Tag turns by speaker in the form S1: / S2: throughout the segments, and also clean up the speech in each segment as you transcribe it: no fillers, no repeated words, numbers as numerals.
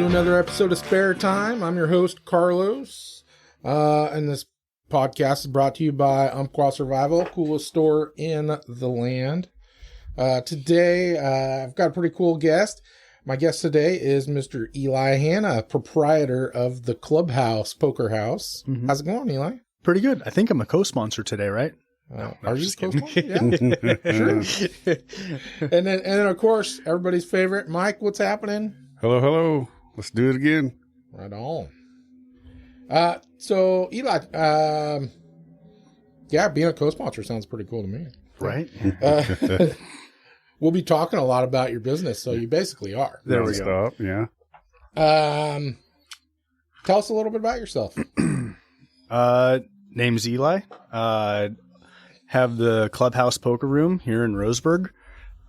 S1: to another episode of Spare Time. I'm your host, Carlos. And this podcast is brought to you by Umpqua Survival, coolest store in the land. Today, I've got a pretty cool guest. My guest today is Mr. Eli Hanna, proprietor of the Clubhouse Poker House. Mm-hmm. How's it going, Eli?
S2: Pretty good. I think I'm a co-sponsor today, right?
S1: Are you co-sponsor? Yeah. Sure. And then, of course, everybody's favorite, Mike, what's happening?
S3: Hello. Let's do it again.
S1: Right on. So, Eli, being a co-sponsor sounds pretty cool to me.
S2: Right?
S1: We'll be talking a lot about your business, so you basically are.
S3: There we go. Yeah.
S1: Tell us a little bit about yourself.
S2: Name's Eli. Have the Clubhouse Poker Room here in Roseburg.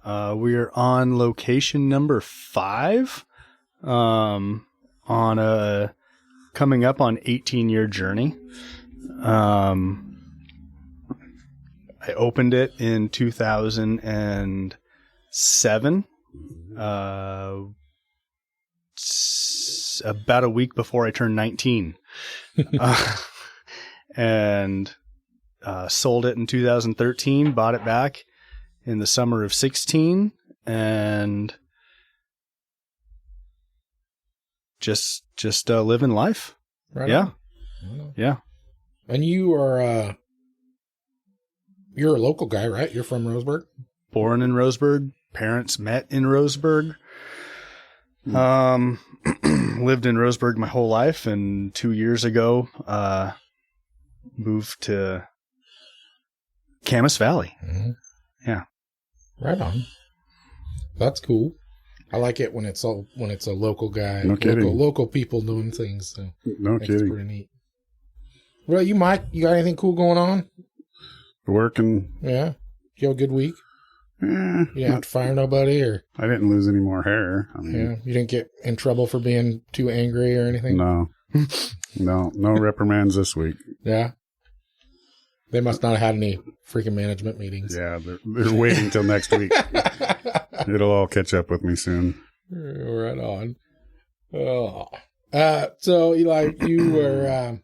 S2: We're on location number 5. On a coming up on 18-year journey. I opened it in 2007. About a week before I turned 19. And sold it in 2013, bought it back in the summer of 16, and just living life.
S1: Right.
S2: Yeah.
S1: On.
S2: Yeah.
S1: And you are you're a local guy, right? You're from Roseburg?
S2: Born in Roseburg. Parents met in Roseburg. Lived in Roseburg my whole life, and 2 years ago, moved to Camas Valley.
S1: Mm-hmm.
S2: Yeah.
S1: Right on. That's cool. I like it when it's a local guy, local people doing things. So
S3: no kidding.
S1: It's pretty neat. Well, you, Mike, you got anything cool going on?
S3: Working.
S1: Yeah. You have a good week?
S3: Yeah.
S1: You didn't have to fire nobody, or?
S3: I didn't lose any more hair.
S1: You didn't get in trouble for being too angry or anything?
S3: No. No reprimands this week.
S1: Yeah. They must not have had any freaking management meetings.
S3: Yeah, they're waiting till next week. It'll all catch up with me soon.
S1: Right on. Oh. So, Eli, you were...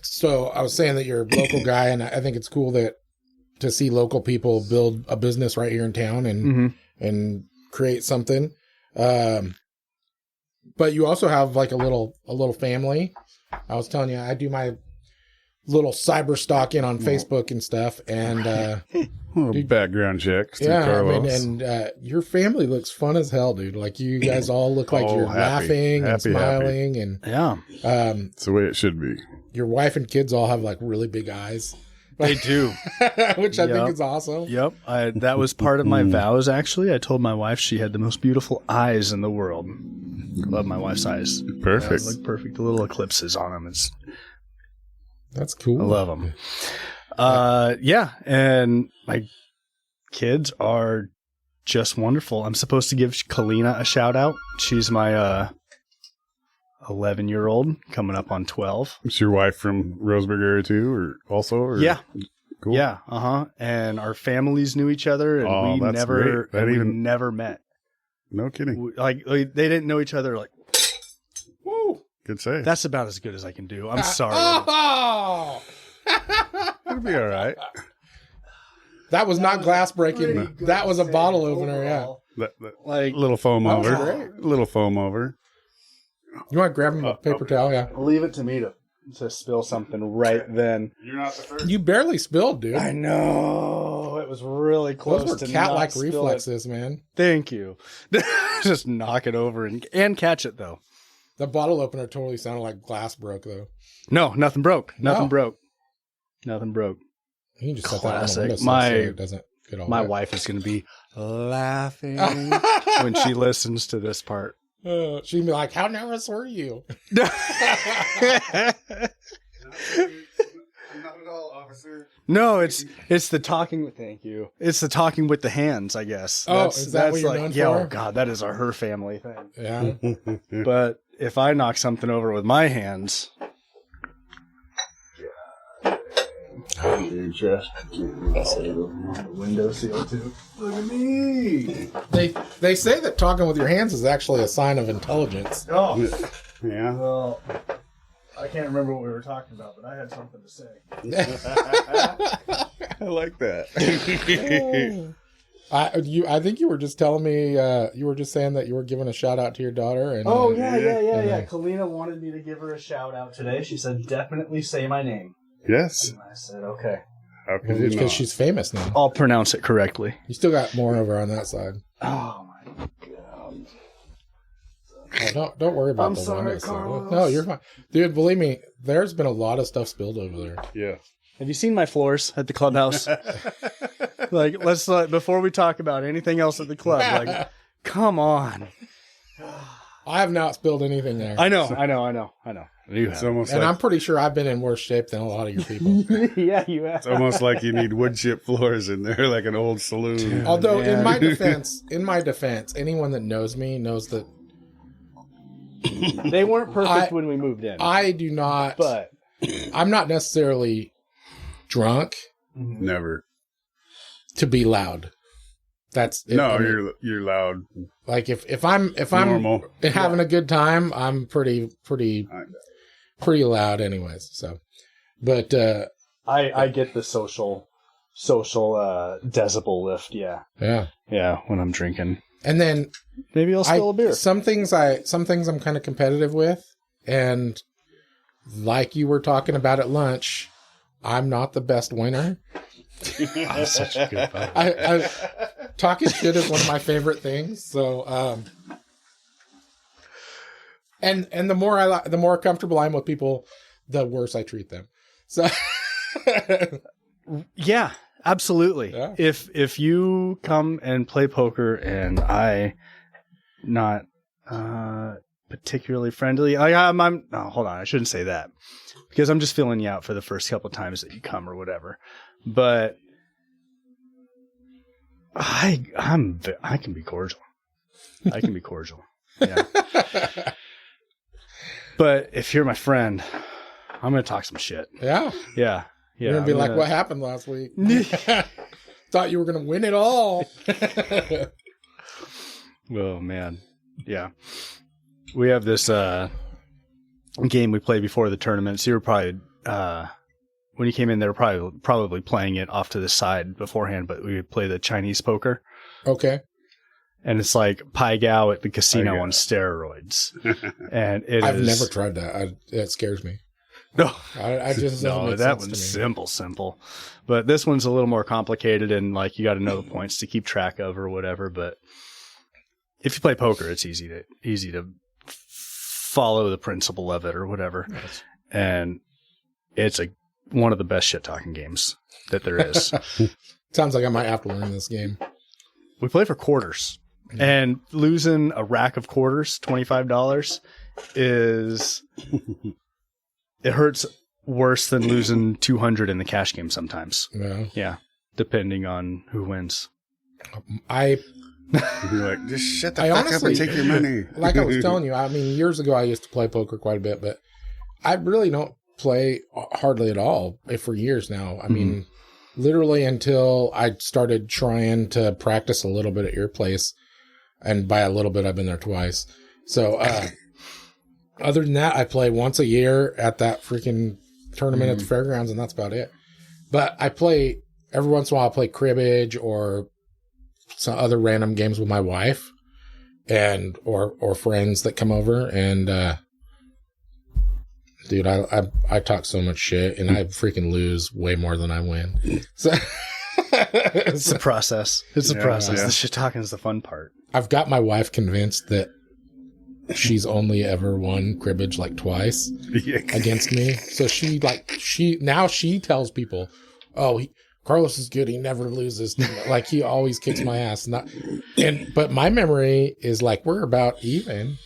S1: so I was saying that you're a local guy, and I think it's cool to see local people build a business right here in town and create something. But you also have like a little family. I was telling you, I do my little cyber stalking on Facebook and stuff, and
S3: background checks.
S1: Your family looks fun as hell, dude. Like you guys all look like you're laughing and smiling, and
S3: it's the way it should be.
S1: Your wife and kids all have like really big eyes.
S2: They do.
S1: Which I think is awesome.
S2: Yep. That was part of my vows, actually. I told my wife she had the most beautiful eyes in the world. Love my wife's eyes.
S3: Perfect.
S2: Look perfect. The little eclipses on them.
S1: That's cool.
S2: I love them. And my kids are just wonderful. I'm supposed to give Kalina a shout out. She's my 11-year-old coming up on 12.
S3: Is your wife from Roseburg area too, or
S2: yeah,
S3: cool.
S2: Yeah, and our families knew each other, and we never met.
S3: No kidding.
S2: They didn't know each other. Like,
S1: woo,
S3: good save.
S2: That's about as good as I can do. I'm sorry.
S3: It'll be all right.
S1: That was not glass breaking. That was a bottle opener.
S2: Overall.
S1: Yeah,
S3: like little foam over. Little foam over.
S1: You want to grab him a paper towel? Yeah.
S2: Leave it to me to spill something right then.
S3: You're not the first.
S1: You barely spilled, dude.
S2: I know. It was really close.
S1: Those were cat-like reflexes, man.
S2: Thank you. Just knock it over and catch it, though.
S1: The bottle opener totally sounded like glass broke, though.
S2: No, nothing broke. Nothing
S1: No.
S2: broke. Nothing broke.
S1: You can just
S2: Classic.
S1: set that on the window so it doesn't get all
S2: My
S1: wet.
S2: wife is going to be laughing when she listens to this part.
S1: She'd be like, "How nervous were you?"
S3: Not at all, officer.
S2: No, it's the talking with. Thank you. It's the talking with the hands, I guess.
S1: Is that what you're known
S2: yeah,
S1: for?
S2: Oh God, that is her family thing.
S1: Yeah.
S2: But if I knock something over with my hands, Dude, trust me. The windowsill too. Look at me.
S1: They say that talking with your hands is actually a sign of intelligence.
S2: Oh,
S3: Yeah.
S2: well, I can't remember what we were talking about, but I had something to say.
S3: I like that.
S1: I think you were just telling me you were just saying that you were giving a shout out to your daughter. And
S2: Yeah. Kalina wanted me to give her a shout out today. She said, definitely say my name.
S3: Yes.
S2: And I said, okay.
S3: How could you
S1: because
S3: not?
S1: she's famous now.
S2: I'll pronounce it correctly.
S1: You still got more over on that side.
S2: Oh my God.
S1: Oh, don't worry about
S2: I'm
S1: the
S2: sorry,
S1: windows.
S2: Carlos.
S1: No, you're fine, dude. Believe me, there's been a lot of stuff spilled over there.
S3: Yeah.
S2: Have you seen my floors at the clubhouse? Let's before we talk about anything else at the club, come on.
S1: I have not spilled anything there.
S2: I know. You
S3: It's
S2: have.
S3: almost
S1: And
S3: like
S1: I'm pretty sure I've been in worse shape than a lot of your people.
S2: Yeah, you have.
S3: it's almost like you need wood chip floors in there, like an old saloon.
S1: Although
S2: man.
S1: in my defense, anyone that knows me knows that
S2: They weren't perfect when we moved in.
S1: I do not.
S2: But
S1: I'm not necessarily drunk
S3: Never.
S1: to be loud. That's
S3: No,
S1: I mean,
S3: you're loud.
S1: like if I'm
S3: Normal.
S1: having a good time, I'm pretty loud, anyways. So, but
S2: I get the social decibel lift. Yeah, when I'm drinking.
S1: and then
S2: Maybe I'll spill a beer.
S1: Some things I'm kind of competitive with, and like you were talking about at lunch, I'm not the best winner.
S2: I'm such a good buddy.
S1: Talking shit is one of my favorite things. So, and the more comfortable I'm with people, the worse I treat them. So,
S2: Yeah, absolutely.
S1: Yeah.
S2: If you come and play poker and I not particularly friendly, I'm no, hold on, I shouldn't say that because I'm just filling you out for the first couple of times that you come or whatever. But I can be cordial. I can be cordial. Yeah. But if you're my friend, I'm gonna talk some shit.
S1: yeah.
S2: Yeah.
S1: You're gonna be like, what happened last week? Thought you were gonna win it all.
S2: Oh man, yeah. We have this game we play before the tournament. So you were probably when you came in, they were probably playing it off to the side beforehand. But we would play the Chinese poker,
S1: Okay.
S2: and it's like Pai Gow at the casino
S3: Pai Gow.
S2: on steroids. And
S1: I've never tried that. It scares me.
S2: No,
S1: I just doesn't
S2: no,
S1: make
S2: that
S1: sense
S2: one's
S1: to me.
S2: simple. But this one's a little more complicated, and like you got to know the points to keep track of or whatever. But if you play poker, it's easy to follow the principle of it or whatever.
S1: Yes.
S2: And it's one of the best shit talking games that there is.
S1: Sounds like I might have to learn this game.
S2: We play for quarters, and losing a rack of quarters, $25, it hurts worse than losing 200 in the cash game sometimes.
S1: No.
S2: Yeah, depending on who wins.
S1: I
S3: You're like, just shut the
S1: I
S3: fuck
S1: honestly-
S3: up and take your money.
S1: like I was telling you, I mean, years ago I used to play poker quite a bit, but I really don't play hardly at all for years now. I mean, literally until I started trying to practice a little bit at your place, and by a little bit, I've been there twice. So, other than that, I play once a year at that freaking tournament at the fairgrounds, and that's about it. But I play every once in a while. I play cribbage or some other random games with my wife and or friends that come over. And dude, I talk so much shit, and I freaking lose way more than I win. So
S2: It's the process. It's the
S3: Yeah,
S2: process.
S3: yeah.
S2: The shit talking is the fun part.
S1: I've got my wife convinced that she's only ever won cribbage like twice against me. So she tells people, "Oh, Carlos is good. He never loses. Like he always kicks my ass." But my memory is like we're about even.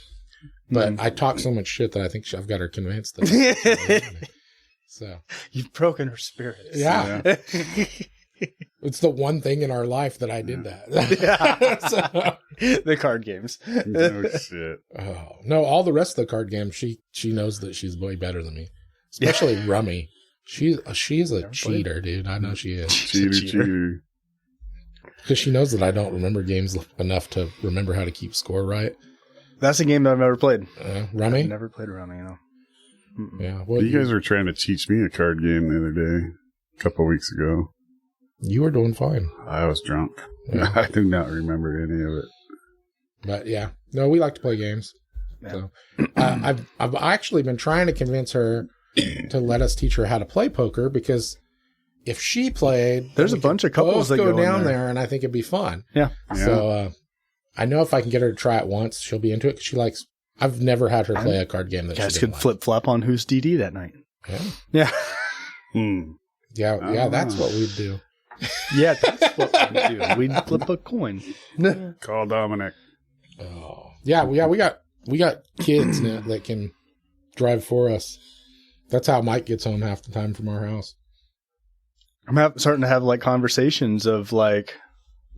S1: But I talk so much shit that I think I've got her convinced that. So
S2: You've broken her spirit.
S1: yeah, it's the one thing in our life that I did that. So,
S2: The card games.
S3: No shit.
S1: oh no, all the rest of the card games, she knows that she's way better than me, especially Rummy. She's a cheater, dude. I know she is.
S3: Cheater.
S1: Because she knows that I don't remember games enough to remember how to keep score right.
S2: That's a game that I've never played.
S1: Rummy?
S2: I've never played Rummy,
S1: Yeah. Well,
S3: You guys were trying to teach me a card game the other day, a couple of weeks ago.
S1: You were doing fine.
S3: I was drunk.
S1: Yeah.
S3: I do not remember any of it.
S1: But yeah, no, we like to play games.
S2: Yeah.
S1: So I've actually been trying to convince her to let us teach her how to play poker, because if she played,
S2: There's a bunch of couples that
S1: go
S2: go in
S1: down
S2: there.
S1: there, and I think it'd be fun.
S2: Yeah.
S1: So I know if I can get her to try it once, she'll be into it. 'Cause she likes. I've never had her play a card game that
S2: You guys
S1: she
S2: could
S1: didn't like.
S2: flip flop on who's DD that night.
S1: Yeah,
S2: Yeah.
S1: yeah, that's what we'd do.
S2: Yeah, that's what we do. We'd flip a coin.
S3: Call Dominic.
S1: Oh, yeah, we got kids now that can drive for us. That's how Mike gets home half the time from our house.
S2: I'm starting to have like conversations of like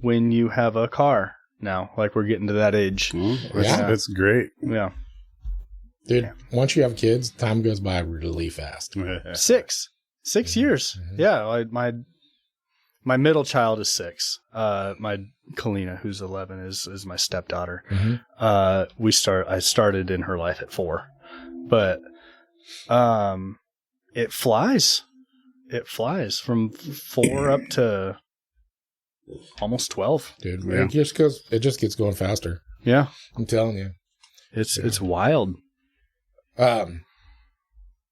S2: when you have a car now. Like we're getting to that age.
S3: That's great.
S2: Yeah.
S1: Dude, once you have kids, time goes by really fast.
S2: 6 years.
S1: Mhm.
S2: Yeah. My middle child is 6. My Kalina, who's 11, is my stepdaughter.
S1: Mm-hmm.
S2: I started in her life at 4, but it flies. It flies from 4 up to almost 12.
S1: Dude,
S3: Yeah.
S1: it just gets going faster.
S2: Yeah,
S1: I'm telling you.
S2: it's wild.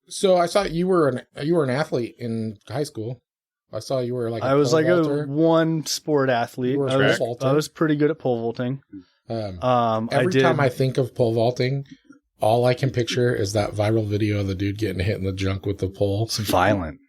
S1: So I saw you were an athlete in high school. I saw you were like
S2: I was
S1: pole
S2: like
S1: vaulter.
S2: a one sport athlete.
S1: You were a
S2: I was,
S1: pole vaulter.
S2: I was pretty good at pole vaulting.
S1: Every time I think of pole vaulting, all I can picture is that viral video of the dude getting hit in the junk with the pole.
S2: It's violent.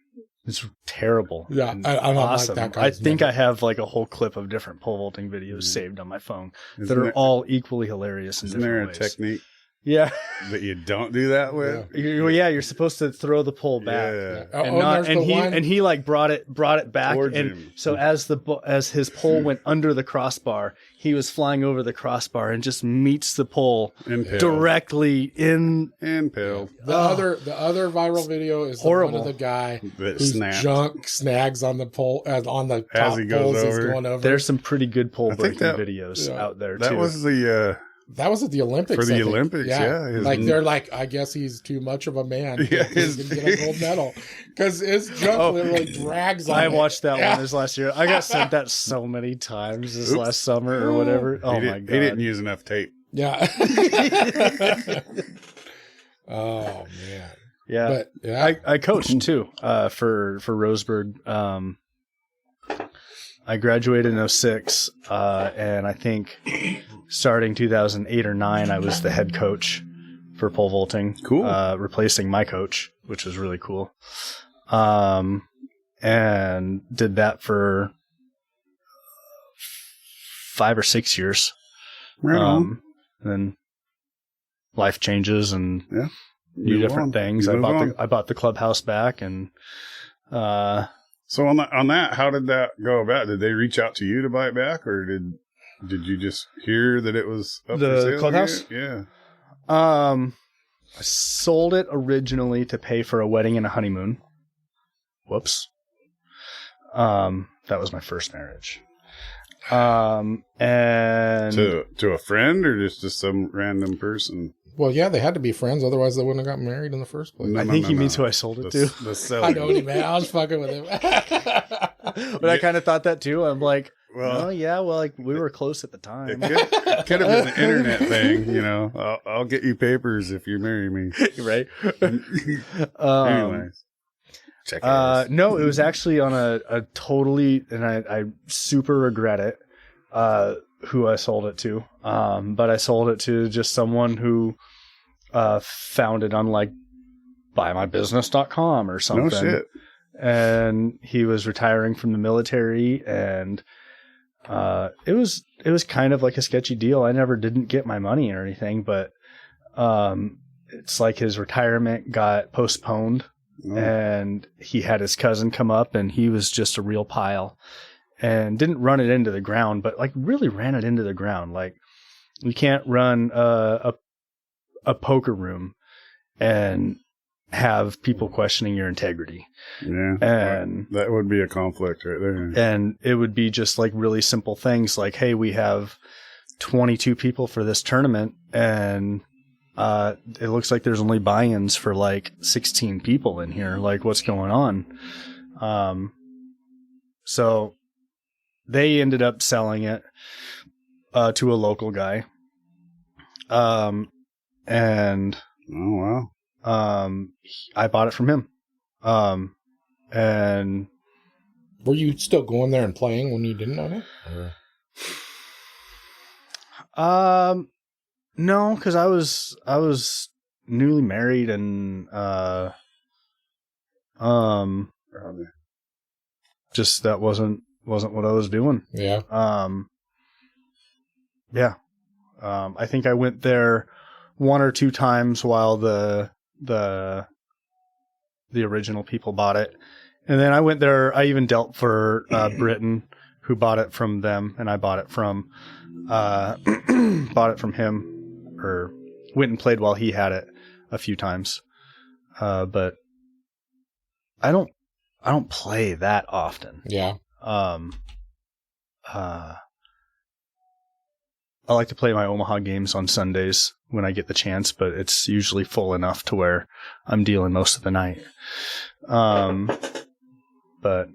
S2: It's terrible.
S1: Yeah,
S2: And
S1: I'm
S2: awesome.
S1: like that
S2: I
S1: guy's
S2: think
S1: never-
S2: I have like a whole clip of different pole vaulting videos saved on my phone that
S3: Isn't
S2: are
S3: there-
S2: all equally hilarious in
S3: Isn't there a
S2: different ways.
S3: technique
S2: Yeah.
S3: that you don't do that with?
S2: You're supposed to throw the pole back.
S3: Yeah.
S2: And he like brought it back,
S3: Towards
S2: and
S3: him.
S2: so as his pole went under the crossbar, he was flying over the crossbar and just meets the pole
S3: Impaled.
S2: directly in.
S3: Impaled.
S1: The other viral video is the one
S2: Horrible.
S1: of the guy
S3: That
S1: whose
S3: snapped.
S1: junk snags on the pole on the
S3: As
S1: top
S3: he goes
S1: poles. He's
S3: over.
S1: going over.
S2: There's some pretty good pole
S3: I think
S2: breaking
S3: that-
S2: videos
S1: yeah.
S2: out there
S3: That
S2: too.
S3: was the
S1: That was at the Olympics.
S3: For the
S1: I think.
S3: Olympics, yeah. His-
S1: Like they're like, I guess he's too much of a man.
S3: Yeah,
S1: He's gonna get a gold medal because his junk literally drags on.
S2: I
S1: it.
S2: watched that
S1: Yeah.
S2: one this last year. I got sent that so many times this last summer or whatever. Oh my god!
S3: He didn't use enough tape.
S1: Yeah. Oh man.
S2: Yeah,
S1: But yeah.
S2: I coached too for Roseburg. I graduated in 06, and I think starting 2008 or 9, I was the head coach for pole vaulting.
S3: Cool.
S2: Replacing my coach, which was really cool. And did that for 5 or 6 years.
S3: Right on.
S2: And then life changes and
S3: Yeah.
S2: new
S3: Move
S2: different
S3: on.
S2: things.
S3: You move
S2: I bought the clubhouse back, and
S3: So on that, how did that go about? Did they reach out to you to buy it back, or did you just hear that it was up
S2: The
S3: for sale
S2: clubhouse?
S3: again? Yeah.
S2: I sold it originally to pay for a wedding and a honeymoon. Whoops. That was my first marriage. And
S3: To a friend or just to some random person?
S1: Well, yeah, they had to be friends, otherwise they wouldn't have gotten married in the first place.
S3: No,
S2: I think he means who I sold it to.
S3: The seller.
S1: I know what he meant. I was fucking with him.
S2: But I kind of thought that too. I'm like,
S3: Well,
S2: oh yeah, well, like we were close at the time.
S3: it could have been an internet thing, you know. I'll get you papers if you marry me.
S2: Right?
S3: Anyways, check it.
S2: No, it was actually on a totally, and I super regret it, who I sold it to. But I sold it to just someone who found it on like buymybusiness.com or something.
S3: No shit.
S2: And he was retiring from the military, and it was kind of like a sketchy deal. I never didn't get my money or anything, but it's like his retirement got postponed.
S3: Oh.
S2: And he had his cousin come up, and he was just a real pile and didn't run it into the ground, but like really ran it into the ground. Like you can't run a poker room and have people questioning your integrity.
S3: Yeah.
S2: And
S3: that would be a conflict right there.
S2: And it would be just like really simple things like, hey, we have 22 people for this tournament, and it looks like there's only buy-ins for like 16 people in here. Like, what's going on? So they ended up selling it to a local guy. And
S3: oh wow.
S2: I bought it from him. And
S1: were you still going there and playing when you didn't own it? Or?
S2: No, because I was newly married and just that wasn't what I was doing.
S1: Yeah.
S2: Yeah. I think I went there one or two times while the original people bought it. And then I went there. I even dealt for Britain, who bought it from them, and I bought it from him, or went and played while he had it a few times. But I don't play that often.
S1: Yeah.
S2: I like to play my Omaha games on Sundays when I get the chance, but it's usually full enough to where I'm dealing most of the night. But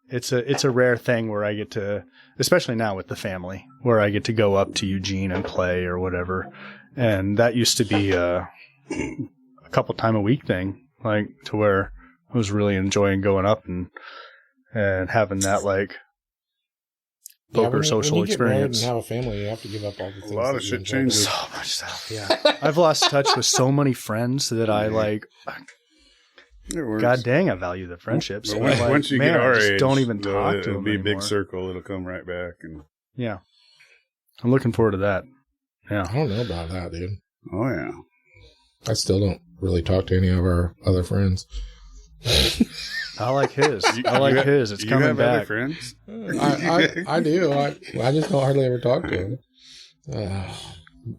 S2: it's a rare thing where I get to, especially now with the family, where I get to go up to Eugene and play or whatever. And that used to be a couple time a week thing, like to where I was really enjoying going up and having that like poker social
S1: when you
S2: experience.
S1: Get married and have a family, you have to give up all the things.
S3: A lot of shit changes.
S2: So much stuff. Yeah, I've lost touch with so many friends that I like. God dang, I value the friendships.
S3: But once you get our age,
S2: don't even talk to
S3: it'll
S2: them
S3: be a
S2: anymore.
S3: big circle. It'll come right back. And
S2: yeah, I'm looking forward to that. Yeah,
S1: I don't know about that, dude.
S3: oh yeah,
S1: I still don't really talk to any of our other friends.
S2: I like his. I like his. It's coming
S3: have
S2: back.
S3: Other friends?
S1: I do. I just don't hardly ever talk to him.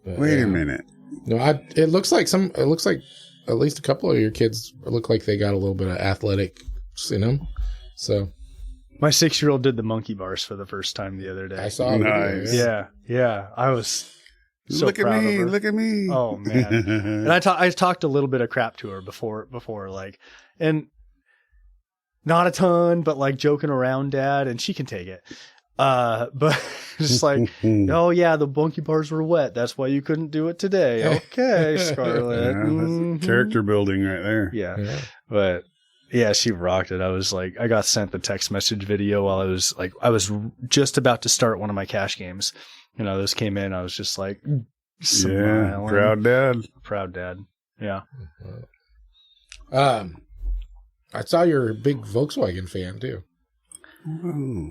S3: Wait a minute.
S1: No, it looks like at least a couple of your kids look like they got a little bit of athletic in them. So
S2: my 6-year-old did the monkey bars for the first time the other day.
S1: I saw it.
S3: Nice.
S2: Yeah. I was so
S3: look at
S2: proud
S3: me.
S2: of her.
S3: Look at me.
S2: Oh man. And I talked a little bit of crap to her before like, and not a ton, but like joking around, Dad, and she can take it. But just like, oh yeah, the monkey bars were wet. That's why you couldn't do it today. Okay, Scarlett.
S3: Yeah, that's character building right there.
S2: Yeah. But yeah, she rocked it. I was like, I got sent the text message video while I was just about to start one of my cash games. You know, those came in. I was just like, smiling.
S3: Yeah,
S2: proud dad. Yeah.
S1: I saw you're a big Volkswagen fan too.
S3: Oh.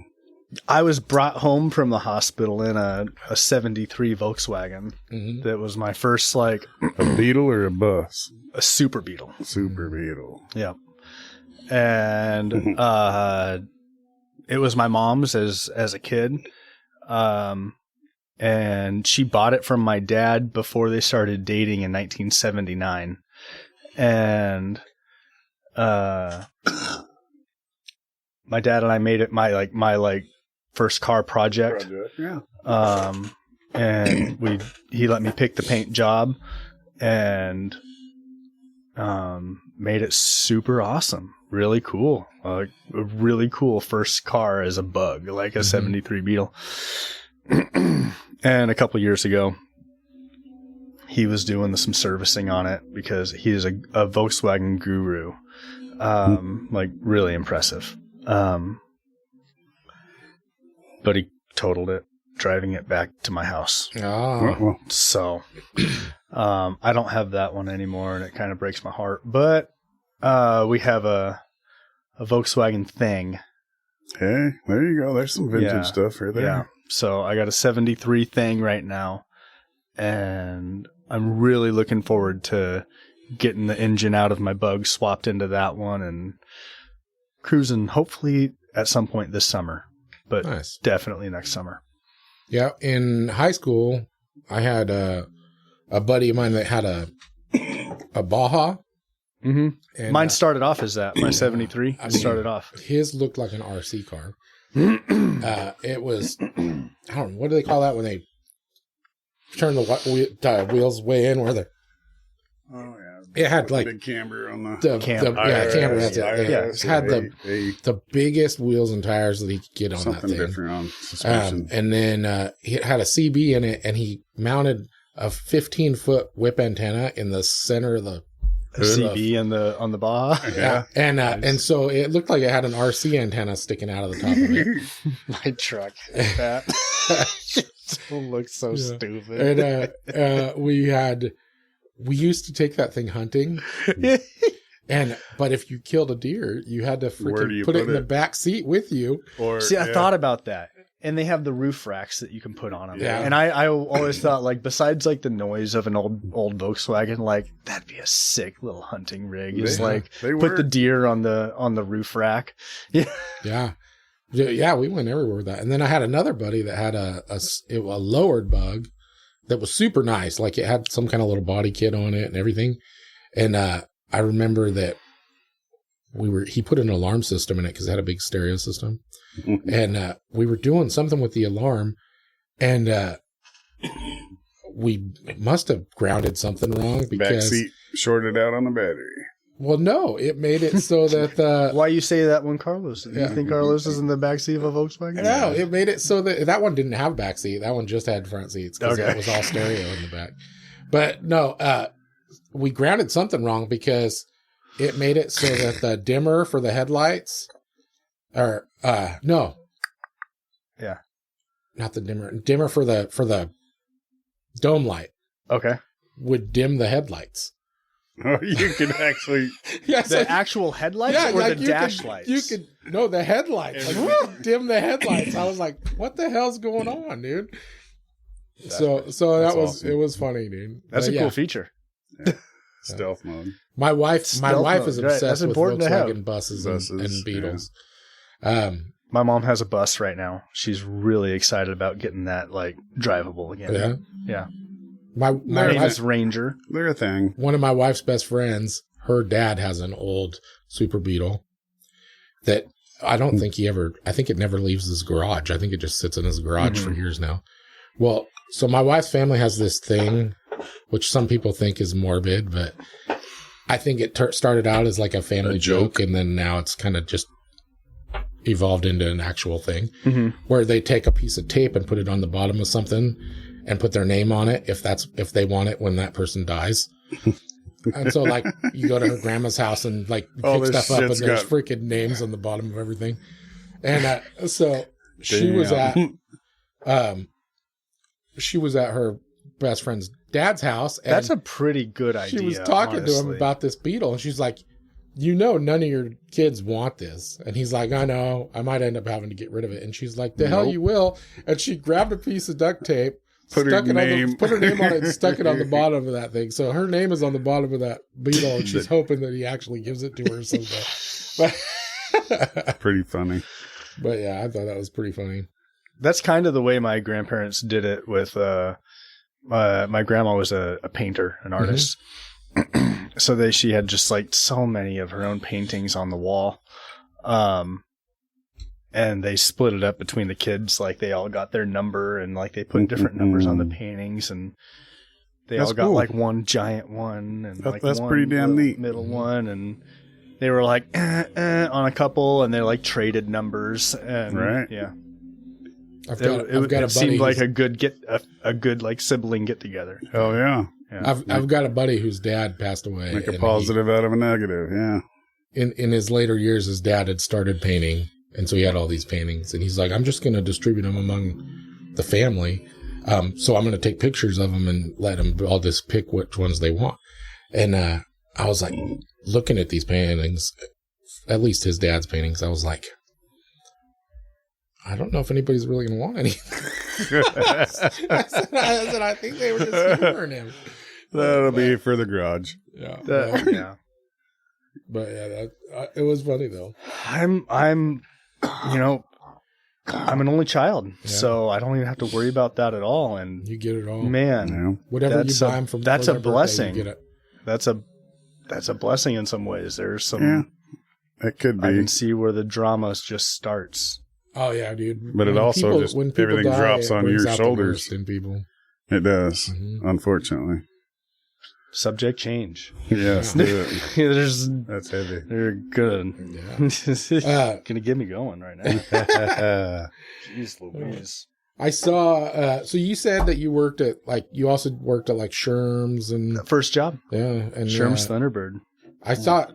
S2: I was brought home from the hospital in a 73 Volkswagen.
S1: Mm-hmm.
S2: That was my first, like,
S3: A Beetle or a bus?
S2: a Super Beetle.
S3: Super Beetle.
S2: Yep. And it was my mom's as a kid. And she bought it from my dad before they started dating in 1979. And my dad and I made it my first car project.
S3: Yeah.
S2: And he let me pick the paint job and made it super awesome. Really cool. A really cool first car as a bug, like a 73 Beetle. And a couple years ago, he was doing some servicing on it because he is a Volkswagen guru. Like really impressive. But he totaled it, driving it back to my house.
S1: Oh.
S2: So, I don't have that one anymore, and it kind of breaks my heart. But we have a Volkswagen Thing.
S3: Hey, there you go. There's some vintage
S2: Yeah.
S3: stuff right there.
S2: Yeah. So I got a 73 Thing right now, and I'm really looking forward to getting the engine out of my Bug, swapped into that one, and cruising hopefully at some point this summer, but
S1: Nice.
S2: definitely next summer.
S1: Yeah. In high school, I had a buddy of mine that had a Baja,
S2: Mm-hmm.
S1: And,
S2: Mine started off as that. My 73 started off.
S1: His looked like an RC car. It was, I don't know, what do they call that when they turn the wheels way in where the...
S3: Oh, yeah.
S1: It had like
S3: big camber on the
S2: camber.
S1: Camber. That's it.
S3: IRS,
S1: It had the biggest wheels and tires that he could get on
S3: something
S1: that thing.
S3: different on suspension.
S1: And then it had a CB in it, and he mounted a 15-foot whip antenna in the center of the
S2: CB on the Baja.
S1: Yeah, and so it looked like it had an RC antenna sticking out of the top of it.
S2: My truck. That looks so stupid.
S1: And we used to take that thing hunting. But if you killed a deer, you had to freaking put it in the back seat with you.
S2: I thought about that. And they have the roof racks that you can put on them.
S1: Yeah.
S2: And I always thought, like, besides like the noise of an old Volkswagen, like that'd be a sick little hunting rig. Is put the deer on the roof rack. Yeah.
S1: Yeah, we went everywhere with that. And then I had another buddy that had a lowered bug that was super nice. Like it had some kind of little body kit on it and everything. And I remember that he put an alarm system in it because it had a big stereo system. And we were doing something with the alarm, and we must have grounded something wrong because
S3: backseat shorted out on the battery.
S1: Well, no, it made it so that
S2: why you say that when Carlos? Do you think Carlos is in the backseat of a Volkswagen?
S1: No, it made it so that one didn't have backseat. That one just had front seats because it was all stereo in the back. But no, we grounded something wrong because it made it so that the dimmer for the headlights. Or no.
S2: Yeah.
S1: Not the dimmer for the dome light.
S2: Okay.
S1: Would dim the headlights.
S3: Oh, you could actually
S2: actual headlights or the dash lights?
S1: You could the headlights. Like, you could dim the headlights. I was like, what the hell's going on, dude? So that was awesome. It was funny, dude.
S2: That's a cool feature.
S3: Yeah. Stealth mode.
S1: My wife is obsessed with Volkswagen buses and Beetles.
S3: Yeah.
S2: My mom has a bus right now. She's really excited about getting that like drivable again.
S1: Yeah.
S2: My name is Ranger.
S3: They're a thing.
S1: One of my wife's best friends, her dad has an old Super Beetle that I don't think I think it never leaves his garage. I think it just sits in his garage for years now. Well, so my wife's family has this thing, which some people think is morbid, but I think it started out as like a family joke, and then now it's kind of just evolved into an actual thing where they take a piece of tape and put it on the bottom of something and put their name on it if they want it when that person dies. And so like you go to her grandma's house and like pick stuff up and there's freaking names on the bottom of everything. And so she was at her best friend's dad's house. And
S2: that's a pretty good idea.
S1: She was talking to him about this beetle, and she's like, none of your kids want this. And he's like, I know, I might end up having to get rid of it. And she's like, the hell you will. And she grabbed a piece of duct tape, put her name on it, and stuck it on the bottom of that thing. So her name is on the bottom of that beetle, and she's hoping that he actually gives it to her someday. But
S3: pretty funny.
S1: But yeah, I thought that was pretty funny.
S2: That's kind of the way my grandparents did it with, my grandma was a painter, an artist. So she had just like so many of her own paintings on the wall. And they split it up between the kids. Like they all got their number and like they put different numbers on the paintings, and they all got like one giant one and
S3: that's one pretty damn neat
S2: middle one. And they were like on a couple, and they like traded numbers. And
S3: right.
S1: Yeah. I've got a buddy.
S2: It seemed like a good like sibling get together.
S3: Hell yeah.
S1: I've got a buddy whose dad passed away.
S3: Make a positive out of a negative, yeah. In his later years, his dad had started painting, and so he had all these paintings. And he's like, I'm just going to distribute them among the family. So I'm going to take pictures of them and let them all just pick which ones they want. And I was like, looking at these paintings, at least his dad's paintings, I was like, I don't know if anybody's really going to want any. I said, I think they were just humoring him. That'll be for the garage.
S1: Yeah.
S2: Yeah.
S1: But yeah, it was funny though.
S2: I'm an only child, so I don't even have to worry about that at all. And
S1: you get it all,
S2: man.
S1: Whatever you buy them from,
S2: that's a blessing.
S1: You get it.
S2: That's a that's a blessing in some ways. There's some,
S4: it could be.
S2: I can see where the drama just starts.
S1: Oh yeah, dude.
S4: But it also just everything drops on your shoulders.
S1: In people.
S4: It does, unfortunately.
S2: Subject change.
S4: Yes, do it. That's heavy.
S2: They're good. Yeah. Gonna get me going right now. Jeez Louise.
S1: I saw. So you said that you worked at you also worked at like Sherm's and
S2: first job.
S1: Yeah, and
S2: Sherm's Thunderbird.
S1: I saw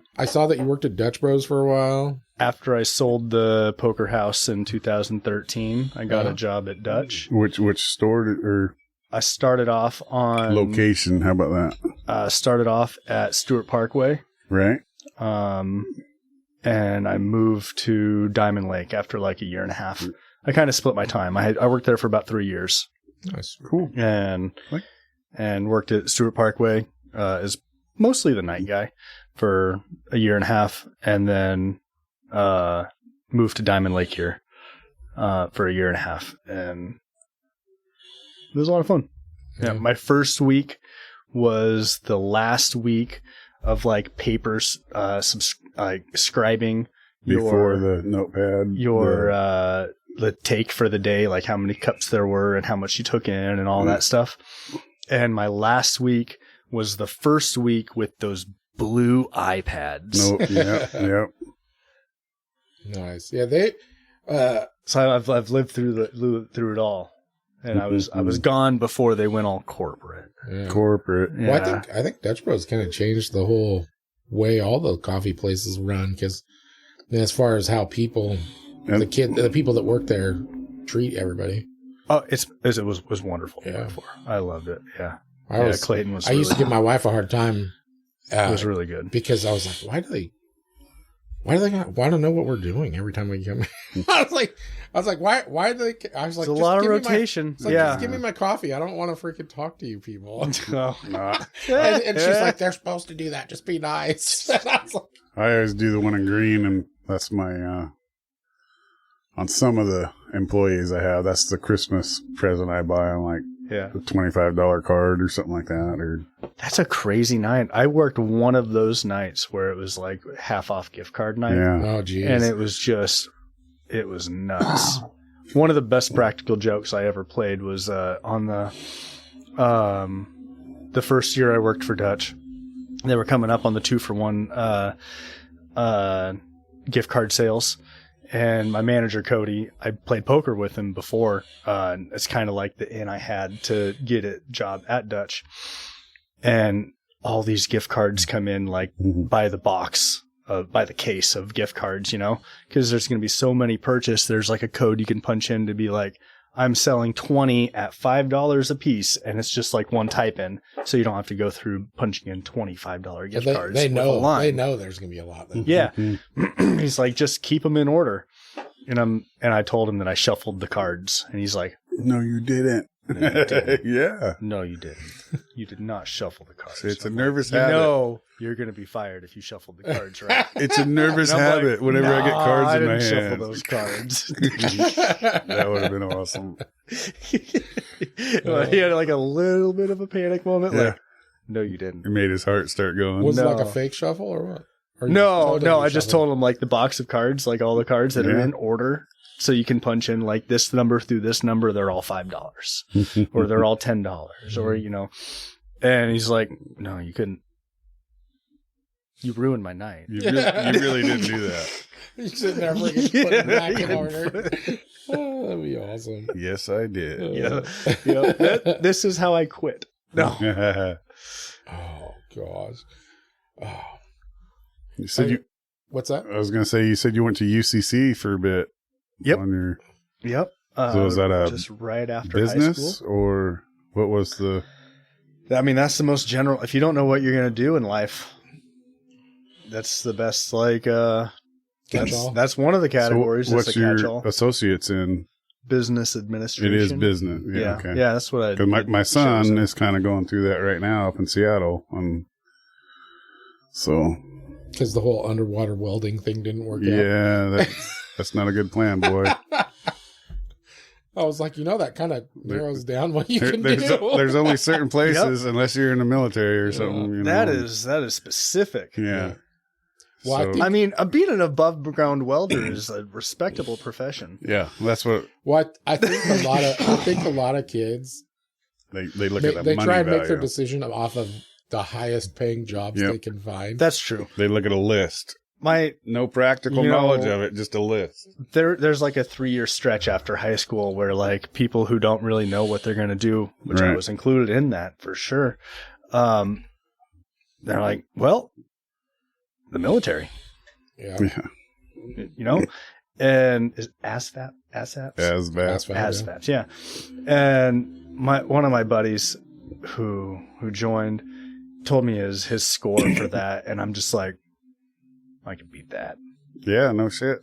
S1: that you worked at Dutch Bros for a while.
S2: After I sold the poker house in 2013, I got a job at Dutch.
S4: Which store
S2: I started off on
S4: location. How about
S2: that? Started off at Stewart Parkway.
S4: Right.
S2: And I moved to Diamond Lake after like a year and a half. I kind of split my time. I worked there for about 3 years.
S1: Nice.
S4: Cool.
S2: And worked at Stewart Parkway as mostly the night guy for a year and a half, and then moved to Diamond Lake here for a year and a half, and it was a lot of fun. Yeah, my first week was the last week of like papers, scribing
S4: before the notepad,
S2: the take for the day, like how many cups there were and how much you took in and all that stuff. And my last week was the first week with those blue iPads.
S4: Yep.
S1: Nice. Yeah, they.
S2: So I've lived through it all, and I was gone before they went all corporate.
S1: Yeah.
S4: Corporate.
S1: Yeah. Well, I think Dutch Bros kind of changed the whole way all the coffee places run, because as far as how people, the people that work there treat everybody.
S2: Oh, it was wonderful.
S1: Yeah,
S2: I loved it. Yeah.
S1: Clayton was. I used to give my wife a hard time.
S2: It was really good
S1: because I was like, why do they want to know what we're doing every time we come in? I was like, why do they? I was like,
S2: it's a lot of rotation.
S1: Just give me my coffee. I don't want to freaking talk to you people.
S2: No.
S1: and she's like, they're supposed to do that. Just be nice. I was like,
S4: I always do the one in green, and that's my on some of the employees I have. That's the Christmas present I buy on like a $25 card or something like that. Or
S2: that's a crazy night. I worked one of those nights where it was like half off gift card night.
S4: Yeah.
S1: Oh geez.
S2: And it was nuts. One of the best practical jokes I ever played was on the first year I worked for Dutch. They were coming up on the 2-for-1 gift card sales. And my manager, Cody, I played poker with him before. It's kind of like the in I had to get a job at Dutch. And all these gift cards come in like by the box, by the case of gift cards, because there's going to be so many purchased. There's like a code you can punch in to be like, I'm selling 20 at $5 a piece. And it's just like one type in. So you don't have to go through punching in $25 gift cards.
S1: They know there's going to be a lot. Then.
S2: Yeah. He's like, just keep them in order. And I told him that I shuffled the cards, and he's like,
S4: no, you didn't.
S2: No, you didn't.
S4: Yeah.
S2: No, you didn't. You did not shuffle the cards.
S4: It's a nervous habit.
S2: You're going to be fired if you shuffled the cards right.
S4: It's a nervous habit whenever I get cards in my hands.
S2: I didn't shuffle those cards.
S4: That would have been awesome.
S2: He had like a little bit of a panic moment. Yeah. Like, no, you didn't.
S4: It made his heart start going.
S1: Was it like a fake shuffle or what? Or
S2: no. I just told him like the box of cards, like all the cards that are in order. So you can punch in like this number through this number. They're all $5 or they're all $10 or, and he's like, no, you couldn't. You ruined my night.
S4: You really didn't do that.
S1: You're sitting there freaking putting it back in order. Oh, that'd be awesome.
S4: Yes, I did.
S2: This is how I quit. No.
S1: Oh, gosh. Oh.
S4: You said
S1: what's that?
S4: I was going to say, you said you went to UCC for a bit.
S2: Yep.
S4: Yep. So was that a
S2: just right after
S4: business
S2: high school?
S4: Or what was the...
S2: I mean, that's the most general. If you don't know what you're going to do in life, that's the best, like, that's one of the categories.
S4: So what's your associates in?
S2: Business administration.
S4: It is business. Yeah. Okay.
S2: Yeah, that's what I did.
S4: Because my son is kind of going through that right now up in Seattle.
S1: Because the whole underwater welding thing didn't work out.
S4: Yeah, that's not a good plan, boy.
S3: I was like, that kind of narrows down what you can
S4: there's
S3: do.
S4: there's only certain places, unless you're in the military or something.
S2: That is specific.
S4: Yeah.
S3: Well,
S4: So-
S2: I mean, being an above ground welder is a respectable profession.
S4: Yeah, that's what
S3: I think a lot of kids
S4: they look at.
S3: they
S4: money
S3: try and
S4: value.
S3: make their decision off of the highest paying jobs they can find.
S2: That's true.
S4: They look at a list.
S2: My
S4: No practical knowledge of it, just a list.
S2: there's like a 3-year stretch after high school where like people who don't really know what they're going to do, which I
S4: Right.
S2: was included in that for sure. They're like, well, the military,
S3: Yeah.
S2: and is ASVAB,
S4: ASVAB.
S2: yeah. And one of my buddies who joined told me his score for that, and I'm just like, I can beat that.
S4: Yeah, no shit.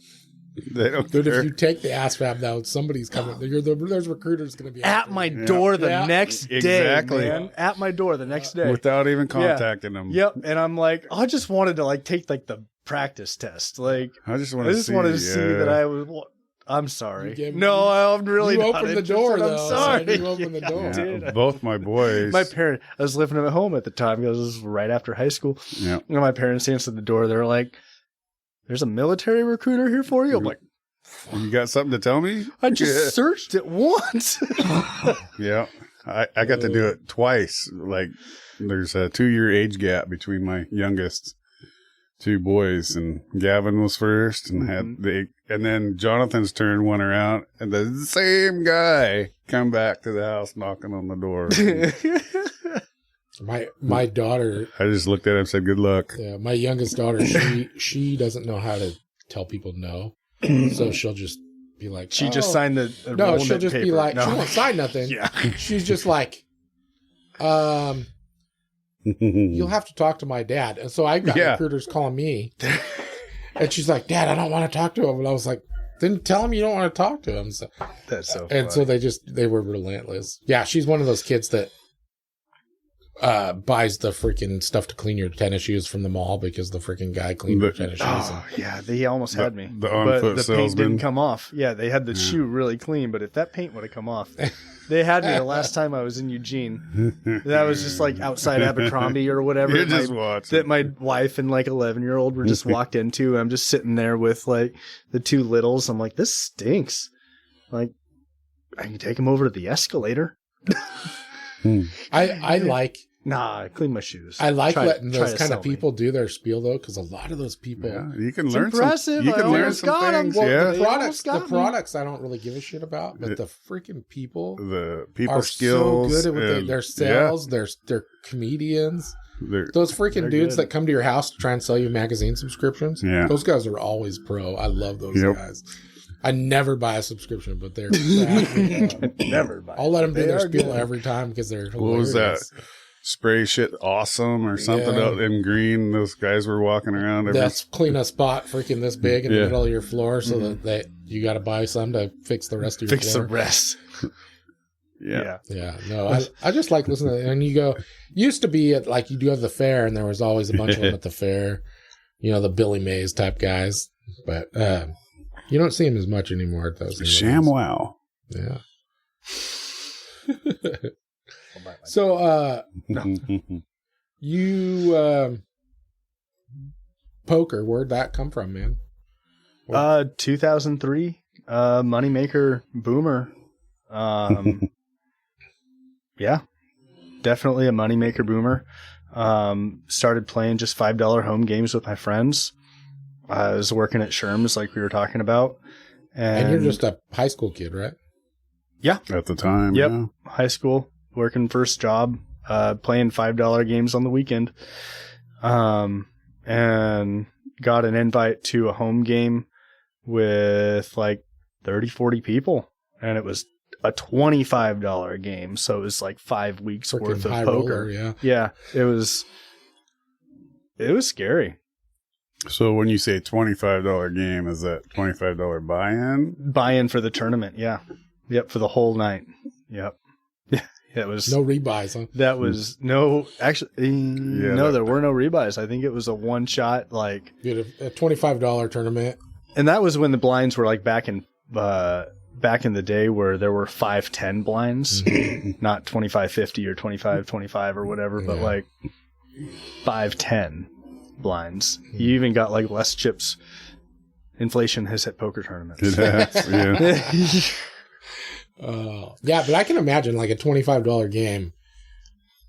S4: They don't
S3: Dude,
S4: care.
S3: if you take the ASVAB though, somebody's coming. There's recruiters going to be
S2: At my door the next day,
S4: Exactly.
S2: man. At my door the next day.
S4: Without even contacting them.
S2: Yep. And I'm like, I just wanted to like take like the practice test. Like,
S4: I just wanted
S2: to see that I was. I'm sorry.
S3: No,
S2: I'm really.
S3: You
S2: not
S3: opened the door
S2: interested.
S3: though.
S2: I'm sorry.
S3: Son. You opened the door.
S2: I did.
S4: Both my boys.
S2: My parents. I was living at home at the time because this was right after high school.
S4: Yeah.
S2: And my parents answered the door. They were like, "There's a military recruiter here for you." I'm like,
S4: You got something to tell me?
S2: I just searched it once.
S4: Yeah. I got to do it twice. Like, there's a 2-year age gap between my youngest 2 boys, and Gavin was first, and and then Jonathan's turn went around, and the same guy come back to the house knocking on the door.
S3: My daughter.
S4: I just looked at him and said, "Good luck."
S3: Yeah, my youngest daughter. She doesn't know how to tell people no, so she'll just be like,
S2: She just signed the
S3: No,
S2: enrollment
S3: she'll just be
S2: paper.
S3: like,
S2: No.
S3: she won't sign nothing.
S2: Yeah.
S3: She's just like, you'll have to talk to my dad. And so I got recruiters calling me, and she's like, Dad, I don't want to talk to him. And I was like, then tell him you don't want to talk to him. So,
S2: That's so
S3: and so they were relentless. Yeah, she's one of those kids that buys the freaking stuff to clean your tennis shoes from the mall because the freaking guy cleaned your tennis shoes.
S2: Oh, yeah, they almost had me.
S4: The on-foot
S2: but the paint
S4: salesman.
S2: didn't come off. Yeah, they had the shoe really clean, but if that paint would have come off, they had me the last time I was in Eugene. That was just like outside Abercrombie or whatever.
S4: You just watch
S2: that my wife and like 11-year-old were just walked into. I'm just sitting there with like the 2 littles. I'm like, this stinks. Like, I can take him over to the escalator.
S3: I like.
S2: Nah, I clean my shoes.
S3: I like letting
S2: try
S3: those
S2: to
S3: kind
S2: sell
S3: of
S2: me.
S3: people do their spiel though, because a lot of those people.
S4: Yeah, you can
S2: It's
S4: learn
S2: impressive.
S4: some. You
S2: I
S4: can learn
S2: almost
S4: some
S2: got 'em.
S4: things.
S3: Well,
S4: Yeah,
S3: the
S2: They
S3: products
S2: almost got me.
S3: I don't really give a shit about, but the freaking people
S4: the people
S3: are
S4: skills.
S3: so good at what
S4: and-
S3: their sales. They're comedians.
S4: they're-
S3: Those freaking
S2: They're
S3: dudes
S2: good.
S3: that come to your house to try and sell you magazine subscriptions.
S4: Yeah.
S3: Those guys are always pro. I love those
S4: Yep.
S3: guys. I never buy a subscription, but they're
S2: Never buy.
S3: I'll let them do
S2: They
S3: their
S2: are
S3: spiel
S2: good.
S3: every time because they're hilarious.
S4: What was that? Spray shit awesome or something
S3: Yeah.
S4: out in green. Those guys were walking around.
S3: That's clean a spot freaking this big in the
S4: Yeah.
S3: middle of your floor so that you got to buy some to fix the rest of your
S2: Fix
S3: floor.
S2: the rest.
S4: yeah.
S3: Yeah, no, I just like listening to it. And you go, used to be at like you do have the fair, and there was always a bunch of them at the fair, the Billy Mays type guys, but you don't see them as much anymore at those.
S4: ShamWow.
S3: Yeah. So, you poker, where'd that come from, man?
S2: 2003, moneymaker boomer. Yeah, definitely a moneymaker boomer. Started playing just $5 home games with my friends. I was working at Sherm's like we were talking about.
S3: And you're just a high school kid, right?
S2: Yeah.
S4: At the time.
S2: Yep.
S4: Yeah.
S2: High school, working first job, playing $5 games on the weekend. And got an invite to a home game with like 30, 40 people. And it was a $25 game. So it was like 5 weeks
S3: Freaking
S2: worth of
S3: high
S2: poker.
S3: roller, yeah.
S2: Yeah. It was scary.
S4: So when you say $25 game, is that $25 buy-in?
S2: Buy-in for the tournament. Yeah. Yep. For the whole night. Yep. It was
S3: No rebuys, huh?
S2: That was no, actually, no,
S4: that-
S2: there were no rebuys. I think it was a one shot, like,
S3: You had a $25 tournament.
S2: and that was when the blinds were like back in back in the day where there were 5-10 blinds, not 25-50 or 25-25 or whatever, but like 5-10 blinds. You even got like less chips. Inflation has hit poker tournaments.
S4: It has, yeah.
S3: Yeah, but I can imagine like a $25 game.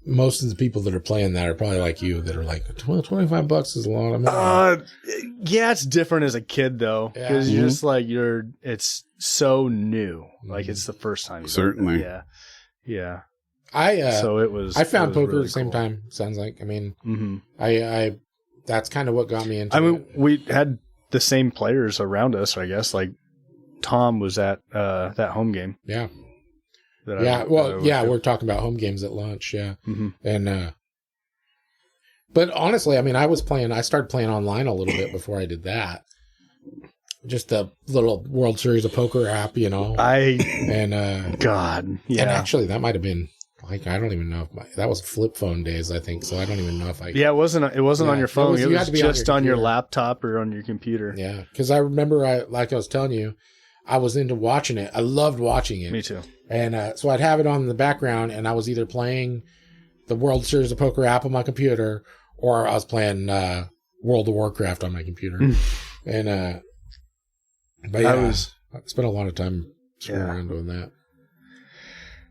S3: Most of the people that are playing that are probably like you that are like, $25 is a lot of money.
S2: Yeah, it's different as a kid though, because you're just like it's so new, like it's the first time.
S4: Certainly,
S2: yeah.
S3: So
S2: it was.
S3: I found poker
S2: really
S3: at the same
S2: cool.
S3: time. Sounds like. I mean, I that's kind of what got me into.
S2: I mean, we had the same players around us, I guess. Like Tom was at that home game.
S3: Yeah. We're talking about home games at lunch. Yeah. And, but honestly, I mean, I started playing online a little bit before I did that. Just the little World Series of Poker app, you know. And actually that might have been like, I don't even know if that was flip phone days, I think. So I don't even know if it wasn't on your phone. It was just on your laptop or on your computer. Yeah. Cause I remember like I was telling you, I was into watching it. I loved watching it.
S2: Me too.
S3: And so I'd have it on in the background, and I was either playing the World Series of Poker app on my computer, or I was playing World of Warcraft on my computer. And but yeah, I spent a lot of time screwing around doing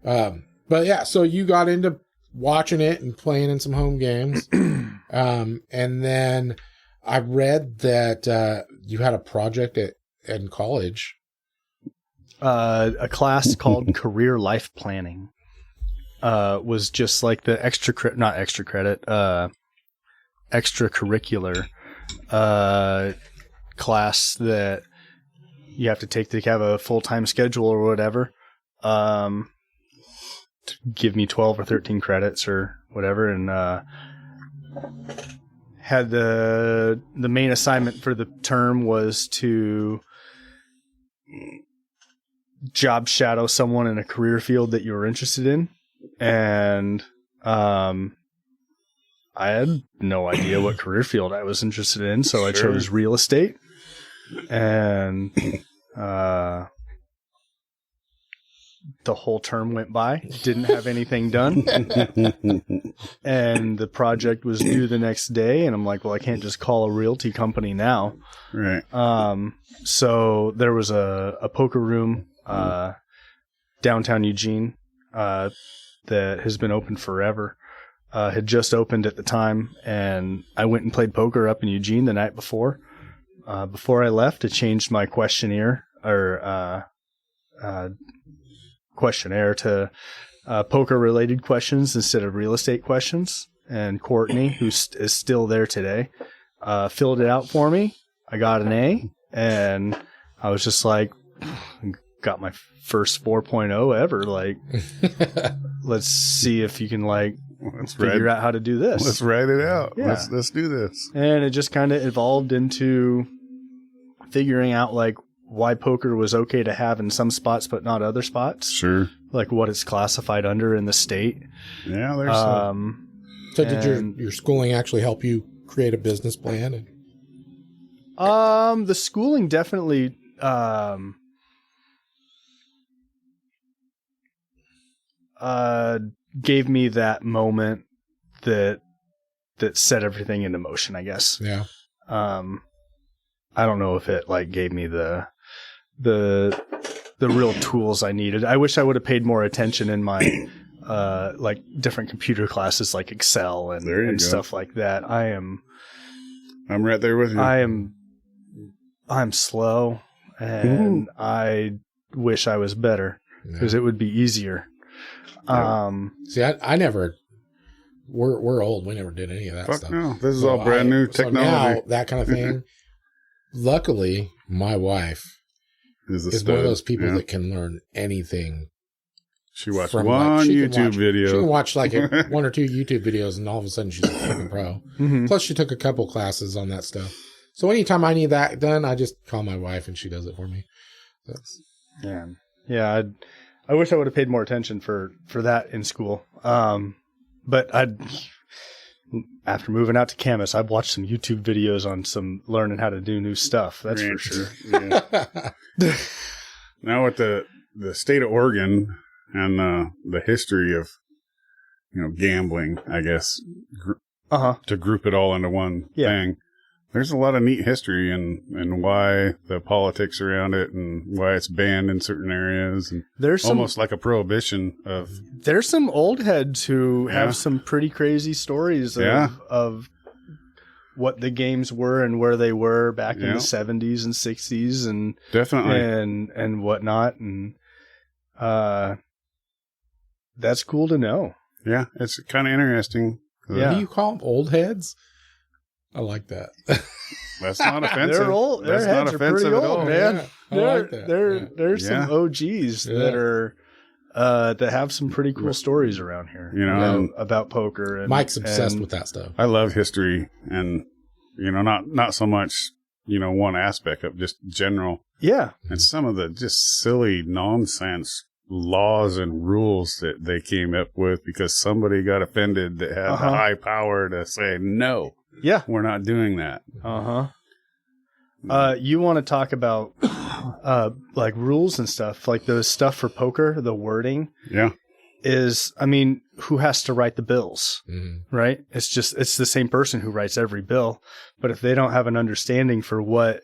S3: that. But yeah, so you got into watching it and playing in some home games, and then I read that you had a project in college.
S2: A class called Career Life Planning was just like the extracurricular class that you have to take to have a full-time schedule or whatever. To give me 12 or 13 credits or whatever, and had the main assignment for the term was to job shadow someone in a career field that you were interested in. And I had no idea what career field I was interested in, so I chose real estate. And the whole term went by, didn't have anything done. And the project was due the next day, and I'm like, well, I can't just call a realty company now.
S4: Right.
S2: So there was a poker room downtown Eugene that has been open forever. Had just opened at the time, and I went and played poker up in Eugene the night before. Before I left, I changed my questionnaire to poker-related questions instead of real estate questions. And Courtney, who is still there today, filled it out for me. I got an A, and I was just like, got my first 4.0 ever. Like, let's see if you can figure out how to do this.
S4: Let's write it out.
S2: Yeah.
S4: Let's do this.
S2: And it just kind of evolved into figuring out why poker was okay to have in some spots but not other spots.
S4: Sure.
S2: Like what it's classified under in the state.
S4: Yeah, there's
S3: So did your schooling actually help you create a business plan?
S2: The schooling definitely gave me that moment that set everything into motion, I guess.
S3: Yeah.
S2: I don't know if it gave me the real tools I needed. I wish I would have paid more attention in my different computer classes like Excel and stuff like that. I'm
S4: right there with you.
S2: I'm slow, and I wish I was better because it would be easier.
S3: See, I never. We're old. We never did any of that stuff.
S4: No, this is all brand new technology.
S3: So now, that kind of thing. Luckily, my wife is one of those people that can learn anything.
S4: She watched one YouTube video.
S3: She can watch one or two YouTube videos, and all of a sudden she's a freaking pro. Mm-hmm. Plus, she took a couple classes on that stuff. So anytime I need that done, I just call my wife, and she does it for me.
S2: Yeah. I wish I would have paid more attention for that in school. But after moving out to Camas, I've watched some YouTube videos on some learning how to do new stuff. That's for sure.
S4: Yeah. Now with the state of Oregon and the history of, gambling, I guess, to group it all into one thing, there's a lot of neat history and why the politics around it and why it's banned in certain areas. And there's almost like a prohibition of...
S2: There's some old heads who have some pretty crazy stories of what the games were and where they were back in the 70s and 60s and
S4: definitely
S2: and whatnot. And that's cool to know.
S4: Yeah, it's kind of interesting.
S1: Yeah. What do you call them? Old heads? I like that.
S4: That's not offensive.
S2: They're old. Their heads are pretty old, man.
S1: Yeah. I like that.
S2: There's some OGs that are that have some pretty cool stories around here. About poker. And
S1: Mike's obsessed with that stuff.
S4: I love history, and not so much one aspect of just general.
S2: Yeah,
S4: and some of the just silly nonsense laws and rules that they came up with because somebody got offended that had the high power to say no.
S2: Yeah,
S4: we're not doing that.
S2: You want to talk about like rules and stuff, like the stuff for poker, the wording.
S4: Yeah.
S2: Who has to write the bills, right? It's the same person who writes every bill. But if they don't have an understanding for what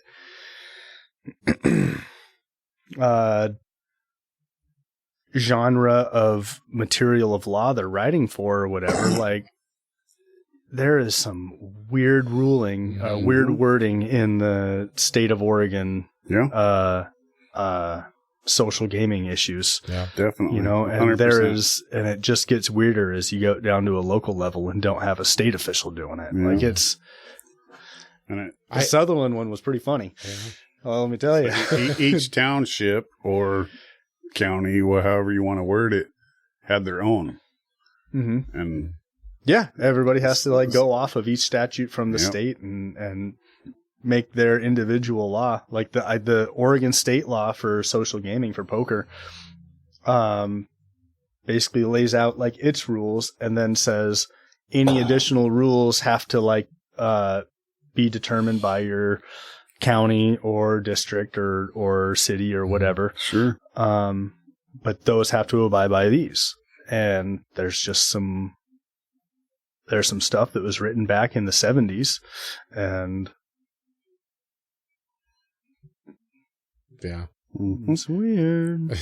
S2: genre of material of law they're writing for or whatever, like there is some weird ruling, weird wording in the state of Oregon. Social gaming issues.
S4: Yeah, definitely.
S2: And 100%. And it just gets weirder as you go down to a local level and don't have a state official doing it. Yeah. Like it's, the Sutherland one was pretty funny. Yeah. Well, let me tell you,
S4: each township or county, however you want to word it, had their own.
S2: Mm-hmm.
S4: And
S2: everybody has to go off of each statute from the state and make their individual law, like the Oregon state law for social gaming for poker, basically lays out like its rules and then says any additional rules have to be determined by your county or district or city or whatever.
S4: Sure.
S2: But those have to abide by these. And there's some stuff that was written back in the 70s and
S1: yeah,
S2: it's weird.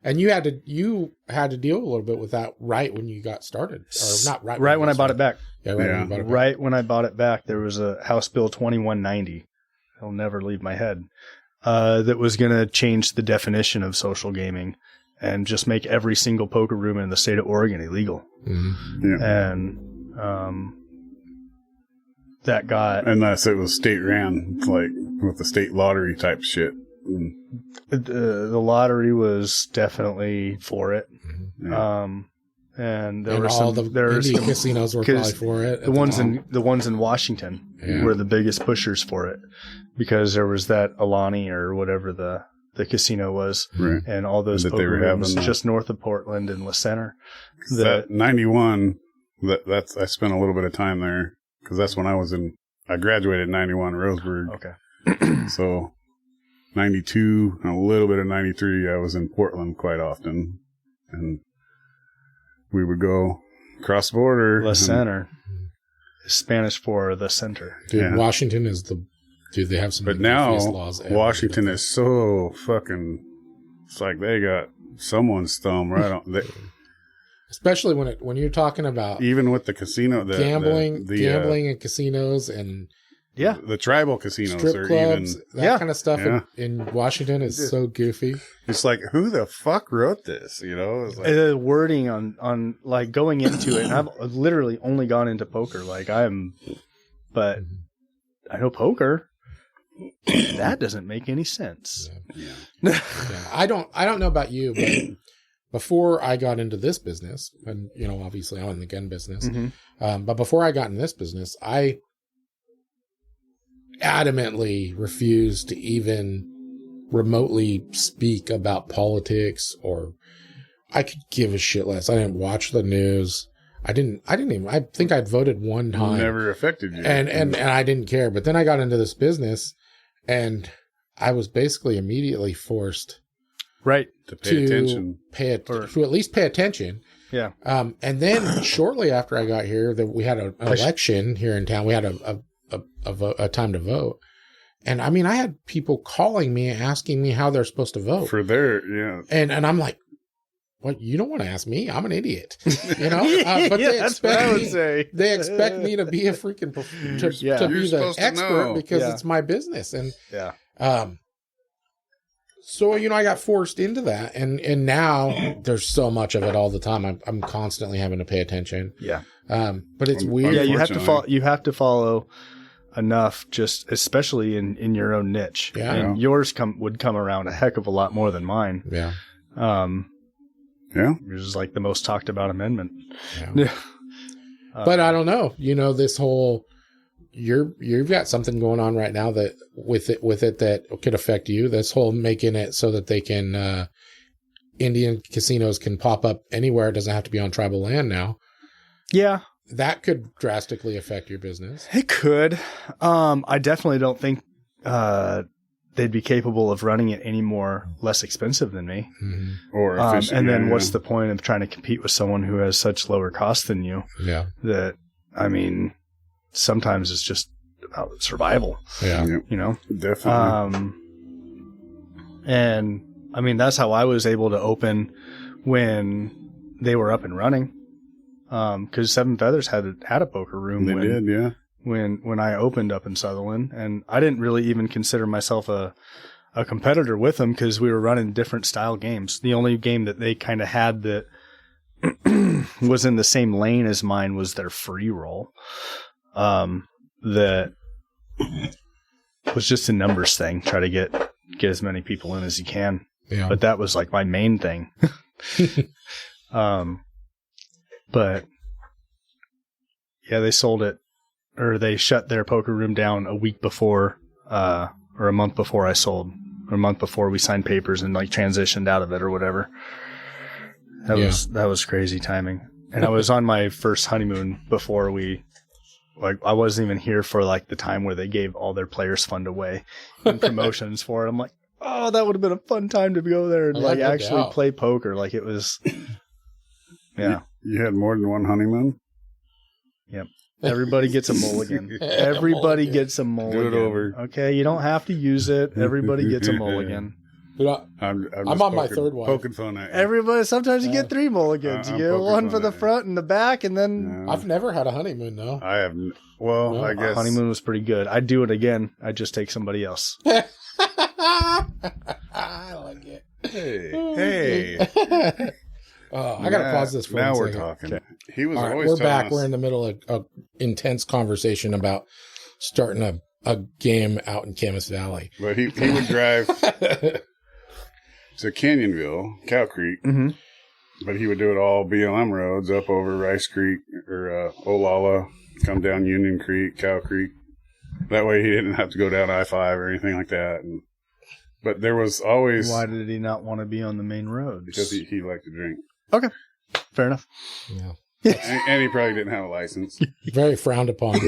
S1: And you had to deal a little bit with that right when you got started, or not right?
S2: Right when I bought it back.
S1: Yeah,
S2: right when I bought it back, there was a House Bill 2190. It'll never leave my head. That was going to change the definition of social gaming and just make every single poker room in the state of Oregon illegal.
S4: Mm-hmm. Yeah.
S2: And that got,
S4: unless it was state ran, like with the state lottery type shit.
S2: The lottery was definitely for it.
S4: Yeah.
S2: And there
S1: and
S2: were
S1: all
S2: some
S1: the casinos were probably for it.
S2: The ones in Washington were the biggest pushers for it because there was that Alani or whatever the casino was,
S4: right.
S2: And all those poker rooms just north of Portland and La Center.
S4: That 91, I spent a little bit of time there because that's when I graduated in 91 Roseburg.
S2: Okay.
S4: So 92 and a little bit of 93, I was in Portland quite often. And we would go cross the border.
S2: La Center. Spanish for the center.
S1: Dude, Washington is do they have some
S4: but now
S1: laws
S4: Washington is so fucking, it's like they got someone's thumb right on.
S1: Especially when you're talking about
S4: even with the casino,
S1: gambling and casinos and
S4: the tribal casinos,
S1: strip clubs, that kind of stuff in Washington is so goofy.
S4: It's like, who the fuck wrote this? It's like,
S2: the wording on like going into it. And I've literally only gone into poker. But I know poker. That doesn't make any sense.
S1: Yeah. I don't know about you, but before I got into this business, and obviously I'm in the gun business, but before I got in this business, I adamantly refused to even remotely speak about politics, or I could give a shit less. I didn't watch the news. I think I'd voted one time.
S4: Never affected you.
S1: And I didn't care. But then I got into this business and
S3: I was basically immediately forced
S2: Right.
S4: To pay attention.
S3: To at least pay attention.
S2: Yeah.
S3: And then shortly after I got here, we had an election here in town. We had a time to vote. And I mean, I had people calling me asking me how they're supposed to vote.
S4: For their, yeah.
S3: And I'm like, what? You don't want to ask me? I'm an idiot. You know? But
S2: that's what I would say.
S3: They expect me to be a freaking, to be the expert because it's my business. And, so, you know, I got forced into that, and now there's so much of it all the time. I'm constantly having to pay attention.
S2: Yeah.
S3: But it's weird.
S2: Yeah, you have to follow enough, just especially in your own niche.
S3: Yeah.
S2: And yours would come around a heck of a lot more than mine.
S3: Yeah.
S2: Yours is like the most talked about amendment.
S3: Yeah. But I don't know. You know, this whole you've got something going on right now that with it that could affect you. This whole making it so that they can Indian casinos can pop up anywhere. It doesn't have to be on tribal land now.
S2: Yeah.
S3: That could drastically affect your business.
S2: It could. I definitely don't think they'd be capable of running it any less expensive than me.
S3: Mm-hmm.
S4: Or efficient.
S2: and then what's the point of trying to compete with someone who has such lower cost than you?
S3: Yeah.
S2: That, I mean, sometimes it's just about survival.
S3: Yeah.
S2: You know?
S4: Definitely.
S2: And I mean, that's how I was able to open when they were up and running. Cause Seven Feathers had a poker room.
S4: They did, yeah.
S2: When I opened up in Sutherland, and I didn't really even consider myself a competitor with them because we were running different style games. The only game that they kind of had that was in the same lane as mine was their free roll. That was just a numbers thing. Try to get as many people in as you can.
S3: Yeah.
S2: But that was like my main thing. But yeah, they sold it, or they shut their poker room down a week before, or a month before I sold, or a month before we signed papers and like transitioned out of it or whatever. That was crazy timing. And I was on my first honeymoon before I wasn't even here for like the time where they gave all their players fund away and promotions for it. I'm like, oh, that would have been a fun time to go there and actually play poker. Like it was, yeah.
S4: You had more than one honeymoon?
S2: Yep. Everybody gets a mulligan. Everybody gets a mulligan.
S4: Do it over.
S2: Okay, you don't have to use it. Everybody gets a mulligan.
S3: I'm on my third one.
S4: Poking fun at you.
S2: Everybody, sometimes you get 3 mulligans. You get one for the front and the back, and then...
S3: I've never had a honeymoon, though.
S4: I have... Well, I guess...
S2: honeymoon was pretty good. I'd do it again. I'd just take somebody else.
S3: I like it.
S4: Hey.
S3: I got to pause this for
S4: now
S3: one
S4: we're
S3: second.
S4: talking. Okay. He was always
S3: we're back.
S4: us.
S3: We're in the middle of an intense conversation about starting a game out in Camas Valley.
S4: But he would drive to Canyonville, Cow Creek, but he would do it all BLM roads up over Rice Creek or Olalla, come down Union Creek, Cow Creek. That way he didn't have to go down I-5 or anything like that. But there was always...
S2: Why did he not want to be on the main roads?
S4: Because he liked to drink.
S2: Okay. Fair enough.
S3: Yeah.
S4: and he probably didn't have a license.
S3: Very frowned upon.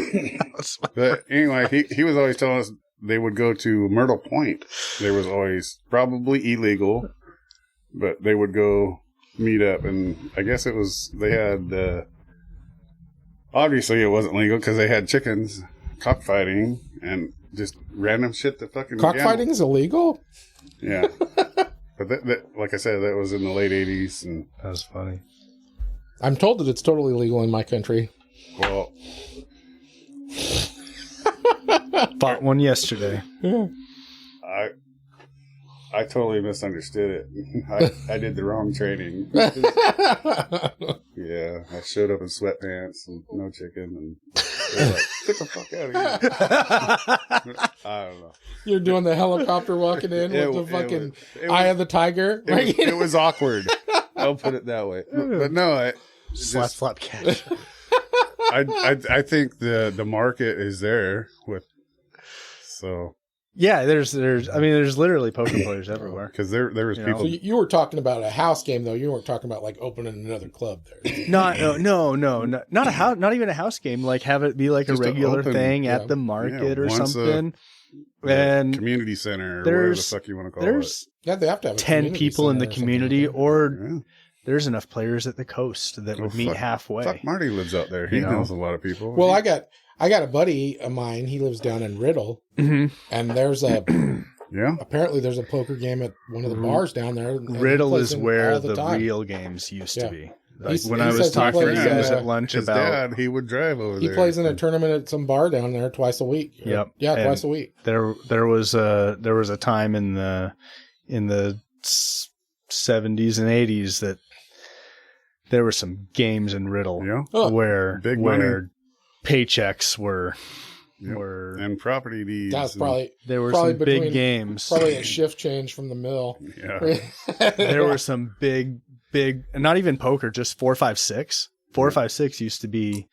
S4: But anyway, he was always telling us they would go to Myrtle Point. There was always probably illegal, but they would go meet up. And I guess it was, they had, obviously it wasn't legal because they had chickens, cockfighting, and just random shit that fucking...
S3: Cockfighting is illegal?
S4: Yeah. But that, like I said, that was in the late 80s. And
S2: that was funny.
S3: I'm told that it's totally legal in my country.
S4: Well...
S2: Bought one yesterday.
S3: Yeah.
S4: I totally misunderstood it. I did the wrong training. Yeah, I showed up in sweatpants and no chicken, and they're like, "Get the fuck out of here!" I don't know.
S3: You're doing the helicopter walking in with the fucking eye of the tiger.
S4: It was awkward. I'll put it that way. But no,
S2: slap catch.
S4: I think the market is there with. So
S2: Yeah, there's literally poker players everywhere.
S4: Because there was people.
S3: So you were talking about a house game, though. You weren't talking about like opening another club there.
S2: Not a house, not even a house game. Like have it be like
S4: Just
S2: a regular
S4: open,
S2: thing at the market or something.
S4: And community center, or whatever the fuck you want to call it.
S3: Yeah, they have to have
S2: 10 people in the community,
S3: like
S2: or there's enough players at the coast that would meet halfway.
S4: Fuck, Marty lives out there. He knows a lot of people.
S3: Well, I got a buddy of mine. He lives down in Riddle, and there's apparently there's a poker game at one of the bars down there.
S2: Riddle is where the real games used to be. Like when I was talking to you guys at lunch
S4: his
S2: about
S4: dad, he would drive over there.
S3: He plays in a tournament at some bar down there twice a week.
S2: Yep.
S3: Yeah,
S2: and
S3: twice a week.
S2: There was a time in the 70s and 80s that there were some games in Riddle where paychecks were
S4: and property deeds.
S3: That's probably
S2: there were some big games.
S3: Probably a shift change from the mill.
S4: Yeah.
S2: There were some big, not even poker, just 4-5-6. 4-5-6 used to be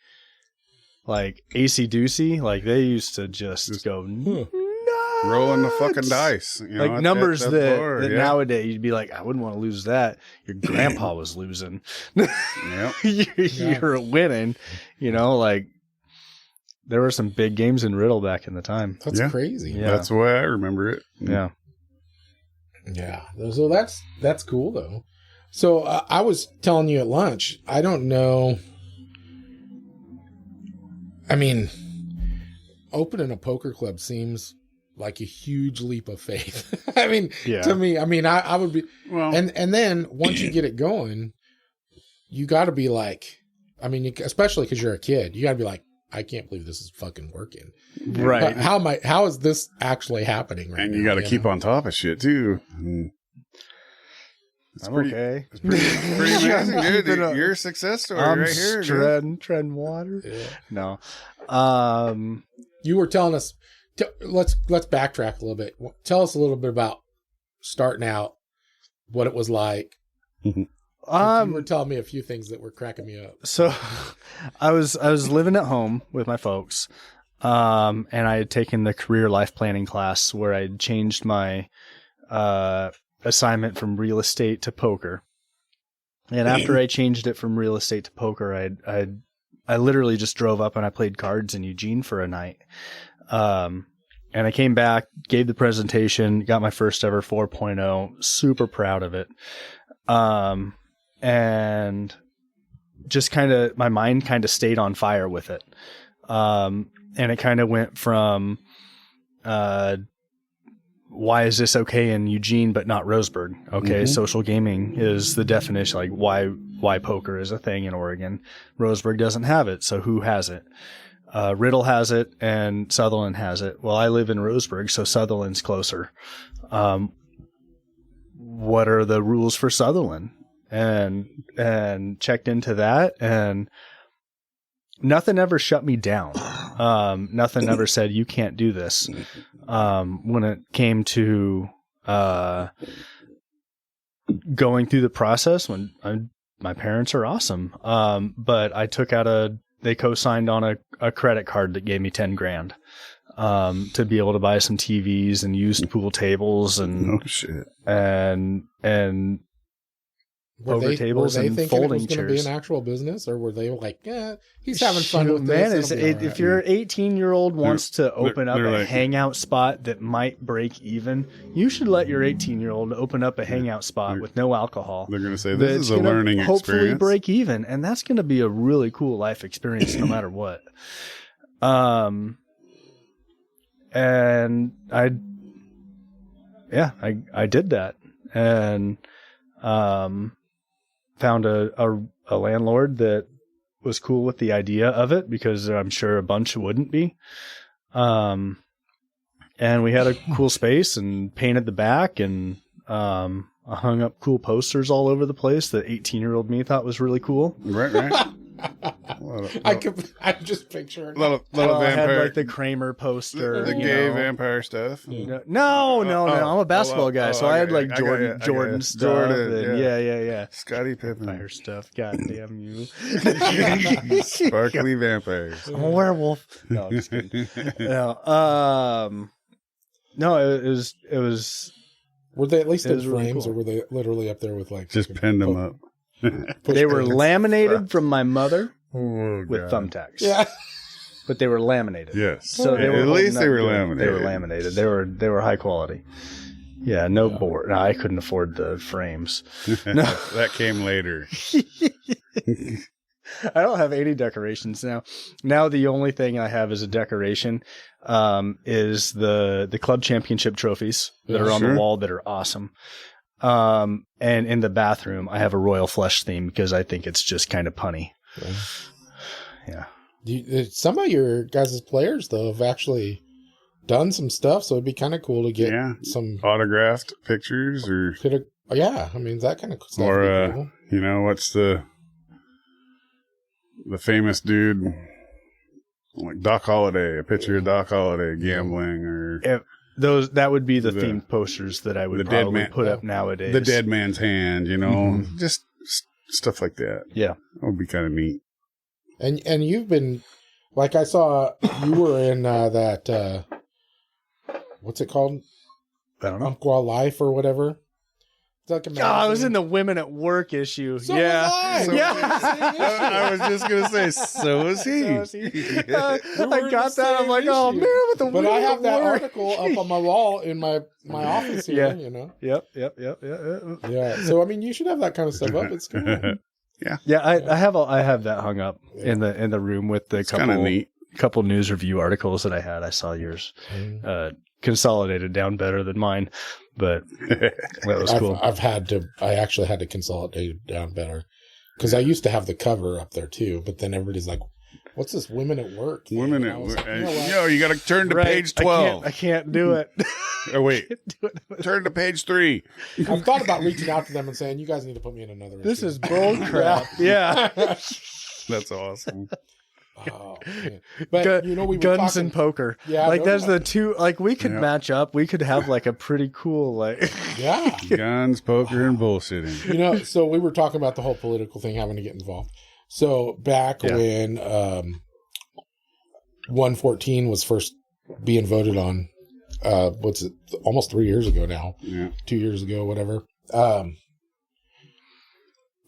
S2: like AC-doocy. Like they used to just go nuts.
S4: Rolling the fucking dice.
S2: Like numbers that nowadays you'd be like, I wouldn't want to lose that. Your grandpa was losing. You're winning. Like there were some big games in Riddle back in the time.
S3: That's crazy.
S2: Yeah.
S4: That's the way I remember it.
S2: Yeah.
S3: Yeah. So that's cool though. So I was telling you at lunch, I don't know. I mean, opening a poker club seems like a huge leap of faith. I mean, to me, I would be, and then once you get it going, you got to be like, especially because you're a kid, you got to be like, I can't believe this is fucking working.
S2: Right.
S3: How is this actually happening right now?
S4: And you got to keep on top of shit too. It's
S2: okay.
S4: It's pretty amazing, dude. Your success story right here.
S2: Treading water.
S3: Yeah.
S2: No.
S3: You were telling us, let's backtrack a little bit. Tell us a little bit about starting out, what it was like. You were telling me a few things that were cracking me up.
S2: So I was living at home with my folks, and I had taken the career life planning class where I changed my assignment from real estate to poker. And after I changed it from real estate to poker, I literally just drove up and I played cards in Eugene for a night. And I came back, gave the presentation, got my first ever 4.0, super proud of it. And just my mind kind of stayed on fire with it. And it kind of went from, why is this okay in Eugene, but not Roseburg? Okay. Social gaming is the definition. Like why poker is a thing in Oregon. Roseburg doesn't have it. So who has it? Riddle has it and Sutherland has it. Well, I live in Roseburg, so Sutherland's closer. What are the rules for Sutherland? And checked into that, and nothing ever shut me down. Nothing ever said you can't do this. When it came to going through the process, my parents are awesome. But I took out they co-signed on a credit card that gave me $10,000 to be able to buy some TVs and used pool tables and and poker tables and folding chairs. Were they thinking it was going to be an
S3: actual business, or were they like, he's having fun with this?
S2: Man, if your 18-year-old wants to open up a hangout spot that might break even, you should let your 18-year-old open up a hangout spot with no alcohol.
S4: They're going to say this is a learning experience.
S2: Hopefully break even, and that's going to be a really cool life experience no matter what. And I did that, and found a landlord that was cool with the idea of it, because I'm sure a bunch wouldn't be. And we had a cool space and painted the back, and I hung up cool posters all over the place that 18-year-old me thought was really cool.
S4: Right.
S3: I'm just picturing
S4: little vampire.
S2: I had like the Kramer poster,
S4: the gay vampire stuff.
S2: No, I'm a basketball guy, so I had like Jordan stuff. Yeah.
S4: Scottie Pippen
S2: vampire stuff. God damn you!
S4: Sparkly vampires.
S2: I'm a werewolf. No, I'm just kidding. No, No, it was.
S3: Were they at least in
S2: was really
S3: frames,
S2: cool.
S3: or were they literally up there with like
S4: Just pinned them up.
S2: They were laminated from my mother
S4: Oh,
S2: with
S4: God.
S2: thumbtacks.
S3: Yeah.
S2: But they were laminated.
S4: Yes.
S2: So they were
S4: at least they were
S2: good.
S4: laminated.
S2: They were laminated. They were high quality. Yeah, no board. No, I couldn't afford the frames. No.
S4: That came later.
S2: I don't have any decorations now. Now the only thing I have as a decoration is the club championship trophies that are on the wall that are awesome. And in the bathroom, I have a royal flush theme because I think it's just kind of punny. Yeah.
S3: Some of your guys' players, though, have actually done some stuff, so it'd be kind of cool to get some
S4: autographed pictures or
S3: I mean that kind of stuff.
S4: Or
S3: cool.
S4: you know, what's the famous dude like Doc Holliday, a picture of Doc Holliday gambling, or
S2: that would be the themed posters that I would probably put up nowadays.
S4: The dead man's hand, you know, just stuff like that.
S2: Yeah,
S4: that would be kind of neat.
S3: And you've been, like, I saw you were in that what's it called?
S2: I don't know.
S3: Umpqua Life or whatever. It's like a magazine.
S2: I was in the Women at Work issue.
S3: So
S2: yeah.
S3: was I.
S4: I was just gonna say, so was he.
S2: I got that. I'm like, oh man, with the
S3: But
S2: Women
S3: I have
S2: at
S3: that
S2: Work.
S3: article up on my wall in my office here. You know.
S2: Yep.
S3: Yeah. So I mean, you should have that kind of stuff up. It's cool.
S2: Yeah. I have that hung up in the room with the couple news review articles that I had. I saw yours consolidated down better than mine, but that was cool.
S3: I actually had to consolidate it down better because I used to have the cover up there too, but then everybody's like, "What's this Women at Work thing?"
S4: Women at Work. You got to turn to page 12.
S2: I can't do it.
S4: Oh wait, turn to page 3.
S3: I've thought about reaching out to them and saying, "You guys need to put me in another."
S2: This
S3: issue."
S2: is bull crap. Yeah.
S4: That's awesome.
S3: Oh, man. But we were
S2: guns
S3: talking,
S2: and poker.
S3: Yeah,
S2: like there's the two. Like we could match up. We could have like a pretty cool
S4: guns, poker, and bullshitting.
S3: So we were talking about the whole political thing, having to get involved. So back when 114 was first being voted on, what's it? Almost 3 years ago now.
S4: Yeah.
S3: 2 years ago, whatever.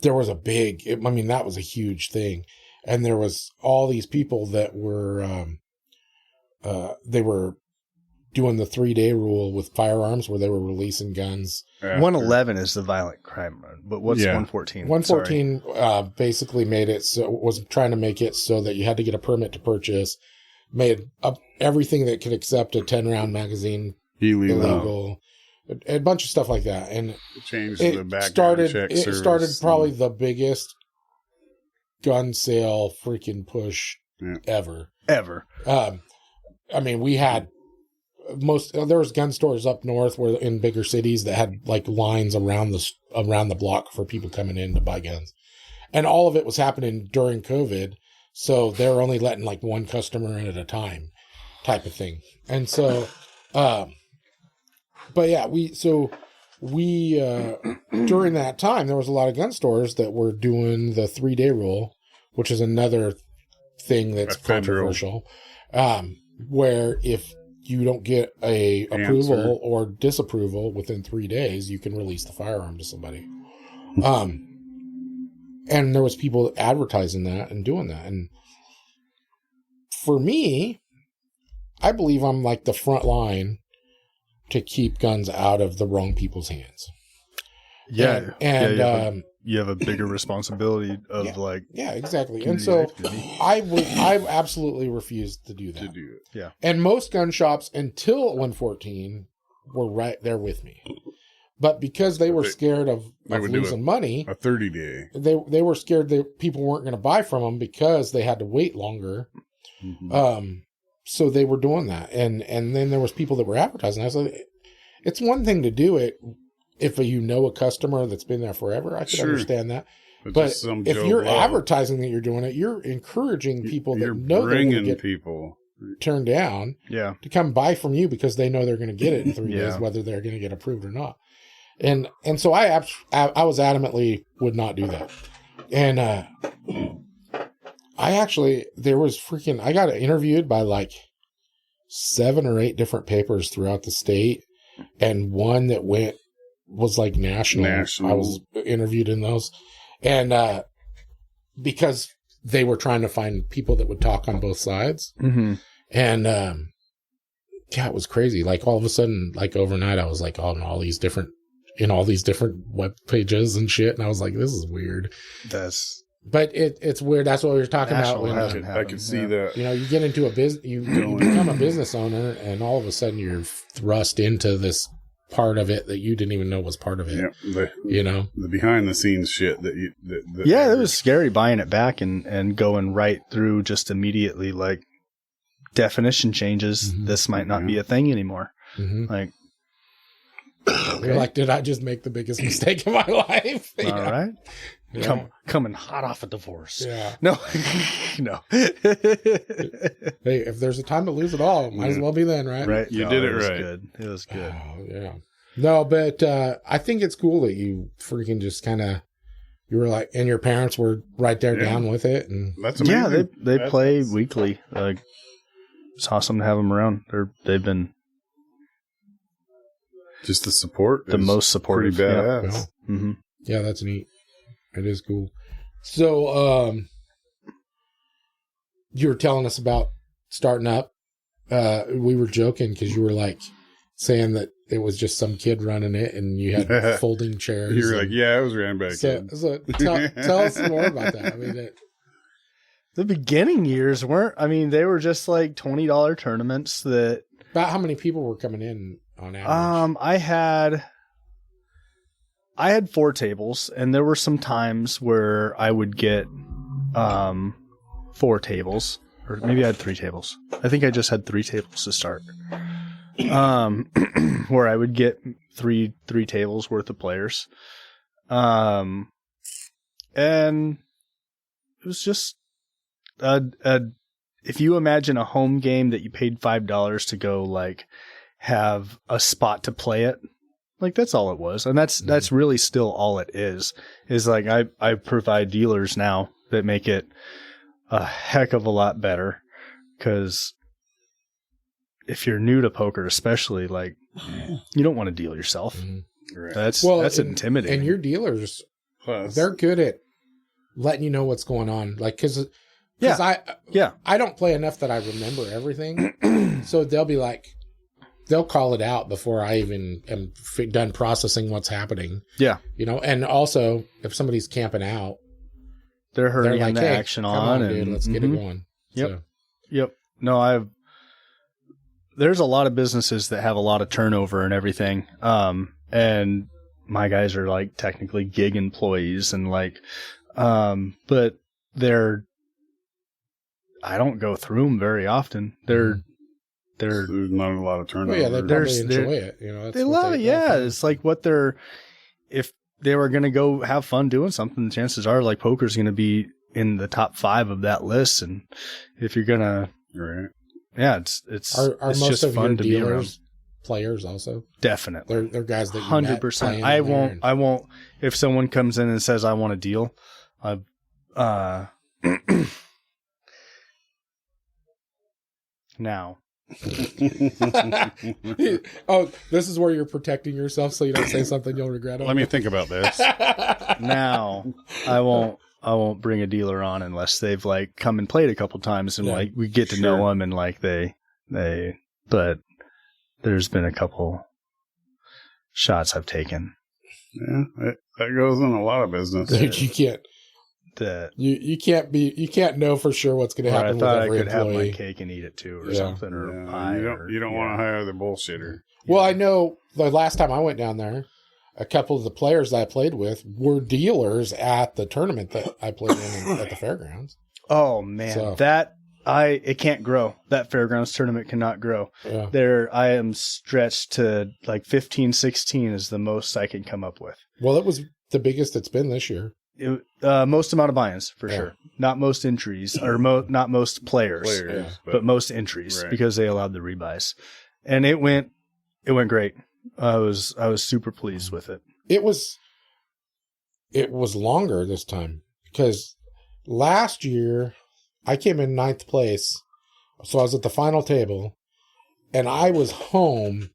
S3: There was that was a huge thing. And there was all these people that were, they were doing the 3-day rule with firearms where they were releasing guns.
S2: 111 is the violent crime run, but what's 114?
S3: 114 basically was trying to make it so that you had to get a permit to purchase, made up everything that could accept a 10-round magazine illegal, a bunch of stuff like that. And
S4: changed the background check service.
S3: It started probably the biggest gun sale freaking push ever. I mean, we had there was gun stores up north where in bigger cities that had like lines around the block for people coming in to buy guns. And all of it was happening during COVID. So they're only letting like one customer in at a time type of thing. And so, but yeah, we during that time, there was a lot of gun stores that were doing the 3-day rule, which is another thing that's controversial, where if you don't get a approval or disapproval within 3 days, you can release the firearm to somebody. And there was people advertising that and doing that. And for me, I believe I'm like the front line to keep guns out of the wrong people's hands.
S2: Yeah.
S3: And
S2: you have a bigger responsibility of
S3: exactly. And so I absolutely refused to do that.
S2: Yeah.
S3: And most gun shops until 114 were right there with me. But because they were scared of losing money,
S4: a 30-day,
S3: they were scared that people weren't going to buy from them because they had to wait longer. Mm-hmm. So they were doing that. And then there was people that were advertising. I was like, it's one thing to do it if a customer that's been there forever. I could understand that. But if you're advertising that you're doing it, you're encouraging people that know they're going to get people turned down to come buy from you because they know they're going to get it in 3 days, whether they're going to get approved or not. And so I was adamantly would not do that. And I got interviewed by like 7 or 8 different papers throughout the state, and one that was like national. I was interviewed in those, and because they were trying to find people that would talk on both sides, and yeah, it was crazy. Like all of a sudden, like overnight, I was like on all these different web pages and shit, and I was like, this is weird. But it's weird. That's what we were talking about. When,
S4: I could see that.
S3: You know, you get into a business, you become a business owner, and all of a sudden you're thrust into this part of it that you didn't even know was part of it.
S4: Yeah, the behind the scenes shit that you.
S2: It was scary buying it back and going right through just immediately, like definition changes. This might not be a thing anymore. Like,
S3: okay. You're like, did I just make the biggest mistake of my life?
S2: All right. Yeah. Coming hot off a divorce.
S3: Yeah.
S2: No. No.
S3: Hey, if there's a time to lose it all, might as well be then, right?
S2: Right.
S4: You did it right.
S2: Good. It was good.
S3: Oh, yeah. No, but I think it's cool that you freaking just kind of, you were like, and your parents were right there down with it. And
S4: that's amazing.
S2: Yeah, they play weekly. It's awesome to have them around. They've been
S4: just the support.
S2: The most supportive.
S4: Pretty badass.
S3: Yeah. Yeah, that's neat. It is cool. So, you were telling us about starting up. We were joking because you were like saying that it was just some kid running it and you had folding chairs.
S4: You were like, yeah, I was ran by a kid.
S3: So tell us more about that. I mean,
S2: the beginning years they were just like $20 tournaments that.
S3: About how many people were coming in on average?
S2: I had 4 tables, and there were some times where I would get 4 tables, or maybe I had 3 tables. I think I just had 3 tables to start. Where I would get three tables worth of players. And it was just if you imagine a home game that you paid $5 to go like have a spot to play it. Like that's all it was. And that's really still all it is like I provide dealers now that make it a heck of a lot better. 'Cause if you're new to poker, especially, like you don't want to deal yourself.
S4: Right.
S2: That's intimidating.
S3: And your dealers, they're good at letting you know what's going on. Like, cause I don't play enough that I remember everything. So they'll be like, they'll call it out before I even am done processing what's happening. Yeah. You know, and also if somebody's camping out,
S2: they're hurrying like, the action on,
S3: dude, let's get it going.
S2: Yep.
S3: So.
S2: Yep. No, there's a lot of businesses that have a lot of turnover and everything. And my guys are like technically gig employees and like, but I don't go through them very often. There's
S4: not a lot of turnover.
S3: Oh, yeah, they probably enjoy it. You know,
S2: they love it. Yeah. It's like if they were going to go have fun doing something, chances are like poker's going to be in the top 5 of that list. And if you're going to,
S4: right.
S2: Yeah, it's
S3: are
S2: it's
S3: most
S2: just
S3: of
S2: fun
S3: your
S2: to be around.
S3: dealers players also?
S2: Definitely.
S3: They're guys that
S2: 100%. I won't if someone comes in and says I want a deal, now.
S3: Oh, this is where you're protecting yourself so you don't say something you'll regret.
S4: Let me think about this.
S2: Now, I won't bring a dealer on unless they've like come and played a couple times and like we get to know them and like but there's been a couple shots I've taken.
S4: Yeah, that goes in a lot of business.
S3: Dude, you can't know for sure what's going to happen.
S2: I thought
S3: with every
S2: I could
S3: employee.
S2: have my cake and eat it too, or something, or pie.
S4: You don't want to hire the bullshitter.
S3: Well, I know the last time I went down there, a couple of the players that I played with were dealers at the tournament that I played in at the fairgrounds.
S2: Oh man, it can't grow. That fairgrounds tournament cannot grow.
S3: Yeah.
S2: I am stretched to like 15, 16 is the most I can come up with.
S3: Well, it was the biggest it's been this year.
S2: Most amount of buy-ins for sure. Not most entries or not most players but most entries because they allowed the rebuys, and it went great. I was super pleased with it. It
S3: was longer this time because last year I came in 9th place, so I was at the final table, and I was home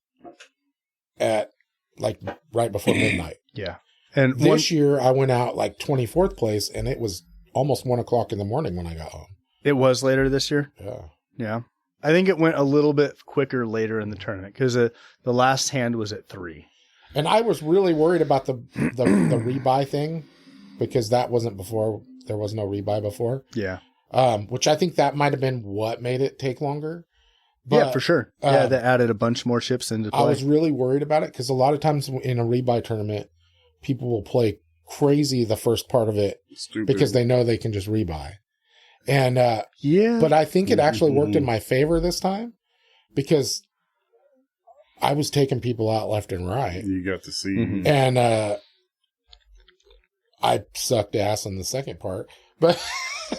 S3: at like right before midnight.
S2: Yeah. And
S3: this year I went out like 24th place, and it was almost 1:00 in the morning when I got home.
S2: It was later this year?
S3: Yeah.
S2: Yeah. I think it went a little bit quicker later in the tournament because the last hand was at 3.
S3: And I was really worried about the rebuy thing because that wasn't before. There was no rebuy before.
S2: Yeah.
S3: Which I think that might have been what made it take longer. But,
S2: yeah, for sure. Yeah, that added a bunch more chips into play.
S3: I was really worried about it because a lot of times in a rebuy tournament, people will play crazy the first part of it because they know they can just rebuy. And
S2: yeah,
S3: but I think it actually worked in my favor this time because I was taking people out left and right.
S4: You got to see.
S3: And I sucked ass in the second part. But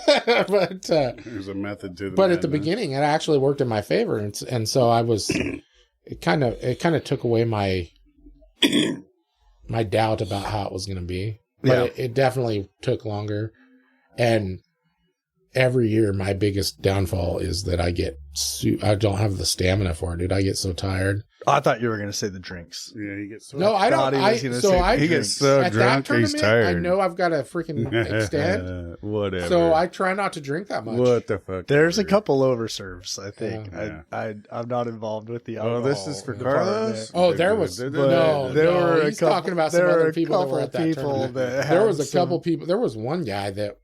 S4: there's a method to the
S3: But at the beginning, it actually worked in my favor. And so I was, it kind of took away my doubt about how it was going to be. But it definitely took longer. And every year, my biggest downfall is that I don't have the stamina for it, dude. I get so tired.
S2: Oh, I thought you were going to say the drinks.
S4: Yeah, he gets so
S3: No, I don't.
S4: he gets so
S3: at
S4: drunk,
S3: that
S4: he's tired.
S3: I know I've got to freaking extend.
S4: Whatever.
S3: So I try not to drink that much.
S4: What the fuck?
S2: There's a couple overserves, I think.
S4: Yeah.
S2: I'm not involved with the alcohol.
S4: Oh, this is for
S2: department.
S4: Carlos?
S3: Oh, there was he's talking about some other people that were at that tournament. There was a couple people. There was one guy that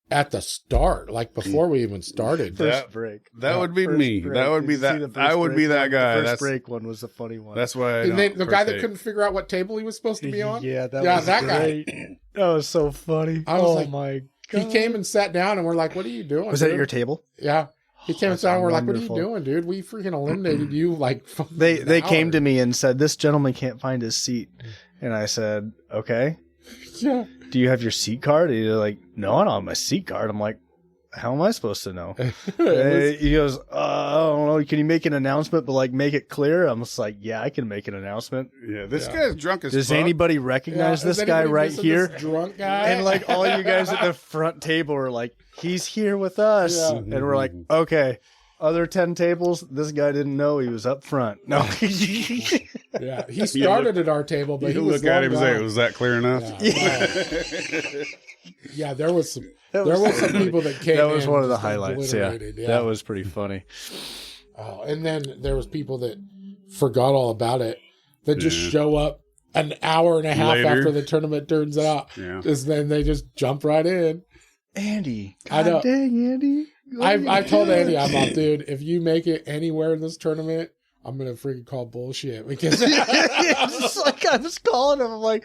S3: at the start, like before we even started,
S2: first break.
S4: That would be me. That would be that. I would be that guy.
S2: The first break one was a funny one.
S4: That's why.
S3: The guy that couldn't figure out what table he was supposed to be on.
S2: Yeah, that great. Guy. That was so funny.
S3: I was like,
S2: my God.
S3: He came and sat down, and we're like, "What are you doing?"
S2: Was that at your table?
S3: Yeah. He came and sat down. We're like, "What are you doing, dude? We freaking eliminated you!" Like
S2: they came to me and said, "This gentleman can't find his seat," and I said, "Okay."
S3: Yeah.
S2: Do you have your seat card? And you're like, "No, I don't have my seat card." I'm like, how am I supposed to know? He goes, I don't know. Can you make an announcement, but like make it clear? I'm just like, yeah, I can make an announcement.
S4: Yeah, this guy's drunk as
S2: Does
S4: fuck.
S2: anybody recognize this guy right here?
S3: This drunk guy?
S2: And like all you guys at the front table are like, he's here with us. Yeah. And we're like, okay. Other 10 tables, this guy didn't know he was up front. No.
S3: Yeah, he started at our table, but he was
S4: look at him and say, was that clear enough?
S3: Yeah, there was some people that came.
S2: That was
S3: in
S2: one of the highlights. Yeah, that was pretty funny.
S3: Oh, and then there was people that forgot all about it that just show up an hour and a half after the tournament turns out. Yeah, then they just jump right in.
S2: Andy,
S3: I know.
S2: Dang, Andy.
S3: I told Andy, I'm like, dude, if you make it anywhere in this tournament, I'm gonna freaking call bullshit because
S2: it's just like I was calling him. I'm like,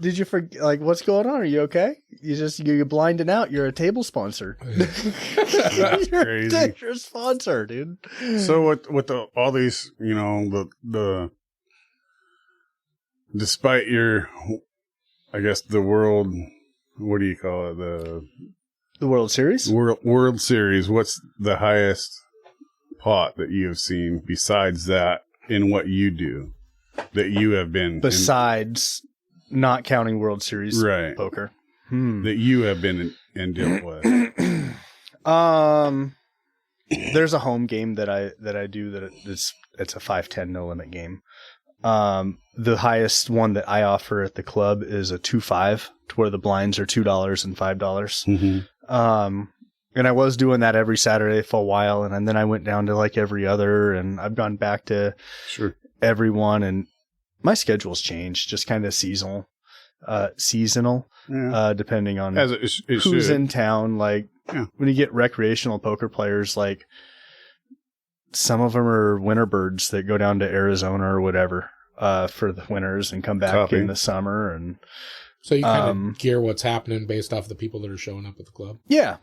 S2: did you forget? Like, what's going on? Are you okay? You're blinding out. You're a table sponsor.
S4: That's crazy.
S2: You're a sponsor, dude.
S4: So with all these, the despite your, I guess the world, what do you call it?
S2: The World Series.
S4: World Series. What's the highest pot that you have seen besides that in what you do that you have been
S2: besides? Not counting World Series poker.
S4: That you have been in deal with.
S2: There's a home game that I do that it's a 5-10 no limit game. The highest one that I offer at the club is a 2-5 to where the blinds are $2 and $5. And I was doing that every Saturday for a while, and then I went down to like every other, and I've gone back to everyone, and my schedule's changed, just kind of seasonal, depending on who's in town. Like when you get recreational poker players, like some of them are winter birds that go down to Arizona or whatever for the winters and come back in the summer. And
S3: so you kind of gear what's happening based off the people that are showing up at the club.
S2: Yeah.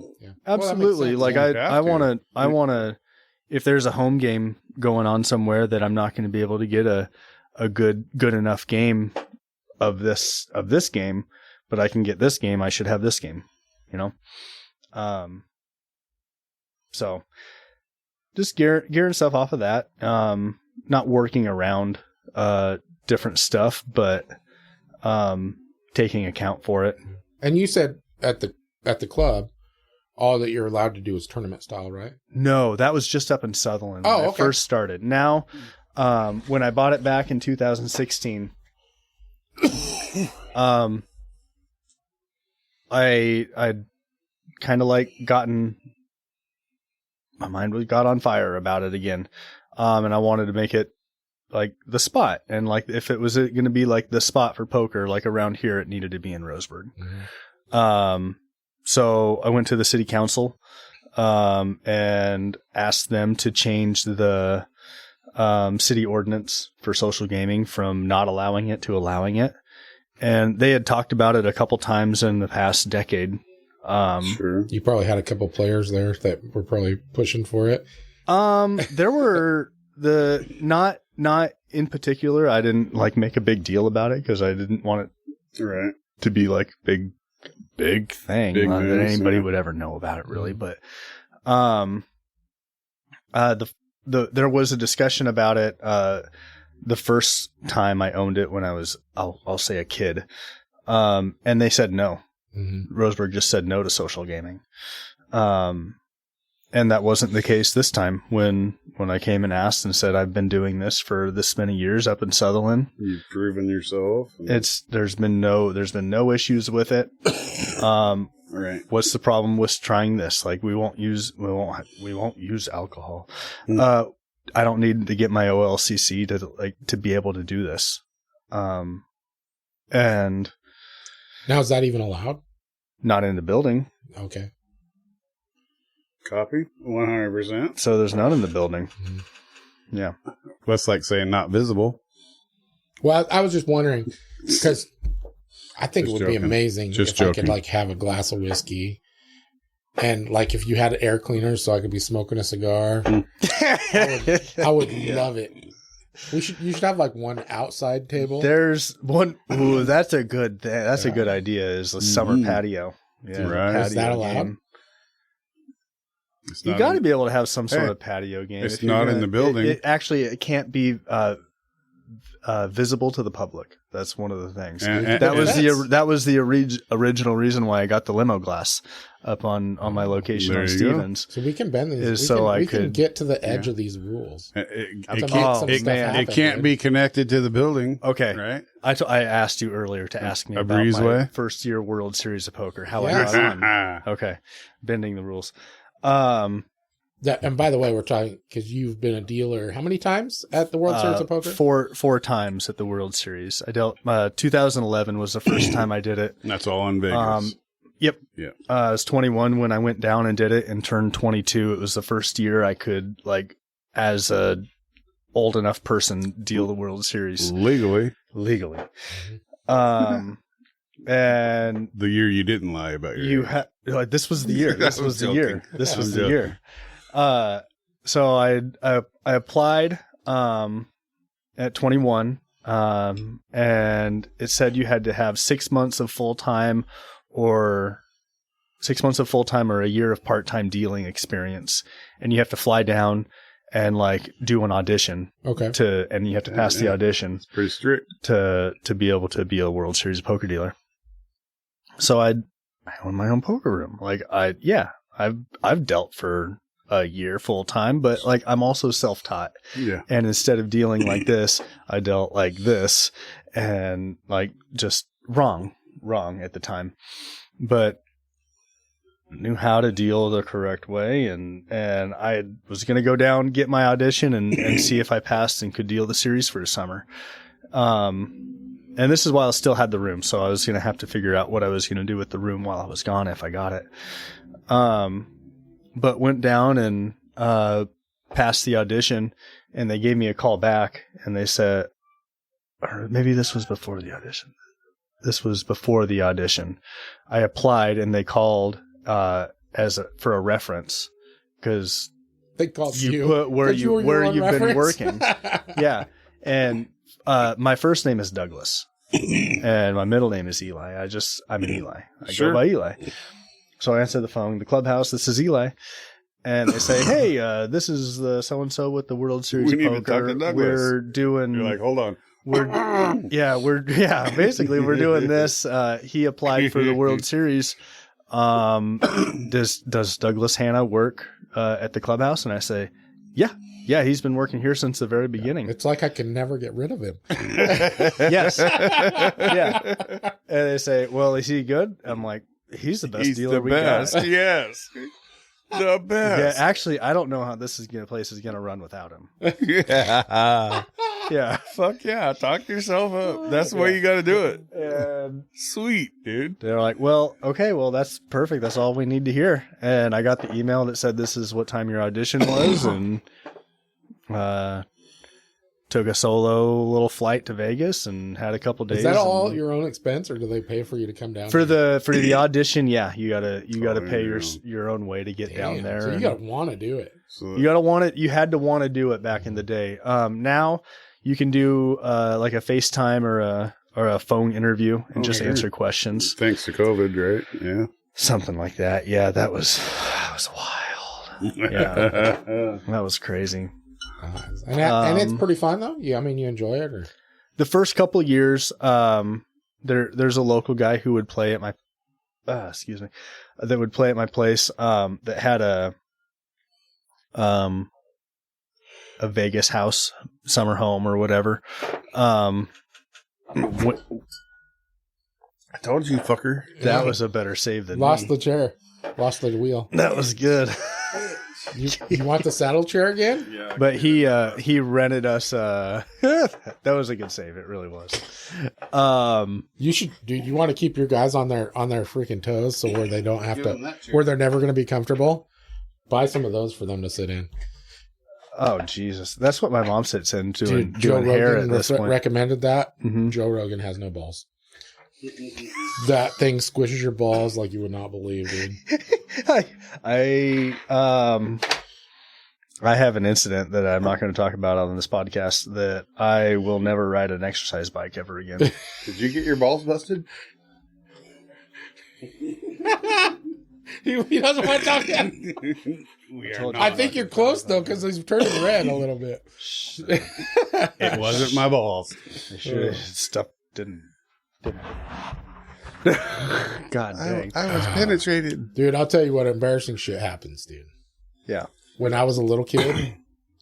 S2: Absolutely. Well, like I want to, if there's a home game going on somewhere that I'm not going to be able to get a good enough game of this game, but I can get this game, I should have this game, so just gearing stuff off of that, not working around different stuff, but taking account for it.
S3: And you said at the club, all that you're allowed to do is tournament style, right?
S2: No, that was just up in Sutherland when I first started. Now, when I bought it back in 2016, I'd kind of like my mind got on fire about it again. And I wanted to make it like the spot. And like, if it was going to be like the spot for poker, like around here, it needed to be in Roseburg. Mm-hmm. So I went to the city council, and asked them to change the, city ordinance for social gaming from not allowing it to allowing it. And they had talked about it a couple times in the past decade.
S3: Sure. You probably had a couple players there that were probably pushing for it.
S2: There were not in particular. I didn't like make a big deal about it because I didn't want it to be like big thing that anybody would ever know about it really. But, there was a discussion about it, the first time I owned it when I was, I'll say a kid. And they said no. Mm-hmm. Roseburg just said no to social gaming. And that wasn't the case this time when I came and asked and said, I've been doing this for this many years up in Sutherland.
S4: You've proven yourself.
S2: There's been no issues with it.
S4: Right.
S2: What's the problem with trying this? Like we won't use alcohol. Mm-hmm. I don't need to get my OLCC to be able to do this. And
S3: now is that even allowed?
S2: Not in the building.
S3: Okay.
S4: Copy 100%.
S2: So there's none in the building.
S3: Mm-hmm.
S2: Yeah.
S4: That's like saying not visible.
S3: Well, I was just wondering because I think it would be amazing if I could like have a glass of whiskey and like if you had air cleaners so I could be smoking a cigar. I would love it. You should have like one outside table.
S2: There's one. Ooh, that's a good thing. That's a good idea. Is a summer patio. Yeah,
S4: right.
S3: Is that allowed?
S2: You got to be able to have some sort of patio game.
S4: It's not in the building.
S2: It can't be visible to the public. That's one of the things. That was the original reason why I got the limo glass up on my location on Stevens.
S3: So we can bend these. We can get to the edge of these rules.
S4: It can't be connected to the building.
S2: Okay.
S4: Right.
S2: I asked you earlier to ask me about my first year World Series of Poker. How I got on. Okay. Bending the rules.
S3: And by the way, we're talking because you've been a dealer how many times at the World Series of Poker?
S2: Four times at the World Series. I dealt. 2011 was the first time I did it.
S4: And that's all in Vegas.
S2: Yep. Yeah. I was 21 when I went down and did it, and turned 22. It was the first year I could, like, as a old enough person, deal the World Series
S4: legally.
S2: And
S4: the year you didn't lie about your
S2: this was the year. This was the year. This was the year. So I applied at 21, and it said you had to have 6 months of full time or a year of part-time dealing experience, and you have to fly down and like do an audition.
S3: Okay.
S2: And you have to pass the audition.
S4: It's pretty strict
S2: to be able to be a World Series of Poker dealer. So I own my own poker room. Like I've dealt for a year full time, but like I'm also self-taught.
S4: Yeah.
S2: And instead of dealing like this, I dealt like this, and like just wrong at the time, but knew how to deal the correct way. And I was going to go down, get my audition and see if I passed and could deal the series for the summer. And this is while I still had the room. So I was going to have to figure out what I was going to do with the room while I was gone, if I got it. But went down and, passed the audition, and they gave me a call back, and they said, or maybe this was before the audition. This was before the audition. I applied and they called, for a reference, because
S3: they called
S2: you put where you've been working. Yeah. And, my first name is Douglas and my middle name is Eli. I'm an Eli. I go by Eli. So I answer the phone, the clubhouse, this is Eli. And they say, hey, this is the so-and-so with the World Series of Poker.
S4: We need to talk to Douglas.
S2: We're doing...
S4: You're like, hold on.
S2: Basically we're doing this. He applied for the World Series. does Douglas Hanna work at the clubhouse? And I say, yeah, he's been working here since the very beginning.
S3: It's like I can never get rid of him.
S2: Yes. Yeah. And they say, well, is he good? I'm like, he's the best dealer we got.
S4: Yes. The best.
S2: Yeah, actually, I don't know how place is gonna run without him.
S4: Yeah.
S2: Yeah.
S4: Fuck yeah. Talk yourself up. That's the way you got to do it.
S2: And
S4: Sweet, dude.
S2: they're like, well, okay, well, that's perfect. That's all we need to hear. And I got the email that said this is what time your audition was, and took a solo little flight to Vegas and had a couple days.
S3: Is that all your own expense, or do they pay for you to come down
S2: for
S3: here?
S2: the audition? Yeah, you gotta pay
S4: yeah.
S2: your own way to get down there.
S3: So you gotta want to do it.
S4: So
S2: You gotta want it. You had to want to do it back in the day. Now you can do like a FaceTime or a phone interview and just answer questions.
S4: thanks to COVID, right? Yeah.
S2: Something like that. Yeah, that was wild. Yeah, that was crazy.
S3: And it's pretty fun though. Yeah, I mean, you enjoy it, or
S2: The first couple of years, there's a local guy who would play at my, that would play at my place, that had a Vegas house, summer home or whatever.
S4: I told you, fucker.
S2: That was a better save than
S3: lost
S2: me.
S3: the chair, lost the wheel.
S2: That was good.
S3: You want the saddle chair again?
S4: Yeah.
S2: But he rented us. That was a good save. It really was.
S3: You should. Do you want to keep your guys on their freaking toes, so where they don't have
S4: Give
S3: to,
S4: them that chair.
S3: where they're never going to be comfortable? Buy some of those for them to sit in.
S2: Oh Jesus, that's what my mom sits in doing,
S3: Dude, Joe
S2: doing hair
S3: Rogan
S2: at this point.
S3: recommended that.
S2: Mhm.
S3: Joe Rogan has no balls. That thing squishes your balls like you would not believe, dude.
S2: I have an incident that I'm not going to talk about on this podcast that I will never ride an exercise bike ever again.
S4: Did you get your balls busted?
S3: He doesn't want to talk yet. I think you're close though, because he's turning red a little bit.
S4: It wasn't my balls.
S2: Stuff didn't. God dang.
S4: I was penetrated.
S3: Dude, I'll tell you what embarrassing shit happens, dude.
S2: Yeah.
S3: When I was a little kid,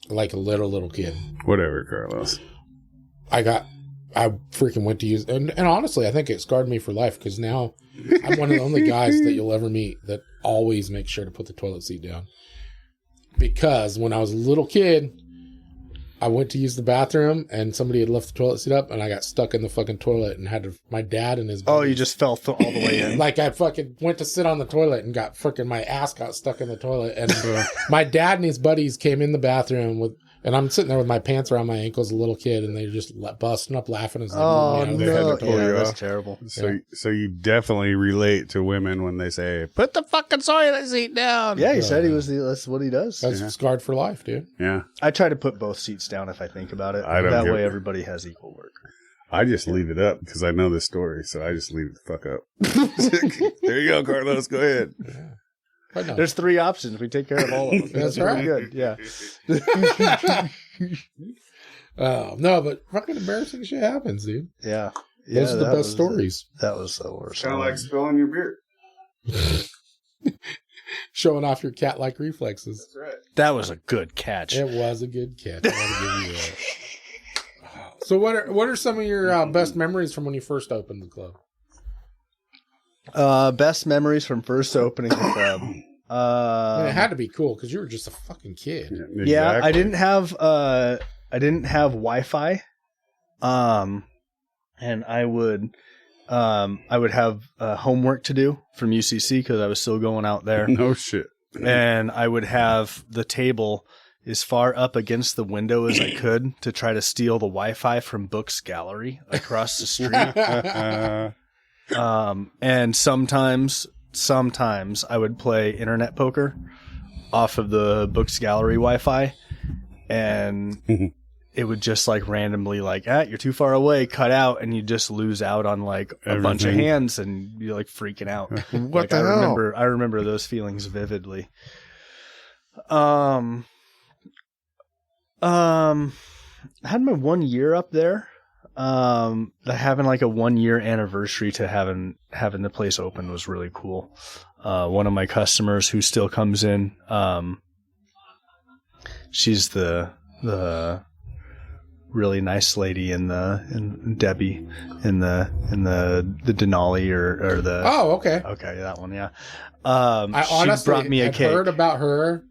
S3: like a little kid,
S4: Whatever, Carlos.
S3: I freaking went to use, and honestly, I think it scarred me for life, because now I'm one of the only guys that you'll ever meet that always makes sure to put the toilet seat down. Because when I was a little kid, I went to use the bathroom and somebody had left the toilet seat up and I got stuck in the fucking toilet and had to, my dad and his buddies,
S2: Oh, you just fell all the way in.
S3: like I fucking went to sit on the toilet and got freaking, my ass got stuck in the toilet, and my dad and his buddies came in the bathroom with, and I'm sitting there with my pants around my ankles, a little kid, and they're just busting up laughing as they
S2: Oh
S3: moved me
S4: They
S3: out
S4: had
S3: of
S4: to
S3: the
S4: pull
S3: toilet.
S4: you
S2: that's
S4: off.
S2: terrible.
S4: So you definitely relate to women when they say, "Put the fucking toilet seat down."
S2: Yeah, he said that's what he does.
S3: That's scarred for life, dude.
S4: Yeah.
S2: I try to put both seats down if I think about it.
S4: I don't
S2: That
S4: give
S2: way
S4: a-
S2: everybody has equal work.
S4: I just leave it up because I know this story, so I just leave it the fuck up. There you go, Carlos. Go ahead.
S3: But no.
S2: There's 3 options. We take care of all of them.
S3: That's
S2: pretty
S3: right.
S2: Good. Yeah.
S3: No, but fucking embarrassing shit happens, dude.
S2: Yeah.
S3: Those are the
S2: that
S3: best stories.
S2: That was the worst.
S4: Kind of like spilling your beer.
S3: Showing off your cat-like reflexes.
S4: That's right.
S2: That was a good catch.
S3: It was a good catch. I gotta give you that. So what are some of your best memories from when you first opened the club?
S2: Best memories from first opening the club.
S3: I mean, it had to be cool because you were just a fucking kid.
S2: Yeah, I didn't have Wi-Fi. And I would have homework to do from UCC because I was still going out there.
S4: No shit.
S2: And I would have the table as far up against the window as I could to try to steal the Wi-Fi from Books Gallery across the street. And sometimes I would play internet poker off of the Books Gallery Wi-Fi, and it would just like randomly like, you're too far away, cut out, and you just lose out on like a bunch of
S4: Everything.
S2: hands, and you're like freaking out.
S4: What the hell?
S2: I remember those feelings vividly. I had my 1 year up there. having like a 1 year anniversary to having the place open was really cool. One of my customers who still comes in, she's the really nice lady in Debbie in the Denali or the.
S1: Oh, okay.
S2: Okay, that one, yeah.
S1: I honestly
S2: she brought me a cake.
S1: heard about her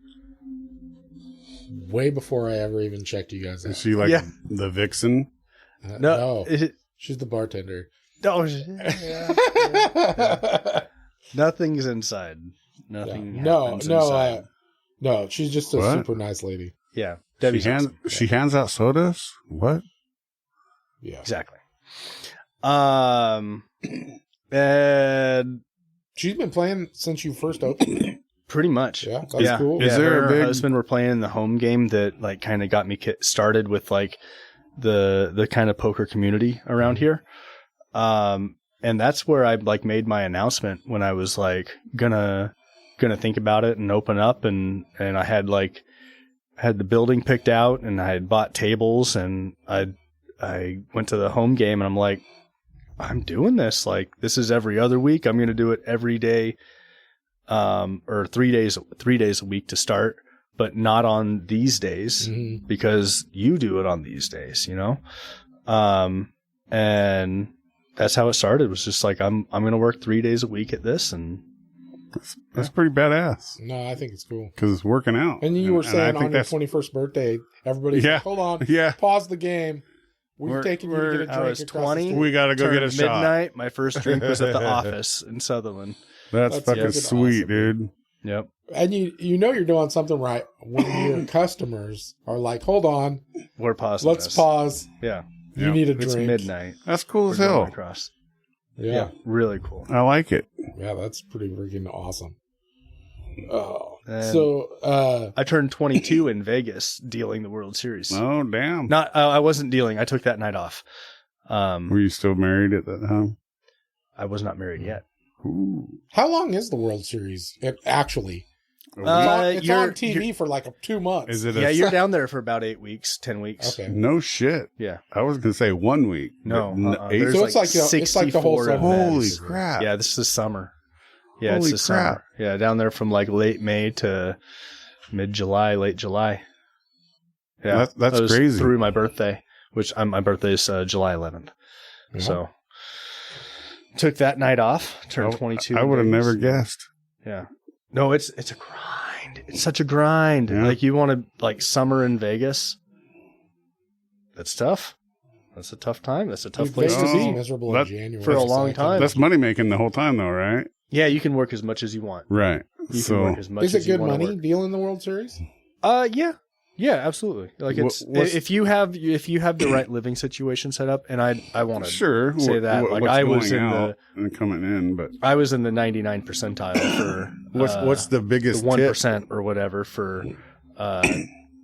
S1: way before I ever even checked you guys out.
S4: Is she like the vixen?
S1: No,
S2: it,
S1: she's the bartender.
S2: oh, yeah. Nothing's inside. Nothing. happens inside.
S1: No, she's just a
S4: What?
S1: super nice lady.
S2: Yeah, Debbie's awesome.
S4: She hands out sodas. What?
S1: Yeah,
S2: Exactly. And
S1: she's been playing since you first opened.
S2: pretty much.
S1: Yeah, that's cool.
S4: Is
S2: Yeah,
S4: there
S2: her
S4: a
S2: and her
S4: big-
S2: husband were playing in the home game that like kind of got me started with like the kind of poker community around here. And that's where I like made my announcement when I was like gonna think about it and open up, and I had the building picked out, and I had bought tables, and I went to the home game, and I'm like, I'm doing this. Like, this is every other week. I'm going to do it every day, or 3 days a week to start, but not on these days because you do it on these days, you know? And that's how it started. It was just like, I'm going to work 3 days a week at this. And
S4: That's pretty badass
S1: No, I think it's cool.
S4: because it's working out.
S1: And you were
S4: I
S1: saying
S4: think
S1: on your
S4: that's
S1: 21st birthday, everybody's
S4: Yeah.
S1: like, hold on,
S4: yeah.
S1: pause the game. We're taking you to get a
S2: I
S1: drink
S2: was
S1: across
S2: 20.
S1: the street.
S4: We got to go get a
S2: turned
S4: shot.
S2: midnight. My first drink was at the office in Sutherland.
S4: That's
S1: That's
S4: fucking
S1: freaking
S4: sweet,
S1: awesome.
S4: dude.
S2: Yep.
S1: And you know you're doing something right when your customers are like, hold on,
S2: We're pausing.
S1: let's
S2: this.
S1: pause.
S2: Yeah.
S1: You
S4: Yeah.
S1: need a
S2: It's
S1: drink.
S2: midnight.
S4: That's cool
S2: We're
S4: as
S2: going
S4: hell.
S2: across.
S1: Yeah.
S2: Really cool.
S4: I like it.
S1: Yeah, that's pretty freaking awesome. Oh,
S2: And
S1: so
S2: I turned 22 in Vegas dealing the World Series.
S4: Oh, damn.
S2: Not, I wasn't dealing. I took that night off.
S4: Were you still married at that time?
S2: I was not married yet.
S4: Ooh.
S1: how long is the World Series? Actually, it's on
S2: You're-
S1: TV for like 2 months.
S4: Is it
S2: Yeah,
S4: a
S2: you're down there for about 8 weeks, 10 weeks.
S1: Okay.
S4: no shit?
S2: Yeah.
S4: I was going to say 1 week.
S2: No.
S4: but
S2: There's
S1: So it's like the whole
S2: 64
S1: summer.
S4: Holy
S2: events.
S4: crap.
S2: Yeah, this is summer. Yeah,
S4: Holy
S2: it's the
S4: crap.
S2: summer. Yeah, down there from like late May to mid-July, late July. Yeah,
S4: That's
S2: that was
S4: crazy.
S2: Through my birthday, which my birthday is July 11th.
S1: Yeah.
S2: So took that night off, turned 22.
S4: I would have
S2: in Vegas.
S4: never guessed.
S2: Yeah. No, it's a grind. It's such a grind.
S4: Yeah.
S2: Like you want to like summer in Vegas. That's tough. That's a tough time. That's a tough
S1: Dude,
S2: place to
S1: Vegas is
S2: be.
S1: miserable
S4: That-
S1: in January.
S2: for a long
S1: So I
S2: time.
S1: can-
S4: That's money making the whole time, though, right?
S2: Yeah, you can work as much as you want.
S4: Right.
S2: You
S4: So
S2: can work as much
S1: Is
S2: as
S1: it
S2: you
S1: good
S2: want to
S1: money
S2: work.
S1: dealing the World Series?
S2: Yeah. Yeah, absolutely. Like it's
S4: what's-
S2: if you have the right living situation set up, and I want to
S4: sure.
S2: say that. Like,
S4: what's
S2: I was
S4: going
S2: in
S4: out and coming in, but
S2: I was in the 99 percentile for
S4: what's the
S2: the
S4: biggest
S2: 1% or whatever for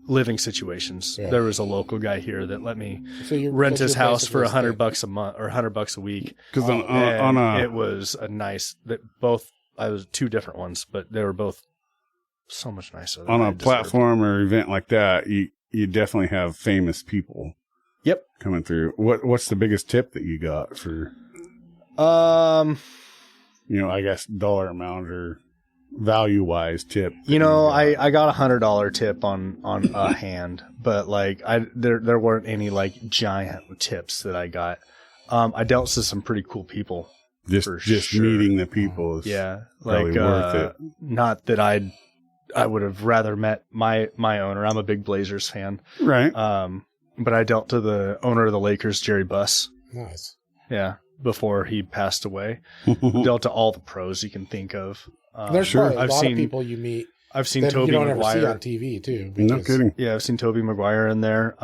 S2: living situations.
S1: Yeah.
S2: There was a local guy here that let me
S1: So you
S2: rent his house for $100 a month or $100 a week.
S4: Because
S2: And
S4: on a
S2: it was a nice that both I was two different ones, but they were both so much nicer than
S4: on
S2: I
S4: a
S2: deserved.
S4: platform or event like that, you definitely have famous people.
S2: Yep.
S4: Coming through. What's the biggest tip that you got for I guess dollar amount or value wise tip?
S2: I got $100 tip on a hand, but like there weren't any like giant tips that I got. I dealt with some pretty cool people.
S4: just
S2: for sure.
S4: meeting the people is
S2: Yeah,
S4: probably
S2: like
S4: worth it.
S2: not that I would have rather met my owner. I'm a big Blazers fan.
S4: Right.
S2: But I dealt to the owner of the Lakers, Jerry Buss.
S1: Nice.
S2: Yeah, before he passed away. Dealt to all the pros you can think of.
S1: There's probably a
S2: I've
S1: lot
S2: seen
S1: of people you meet
S2: I've seen
S1: that
S2: Toby
S1: you don't ever see
S2: Maguire.
S1: on TV too.
S4: No
S1: because-
S4: kidding.
S2: Yeah, I've seen Toby Maguire in there.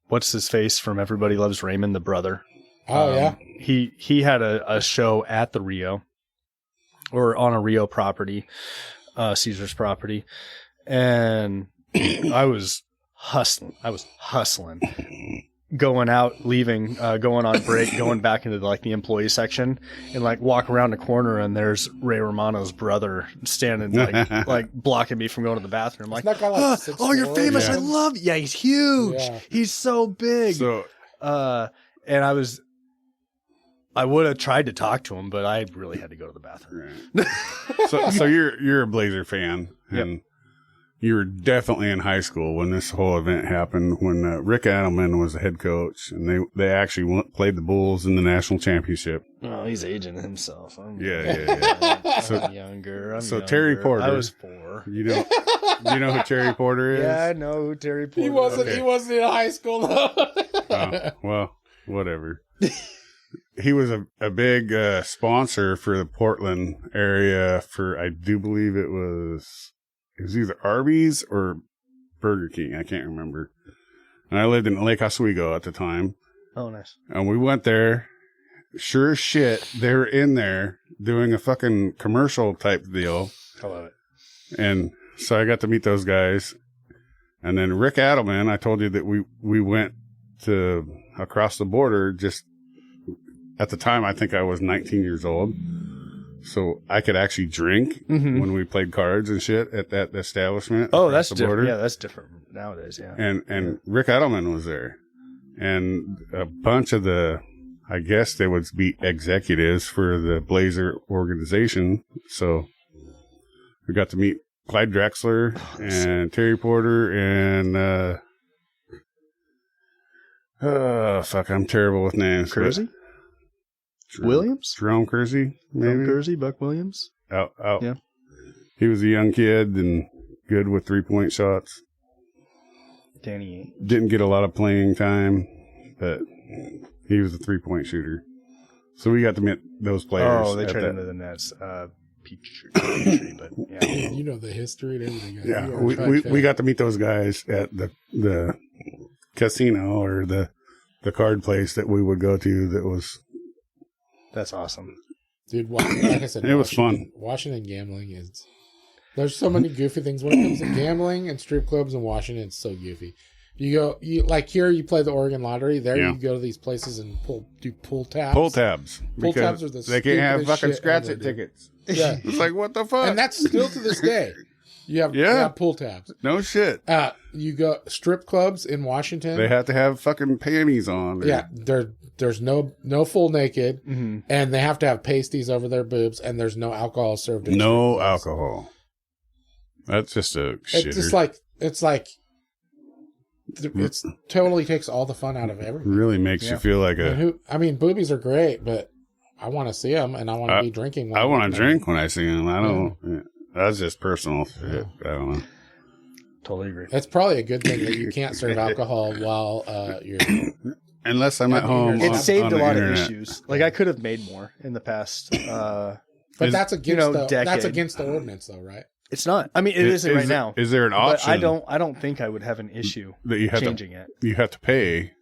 S2: What's his face from Everybody Loves Raymond, the brother?
S1: Oh yeah.
S2: He had a show at the Rio, or on a Rio property, Caesar's property, and I was hustling, going out, leaving, going on break, going back into the employee section, and like walk around the corner, and there's Ray Romano's brother standing like blocking me from going to the bathroom. Like,
S1: Isn't that guy like 6'4"?
S2: you're famous.
S4: Yeah.
S2: I love. Yeah, he's huge.
S1: Yeah.
S2: He's so big.
S4: So
S2: And I would have tried to talk to him, but I really had to go to the bathroom.
S4: Right. So you're a Blazer fan, and you were definitely in high school when this whole event happened. When Rick Adelman was the head coach, and they actually played the Bulls in the national championship.
S2: Oh, he's aging himself.
S4: Yeah.
S2: I'm younger.
S4: Terry Porter.
S2: I was 4.
S4: You know who Terry Porter is?
S2: Yeah, I know who Terry Porter.
S1: He wasn't in high school though.
S4: Oh, well, whatever. He was a big sponsor for the Portland area for, I do believe it was either Arby's or Burger King. I can't remember. And I lived in Lake Oswego at the time.
S2: Oh, nice.
S4: And we went there. Sure as shit, they were in there doing a fucking commercial type deal.
S2: I love it.
S4: And so I got to meet those guys. And then Rick Adelman, I told you that we went to across the border just at the time. I think I was 19 years old. So I could actually drink when we played cards and shit at that establishment.
S2: Oh, that's different. Yeah, that's different nowadays. Yeah.
S4: And Rick Edelman was there, and a bunch of I guess they would be executives for the Blazer organization. So we got to meet Clyde Drexler and Terry Porter and I'm terrible with names.
S2: Kersey? Williams?
S4: Jerome Kersey, maybe?
S2: Jerome Kersey, Buck Williams?
S4: Out.
S2: Yeah.
S4: He was a young kid and good with 3-point shots.
S2: Danny.
S4: Didn't get a lot of playing time, but he was a 3-point shooter. So we got to meet those players.
S2: Oh, they traded into the Nets. Peachtree, but yeah.
S1: You know the history and everything.
S4: Yeah, we got to meet those guys at the casino or the card place that we would go to that was...
S2: That's awesome.
S1: Dude, like I said,
S4: it was fun.
S1: Washington gambling is... There's so many goofy things when it comes to gambling and strip clubs in Washington. It's so goofy. You like here, you play the Oregon Lottery. There, you go to these places and do pull tabs.
S4: Pull tabs.
S1: Pull tabs are the
S4: they can't have fucking scratch it
S1: dude.
S4: tickets.
S1: Yeah,
S4: it's like what the fuck.
S1: And that's still to this day. You have pull tabs.
S4: No shit.
S1: You go strip clubs in Washington.
S4: They have to have fucking panties on.
S1: Yeah, there's no full naked, and they have to have pasties over their boobs, and there's no alcohol served. In
S4: no alcohol. That's just a shitter.
S1: It's like it totally takes all the fun out of everything.
S4: Really makes you feel like
S1: boobies are great, but I want to see them, and I want to be drinking.
S4: I want to drink when I see them. I don't. Yeah. That's just personal shit. I don't know.
S2: Totally agree.
S1: It's probably a good thing that you can't serve alcohol while you're.
S4: Unless I'm at home.
S2: It saved a lot of issues. Like I could have made more in the past.
S1: But that's against the ordinance, though, right?
S2: It's not. I mean, it isn't right now.
S4: Is there an option?
S2: But I don't think I would have an issue
S4: that you have
S2: changing it.
S4: You have to pay,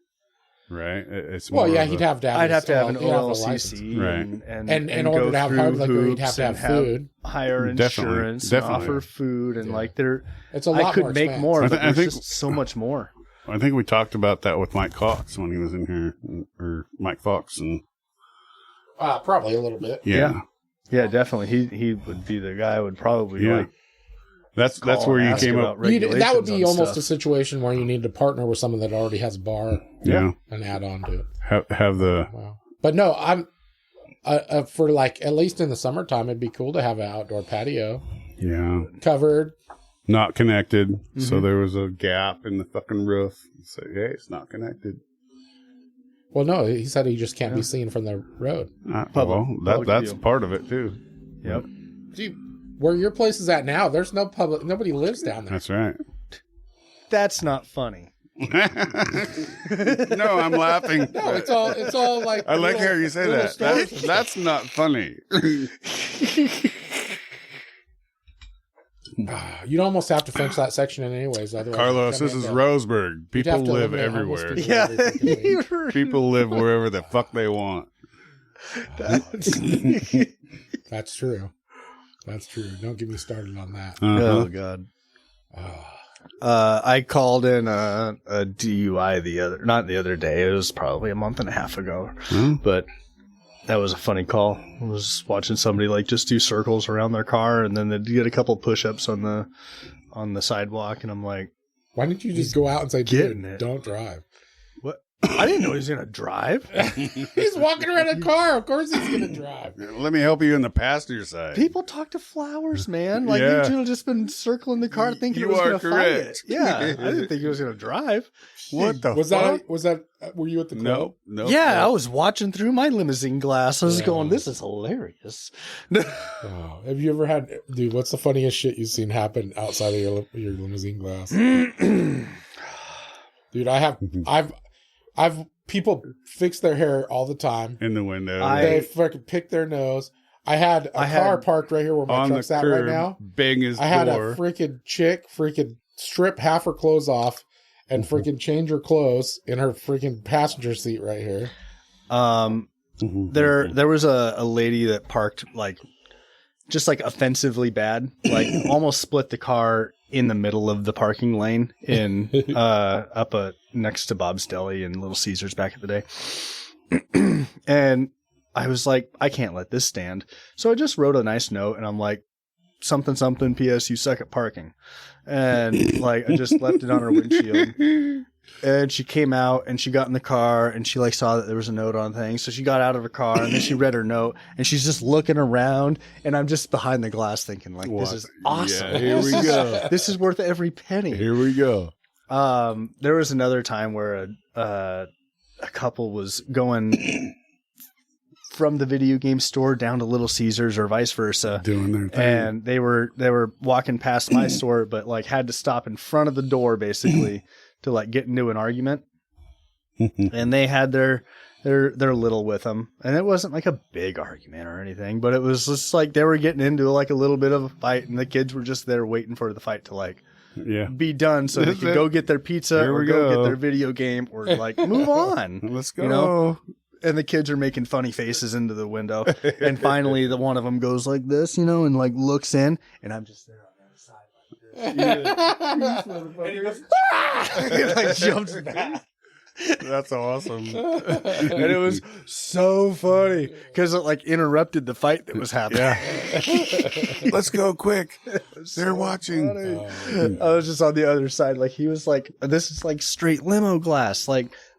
S4: right? It's
S1: he'd have to have.
S2: I'd have to have an OLCC,
S4: right?
S2: And
S1: in order to have public liquor, you'd have to have food,
S2: hire insurance,
S4: definitely.
S2: offer food, and like there.
S1: It's a lot.
S2: I could
S1: more
S2: make
S1: expense.
S2: more, but there's just so much more.
S4: I think we talked about that with Mike Cox when he was in here, or Mike Fox, and
S1: probably a little bit.
S4: Yeah,
S2: definitely. He would be the guy who would probably like.
S4: That's where you came up.
S1: That would be almost a situation where you need to partner with someone that already has a bar.
S4: Yeah,
S1: and add on to it.
S4: Have the.
S1: Wow. But no, I'm for like at least in the summertime, it'd be cool to have an outdoor patio.
S4: Yeah,
S1: covered,
S4: not connected. So there was a gap in the fucking roof. So hey, it's not connected.
S1: Well, no, he said he just can't be seen from the road.
S4: That's part of it too.
S2: Yep.
S1: Dude, where your place is at now, there's no public. Nobody lives down there.
S4: That's right.
S2: That's not funny.
S4: No, I'm laughing.
S1: No, it's all like.
S4: I like how you say that. That's not funny.
S1: You'd almost have to fence that section in anyways. Otherwise,
S4: Carlos, this is Roseburg. People live everywhere.
S2: Yeah,
S4: people live wherever the fuck they want.
S1: That's true. That's true. Don't get me started on that.
S2: Oh God. I called in a DUI not the other day. It was probably a month and a half ago, but that was a funny call. I was watching somebody like just do circles around their car, and then they'd get a couple push-ups on the sidewalk, and I'm like,
S1: why didn't you just go out and say, "Dude, don't drive"?
S2: What? I didn't know he was going to drive.
S3: He's walking around a car. Of course he's going to drive.
S4: Let me help you in the passenger side.
S2: People talk to flowers, man. Like,
S4: Yeah.
S2: you should have just been circling the car thinking
S4: You
S2: it was
S4: are
S2: going to fight it.
S4: correct.
S2: Yeah, I didn't think he was going to drive.
S4: What the
S3: Was
S4: fuck?
S3: were you at the club?
S4: No.
S2: Yeah, I was watching through my limousine glass. I was going, this is hilarious.
S3: Oh, have you ever had, dude, what's the funniest shit you've seen happen outside of your limousine glass? Dude, I've people fix their hair all the time.
S4: In the window.
S3: They fucking pick their nose. I had a car parked right here where my
S4: on
S3: truck's
S4: the
S3: at
S4: curb,
S3: right now.
S4: Bang his
S3: I had
S4: door.
S3: a freaking chick strip half her clothes off and freaking change her clothes in her freaking passenger seat right here.
S2: There was a lady that parked just offensively bad, almost split the car in the middle of the parking lane in up next to Bob's Deli and Little Caesars back in the day. And I was like, I can't let this stand. So I just wrote a nice note and I'm like, something, something, P.S. you suck at parking. And I just left it on her windshield. And she came out and she got in the car and she saw that there was a note on things. So she got out of her car and then she read her note and she's just looking around and I'm just behind the glass thinking this is awesome.
S4: Yeah, here we go.
S2: This is worth every penny.
S4: Here we go.
S2: There was another time where a couple was going from the video game store down to Little Caesars or vice versa,
S4: Doing their thing.
S2: and they were walking past my store, but had to stop in front of the door basically to get into an argument. And they had their little with them, and it wasn't a big argument or anything, but it was just they were getting into a little bit of a fight, and the kids were just there waiting for the fight to be done so they could go get their pizza
S4: Here
S2: or
S4: we
S2: go
S4: go.
S2: get their video game or move on.
S4: Let's go.
S2: You know? And the kids are making funny faces into the window. And finally, the one of them goes like this, and looks in. And I'm just there on the other side. And he goes, ah! And jumps back.
S4: That's awesome.
S2: And it was so funny because it interrupted the fight that was happening.
S4: Yeah. Let's go quick. They're watching.
S2: I was just on the other side. He was this is straight limo glass.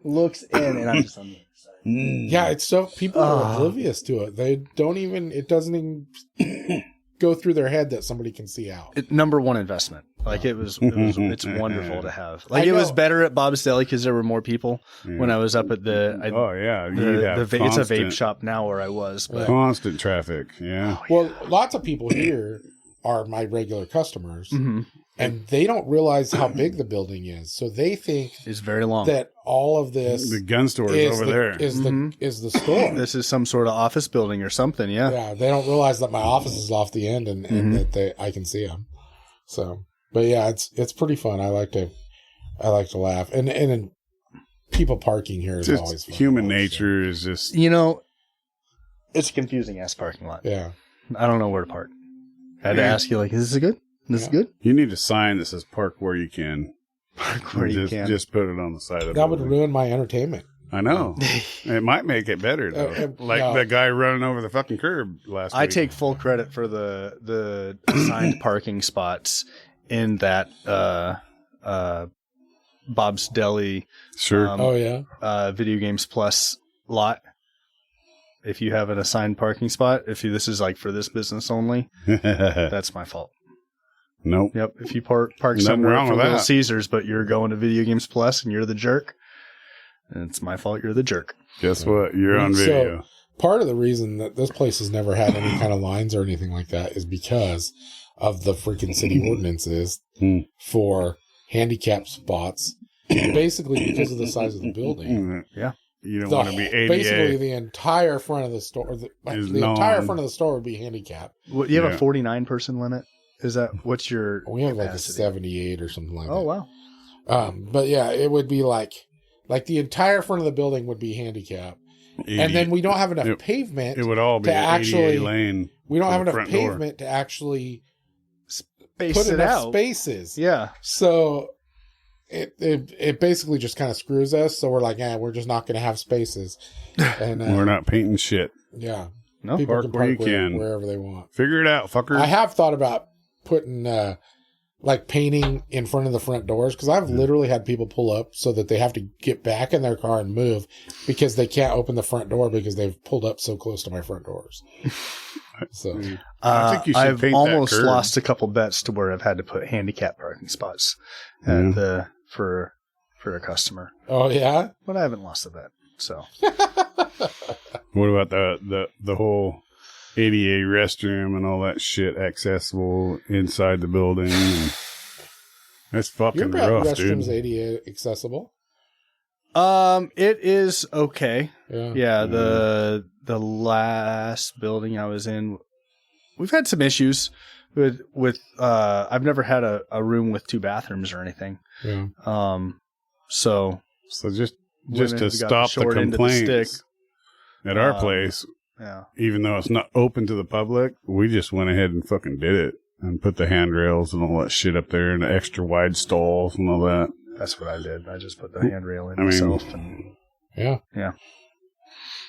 S2: Looks in, and I'm just on the other side.
S3: Yeah, it's so people are oblivious to it. They don't even. It doesn't even go through their head that somebody can see out.
S2: Number one investment. It's wonderful to have.
S3: I
S2: It was
S3: know.
S2: better at Bob's Deli because there were more people when I was up at the. It's a vape shop now where I was, but
S4: Constant traffic. Yeah.
S3: Well, lots of people here are my regular customers,
S2: Mhm.
S3: and they don't realize how big the building is. So they think
S2: it's very long.
S3: that all of this
S4: The gun store is over there.
S3: is the store.
S2: This is some sort of office building or something. Yeah.
S3: Yeah, they don't realize that my office is off the end and that I can see them. So, but yeah, it's pretty fun. I like to laugh, and people parking here is always
S4: Just
S3: fun.
S4: human nature is just.
S2: It's a confusing ass parking lot.
S3: Yeah.
S2: I don't know where to park. I had to ask you, is this good? This is good?
S4: You need a sign that says "Park where you can."
S2: Park where you can.
S4: Just put it on the side of the
S3: That would
S4: building.
S3: ruin my entertainment.
S4: I know. It might make it better though.
S3: No.
S4: The guy running over the fucking curb last week.
S2: I take full credit for the assigned parking spots in that Bob's Deli
S4: Sure.
S2: Video Games Plus lot. If you have an assigned parking spot, this is for this business only, that's my fault.
S4: Nope.
S2: Yep. If you park
S4: Nothing
S2: somewhere
S4: wrong
S2: for
S4: with
S2: Little
S4: that.
S2: Caesars, but you're going to Video Games Plus and you're the jerk, and it's my fault you're the jerk.
S4: Guess what? You're on video.
S3: So part of the reason that this place has never had any kind of lines or anything like that is because of the freaking city ordinances for handicap spots. Basically, because of the size of the building.
S2: Yeah.
S4: You don't want to be ADA.
S3: Basically, the entire front of the store, the entire front of the store would be handicapped.
S2: What, you have a 49-person limit? Is that what's your?
S3: We have
S2: capacity?
S3: 78 or something like that.
S2: Oh wow.
S3: But yeah, it would be like the entire front of the building would be handicapped, and then we don't have enough pavement.
S4: It would all be
S3: to
S4: an
S3: actually
S4: ADA lane.
S3: We don't
S4: to
S3: have
S4: the
S3: enough
S4: front door.
S3: pavement to actually
S2: Space
S3: put
S2: it
S3: enough
S2: out.
S3: spaces.
S2: Yeah.
S3: So it basically just kind of screws us. So we're like, we're just not going to have spaces, and
S4: We're not painting shit.
S3: Yeah,
S2: No,
S3: people
S4: park
S3: can
S4: where you
S3: park
S4: can.
S3: wherever they want.
S4: Figure it out, fucker.
S3: I have thought about putting like painting in front of the front doors, because I've literally had people pull up so that they have to get back in their car and move because they can't open the front door because they've pulled up so close to my front doors. So
S4: I think you should
S2: I've
S4: paint
S2: almost
S4: that curb.
S2: lost a couple bets to where I've had to put handicap parking spots at for a customer.
S3: Oh yeah,
S2: but I haven't lost a bet. So
S4: what about the whole ADA restroom and all that shit accessible inside the building? And that's fucking
S3: your
S4: rough, dude.
S3: restroom's ADA accessible.
S2: it is okay.
S3: Yeah.
S2: The last building I was in, we've had some issues with I've never had a room with 2 bathrooms or anything.
S3: Yeah.
S2: So
S4: just
S2: women
S4: to
S2: have got
S4: stop the
S2: short end of the
S4: complaints
S2: stick.
S4: at our place,
S2: Yeah.
S4: even though it's not open to the public, we just went ahead and fucking did it and put the handrails and all that shit up there and the extra wide stalls and all that.
S2: That's what I did. I just put the handrail in myself. And
S3: Yeah.
S2: yeah.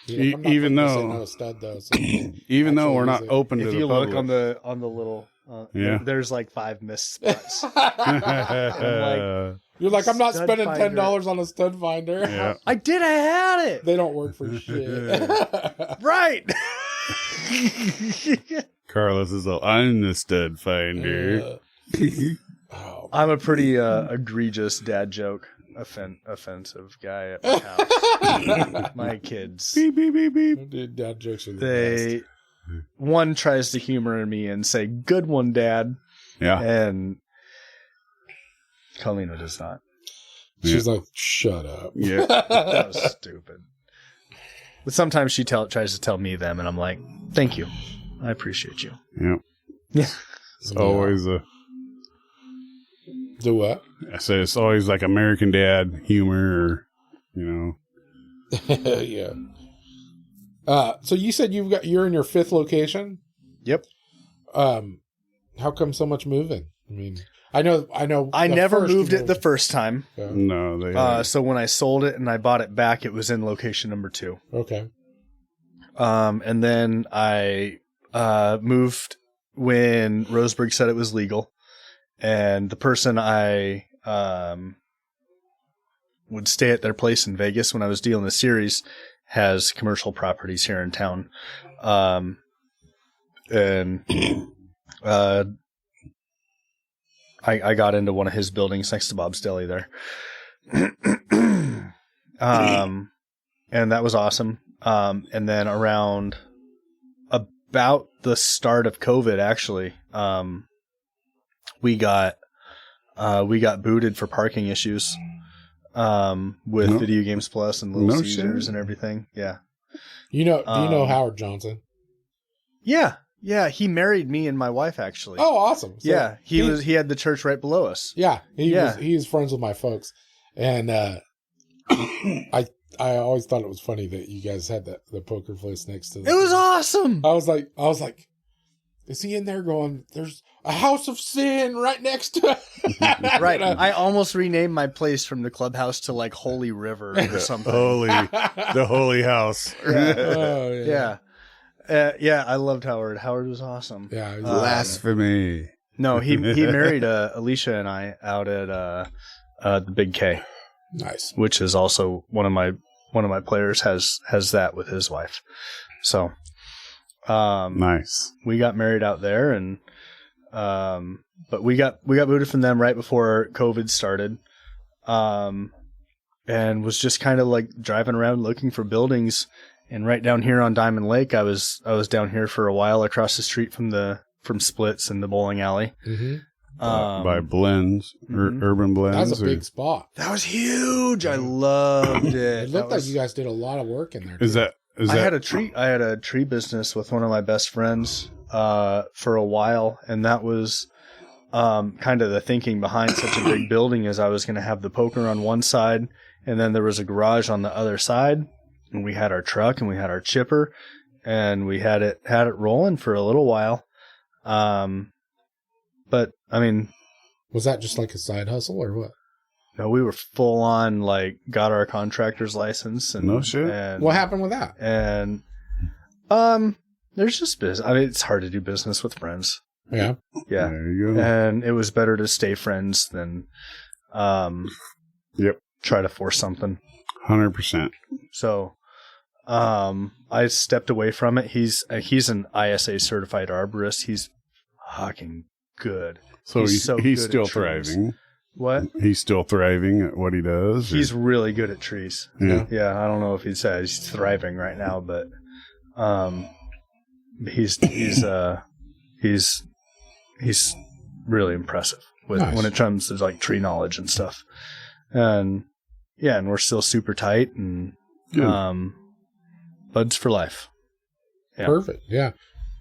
S3: Yeah, I'm not
S4: Even
S3: gonna
S4: though-
S3: say no stud, though, so
S4: Even though
S3: actually
S4: we're not
S3: use it.
S4: open to
S2: If
S4: the
S2: you
S4: public.
S2: look on the little,
S4: Yeah.
S2: there's like 5 missed spots.
S3: You're like, I'm not
S2: Stud
S3: spending
S2: finder.
S3: $10 on a stud finder.
S4: Yeah.
S2: I had it.
S3: They don't work for shit.
S2: Right.
S4: Carlos is all, I'm the stud finder.
S3: Oh,
S2: I'm a pretty egregious dad joke offensive guy at my house. My kids,
S4: Beep, beep, beep, beep.
S3: dude, dad jokes are the
S2: they one tries to humor me and say, "Good one, Dad,"
S4: Yeah.
S2: and Kalina does not.
S3: best. She's like, shut up.
S4: Yeah.
S2: That was stupid. But sometimes she tries to tell me them, and I'm like, "Thank you, I appreciate you."
S4: Yeah.
S2: Yeah.
S4: It's always
S3: Do what?
S4: I say it's always like American Dad humor, or, you know.
S3: Yeah. So you said you're in your 5th location?
S2: Yep.
S3: How come so much moving? I mean, I know.
S2: I
S3: the
S2: never
S3: first
S2: moved
S3: you
S2: it the first time.
S3: Yeah.
S4: No, they
S2: So when I sold it and I bought it back, it was in location number 2.
S3: Okay.
S2: And then I moved when Roseburg said it was legal. And the person I would stay at their place in Vegas when I was dealing the series has commercial properties here in town. And I got into one of his buildings next to Bob's Deli there. And that was awesome. And then around about the start of COVID, actually, we got booted for parking issues with
S4: No.
S2: Video Games Plus and Little
S4: No
S2: Caesars
S4: shit.
S2: and everything. Yeah.
S3: Do you know Howard Johnson?
S2: Yeah, he married me and my wife actually.
S3: Oh, awesome. So
S2: yeah, he had the church right below us.
S3: Yeah,
S2: Yeah.
S3: he was friends with my folks, and I always thought it was funny that you guys had the poker place next to.
S2: It was awesome.
S3: I was like, is he in there going? There's a house of sin right next to it.
S2: Right. I almost renamed my place from the clubhouse to like Holy River or something.
S4: the holy house.
S3: Oh, yeah.
S2: Yeah, I loved Howard. Howard was awesome.
S3: Yeah. It was
S4: Blasphemy.
S2: No, he married Alicia and I out at the Big K,
S3: nice.
S2: which is also one of my players has that with his wife. So,
S4: Nice.
S2: we got married out there, and but we got booted from them right before COVID started, and was just kind of like driving around looking for buildings. And right down here on Diamond Lake, I was down here for a while across the street from Splits and the bowling alley.
S3: Mm-hmm.
S4: By Blends, Urban Blends.
S3: That was a big spot.
S2: That was huge. I loved it.
S3: It looked like you guys did a lot of work in there.
S4: Is
S3: too.
S4: that?
S2: I had a tree business with one of my best friends for a while, and that was kind of the thinking behind such a big building. Is I was going to have the poker on one side, and then there was a garage on the other side, and we had our truck and we had our chipper, and we had it rolling for a little while. But I mean,
S3: Was that just like a side hustle or what?
S2: no, we were full on, like, got our contractor's license and
S4: No shit?
S2: And,
S3: What happened with that?
S2: And there's just business. I mean, it's hard to do business with friends.
S1: Yeah.
S2: Yeah.
S4: There you go.
S2: And it was better to stay friends than try to force something.
S4: 100%.
S2: So I stepped away from it. He's an ISA certified arborist. He's fucking good.
S4: So he's
S2: good
S4: still
S2: at trees.
S4: thriving.
S2: What?
S4: He's still thriving at what he does.
S2: He's really good at trees.
S4: Yeah.
S2: Yeah, I don't know if he's thriving right now, but he's really impressive with
S1: Nice.
S2: when it comes to like tree knowledge and stuff. And yeah, and we're still super tight and
S4: Good.
S2: buds for life. Yeah.
S1: Perfect. Yeah.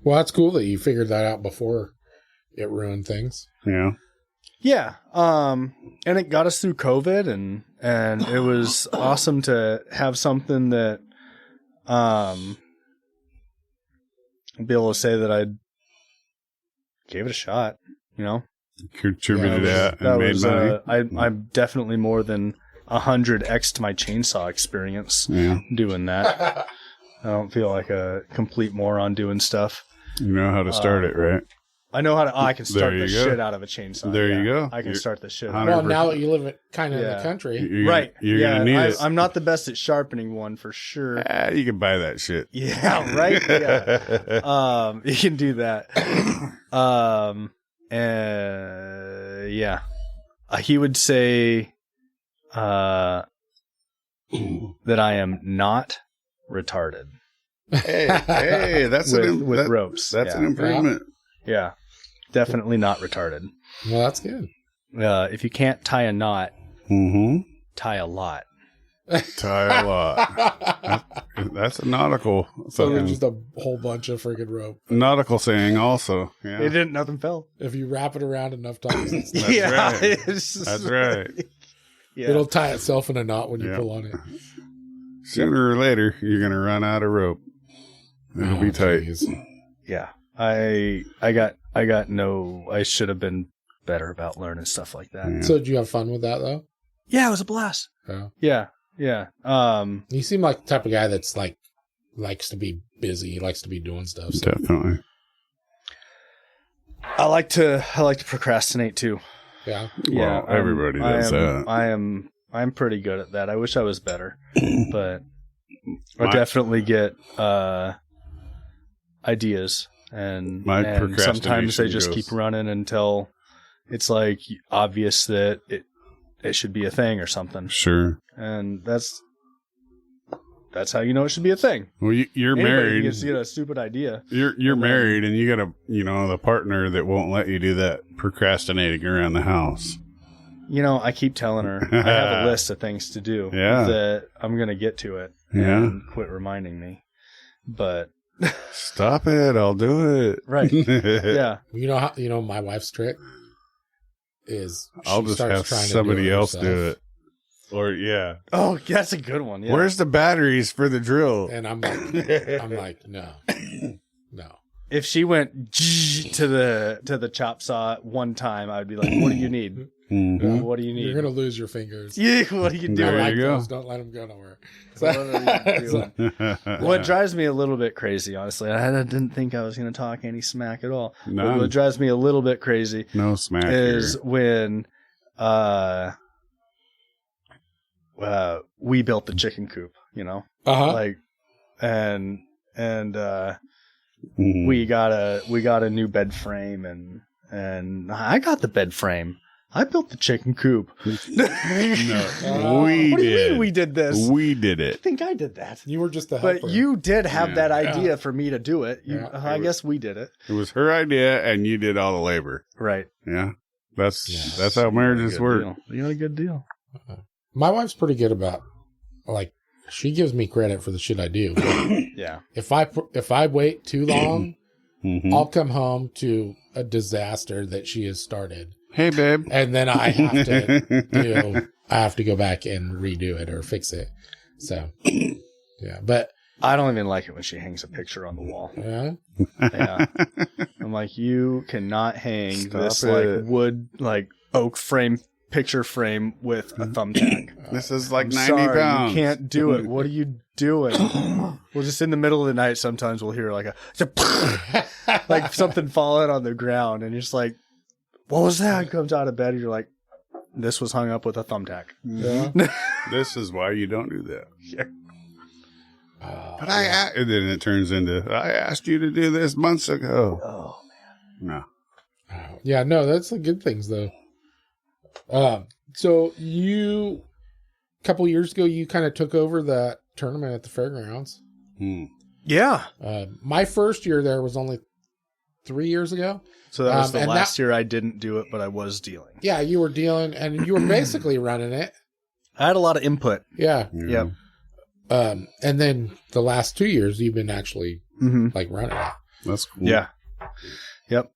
S1: Well, that's cool that you figured that out before it ruined things.
S4: Yeah.
S2: Yeah. And it got us through COVID and it was awesome to have something that be able to say that I gave it a shot, you know?
S4: Contributed
S1: Yeah,
S4: at and made money.
S2: I'm definitely more than 100x to my chainsaw experience
S4: Yeah.
S2: doing that. I don't feel like a complete moron doing stuff.
S4: You know how to start it, right?
S2: I know how to. I can start
S4: There
S2: the
S4: you go.
S2: shit out of a chainsaw.
S4: There you go.
S2: I can
S4: You're
S2: start the shit.
S4: 100%.
S2: Out
S1: Well,
S2: of
S1: now that you live kind of in
S2: Yeah.
S1: the country.
S2: Right.
S4: You're gonna need it.
S2: I'm not the best at sharpening one for sure.
S4: You can buy that shit.
S2: Yeah. Right. Yeah. You can do that. Yeah. He would say that I am not retarded.
S4: Hey, that's
S2: with ropes.
S4: That's
S2: yeah.
S4: an improvement.
S2: Yeah. Definitely not retarded.
S1: Well, that's good.
S2: If you can't tie a knot,
S4: Mm-hmm.
S2: tie a lot.
S4: Tie a lot. That's a nautical.
S1: So there's just a whole bunch of freaking rope.
S4: Nautical saying also. Yeah.
S2: It didn't. Nothing fell.
S1: If you wrap it around enough times,
S4: That's
S2: yeah,
S4: right.
S2: it's just
S4: That's right.
S2: Yeah.
S1: it'll tie itself in a knot when you
S4: Yeah.
S1: pull on it.
S4: Sooner or later, you're gonna run out of rope. It'll be tight.
S1: Geez.
S2: Yeah. I should have been better about learning stuff like that.
S4: Yeah.
S1: So did you have fun with that though?
S2: Yeah, it was a blast.
S1: Yeah.
S2: Yeah. Yeah.
S1: You seem like the type of guy that's like likes to be busy. He likes to be doing stuff. So.
S4: Definitely.
S2: I like to procrastinate too.
S1: Yeah.
S2: Yeah.
S4: Well, everybody does that.
S2: I'm pretty good at that. I wish I was better, but I
S4: My-
S2: definitely get ideas and
S4: My
S2: sometimes they
S4: procrastination
S2: just
S4: goes-
S2: keep running until it's like obvious that it should be a thing or something.
S4: Sure.
S2: And that's how you know it should be a thing.
S4: Well, you're
S2: Anybody
S4: married.
S2: can get a stupid idea.
S4: You're married, and you got the partner that won't let you do that procrastinating around the house.
S2: You know, I keep telling her I have a list of things to do.
S4: Yeah.
S2: That I'm gonna get to it.
S4: Yeah.
S2: And quit reminding me. But
S4: Stop it! I'll do it.
S2: right. Yeah.
S1: You know my wife's trick is
S4: I'll
S1: she
S4: just
S1: starts
S4: have
S1: trying to
S4: somebody else
S1: herself,
S4: do it. Or yeah.
S2: Oh, that's a good one. Yeah.
S4: Where's the batteries for the drill?
S1: and I'm like no.
S2: If she went to the chop saw at one time, I would be like, "What do you need?
S4: Mhm.
S2: What do you need?
S1: You're gonna lose your fingers.
S2: Yeah, what are you
S4: There
S2: doing?
S1: I like
S4: you go.
S1: those. Don't let them go nowhere.
S2: What are you doing?" What drives me a little bit crazy, honestly, I didn't think I was going to talk any smack at all. But
S4: None.
S2: what drives me a little bit crazy
S4: No smack
S2: is
S4: here.
S2: when we built the chicken coop, you know, like, and
S4: Mhm.
S2: we got a new bed frame and I got the bed frame. I built the chicken coop.
S4: No,
S1: we
S2: What do you
S4: did.
S2: mean we did this?
S4: We did
S2: I
S4: it.
S2: think I did that.
S1: You were just the helper.
S2: But you did have
S4: Yeah.
S2: that idea for me to do it.
S1: Yeah.
S2: I guess we did it.
S4: It was her idea, and you did all the labor.
S2: Right.
S4: Yeah, that's
S1: Yes.
S4: how marriages work.
S2: You got a good deal.
S1: My wife's pretty good about like she gives me credit for the shit I do. But
S2: Yeah.
S1: if I wait too long,
S4: Mhm.
S1: I'll come home to a disaster that she has started,
S4: Hey, babe.
S1: and then I have to go back and redo it or fix it. So yeah, but
S2: I don't even like it when she hangs a picture on the wall.
S1: yeah,
S2: Yeah. I'm like, you cannot hang
S4: Stop
S2: this
S4: it.
S2: like wood, like oak frame picture frame with a thumbtack.
S4: This is like
S2: I'm
S4: 90
S2: sorry,
S4: pounds.
S2: you can't do it. What are you doing? Well, just in the middle of the night, sometimes we'll hear like like something falling on the ground, and you're just like, what was that? And comes out of bed, and you're like, this was hung up with a thumbtack.
S1: Yeah.
S4: This is why you don't do that.
S2: Yeah.
S4: But and then it turns into, I asked you to do this months ago.
S2: Oh,
S4: No.
S1: Yeah, no, that's the good things though. So a couple years ago, you kind of took over that tournament at the fairgrounds.
S2: yeah.
S1: My first year there was only 3 years ago.
S2: So that was the last year I didn't do it, but I was dealing.
S1: Yeah, you were dealing, and you were basically running it.
S2: I had a lot of input.
S1: Yeah.
S2: Yep.
S1: And then the last 2 years, you've been actually like running it.
S4: That's cool.
S2: Yeah. Yep.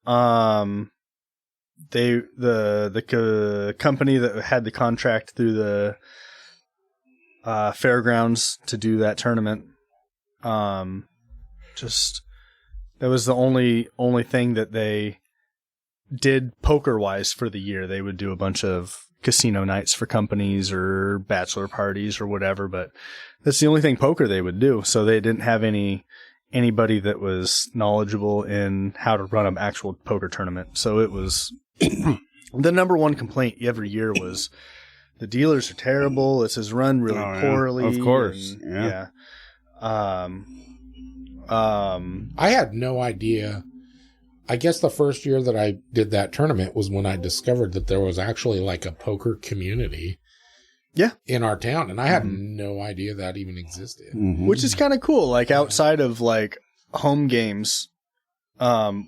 S2: The company that had the contract through the fairgrounds to do that tournament, just that was the only thing that they did poker wise for the year. They would do a bunch of casino nights for companies or bachelor parties or whatever, but that's the only thing poker they would do. So they didn't have anybody that was knowledgeable in how to run an actual poker tournament. So it was the number one complaint every year was the dealers are terrible. This is run really poorly.
S4: Of course.
S2: And,
S1: I had no idea. I guess the first year that I did that tournament was when I discovered that there was actually like a poker community.
S2: Yeah.
S1: In our town. And I had no idea that even existed.
S2: Which is kind of cool. Like outside of like home games,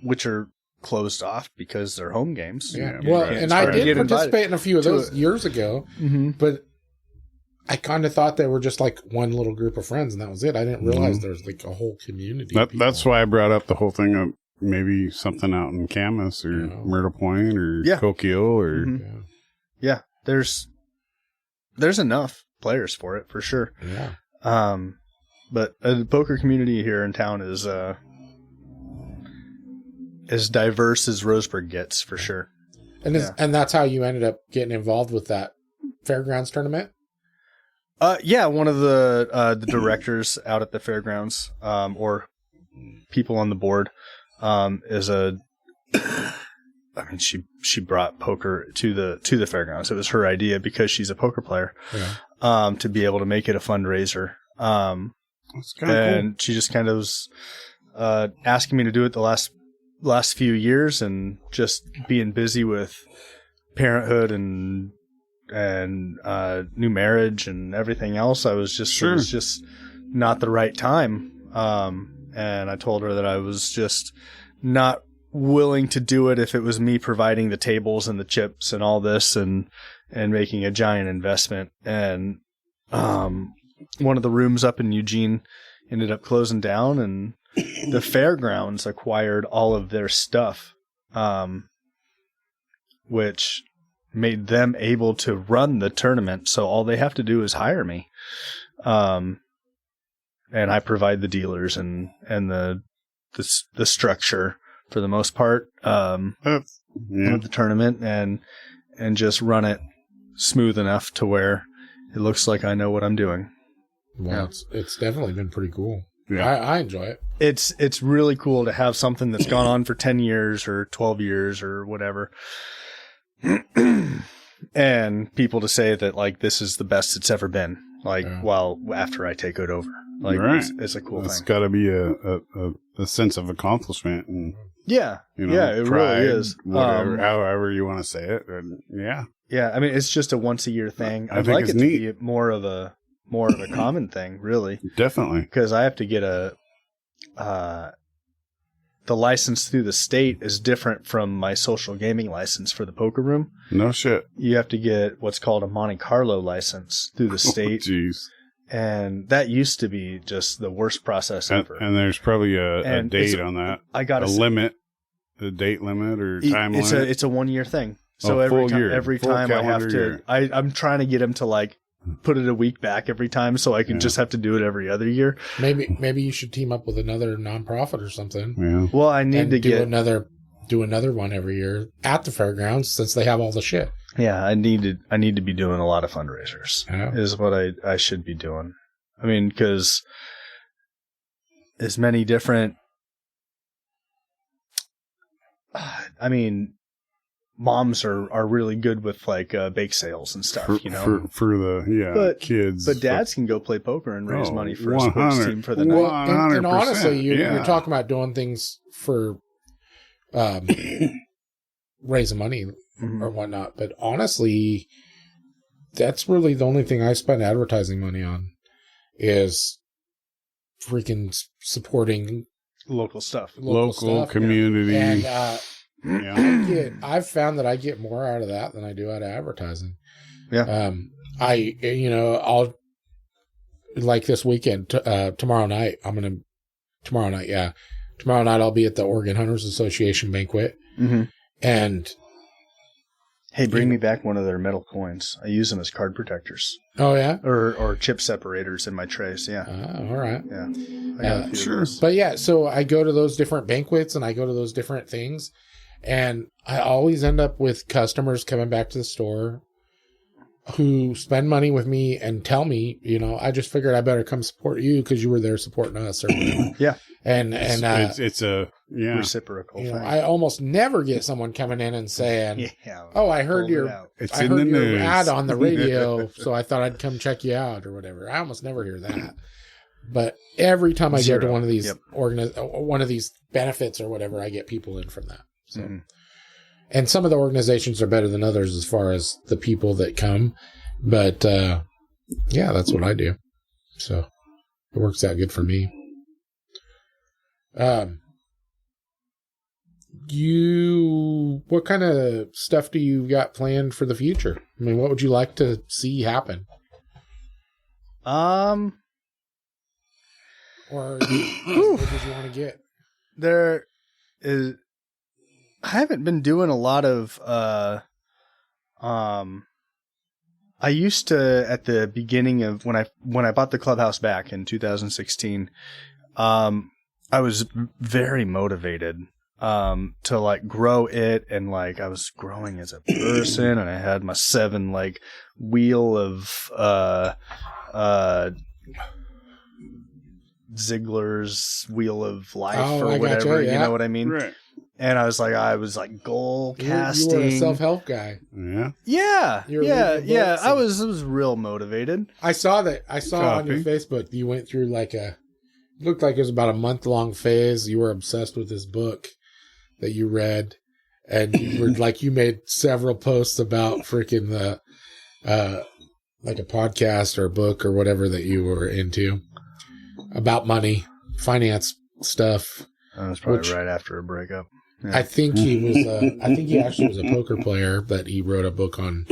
S2: which are closed off because they're home games.
S1: Yeah. Well, and I did participate in a few of those years ago, but I kind of thought they were just like one little group of friends and that was it. I didn't realize there was like a whole community.
S4: That's why I brought up the whole thing of maybe something out in Camas or Myrtle Point or Coquille or
S2: yeah. There's enough players for it for sure.
S1: Yeah.
S2: But the poker community here in town is as diverse as Roseburg gets for sure.
S1: And and that's how you ended up getting involved with that fairgrounds tournament?
S2: Yeah, one of the directors out at the fairgrounds, or people on the board, is she brought poker to the fairgrounds. It was her idea because she's a poker player, to be able to make it a fundraiser.
S4: That's kind of
S2: cool. She just kind of was asking me to do it the last few years, and just being busy with parenthood and new marriage and everything else. I was just, it was just not the right time. And I told her that I was just not willing to do it if it was me providing the tables and the chips and all this and making a giant investment. And, one of the rooms up in Eugene ended up closing down, and the fairgrounds acquired all of their stuff, which made them able to run the tournament. So all they have to do is hire me. And I provide the dealers and the structure for the most part, of the tournament, and just run it smooth enough to where it looks like I know what I'm doing.
S1: Well, it's definitely been pretty cool.
S4: Yeah.
S1: I enjoy it.
S2: It's really cool to have something that's gone on for 10 years or 12 years or whatever. And people to say that like this is the best it's ever been. Like after I take it over, like it's a cool thing.
S4: It's got to be a sense of accomplishment and
S2: it
S4: pride,
S2: really is.
S4: Whatever, however you want to say it. And
S2: yeah. I mean, it's just a once a year thing. I'd like it to be more of a common thing, really.
S4: Definitely,
S2: because I have to get the license through the state is different from my social gaming license for the poker room.
S4: No shit.
S2: You have to get what's called a Monte Carlo license through the state.
S4: Jeez.
S2: And that used to be just the worst process ever.
S4: And there's probably a date on that.
S2: I got
S4: a date limit or time limit.
S2: It's a 1 year thing. So every time I have to, I'm trying to get him to like put it a week back every time, so I can just have to do it every other year.
S1: Maybe you should team up with another nonprofit or something.
S4: Yeah.
S2: Well, I need to
S1: do another one every year at the fairgrounds since they have all the shit.
S2: Yeah, I need to be doing a lot of fundraisers. Is what I should be doing. I mean, because as many different, I mean, moms are really good with like bake sales and stuff,
S4: for the kids.
S2: But dads can go play poker and raise money for a sports team for the night.
S3: And honestly, you're talking about doing things for raising money or whatnot. But honestly, that's really the only thing I spend advertising money on is freaking supporting
S2: local stuff,
S4: local community.
S3: And I've found that I get more out of that than I do out of advertising.
S2: Yeah.
S3: I'll like this weekend, tomorrow night I'll be at the Oregon Hunters Association banquet.
S2: Mm-hmm.
S3: And
S2: hey, bring me back one of their metal coins. I use them as card protectors.
S3: Oh yeah,
S2: or chip separators in my trays. Yeah.
S3: All right.
S2: Yeah. I got a few
S4: sure.
S2: of those.
S3: But yeah, so I go to those different banquets and I go to those different things, and I always end up with customers coming back to the store who spend money with me and tell me, I just figured I better come support you because you were there supporting us or whatever.
S2: Yeah.
S3: And
S4: it's a
S2: reciprocal thing.
S3: I almost never get someone coming in and saying, "Oh, I heard your
S4: news.
S3: ad on the radio, so I thought I'd come check you out or whatever." I almost never hear that. But every time I get to one of these one of these benefits or whatever, I get people in from that. So, and some of the organizations are better than others as far as the people that come. But that's what I do. So it works out good for me. What kind of stuff do you got planned for the future? I mean, what would you like to see happen? Or what did you want to get?
S2: I haven't been doing a lot of, I used to, at the beginning of when I bought the clubhouse back in 2016, I was very motivated to like grow it, and like I was growing as a person, and I had my 7 like wheel of Ziegler's Wheel of Life or whatever, you know what I mean?
S4: Right.
S2: And I was like goal casting.
S3: You were a self-help guy.
S2: Yeah. I was real motivated.
S3: I saw on your Facebook you went through like looked like it was about a month-long phase. You were obsessed with this book that you read, and you were like, you made several posts about freaking the like a podcast or a book or whatever that you were into about money, finance stuff.
S2: That was probably right after a breakup. Yeah.
S3: I think he actually was a poker player, but he wrote a book on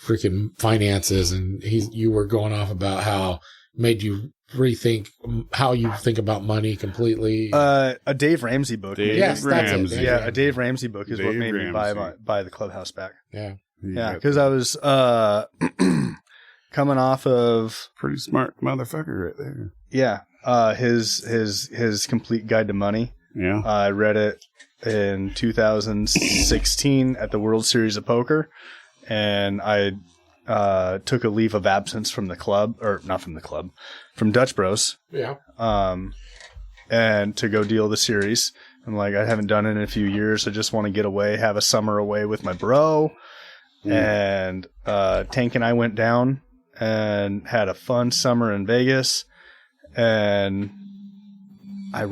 S3: freaking finances, and you were going off about how made you rethink how you think about money completely.
S2: A Dave Ramsey book.
S3: Yes, that's it.
S2: A Dave Ramsey book is what made me buy the clubhouse back.
S3: Yeah.
S2: Yeah, because I was coming off of
S4: pretty smart motherfucker right there.
S2: Yeah, his complete guide to money.
S4: Yeah,
S2: I read it in 2016 at the World Series of Poker, and I took a leave of absence from the club, or not from the club, from Dutch Bros.
S3: Yeah.
S2: And to go deal the series. I'm like, I haven't done it in a few years. I just want to get away, have a summer away with my bro. And Tank and I went down and had a fun summer in Vegas. And I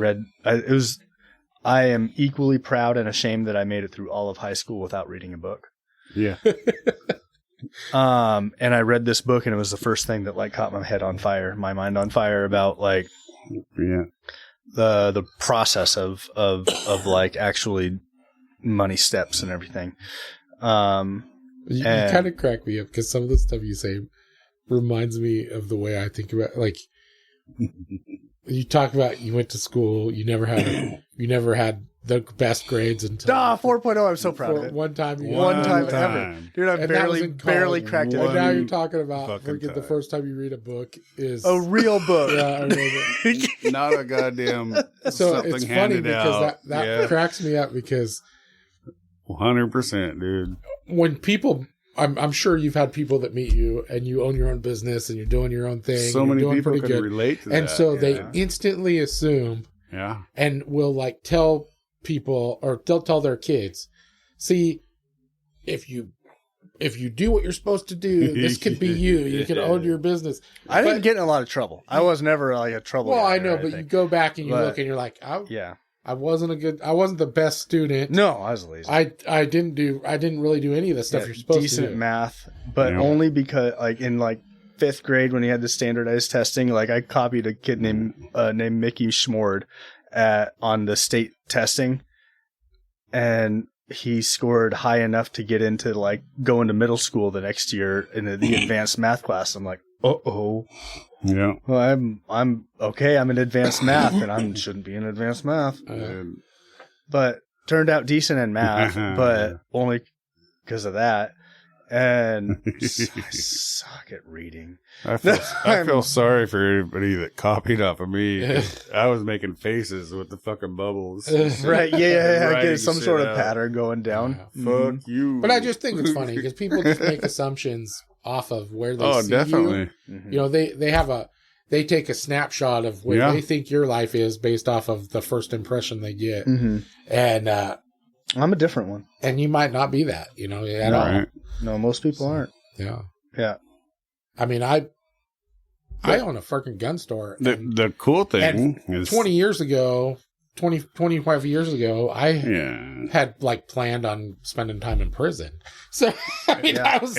S2: am equally proud and ashamed that I made it through all of high school without reading a book.
S4: Yeah.
S2: And I read this book, and it was the first thing that like caught my mind on fire about like the process of like actually money steps and everything.
S3: You kind of crack me up because some of the stuff you say reminds me of the way I think about, like, you talk about you went to school, you never had the best grades until
S2: 4.0. I'm so proud of it.
S3: One time
S2: ever, dude. I barely cracked it.
S3: And now you're talking about the first time you read a book is
S2: a real book.
S3: Yeah,
S4: not a goddamn.
S3: So it's funny because that cracks me up because
S4: 100%, dude.
S3: When people
S1: I'm sure you've had people that meet you and you own your own business and you're doing your own thing.
S4: So many
S1: doing
S4: people
S1: pretty
S4: can
S1: good.
S4: relate to that.
S1: And so they instantly assume and will like tell people or they'll tell their kids, see, if you do what you're supposed to do, this could be you. You can own your business.
S2: I didn't get in a lot of trouble. I was never like a trouble.
S1: Well, I know, but you go back and you look and you're like, I wasn't the best student.
S2: No, I was lazy.
S1: I didn't really do any of the stuff you're supposed to do.
S2: Decent math, but only because like in like 5th grade when he had the standardized testing, like I copied a kid named Mickey Schmord on the state testing, and he scored high enough to get into like go into middle school the next year in the advanced math class. I'm like, uh-oh.
S4: Yeah.
S2: Well, I'm okay. I'm in advanced math, and I shouldn't be in advanced math. But turned out decent in math, but only because of that. And I suck at reading.
S4: I feel sorry for everybody that copied off of me. I was making faces with the fucking bubbles.
S2: Right, yeah. Get some sort of pattern going down.
S4: Fuck you.
S1: But I just think it's funny because people just make assumptions off of where they see
S4: definitely.
S1: You. You know, they take a snapshot of where they think your life is based off of the first impression they get. Mm-hmm. And
S2: I'm a different one.
S1: And you might not be that, you know, at all.
S4: Right.
S2: No, most people aren't.
S1: Yeah.
S2: Yeah.
S1: I mean, I own a freaking gun store.
S4: The cool thing is
S1: 25 years ago, I had like planned on spending time in prison. So, I mean, I was...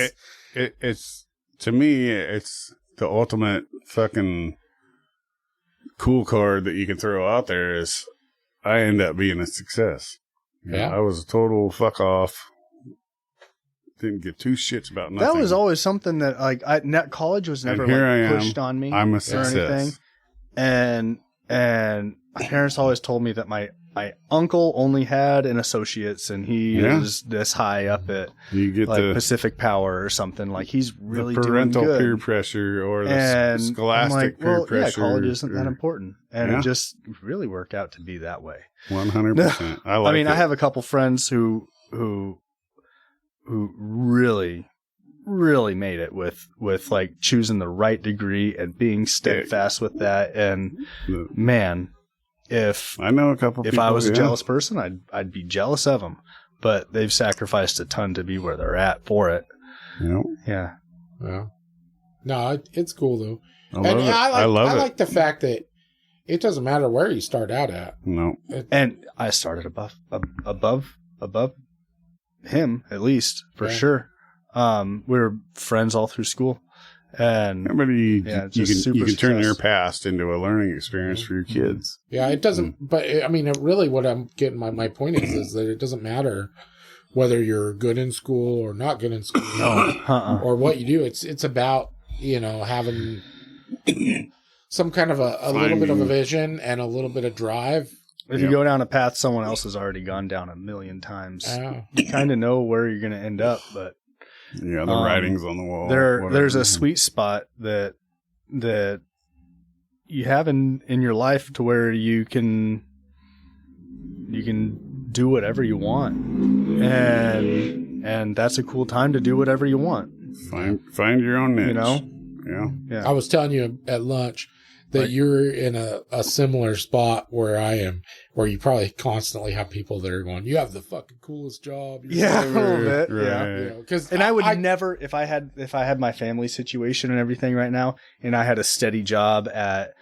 S4: It's to me, it's the ultimate fucking cool card that you can throw out there is I end up being a success.
S1: Yeah.
S4: I was a total fuck off. Didn't give two shits about nothing.
S2: That was always something that like college was never pushed on me.
S4: I'm a success.
S2: Or anything. And my parents always told me that my uncle only had an associate's and he is this high up at like Pacific Power or something. Like he's really
S4: the parental
S2: doing good.
S4: peer pressure or the scholastic peer pressure.
S2: Yeah, college isn't that important. And it just really worked out to be that way.
S4: 100%.
S2: I mean, I have a couple friends who really, really made it with like choosing the right degree and being steadfast with that. And man, if
S4: I know a couple,
S2: if I was a jealous person, I'd be jealous of them. But they've sacrificed a ton to be where they're at for it.
S4: Yeah.
S1: No, it's cool though.
S4: I love it.
S1: I like the fact that it doesn't matter where you start out at.
S4: No,
S2: and I started above him at least for sure. We were friends all through school, and
S4: you can turn your past into a learning experience for your kids.
S1: Yeah, it doesn't. But I mean, really, what I'm getting my point is that it doesn't matter whether you're good in school or not good in school, or what you do. It's about having some kind of a little bit of a vision and a little bit of drive.
S2: If you go down a path someone else has already gone down a million times, you kind of know where you're going to end up. But
S4: the writing's on the wall.
S2: There's a sweet spot that you have in your life to where you can do whatever you want, and that's a cool time to do whatever you want.
S4: Find your own niche.
S1: I was telling you at lunch that you're in a similar spot where I am, where you probably constantly have people that are going, you have the fucking coolest job.
S2: A little bit.
S4: Right.
S2: Yeah. And I would never, if I had my family situation and everything right now, and I had a steady job at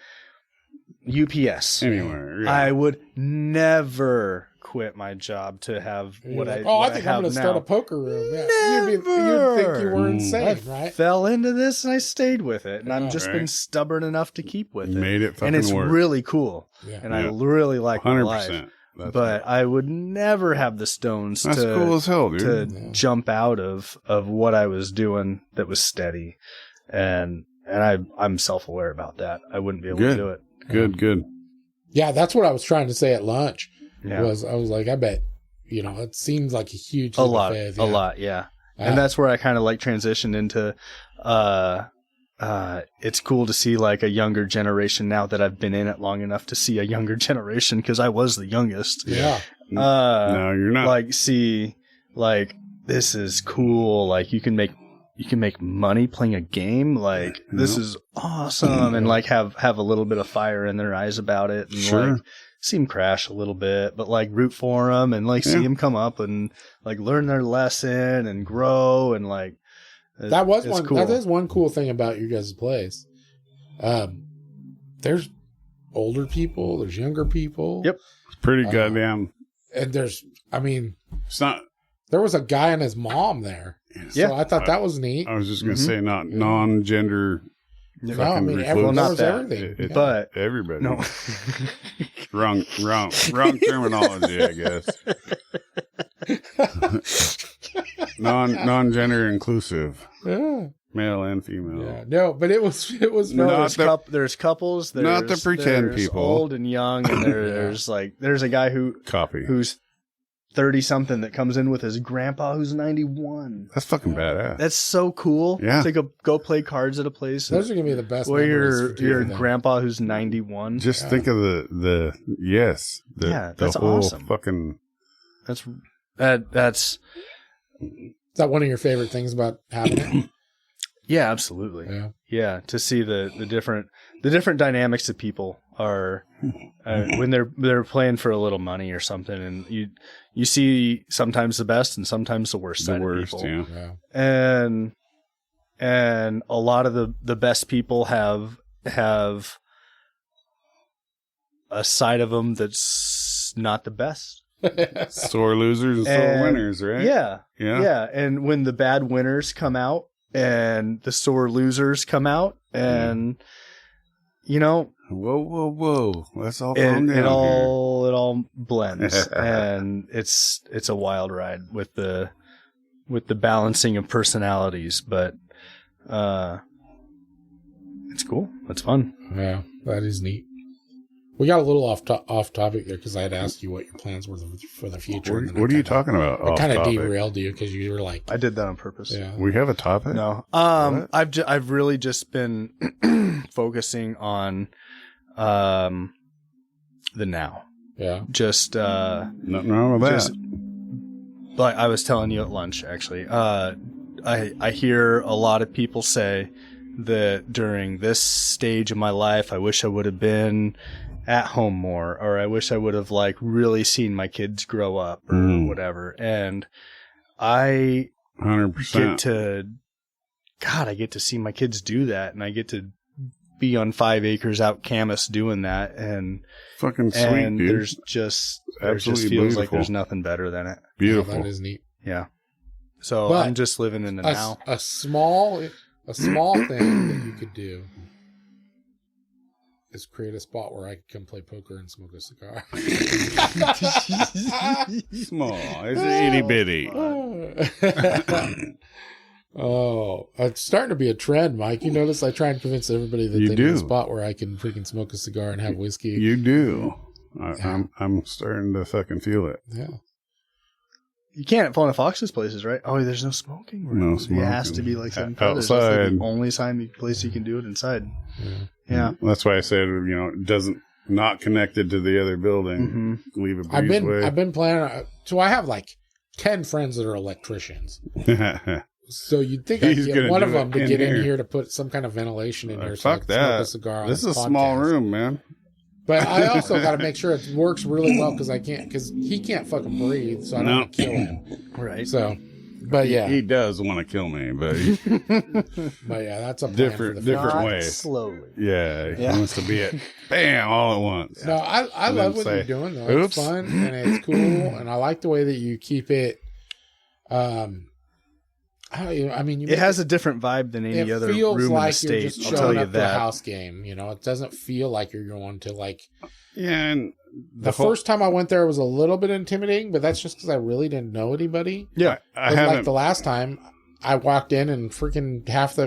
S2: UPS,
S4: anywhere,
S2: I would never quit my job to have what I
S1: I think I'm going to start a poker room. Yeah. You'd think you were insane, right?
S2: Fell into this and I stayed with it, and I've just been stubborn enough to keep with it.
S4: Made it fucking
S2: and it's
S4: work.
S2: Really cool, and I really like 100%. My life. But I would never have the stones
S4: cool as hell, dude.
S2: To jump out of what I was doing that was steady, and I'm self-aware about that. I wouldn't be able to do it.
S4: Good.
S1: Yeah, that's what I was trying to say at lunch. I was like, I bet, it seems like a huge
S2: lot, yeah. And that's where I kind of like transitioned into, it's cool to see like a younger generation now that I've been in it long enough to see a younger generation, because I was the youngest.
S1: Yeah.
S4: No, you're not.
S2: Like see like this is cool. Like you can make money playing a game. Like this is awesome. And like have a little bit of fire in their eyes about it. And like see them crash a little bit, but like root for them and like see them come up and like learn their lesson and grow. And like,
S3: that was one,
S2: cool.
S3: That is one cool thing about your guys' place. There's older people, there's younger people.
S2: Yep.
S4: It's pretty goddamn.
S3: And
S4: It's not.
S3: there was a guy and his mom there.
S2: Yeah.
S3: So I thought that was neat.
S4: I was just going to say not non-gender.
S3: No, I mean, everyone knows everything.
S2: But
S4: everybody.
S2: no.
S4: wrong terminology, I guess. Non-gender inclusive.
S3: Yeah.
S4: Male and female.
S3: Yeah. No, but it was
S2: No, there's couples. There's,
S4: not the pretend
S2: there's
S4: people.
S2: old and young, and there's a guy who's 30 something that comes in with his grandpa who's 91.
S4: That's fucking badass.
S2: That's so cool.
S4: Yeah.
S2: To go play cards at a place.
S3: Those are gonna be the best.
S2: Where your grandpa who's 91.
S4: Just think of the
S2: that's
S4: whole
S2: awesome.
S4: Fucking.
S2: That's
S3: Is that one of your favorite things about having it?
S2: yeah, absolutely. Yeah, to see the different dynamics of people are when they're playing for a little money or something, and you see sometimes the best and sometimes the worst side of people.
S4: Yeah.
S2: And a lot of the best people have a side of them that's not the best.
S4: Sore losers and sore winners, right?
S2: Yeah. And when the bad winners come out and the sore losers come out, and
S4: whoa, let's all
S2: it
S4: calm down
S2: it all blends, and it's a wild ride with the balancing of personalities, but it's cool. It's fun.
S3: Yeah, that is neat. We got a little off topic there because I had asked you what your plans were for the future.
S4: What are you talking about?
S3: I kind of derailed you because you were like,
S2: I did that on purpose.
S3: Yeah.
S4: We have a topic?
S2: No.
S4: What?
S2: I've really just been focusing on the now.
S3: Yeah.
S2: Just
S4: Nothing wrong with that.
S2: like I was telling you at lunch, actually. I hear a lot of people say that during this stage of my life, I wish I would have been at home more, or I wish I would have like really seen my kids grow up or whatever. And I
S4: 100%.
S2: I get to see my kids do that, and I get to be on 5 acres out Camas doing that, and
S4: fucking sweet,
S2: and
S4: dude.
S2: there's just
S4: Absolutely
S2: feels
S4: beautiful.
S2: like there's nothing better than it.
S4: Beautiful.
S3: Yeah, that is neat.
S2: Yeah. So
S3: But
S2: I'm just living in the now.
S3: A small thing that you could do is create a spot where I could come play poker and smoke a cigar.
S4: Small. It's itty bitty.
S3: Oh, it's starting to be a trend, Mike. You notice I try and convince everybody that they need a spot where I can freaking smoke a cigar and have whiskey.
S4: You do. I'm starting to fucking feel it.
S3: Yeah.
S2: You can't at one of Fox's places, right? Oh, there's no smoking room.
S4: No smoking.
S2: It has to be like some
S4: Outside.
S2: That's like the only place you can do it inside. Yeah.
S4: That's why I said, it doesn't, not connected to the other building. Leave a breezeway.
S3: I've been planning. So I have like 10 friends that are electricians. So you'd think I'd get one of them to get in here to put some kind of ventilation in here.
S4: Fuck
S3: so
S4: that.
S3: A cigar
S4: This is a small room, man.
S3: But I also got to make sure it works really well because he can't fucking breathe, so I don't want to kill him.
S2: Right.
S3: So, but yeah,
S4: he does want to kill me, but
S3: that's a plan
S4: different way.
S2: Slowly.
S4: Yeah, he wants to be it. Bam, all at once.
S3: No, I love what you're doing though. It's fun and it's cool, and I like the way that you keep it.
S2: It has a different vibe than any other room in the state.
S3: You're just
S2: I'll tell
S3: showing
S2: you
S3: up to a
S2: that.
S3: house game. It doesn't feel like you're going to like.
S4: Yeah, and
S3: the first time I went there was a little bit intimidating, but that's just because I really didn't know anybody.
S4: Yeah, I haven't.
S3: Like the last time, I walked in and freaking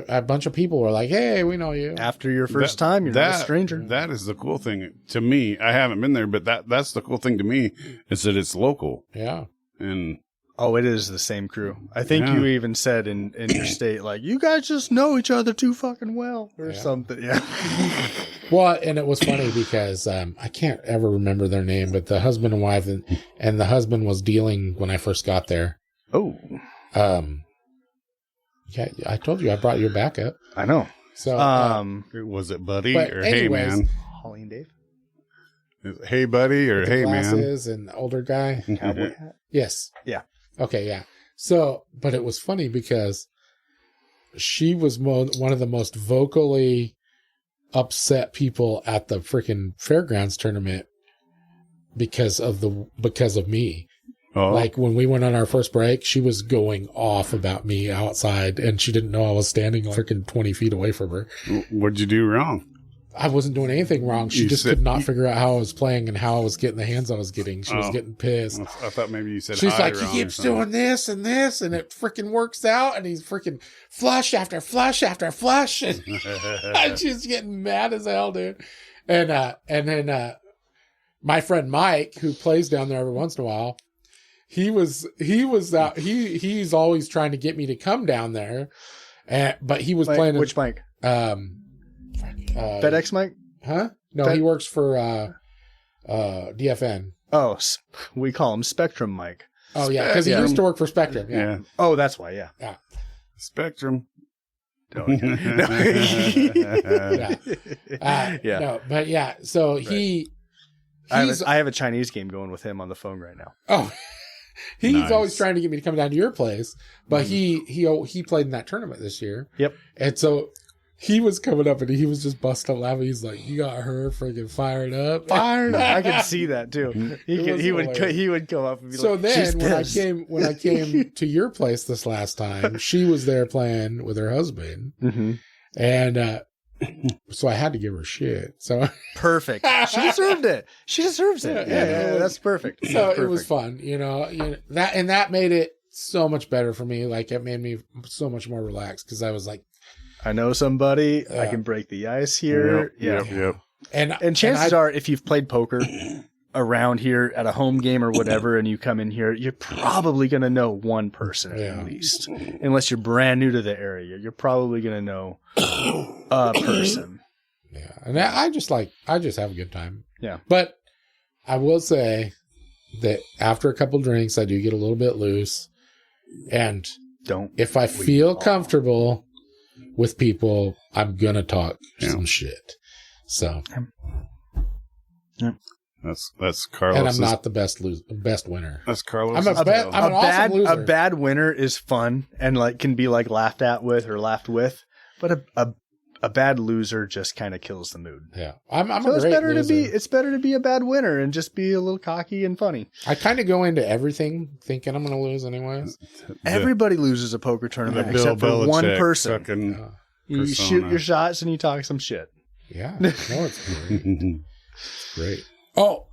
S3: a bunch of people were like, "Hey, we know you."
S2: After your first time, you're not a stranger.
S4: That is the cool thing to me. I haven't been there, but that's the cool thing to me is that it's local.
S3: Yeah,
S4: and.
S2: Oh, it is the same crew. I think you even said in your state, like, you guys just know each other too fucking well or something. Yeah.
S3: Well, and it was funny because I can't ever remember their name, but the husband and wife, and the husband was dealing when I first got there.
S2: Oh.
S3: Yeah, I told you I brought your backup.
S2: I know.
S3: So,
S4: Was it buddy
S3: but
S4: or
S3: anyways,
S4: hey man?
S2: Holly and Dave.
S4: Is it hey buddy or
S3: with the
S4: hey man?
S3: glasses and older guy.
S2: Cowboy hat.
S3: Yes.
S2: Yeah.
S3: Okay. Yeah. So, but it was funny because she was one of the most vocally upset people at the freaking fairgrounds tournament because of me.
S4: Oh,
S3: Like when we went on our first break, she was going off about me outside, and she didn't know I was standing like freaking 20 feet away from her.
S4: what'd you do wrong?
S3: I wasn't doing anything wrong. She just could not figure out how I was playing and how I was getting the hands I was getting. She was getting pissed.
S4: I thought maybe you said
S3: She's
S4: hi
S3: like, he
S4: wrong
S3: keeps
S4: or something.
S3: doing this, and it freaking works out, and he's freaking flush after flush after flush, and she's getting mad as hell, dude. And then my friend Mike, who plays down there every once in a while, he's always trying to get me to come down there, but he was playing
S2: Which Mike? FedEx Mike?
S3: Huh? No, he works for DFN.
S2: Oh, we call him Spectrum Mike.
S3: Oh yeah, because he used to work for Spectrum. Yeah.
S4: Yeah,
S2: Oh, that's why. Yeah.
S4: Spectrum.
S2: Oh, yeah.
S3: Yeah. No, but yeah. So he's
S2: I have a Chinese game going with him on the phone right now.
S3: oh. He's
S4: Nice.
S3: always trying to get me to come down to your place, but he played in that tournament this year.
S2: Yep.
S3: And so he was coming up and he was just busting up laughing. He's like, "You got her freaking fired up."
S2: I could see that too. He would come up and be
S3: So
S2: like, "She's
S3: then when I came to your place this last time, she was there playing with her husband,
S2: mm-hmm.
S3: and so I had to give her shit. So
S2: Perfect. She deserved it. She deserves it. Yeah, that's perfect.
S3: So
S2: That's
S3: it was
S2: perfect.
S3: fun, that made it so much better for me. Like it made me so much more relaxed because I was like,
S2: I know somebody. I can break the ice here.
S4: Yep.
S2: And chances are, if you've played poker around here at a home game or whatever, and you come in here, you're probably going to know one person at least. Unless you're brand new to the area, you're probably going to know a person.
S3: Yeah, and I just have a good time.
S2: Yeah.
S3: But I will say that after a couple drinks, I do get a little bit loose, and if I feel comfortable with people, I'm gonna talk some shit. So,
S4: that's Carlos.
S3: and I'm not the best winner.
S4: That's Carlos.
S3: I'm an awesome loser.
S2: A bad winner is fun and can be laughed at with or laughed with, but a bad loser just kind of kills the mood.
S3: Yeah, I'm
S2: so
S3: a great loser.
S2: It's better to be a bad winner and just be a little cocky and funny.
S3: I kind of go into everything thinking I'm going to lose anyways.
S2: Everybody loses a poker tournament except for one person. You shoot your shots and you talk some shit.
S3: Yeah, no, it's great. It's great. Oh,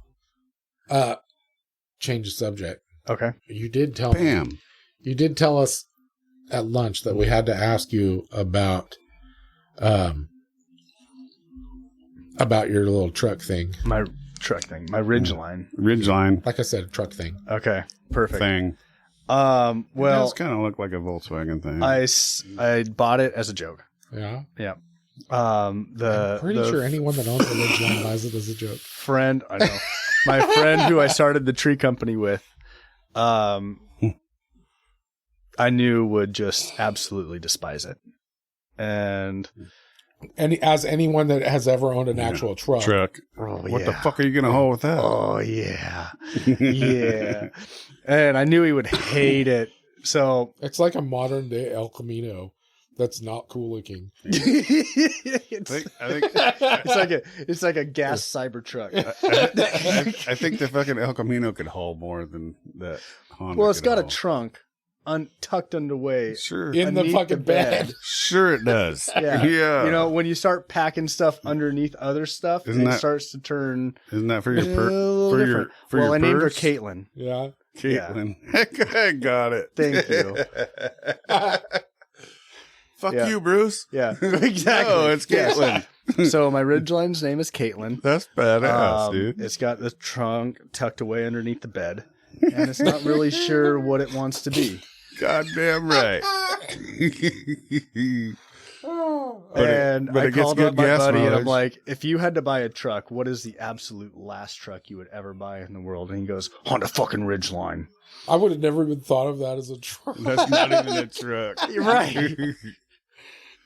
S3: change the subject.
S2: Okay.
S3: You did tell me. You did tell us at lunch that we had to ask you about your little truck thing.
S2: My truck thing. My Ridgeline.
S4: Ridgeline.
S3: Like I said, a truck thing.
S2: Okay. Perfect.
S4: Thing.
S2: Well,
S4: it does kind of look like a Volkswagen thing.
S2: I bought it as a joke.
S3: Yeah.
S2: Yeah.
S3: I'm pretty sure anyone that owns a Ridgeline buys it as a joke.
S2: I know. My friend who I started the tree company with, I knew would just absolutely despise it. And
S3: as anyone that has ever owned an actual truck.
S4: What the fuck are you going to haul with that?
S2: Oh, yeah. Yeah. And I knew he would hate it. So
S3: it's like a modern day El Camino. That's not cool looking.
S2: It's like a gas Cybertruck.
S4: I think the fucking El Camino could haul more than that Honda.
S2: Well, it's got a trunk tucked underway.
S4: Sure.
S3: In the fucking bed.
S4: Sure it does.
S2: Yeah.
S4: Yeah.
S2: You know, when you start packing stuff underneath other stuff, starts to turn.
S4: Isn't that for your
S2: I named her Caitlin.
S3: Yeah.
S4: Caitlin. I got it.
S2: Thank you.
S4: Fuck you, Bruce.
S2: Yeah, exactly.
S4: No, it's Caitlin.
S2: So my Ridgeline's name is Caitlin.
S4: That's badass, dude.
S2: It's got the trunk tucked away underneath the bed, and it's not really sure what it wants to be.
S4: Goddamn right.
S2: And
S4: but
S2: I
S4: it gets
S2: called
S4: good
S2: up my
S4: gas
S2: buddy and I'm
S4: mileage.
S2: like, if you had to buy a truck, what is the absolute last truck you would ever buy in the world? And he goes, Honda fucking Ridgeline.
S3: I would have never even thought of that as a truck.
S4: That's not even a truck.
S2: You're right.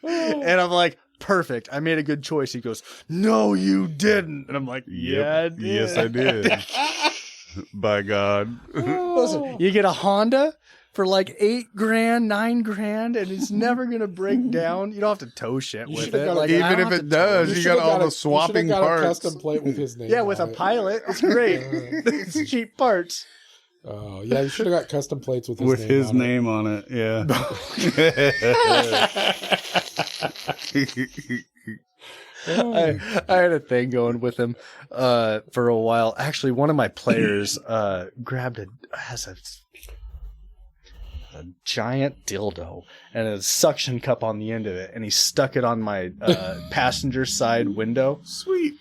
S2: And I'm like, perfect. I made a good choice. He goes, no, you didn't. And I'm like, yeah, I did.
S4: Yes, I did. By God.
S2: Listen, you get a Honda for like $8,000, $9,000, and it's never gonna break down. You don't have to tow shit
S3: You
S2: with
S3: should've
S2: it.
S3: got a-
S2: Like,
S4: Even
S2: I don't
S4: if
S2: have
S4: it
S2: to tow
S4: does,
S2: it.
S4: you got all the
S3: You should've
S4: swapping
S3: got
S4: parts.
S3: a custom plate with his name.
S2: Yeah, with a
S3: on it.
S2: Pilot, it's great. It's cheap parts.
S3: Oh, yeah, you should have got custom plates with his name.
S4: On it. Yeah.
S2: I had a thing going with him for a while. Actually, one of my players grabbed a giant dildo and a suction cup on the end of it, and he stuck it on my passenger side window.
S4: Sweet.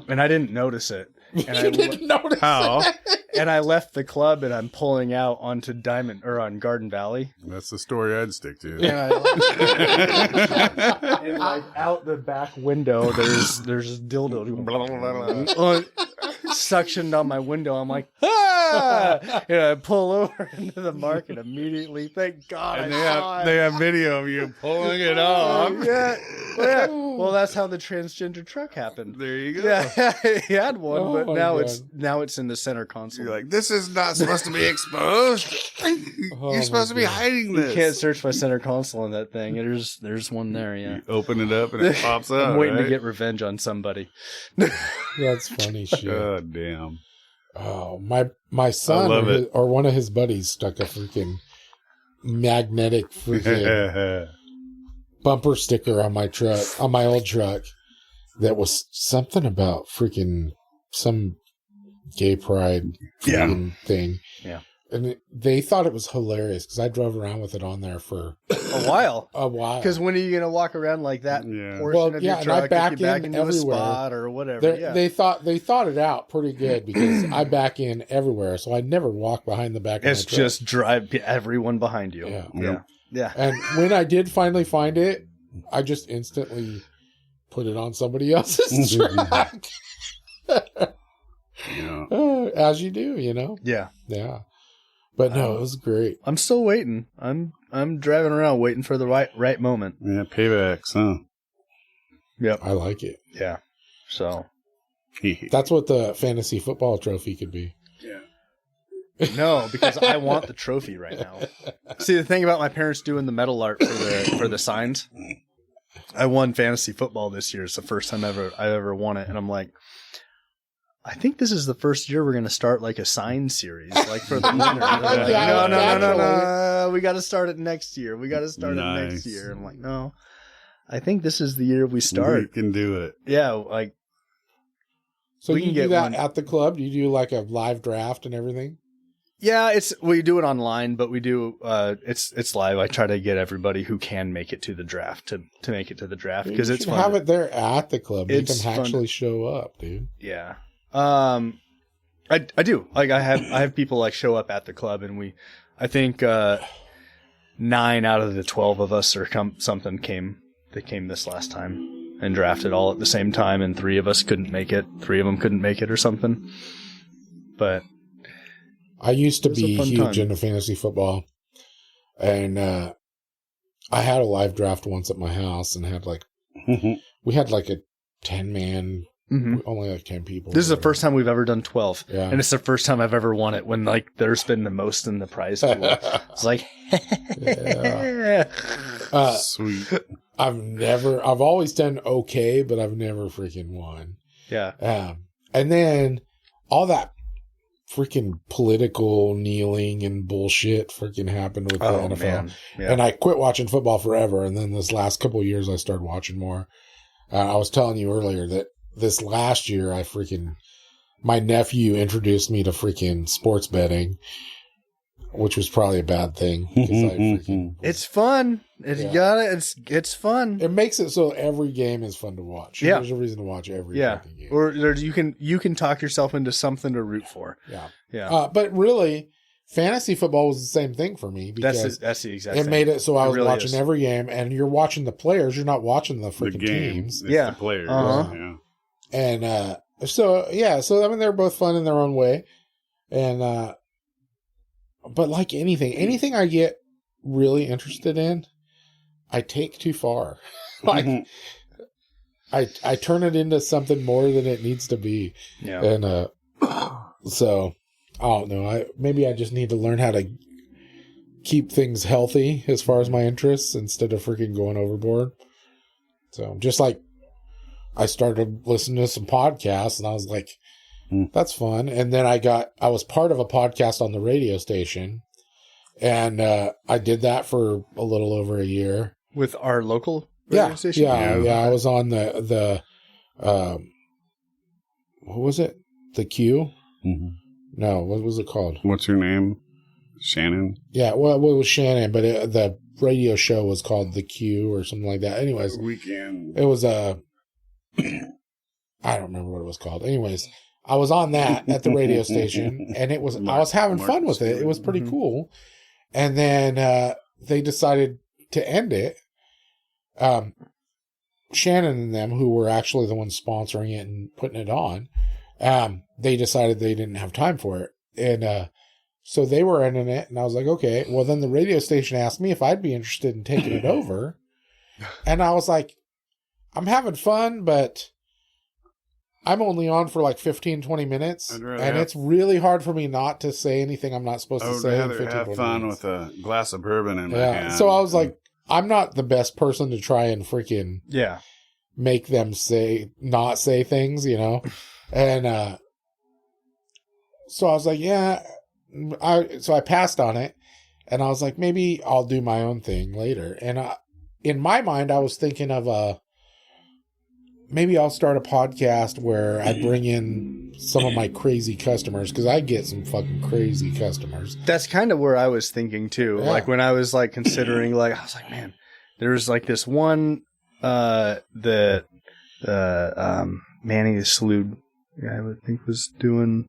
S2: And I didn't notice it. And
S3: You didn't notice
S4: How?
S3: it.
S2: And I left the club, and I'm pulling out onto on Garden Valley.
S4: That's the story I'd stick to.
S2: And, and like out the back window, there's a dildo suctioned on my window. I'm like, ah! And I pull over into the market immediately. Thank God
S4: And
S2: I saw it.
S4: they have video of you pulling it off.
S2: Yeah. Well, that's how the transgender truck happened.
S4: There you go.
S2: Yeah, he had one,
S3: Oh
S2: but
S3: my
S2: now
S3: God.
S2: it's in the center console.
S4: You're like, this is not supposed to be exposed.
S3: Oh
S4: You're supposed to be
S3: my God.
S4: hiding
S2: You
S4: this.
S2: can't search my center console in that thing. There's one there. Yeah.
S4: You open it up and it pops up.
S2: I'm waiting to
S4: right?
S2: get revenge on somebody.
S3: That's funny shit.
S4: God damn.
S3: Oh, my son
S4: love it.
S3: or one of his buddies stuck a freaking magnetic freaking bumper sticker on my truck, on my old truck, that was something about freaking some gay pride freaking thing.
S2: Yeah.
S3: And they thought it was hilarious because I drove around with it on there for
S2: A while.
S3: a while.
S2: Because when are you going to walk around like that
S4: Yeah.
S2: portion
S3: Well,
S2: of
S3: yeah,
S2: your
S3: and I
S2: truck
S3: back
S2: if you back
S3: in
S2: into
S3: everywhere.
S2: a spot or whatever?
S3: They're-
S2: Yeah.
S3: they thought it out pretty good because I back in everywhere, so I never walk behind the back of
S2: It's
S3: my truck.
S2: just drive everyone behind you.
S3: Yeah.
S2: Yeah. Yeah.
S3: And when I did finally find it, I just instantly put it on somebody else's truck.
S4: Yeah.
S3: As you do, you know?
S2: Yeah.
S3: Yeah. But no, it was great.
S2: I'm still waiting. I'm driving around waiting for the right moment.
S4: Yeah, paybacks, huh?
S2: Yep.
S3: I like it.
S2: Yeah. So
S3: That's what the fantasy football trophy could be.
S2: no, because I want the trophy right now. See, the thing about my parents doing the metal art for the signs, I won fantasy football this year. It's the first time I've ever won it, and I'm like, I think this is the first year we're going to start like a sign series, like for the winner. Like,
S3: Yeah,
S2: no. We got to start it next year. We got to start it next year. I'm like, no, I think this is the year we start.
S4: We can do it.
S2: Yeah, like
S3: So
S2: We
S3: you
S2: can
S3: do
S2: get
S3: that
S2: one.
S3: at the club? Do you do like a live draft and everything?
S2: yeah, we do it online, but we do it's live. I try to get everybody who can make it to the draft to make it to the draft because
S3: You
S2: it's
S3: should
S2: fun.
S3: have it there at the club. You
S2: It's
S3: can
S2: fun.
S3: actually show up, dude.
S2: Yeah. I do. Like I have people like show up at the club and I think 9 out of the 12 of us came this last time and drafted all at the same time, and 3 of us couldn't make it. 3 of them couldn't make it or something. But
S3: I used to
S2: It was a
S3: be
S2: fun
S3: huge
S2: time.
S3: into fantasy football, and I had a live draft once at my house, and had we had like a 10-man, only like 10 people.
S2: this is the first time we've ever done 12,
S3: Yeah.
S2: and it's the first time I've ever won it when like there's been the most in the prize pool. It's like,
S3: Yeah.
S4: Sweet.
S3: I've always done okay, but I've never freaking won.
S2: yeah.
S3: And then all that freaking political kneeling and bullshit freaking happened with the NFL.
S2: Man. Yeah.
S3: And I quit watching football forever. And then this last couple of years, I started watching more. I was telling you earlier that this last year, my nephew introduced me to freaking sports betting, which was probably a bad thing. 'Cause I freaking
S2: It's fun.
S3: Yeah.
S2: It's fun.
S3: It makes it so every game is fun to watch.
S2: Yeah.
S3: There's a reason to watch every
S2: Yeah.
S3: fucking game.
S2: Or you can talk yourself into something to root for.
S3: Yeah.
S2: Yeah.
S3: But really, fantasy football was the same thing for me because
S2: that's the exact
S3: it
S2: same.
S3: made it so I was
S2: really
S3: watching
S2: is.
S3: every game, and you're watching the players. You're not watching the
S4: The
S3: freaking
S4: game.
S3: teams.
S4: It's
S2: Yeah.
S4: the players.
S2: Uh-huh.
S4: Yeah.
S3: And so I mean they're both fun in their own way, and but like anything I get really interested in, I take too far. Like I turn it into something more than it needs to be.
S2: Yeah.
S3: And so I don't know. Maybe I just need to learn how to keep things healthy as far as my interests instead of freaking going overboard. So just like I started listening to some podcasts and I was like, that's fun. And then I was part of a podcast on the radio station, and I did that for a little over a year.
S2: With our local radio station?
S3: Yeah. I was on the what was it? The Q?
S4: Mm-hmm.
S3: No, what was it called?
S4: What's your name? Shannon?
S3: Yeah, well, it was Shannon, but the radio show was called The Q or something like that. Anyways,
S4: Weekend.
S3: it was I don't remember what it was called. Anyways, I was on that at the radio station, and I was having fun with it. It was pretty cool. And then they decided to end it. Shannon and them, who were actually the ones sponsoring it and putting it on, they decided they didn't have time for it. And so they were ending it, and I was like, okay. Well, then the radio station asked me if I'd be interested in taking it over. And I was like, I'm having fun, but I'm only on for like 15, 20 minutes. And it's really hard for me not to say anything I'm not supposed to say.
S4: I would rather have fun with a glass of bourbon in my hand.
S3: So I was like, I'm not the best person to try and freaking
S2: Yeah.
S3: make them not say things, you know? And so I was like, so I passed on it, and I was like, maybe I'll do my own thing later. And in my mind, I was thinking of maybe I'll start a podcast where I bring in some of my crazy customers, because I get some fucking crazy customers.
S2: That's kind of where I was thinking too.
S3: Yeah.
S2: Like when I was like considering, like I was like, man, there's like this one, Manny the Salute guy I would think was doing.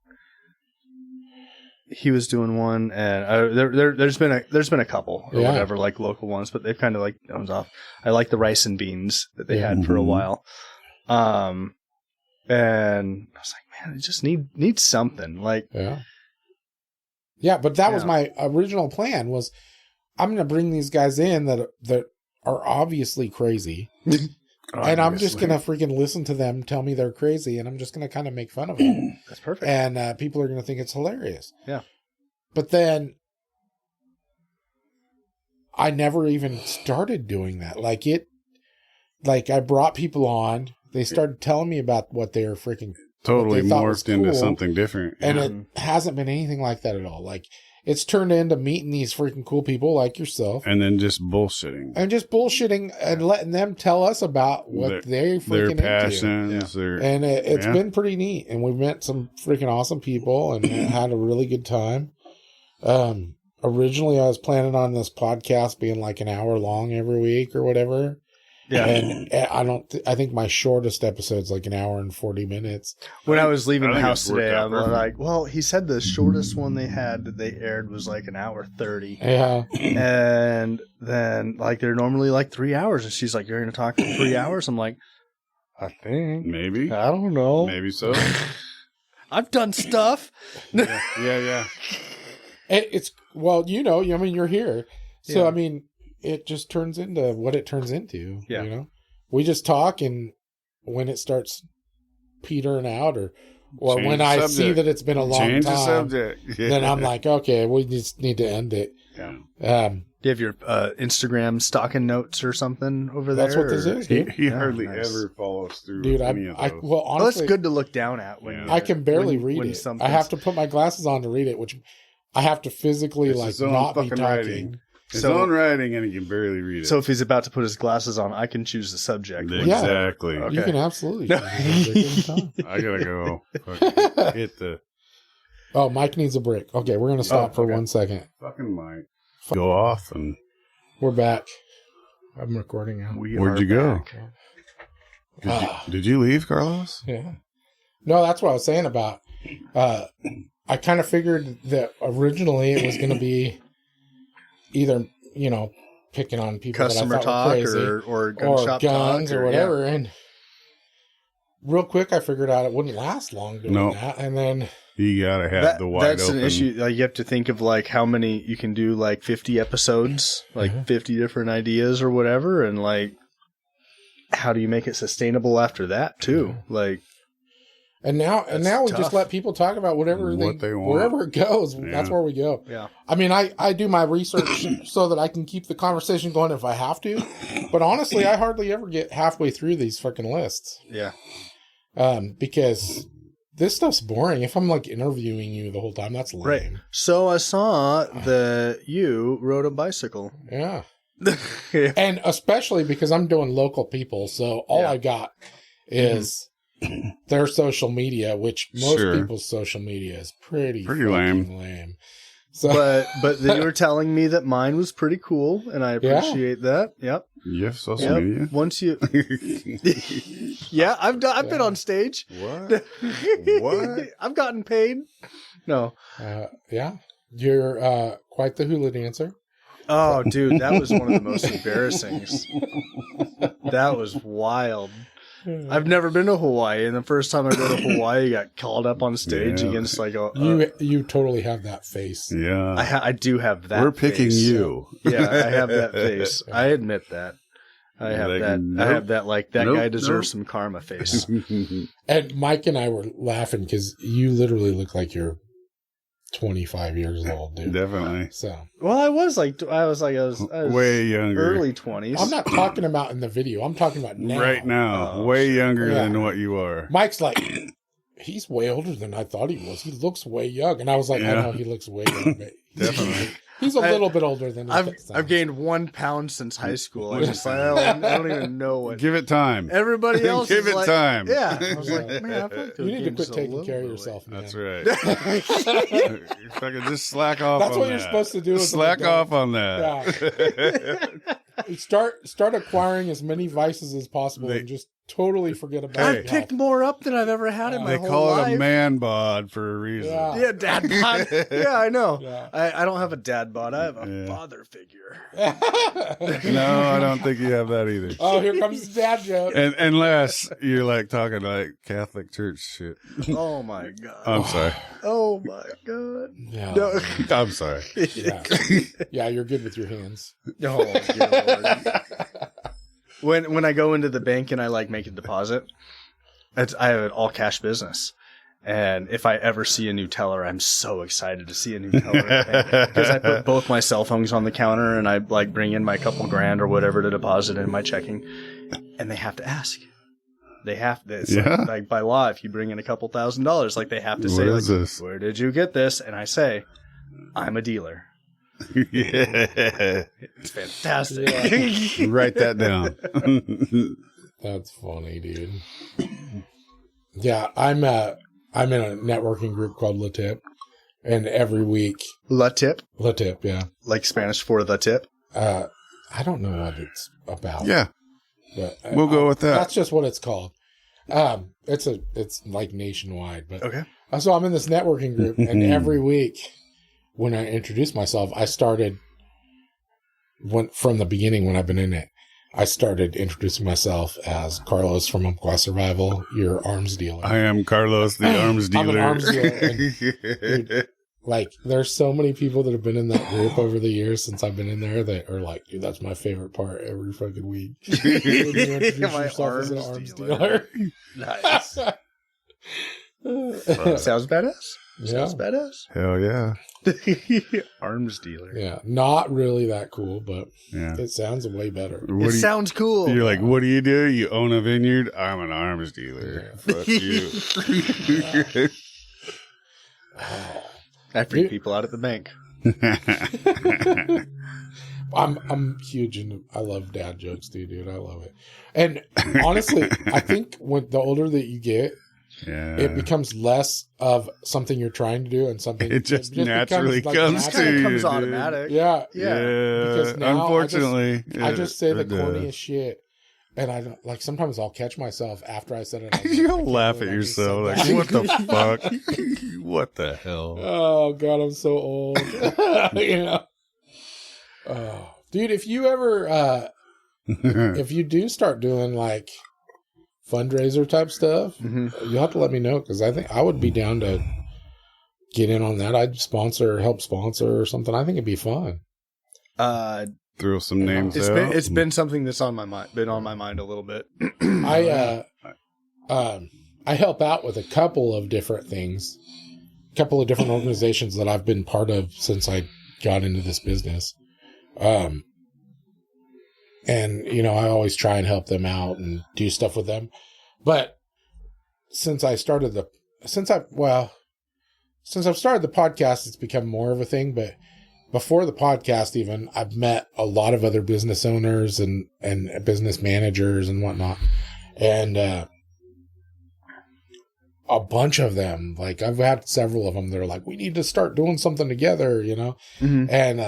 S2: He was doing one, and there's been a couple or whatever, like local ones, but they've kind of like thumbs off. I like the rice and beans that they had for a while. And I was like, man, I just need something like,
S3: but that was my original plan, was I'm going to bring these guys in that are obviously crazy. And I'm just going to freaking listen to them tell me they're crazy, and I'm just going to kind of make fun of them.
S2: That's perfect.
S3: And people are going to think it's hilarious.
S2: Yeah.
S3: But then I never even started doing that. Like I brought people on. They started telling me about what they were freaking
S4: totally morphed into something different.
S3: And it hasn't been anything like that at all. Like, it's turned into meeting these freaking cool people like yourself.
S4: And then just bullshitting.
S3: And letting them tell us about what they freaking
S4: their passions.
S3: Into. And it's been pretty neat. And we've met some freaking awesome people and had a really good time. Originally, I was planning on this podcast being like an hour long every week or whatever. Yeah. And I think my shortest episode's like an hour and 40 minutes.
S2: When I was leaving the house today, I was like, well, he said the shortest one they had that they aired was like an hour 30.
S3: Yeah.
S2: And then like they're normally like 3 hours. And she's like, you're going to talk for 3 hours? I'm like, I think.
S4: Maybe.
S2: I don't know.
S4: Maybe so.
S2: I've done stuff.
S4: Yeah.
S3: It's, well, you know, I mean, you're here. So, I mean, it just turns into what it turns into.
S2: Yeah.
S3: You know, we just talk, and when it starts petering out, or when I see that it's been a long time, then I'm like, okay, we just need to end it.
S4: Yeah.
S2: Do you have your Instagram stalking notes or something over there?
S3: That's what this is, dude.
S4: He hardly ever follows through.
S3: Dude,
S4: honestly,
S2: well, that's good to look down at when
S3: I can barely read it. I have to put my glasses on to read it, which I have to physically not be talking.
S4: Writing. His own writing, and he can barely read it.
S2: So if he's about to put his glasses on, I can choose the subject.
S4: Exactly.
S3: Okay. You can absolutely choose the subject.
S4: I gotta go. Hit the...
S3: Oh, Mike needs a break. Okay, we're going to stop for 1 second.
S4: Fucking Mike. Go off, and...
S3: We're back. I'm recording now.
S4: Where'd you go? Did you leave, Carlos?
S3: Yeah. No, that's what I was saying about...
S1: I kind of figured that originally it was going to be either, picking on people
S2: Customer
S1: that I thought
S2: talk
S1: were crazy,
S2: or gun shop
S1: guns
S2: talk
S1: or whatever. And real quick, I figured out it wouldn't last long doing that. And then
S4: You gotta have the wide
S2: that's
S4: open.
S2: an issue. Like, you have to think of like how many you can do, like 50 episodes, like 50 different ideas or whatever, and like how do you make it sustainable after that too? Like,
S1: and now we
S2: tough.
S1: just let people talk about whatever
S4: they want.
S1: wherever it goes.
S4: Yeah.
S1: That's where we go.
S2: yeah.
S1: I mean, I do my research so that I can keep the conversation going if I have to. But honestly, I hardly ever get halfway through these fucking lists.
S2: Yeah.
S1: Because this stuff's boring. If I'm like interviewing you the whole time, that's lame.
S2: Right. So I saw that you rode a bicycle.
S1: Yeah.
S2: Yeah.
S1: And especially because I'm doing local people. So all I got is their social media, which most people's social media is pretty lame. So,
S2: But you were telling me that mine was pretty cool, and I appreciate that. Yep.
S4: You have social media?
S2: Once you, yeah, I've been on stage.
S4: What? What?
S2: I've gotten paid. No.
S1: yeah, you're quite the hula dancer.
S2: Oh, dude, that was one of the most embarrassing. That was wild. I've never been to Hawaii, and the first time I go to Hawaii, I got called up on stage against like a.
S1: You totally have that face.
S4: Yeah,
S2: I do have that.
S4: We're picking
S2: face.
S4: you.
S2: Yeah, I have that face. I admit that. I have
S4: Like,
S2: that.
S4: nope.
S2: I have that. Like that guy deserves some karma face.
S1: And Mike and I were laughing because you literally look like you're 25 years old, dude.
S4: Definitely.
S1: So.
S2: Well, I was
S4: way younger,
S2: early 20s.
S1: I'm not talking about in the video. I'm talking about now.
S4: right now.
S2: Oh,
S4: way younger than what you are.
S1: Mike's like, he's way older than I thought he was. He looks way young. And I was like, I know he looks way young. But
S4: Definitely.
S1: He's a little bit older than
S2: I've gained 1 pound since high school. I just like, I don't even know what.
S4: Give it time.
S2: Everybody else
S4: Give
S2: is
S4: it
S2: like,
S4: time.
S2: Yeah. I was like, man, I feel like
S1: you need to
S2: gained
S1: quit
S2: just a
S1: taking
S2: little
S1: care of
S2: bit
S1: yourself, man.
S4: That's right. Fucking just slack off.
S1: That's
S4: on
S1: what you're
S4: that.
S1: supposed to do.
S4: Slack off on that.
S1: Yeah. Start acquiring as many vices as possible and just totally forget about
S2: I've
S1: it.
S2: picked more up than I've ever had in my
S4: They
S2: whole
S4: call
S2: life.
S4: it a man bod for a reason.
S1: Yeah.
S2: Yeah, dad bod. Yeah, I know.
S1: Yeah.
S2: I don't have a dad bod. I have a father figure.
S4: No, I don't think you have that either.
S1: Oh, here comes the dad joke.
S4: And unless you're like talking like Catholic church shit.
S2: Oh my god.
S4: I'm sorry.
S2: Oh my god.
S1: Yeah.
S2: No.
S4: I'm sorry.
S1: Yeah. Yeah, you're good with your hands.
S2: Oh, good Lord. When I go into the bank and I like make a deposit, I have an all cash business. And if I ever see a new teller, I'm so excited to see a new teller because I put both my cell phones on the counter and I like bring in my couple grand or whatever to deposit in my checking, and they have to ask. They have to. It's like by law, if you bring in a couple $1,000s, like they have to say, like,
S4: this?
S2: "Where did you get this?" And I say, "I'm a dealer."
S4: Yeah.
S2: It's fantastic.
S1: Yeah.
S4: Write that down.
S1: That's funny, dude. Yeah, I'm in a networking group called La Tip, and every week
S2: La tip,
S1: yeah,
S2: like Spanish for the tip.
S1: I don't know what it's about.
S4: Yeah,
S1: but
S4: we'll go with that.
S1: That's just what it's called. It's like nationwide, but
S2: Okay.
S1: So I'm in this networking group, and every week when I introduce myself, from the beginning when I've been in it, I started introducing myself as Carlos from Umpqua Survival, your arms dealer.
S4: I am Carlos, the arms dealer.
S1: I'm an arms dealer. Dude, like, there's so many people that have been in that group over the years since I've been in there that are like, dude, that's my favorite part every fucking week. When you introduce yourself as an arms dealer.
S2: Nice. Sounds badass.
S1: Yeah.
S2: Sounds badass.
S4: Hell yeah.
S2: Arms dealer.
S1: Yeah. Not really that cool, but
S4: Yeah.
S1: it sounds way better.
S2: It sounds cool.
S4: You're like, what do? You own a vineyard? I'm an arms dealer. Fuck you.
S2: I freak people out at the bank.
S1: I'm huge into, I love dad jokes, dude. I love it. And honestly, I think when the older that you get, it becomes less of something you're trying to do and something
S4: it just naturally comes
S2: It
S4: to
S2: kind of
S4: you.
S2: comes
S4: dude.
S2: automatic.
S1: Yeah.
S2: Yeah.
S1: Because now
S4: unfortunately,
S1: I just say the
S4: it does.
S1: corniest shit.
S3: And I don't, like, sometimes I'll catch myself after I said it.
S4: You'll laugh at yourself. Like, what the fuck? What the hell?
S3: Oh, God, I'm so old. Oh, dude, if you ever, if you do start doing, like, fundraiser type stuff, you'll have to let me know, because I think I would be down to get in on that. I'd help sponsor or something. I think it'd be fun.
S4: Throw some names out.
S2: It's been something that's on my mind a little bit.
S3: I help out with a couple of different things, a couple of different organizations that I've been part of since I got into this business. And I always try and help them out and do stuff with them. But since I've started the podcast, it's become more of a thing. But before the podcast, even, I've met a lot of other business owners and business managers and whatnot. And a bunch of them, like, I've had several of them, they're like, we need to start doing something together, And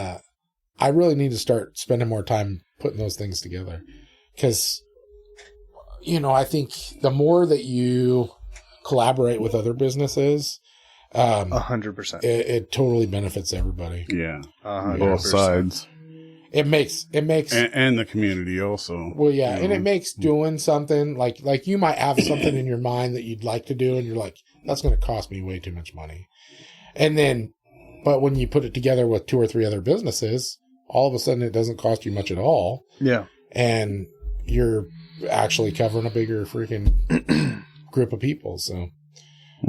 S3: I really need to start spending more time putting those things together. Because, I think the more that you collaborate with other businesses,
S2: 100%.
S3: It totally benefits everybody.
S4: Yeah,
S2: 100%.
S4: both sides.
S3: It makes
S4: and the community also.
S3: Well, yeah, and it makes doing something like you might have something in your mind that you'd like to do, and you're like, that's going to cost me way too much money. And then, but when you put it together with 2 or 3 other businesses, all of a sudden it doesn't cost you much at all.
S2: Yeah, and
S3: you're actually covering a bigger freaking group of people. So.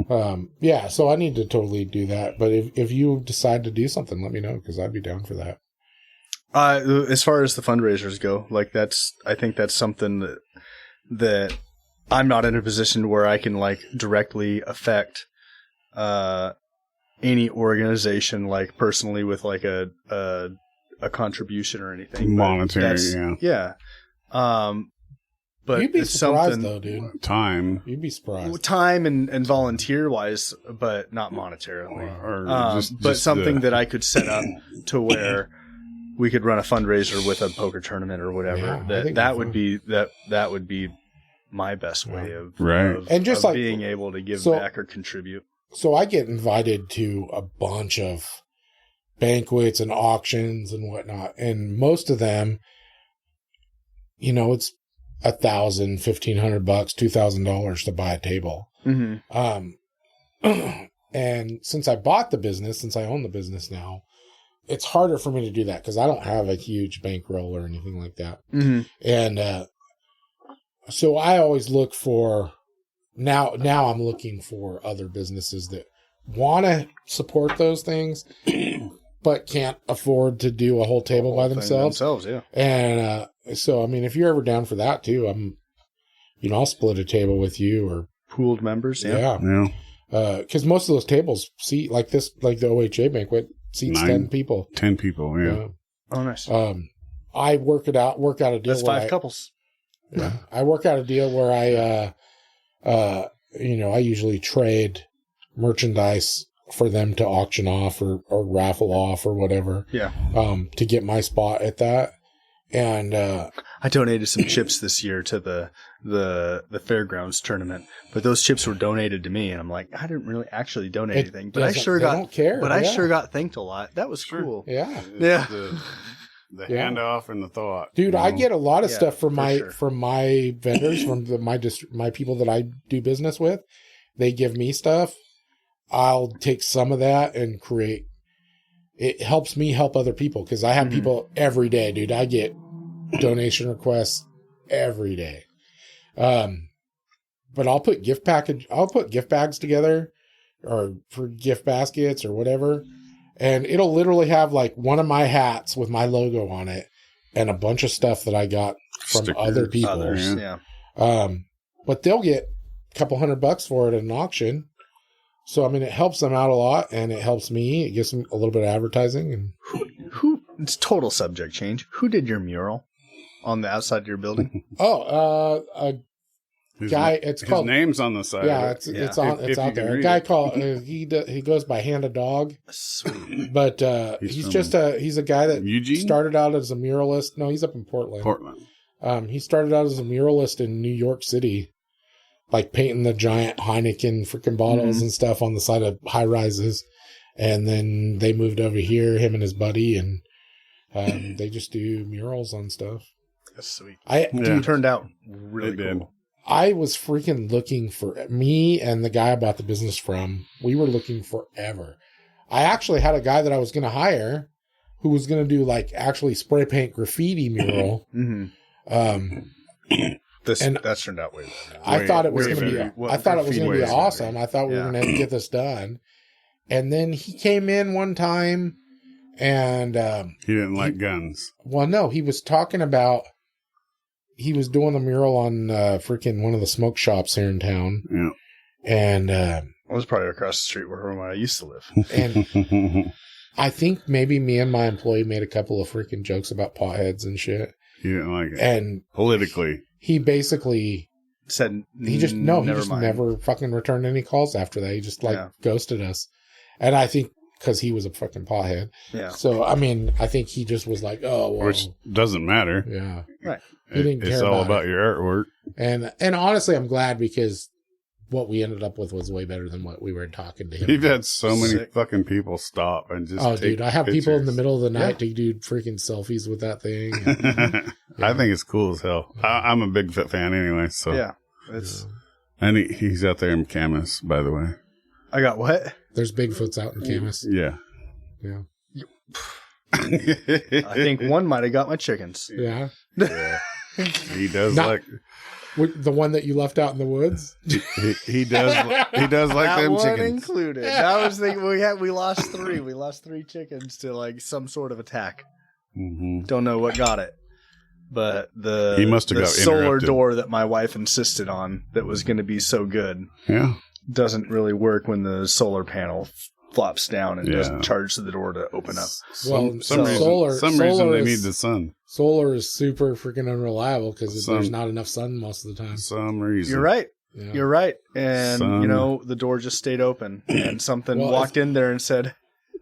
S3: So I need to totally do that. But if you decide to do something, let me know, because I'd be down for that.
S2: As far as the fundraisers go, like, I think that's something that I'm not in a position where I can, like, directly affect any organization, like, personally, with, like, a contribution or anything.
S4: Monetary,
S2: yeah. But
S3: you'd be
S2: it's
S3: surprised, though, dude.
S4: Time.
S3: You'd be surprised.
S2: Time and volunteer-wise, but not monetarily. But something that I could set up to where we could run a fundraiser with a poker tournament or whatever.
S3: Yeah,
S2: that would be my best way of
S3: and just
S2: of
S3: like
S2: being able to give back or contribute.
S3: So I get invited to a bunch of banquets and auctions and whatnot, and most of them, it's $1,000, $1,500, $2,000 to buy a table. And since I bought the business, since I own the business now, it's harder for me to do that because I don't have a huge bankroll or anything like that. And so I always look for now I'm looking for other businesses that want to support those things but can't afford to do a whole table by themselves.
S2: Yeah.
S3: And so, I mean, if you're ever down for that too, I'll split a table with you, or
S2: pooled members.
S3: Yeah. Because most of those tables seat like the OHA banquet seats 10 people.
S4: 10 people. Yeah.
S2: Oh, nice.
S3: I work out a deal.
S2: That's 5 couples.
S3: Yeah. I work out a deal where I usually trade merchandise for them to auction off or raffle off or whatever.
S2: Yeah.
S3: To get my spot at that. And
S2: I donated some chips this year to the fairgrounds tournament, but those chips were donated to me, and I'm like, I didn't really actually donate anything, but I sure got thanked a lot. That was cool.
S3: Yeah.
S2: Yeah.
S4: The handoff and the thought.
S3: Dude, I get a lot of stuff from my vendors, from my people that I do business with. They give me stuff. I'll take some of that and create. It helps me help other people because I have people every day, dude. I get donation requests every day. But I'll put gift bags together, or for gift baskets or whatever. And it'll literally have like one of my hats with my logo on it and a bunch of stuff that I got from other people. But they'll get a couple $100 for it at an auction. So, I mean, it helps them out a lot, and it helps me. It gives them a little bit of advertising. And
S2: it's total subject change. Who did your mural on the outside of your building?
S3: A guy. It's called.
S4: His name's on the side.
S3: Yeah, it's out there. A guy called. He goes by Hand of Dog.
S2: Sweet.
S3: But he's a guy that
S4: Eugene?
S3: started out as a muralist. No, he's up in Portland. He started out as a muralist in New York City, like painting the giant Heineken freaking bottles and stuff on the side of high rises. And then they moved over here, him and his buddy, and they just do murals on stuff.
S2: That's sweet.
S3: Dude,
S2: Turned out really cool.
S3: I was freaking looking for me and the guy I bought the business from. We were looking forever. I actually had a guy that I was going to hire who was going to do like actually spray paint graffiti mural.
S2: That turned out way better.
S3: I thought it was going to be. I thought it was going to be
S2: graffiti
S3: awesome. I thought we were going to get this done. And then he came in one time, and
S4: he didn't like guns.
S3: Well, no, he was talking about. He was doing a mural on freaking one of the smoke shops here in town.
S4: Yeah.
S3: And
S2: I was probably across the street where I used to live.
S3: And I think maybe me and my employee made a couple of freaking jokes about potheads and shit.
S4: He didn't like it.
S3: And
S4: politically,
S3: he basically
S2: said
S3: he just never fucking returned any calls after that. He just ghosted us. And I think because he was a fucking pothead.
S2: Yeah.
S3: So I mean, I think he just was like, oh, well,
S4: which doesn't matter.
S3: Yeah.
S2: Right.
S3: He didn't care
S4: it's all about your artwork.
S3: And honestly, I'm glad because what we ended up with was way better than what we were talking to him.
S4: You've had so many fucking people stop and just
S3: dude, I have people in the middle of the night to do freaking selfies with that thing.
S4: I think it's cool as hell. I'm a big fan anyway. So
S2: yeah, it's
S4: and he's out there in Camas, by the way.
S2: I got what?
S3: There's Bigfoots out in Camas.
S4: Yeah.
S2: I think one might have got my chickens.
S3: Yeah.
S4: He does like
S3: the one that you left out in the woods.
S4: He does like
S2: that
S4: them
S2: one
S4: chickens
S2: included. That was the we lost 3. We lost 3 chickens to like some sort of attack. Don't know what got it, but
S4: he must have got
S2: solar
S4: interrupted.
S2: door that my wife insisted on that was going to be so good.
S4: Yeah,
S2: doesn't really work when the solar panel flops down and doesn't charge the door to open up.
S3: Well,
S4: some reason they need the sun.
S3: Solar is super freaking unreliable because there's not enough sun most of the time.
S4: Some reason.
S2: You're right.
S3: Yeah.
S2: You're right. And, the door just stayed open and something walked in there and said,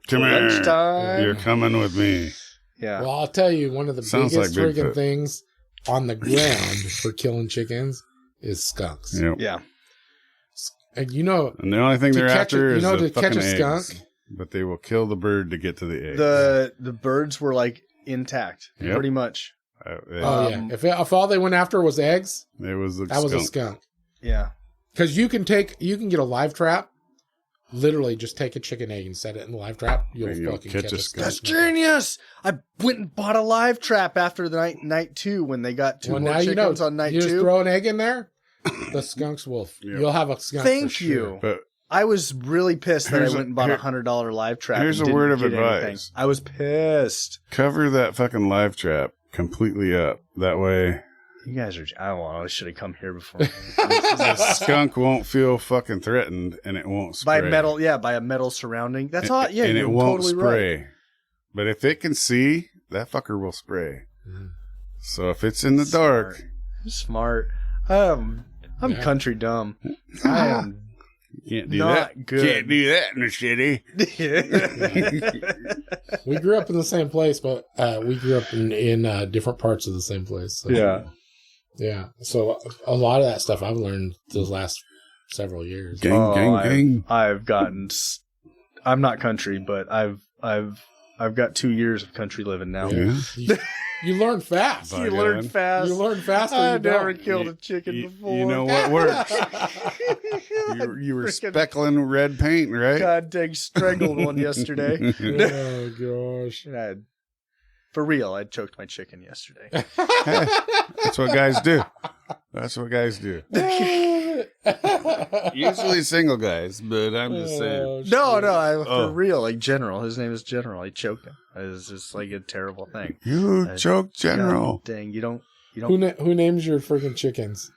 S4: come here.
S2: Lunchtime.
S4: You're coming with me.
S2: Yeah.
S3: Well, I'll tell you, one of the biggest freaking things on the ground for killing chickens is skunks.
S4: Yep.
S2: Yeah.
S3: And
S4: and the only thing they're after is
S3: to catch a skunk.
S4: Eggs, but they will kill the bird to get to the egg.
S2: The birds were like intact, pretty much.
S3: Yeah. If all they went after was eggs,
S4: was
S3: a skunk.
S2: Yeah.
S3: Because you can get a live trap. Literally, just take a chicken egg and set it in the live trap. You'll fucking catch a skunk.
S2: That's genius! I went and bought a live trap after the night 2 when they got 2 more chickens on night 2.
S3: You just throw an egg in there, the skunks will. Yep. You'll have a skunk.
S2: Thank you.
S4: But
S2: I was really pissed that I went and bought a $100 live trap.
S4: Here's a word of advice.
S2: Anything. I was pissed.
S4: Cover that fucking live trap completely up. That way.
S2: You guys are. I should have come here before.
S4: The skunk won't feel fucking threatened, and it won't spray.
S2: By a metal surrounding. That's all. Yeah,
S4: and it won't
S2: totally
S4: spray.
S2: Right.
S4: But if it can see, that fucker will spray. So if it's in the dark,
S2: smart. I'm country dumb. I am.
S4: Can't do
S2: not
S4: that.
S2: Good.
S4: Can't do that in the city.
S3: We grew up in the same place, but we grew up in different parts of the same place. So. Yeah. So a lot of that stuff I've learned those last several years.
S4: Gang.
S2: I've gotten. I'm not country, but I've got 2 years of country living now.
S3: Yeah. You learn fast.
S2: You learn fast.
S3: You learn fast.
S2: I never killed a chicken before.
S4: You know what works? you were speckling red paint, right?
S2: God dang, strangled one yesterday.
S3: Oh gosh!
S2: For real, I choked my chicken yesterday.
S4: Hey, that's what guys do. Usually single guys, but I'm just saying.
S2: No, for real, like General. His name is General. I choked him. It was just like a terrible thing.
S4: You choked General.
S2: God, dang, you don't.
S3: Who names your freaking chickens?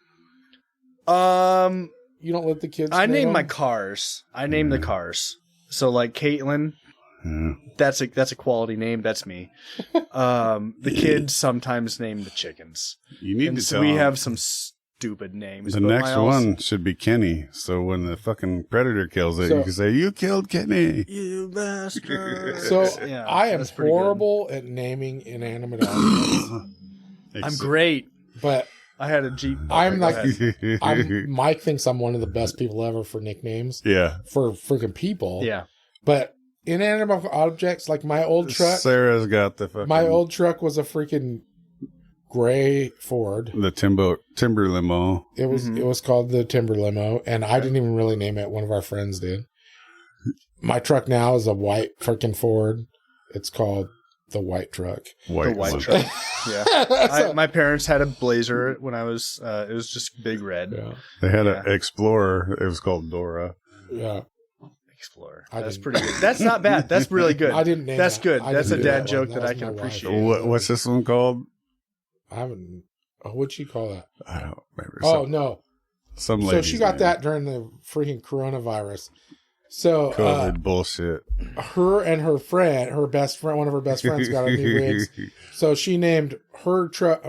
S3: You don't let the kids.
S2: I name my cars. I name the cars. So like Caitlin.
S4: Yeah.
S2: That's a quality name. That's me. The kids sometimes name the chickens.
S4: You need to tell
S2: we
S4: them.
S2: have some stupid names.
S4: The next one should be Kenny. So when the fucking predator kills it, you can say, "You killed Kenny,
S2: you bastard."
S3: So I am horrible at naming inanimate objects.
S2: I'm great.
S1: But
S2: I had a Jeep.
S1: I'm
S2: Go
S1: like,
S2: ahead.
S1: Mike thinks I'm one of the best people ever for nicknames
S4: Yeah.
S1: for freaking people.
S2: Yeah.
S1: But inanimate objects, like my old truck.
S4: Sarah's got the fucking...
S1: My old truck was a freaking gray Ford.
S4: The timber limo.
S1: It was called the Timber Limo, and I didn't even really name it. One of our friends did. My truck now is a white freaking Ford. It's called the White Truck.
S2: The white truck. Yeah. My parents had a Blazer when I was. It was just big red.
S1: Yeah.
S4: They had an Explorer. It was called Dora.
S1: Yeah.
S2: Explorer. That's pretty good. That's not bad. That's really good.
S1: I didn't name
S2: That's
S1: that.
S2: good.
S1: I
S2: That's a
S1: didn't do
S2: dad
S1: that
S2: joke
S1: one.
S2: that I
S1: was
S2: can
S1: my wife.
S2: appreciate.
S4: What's this one called?
S1: I haven't. What'd she call that?
S4: I don't remember.
S1: Oh, no.
S4: Some
S1: So
S4: lady's
S1: she got
S4: name.
S1: that during the freaking coronavirus. So
S4: COVID bullshit.
S1: her and her friend, one of her best friends, got a new rigs. So she named her truck.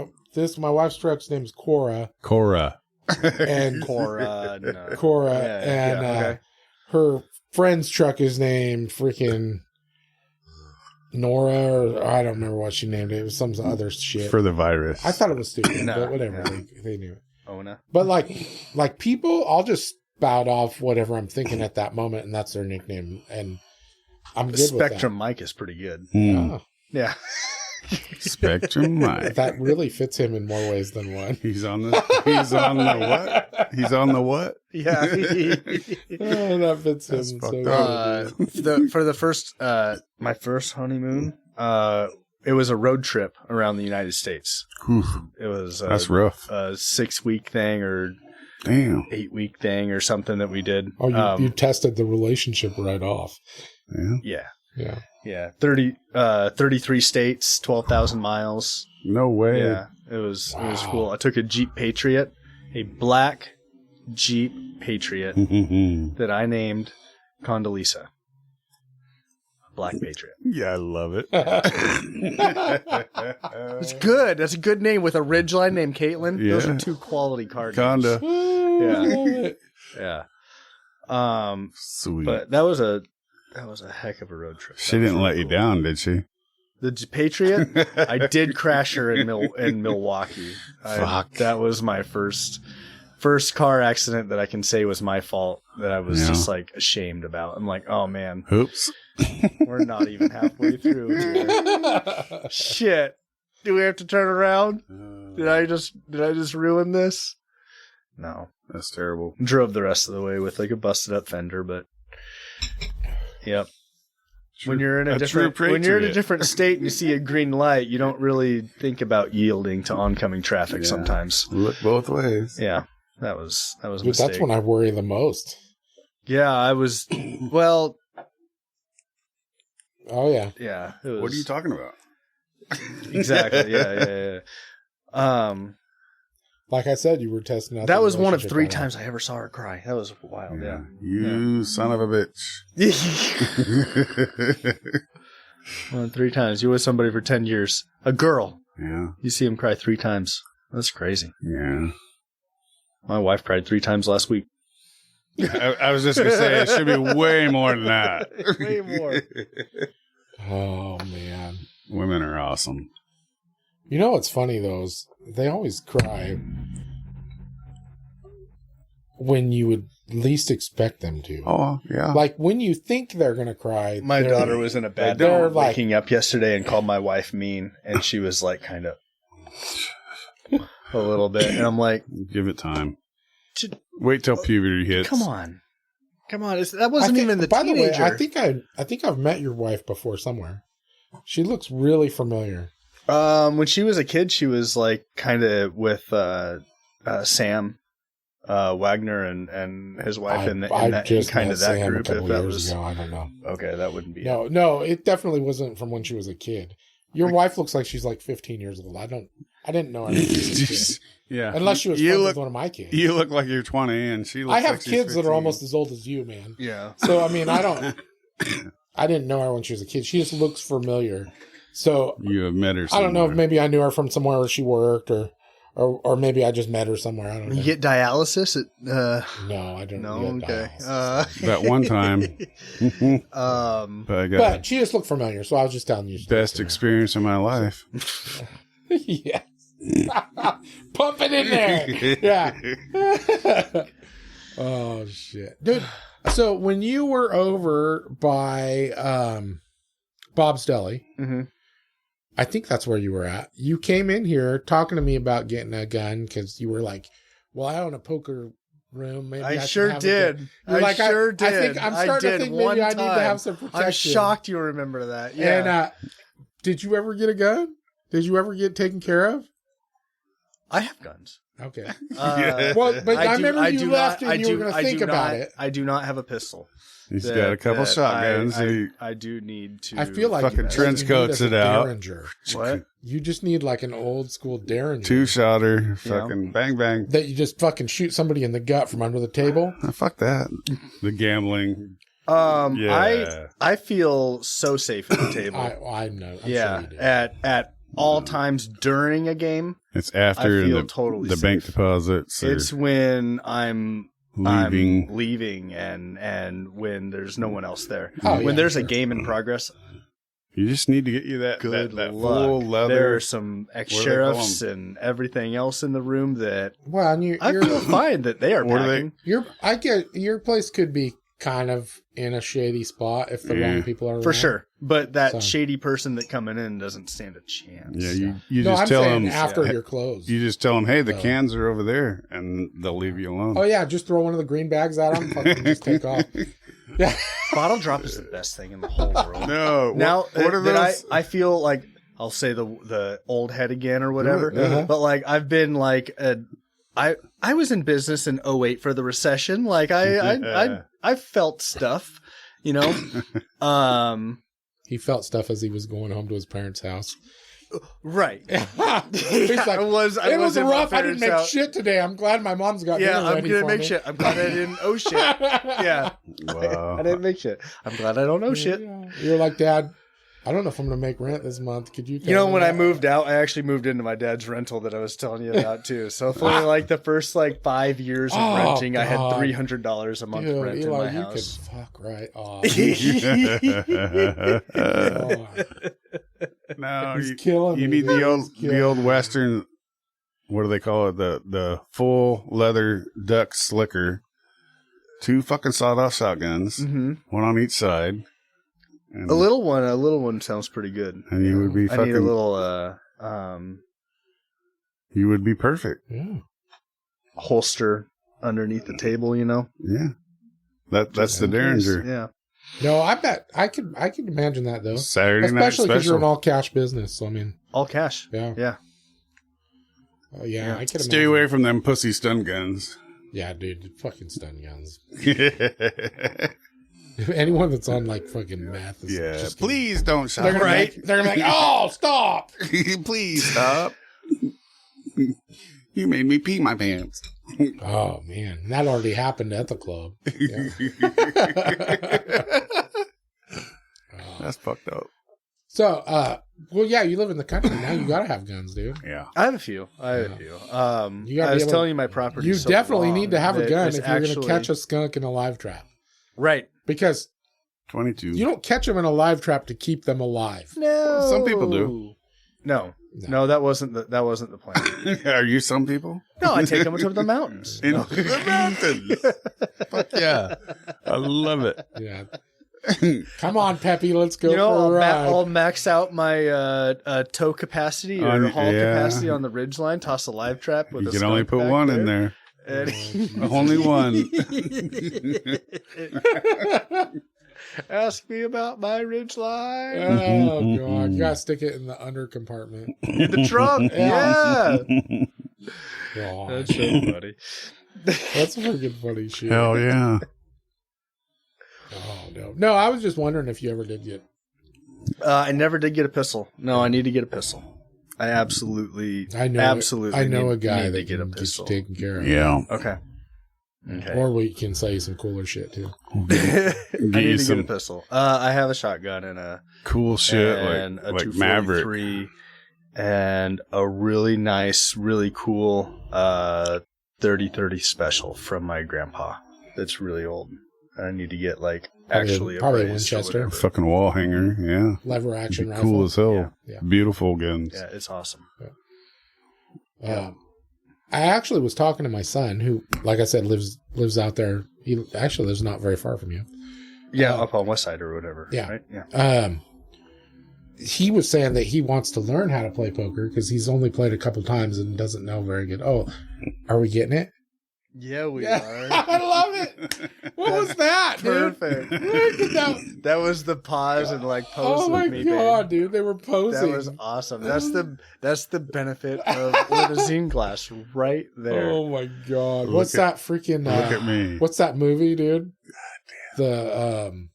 S1: My wife's truck's name's Cora. And
S2: Cora.
S1: and her friend's truck is named freaking Nora, or I don't remember what she named it. It was some other shit.
S4: For the virus.
S1: I thought it was stupid,
S2: No.
S1: but whatever. They knew it.
S2: Ona.
S1: But like people, I'll just spout off whatever I'm thinking at that moment, and that's their nickname, and I'm good
S2: Spectrum Mike is pretty good.
S1: with that.
S2: Yeah.
S4: Spectrum Mike.
S1: That really fits him in more ways than one.
S4: He's on the what? He's on the what?
S2: Yeah.
S1: Oh, that fits him.
S4: That's
S1: So
S4: fucked
S1: good.
S2: For the first, my first honeymoon, it was a road trip around the United States. It was
S4: That's rough.
S2: a 6-week thing or
S4: Damn.
S2: 8-week thing or something that we did.
S1: Oh, you tested the relationship right off.
S4: Yeah.
S2: Yeah. 33 states, 12,000 miles.
S4: No way.
S2: Yeah, it was cool. I took a Jeep Patriot, a black Jeep Patriot that I named Condoleezza. Black Patriot.
S4: Yeah, I love it.
S2: It's good. That's a good name with a ridgeline named Caitlin.
S4: Yeah.
S2: Those are 2 quality car names.
S4: Conda.
S2: Yeah.
S4: Sweet.
S2: But that was a heck of a road trip.
S4: She didn't let you down, did she?
S2: The Patriot, I did crash her in Milwaukee.
S4: Fuck.
S2: That was my first car accident that I can say was my fault, that I was just like ashamed about. I'm like, oh man.
S4: Oops.
S2: We're not even halfway through here. Shit. Do we have to turn around? Did I just ruin this? No.
S4: That's terrible.
S2: Drove the rest of the way with like a busted up fender, but yep. When you're in a different state and you see a green light, you don't really think about yielding to oncoming traffic sometimes.
S4: Look both ways.
S2: Yeah. That was a
S1: Dude,
S2: mistake.
S1: that's when I worry the most.
S2: Yeah, I was well,
S1: Oh yeah.
S2: yeah, it was,
S4: What are you talking about?
S2: exactly. Yeah.
S1: Like I said, you were testing out.
S2: That
S1: the
S2: was one of
S1: relationship
S2: 3
S1: on
S2: times I ever saw her cry. That was wild. Yeah.
S4: You son of a bitch.
S2: One of 3 times. You were with somebody for 10 years. A girl.
S4: Yeah.
S2: You see him cry 3 times. That's crazy.
S4: Yeah.
S2: My wife cried 3 times last week.
S4: I was just going to say, it should be way more than that.
S2: Way more.
S1: Oh man.
S4: Women are awesome.
S1: You know what's funny though is they always cry when you would least expect them to.
S4: Oh, yeah.
S1: Like when you think they're gonna cry.
S2: My daughter was in a bad
S1: they're
S2: mood waking up yesterday and called my wife mean, and she was like kind of a little bit, and I'm like,
S4: Give it time. Wait till puberty hits.
S2: come on. That wasn't even the
S1: by
S2: teenager.
S1: the way, I think I've met your wife before somewhere. She looks really familiar.
S2: When she was a kid, she was like kind of with Sam Wagner and his wife in that
S1: just
S2: kind
S1: met
S2: of that
S1: Sam
S2: group.
S1: a couple
S2: If that
S1: years
S2: was
S1: ago. I don't know.
S2: okay, that wouldn't be
S1: No, it definitely wasn't from when she was a kid. Your wife looks like she's like 15 years old. I didn't know her when she was a kid.
S4: Yeah.
S1: Unless she was friends with one of my kids.
S4: You look like you're 20 and she looks
S1: I have
S4: like she's
S1: kids that
S4: 15.
S1: are almost as old as you, man.
S2: Yeah.
S1: So, I mean, I didn't know her when she was a kid. She just looks familiar. So,
S4: You have met her
S1: I don't know if
S4: somewhere.
S1: maybe I knew her from somewhere where she worked or maybe I just met her somewhere. I don't know.
S2: You get dialysis at
S1: No, I don't
S2: no,
S1: get
S2: okay.
S1: dialysis.
S4: That one time. But I got
S1: But
S4: the
S1: she just looked familiar, so I was just telling you.
S4: best experience of my life.
S1: Yes.
S3: Pump it in there. Yeah. Oh shit, dude. So when you were over by Bob's Deli, I think that's where you were at. You came in here talking to me about getting a gun because you were like, "Well, I own a poker room. Maybe I
S2: sure did. I sure did.
S3: I think I'm starting to think maybe I need to have some protection."
S2: I'm shocked you remember that. Yeah.
S3: And did you ever get a gun? Did you ever get taken care of?
S2: I have guns.
S3: Okay. Well, but I remember you left and you were going to think about it.
S2: I do not have a pistol.
S4: He's got a couple shotguns.
S2: I do need to.
S3: I feel like
S4: fucking trench coats it out.
S3: Derringer.
S2: What?
S3: You just need like an old school Derringer.
S4: 2-shotter. Fucking bang, bang.
S3: That you just fucking shoot somebody in the gut from under the table.
S4: Fuck that. The gambling.
S2: I feel so safe at the table.
S3: I know. I'm
S2: yeah.
S3: sure you do.
S2: At all times during a game.
S4: It's after
S2: totally
S4: the bank deposits.
S2: It's when I'm
S4: leaving
S2: and when there's no one else there.
S3: When
S2: there's a game in progress.
S4: You just need to get you that full leather.
S2: There are some ex-sheriffs and everything else in the room that I feel fine that they are packing.
S3: Your place could be kind of in a shady spot if the wrong people are around.
S2: For sure. But that shady person that coming in doesn't stand a chance.
S4: Yeah, you just tell them
S3: after you're closed.
S4: You just tell them, hey, the cans are over there, and they'll leave you alone.
S3: Oh yeah, just throw one of the green bags at them, fucking just take off. Yeah.
S2: Bottle drop is the best thing in the whole world.
S4: No,
S2: what are those? I feel like I'll say the old head again or whatever. But like I've been like I was in business in 2008 for the recession. Like I felt stuff, you know.
S3: He felt stuff as he was going home to his parents' house.
S2: Right.
S3: He's like, it was rough. I didn't make shit today. I'm glad my mom's got dinner ready for me.
S2: I'm gonna make shit. I'm glad I didn't owe shit. Yeah. Wow. I didn't make shit. I'm glad I don't owe shit.
S3: You're like, Dad, I don't know if I'm going to make rent this month. Could you tell me
S2: when
S3: that?
S2: I moved out, I actually moved into my dad's rental that I was telling you about too. So for like the first 5 years of renting, I had $300 a month rent in my house.
S3: You could fuck right off.
S4: No,
S3: he's killing me.
S4: You need the old Western. What do they call it? The full leather duck slicker. 2 fucking sawed-off shotguns, one on each side. And
S2: a little one sounds pretty good.
S4: And you would be fucking...
S2: I need a little,
S4: You would be perfect.
S3: Yeah.
S2: Holster underneath the table, you know?
S4: Yeah. That's the Derringer.
S2: Yeah.
S3: No, I bet I could imagine that though.
S4: Saturday night
S3: especially because you're an
S4: special.
S3: all cash business. So I mean,
S2: all cash.
S3: Yeah.
S2: Yeah.
S3: Yeah. I could
S4: stay away from them pussy stun guns.
S3: Yeah, dude, fucking stun guns. Anyone that's on fucking meth is just
S4: please don't shot.
S3: They're gonna be like, oh, stop!
S4: Please stop. You made me pee my pants.
S3: Oh man, that already happened at the club. Yeah.
S4: That's fucked up.
S3: So, well, yeah, you live in the country now. You gotta have guns, dude.
S4: Yeah,
S2: I have a few. I was telling you my property.
S3: You definitely need to have a gun if you're going to catch a skunk in a live trap,
S2: right?
S3: Because
S4: 22.
S3: You don't catch them in a live trap to keep them alive.
S2: No,
S4: some people do.
S2: No, that wasn't the plan.
S4: Are you some people?
S2: No, I take them to the mountains.
S4: The mountains. Fuck yeah, I love it.
S3: Yeah. Come on, Peppy, let's go for a ride.
S2: I'll max out my tow capacity or haul capacity on the ridge line, toss a live trap with
S4: you can only put one in there. Only one.
S2: Ask me about my ridge line.
S3: Oh, God. You got to stick it in the under compartment.
S2: In the trunk. Yeah.
S3: God.
S2: That's so funny.
S3: That's freaking funny shit.
S4: Hell yeah.
S3: Oh, no. No, I was just wondering if you ever did get...
S2: I never did get a pistol. No, I need to get a pistol. I know a guy that
S3: get you taken care of.
S4: Yeah.
S2: Okay.
S3: Or we can sell you some cooler shit, too.
S2: I need to get a pistol. I have a shotgun and a...
S4: Cool shit,
S2: and
S4: like
S2: a 243
S4: Maverick.
S2: And a really nice, really cool 30-30 special from my grandpa that's really old. I need to get actually
S3: probably a Winchester,
S4: a fucking wall hanger, yeah,
S3: lever action rifle,
S4: cool as hell,
S3: yeah.
S4: Beautiful guns,
S2: yeah, it's awesome.
S3: I actually was talking to my son, who, like I said, lives out there. He actually lives not very far from you.
S2: Yeah, up on West Side or whatever.
S3: Yeah.
S2: Right? Yeah.
S3: He was saying that he wants to learn how to play poker because he's only played a couple times and doesn't know very good. Oh, are we getting it?
S2: Yeah, we are.
S3: I love it. What was that, dude?
S2: Perfect.
S3: Where did that?
S2: That was the pause and like pose
S3: Oh my
S2: with me,
S3: god,
S2: babe.
S3: dude! They were posing.
S2: That was awesome. That's the benefit of limousine class right there.
S3: Oh my god! What's that freaking?
S4: Look at me.
S3: What's that movie, dude? The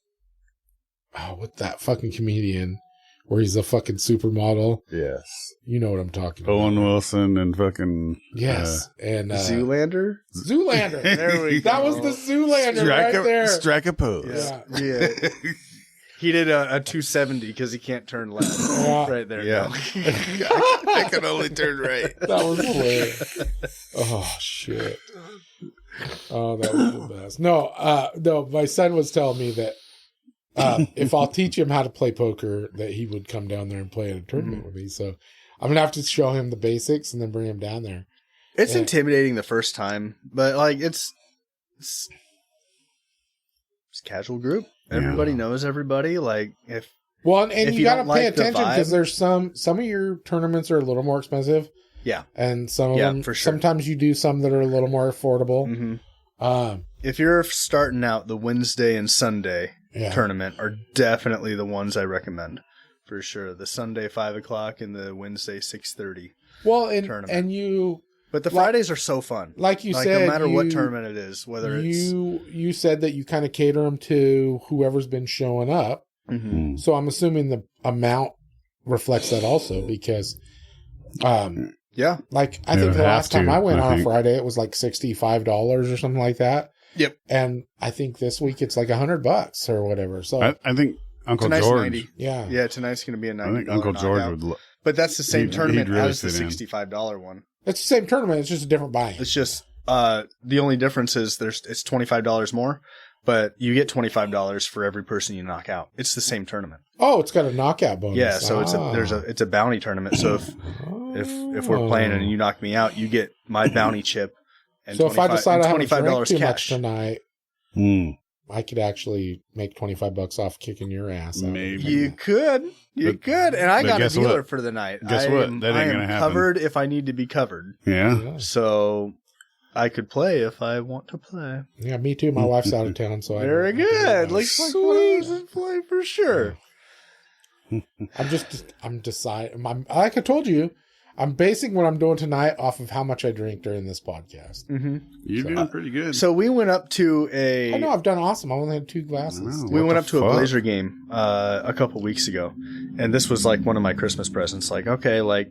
S3: what's that fucking comedian where he's a fucking supermodel?
S4: Yes.
S3: You know what I'm talking about.
S4: Owen Wilson and fucking
S3: Yes, and
S2: Zoolander.
S3: Zoolander.
S2: There we go.
S3: That was the Zoolander right there.
S4: Strike a pose.
S3: Yeah.
S2: He did a 270 because he can't turn left.
S3: Yeah.
S2: Right there.
S4: Yeah.
S2: No.
S4: I can only turn right.
S3: That was hilarious. Oh shit. Oh, that was the best. No, my son was telling me that if I'll teach him how to play poker, that he would come down there and play in a tournament with me. So I'm gonna have to show him the basics and then bring him down there.
S2: It's intimidating the first time, but like it's a casual group. Everybody knows everybody. Like if
S3: you got to pay
S2: like the
S3: attention because
S2: vibe-
S3: there's some of your tournaments are a little more expensive.
S2: Yeah.
S3: And some of
S2: Yeah,
S3: them,
S2: for sure.
S3: sometimes you do some that are a little more affordable.
S2: Mm-hmm. If you're starting out, the Wednesday and Sunday tournament are definitely the ones I recommend for sure. The Sunday 5:00 and the Wednesday 6:30.
S3: Well,
S2: tournament. But the Fridays are so fun.
S3: Like you said,
S2: no matter what tournament it is, whether
S3: you said that you kind of cater them to whoever's been showing up.
S2: Mm-hmm.
S3: So I'm assuming the amount reflects that also because,
S2: yeah,
S3: like I think the last time I went on a Friday, it was like $65 or something like that.
S2: Yep.
S3: And I think this week it's like $100 or whatever. So
S4: I think Uncle
S2: tonight's
S4: George.
S2: 90.
S3: Yeah.
S2: Yeah, tonight's going to be a $90.
S4: I think Uncle George
S2: knockout.
S4: would.
S2: But that's the same tournament
S4: really
S2: as the
S4: fit in.
S2: $65 one.
S3: It's the same tournament. It's just a different buy-in.
S2: It's just the only difference is it's $25 more, but you get $25 for every person you knock out. It's the same tournament.
S3: Oh, it's got a knockout bonus.
S2: Yeah, so it's a bounty tournament. So if we're playing and you knock me out, you get my bounty chip. And
S3: so if I decide I haven't drank too
S2: cash
S3: much tonight, I could actually make $25 off kicking your ass out.
S4: Maybe.
S2: You could, and I got a dealer for the night.
S4: Guess what? That ain't gonna happen.
S2: Covered if I need to be covered.
S4: Yeah.
S2: So I could play if I want to play.
S3: Yeah, me too. My wife's out of town, so
S2: very good. Looks like one of us play for sure.
S3: I'm deciding. Like I told you, I'm basing what I'm doing tonight off of how much I drink during this podcast.
S2: Mm-hmm.
S4: You're doing pretty good.
S2: So we went up to
S3: I know I've done awesome. I only had 2 glasses.
S2: We went up to a Blazer game a couple weeks ago, and this was like one of my Christmas presents. Like, okay, like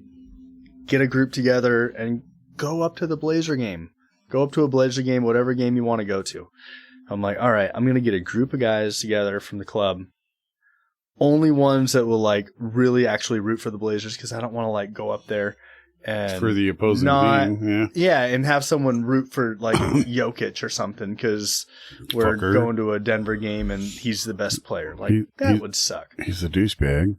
S2: get a group together and go up to the Blazer game. Go up to a Blazer game, whatever game you want to go to. I'm like, all right, I'm gonna get a group of guys together from the club. Only ones that will like really actually root for the Blazers because I don't want to like go up there and
S4: for the opposing team.
S2: Yeah, and have someone root for like Jokic or something because we're going to a Denver game and he's the best player. Like that would suck.
S4: He's a douchebag.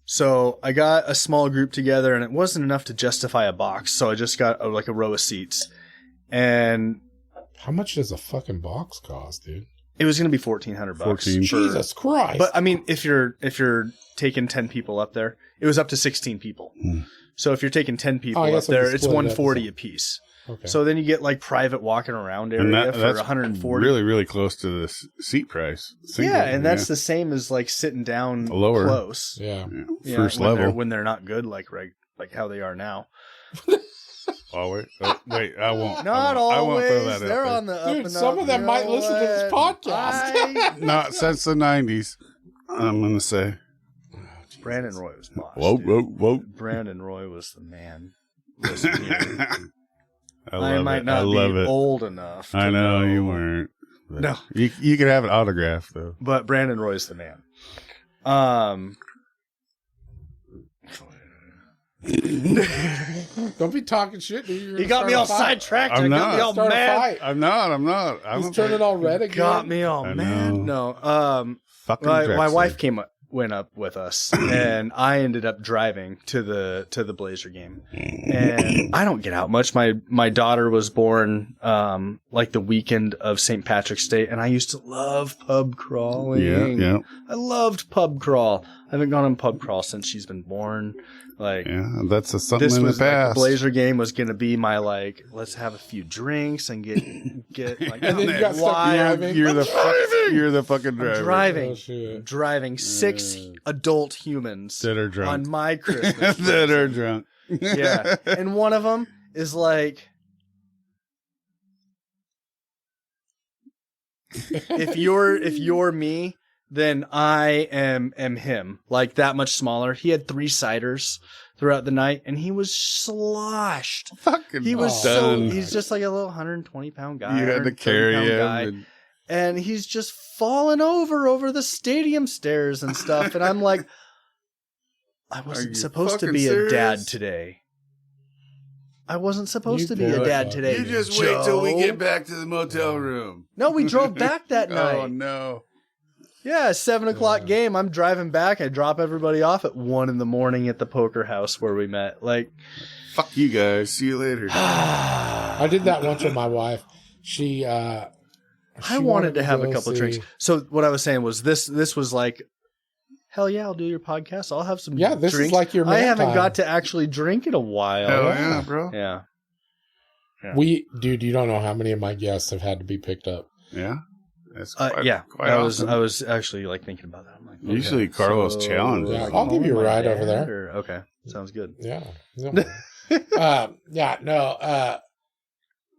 S2: So I got a small group together and it wasn't enough to justify a box, so I just got like a row of seats. And
S3: how much does a fucking box cost, dude?
S2: It was going to be $1,400.
S3: Jesus Christ!
S2: But I mean, if you're taking 10 people up there, it was up to 16 people. So if you're taking 10 people up there, it's $140 a piece. Okay. So then you get like private walking around area for $140.
S4: Really, really close to the seat price.
S2: That's the same as like sitting down
S4: lower,
S2: close.
S3: Yeah.
S4: First level
S2: when they're not good, like how they are now.
S4: Always. Wait, I won't.
S2: Not always.
S4: I won't throw that
S2: They're
S4: out
S2: on the up
S3: Dude,
S2: and
S3: some
S2: up.
S3: of them might listen to this podcast.
S4: Not since the 90s, I'm going to say.
S2: Brandon Roy was boss.
S4: Whoa.
S2: Brandon Roy was the man. Listen here.
S4: I
S2: might not be old enough.
S4: I know you weren't.
S2: No.
S4: You could have an autograph, though.
S2: But Brandon Roy's the man.
S3: Don't be talking shit, dude.
S2: You got me all sidetracked.
S4: I'm not.
S2: Got me all mad.
S4: I'm not.
S3: He's turning all red again.
S2: Got me all mad. No.
S4: Fucking
S2: my wife came went up with us, and I ended up driving to the Blazer game. And I don't get out much. My daughter was born like the weekend of St. Patrick's Day, and I used to love pub crawling.
S4: Yeah.
S2: I loved pub crawl. I haven't gone on pub crawl since she's been born. Like,
S4: Yeah, that's something
S2: this
S4: in the
S2: was like,
S4: past.
S2: the Blazer game was gonna be my like, let's have a few drinks and get like,
S3: And then you got stuck
S2: why
S3: driving.
S4: You're the fucking driver.
S2: driving,
S3: Oh, shit.
S2: driving 6 adult humans
S4: That are drunk.
S2: on my Christmas.
S4: that are drunk.
S2: Yeah, and one of them is like, if you're me, then I am him. Like that much smaller. He had 3 ciders throughout the night, and he was sloshed.
S4: Fucking
S2: He was
S4: done.
S2: he's just like a little 120-pound guy.
S4: You had to
S2: 130
S4: carry
S2: pound
S4: him.
S2: guy. And he's just falling over the stadium stairs and stuff. And I'm like, I wasn't
S4: you
S2: supposed to
S4: fucking
S2: be
S4: serious?
S2: a dad today. I wasn't supposed to be a
S3: poor
S2: dad
S3: fuck.
S2: today.
S4: You just wait till we
S2: Joe.
S4: get back to the motel room.
S2: No, we drove back that night.
S4: Oh, no.
S2: Yeah, 7:00 game. I'm driving back. I drop everybody off at 1 a.m. at the poker house where we met. Like,
S4: Fuck you guys. See you later.
S3: I did that once with my wife. She
S2: wanted to have a
S3: go
S2: couple
S3: see-
S2: drinks. So what I was saying was this was like, hell yeah, I'll do your podcast. I'll have some
S3: Yeah, this
S2: drinks.
S3: is like your
S2: I
S3: man
S2: haven't
S3: time.
S2: got to actually drink in a while.
S4: Hell yeah, bro.
S2: Yeah.
S3: Dude, you don't know how many of my guests have had to be picked up.
S4: Yeah. That's
S2: Yeah.
S4: quite
S2: I
S4: awesome.
S2: was actually like thinking about that. I'm like, okay,
S4: Usually Carlos challenges.
S3: Yeah,
S4: Like,
S3: I'll give you a
S2: my
S3: ride over
S2: dad,
S3: there.
S2: or- okay. Sounds good.
S3: Yeah.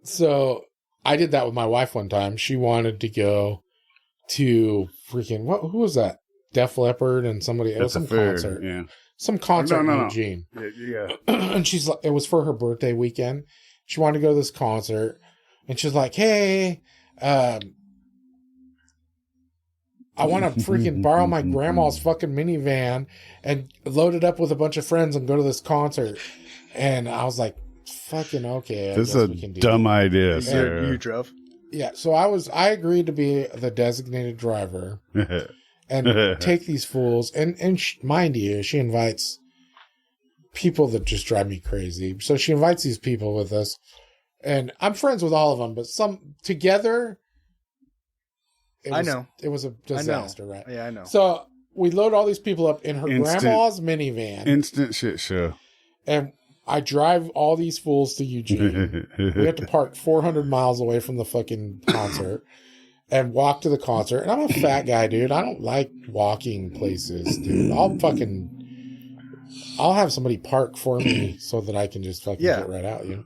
S3: So I did that with my wife one time. She wanted to go to freaking who was that? Def Leppard and somebody else.
S4: That's
S3: Some
S4: a fair.
S3: concert.
S4: Yeah.
S3: Some concert
S4: No.
S3: in Eugene.
S4: Yeah.
S3: And she's like, it was for her birthday weekend. She wanted to go to this concert, and she's like, "Hey, I want to freaking borrow my grandma's fucking minivan and load it up with a bunch of friends and go to this concert." And I was like, "Fucking okay."
S4: This is a dumb idea,
S2: You
S4: sir.
S2: drove?
S3: Yeah, so I agreed to be the designated driver and take these fools. And mind you, she invites people that just drive me crazy. So she invites these people with us, and I'm friends with all of them, but some together.
S2: I know.
S3: It was a disaster, right?
S2: Yeah, I know.
S3: So we load all these people up in her
S4: Instant-
S3: grandma's minivan,
S4: Instant shit show.
S3: and I drive all these fools to Eugene. We have to park 400 miles away from the fucking concert and walk to the concert. And I'm a fat guy, dude. I don't like walking places, dude. I'll have somebody park for me so that I can just fucking get right out, you know.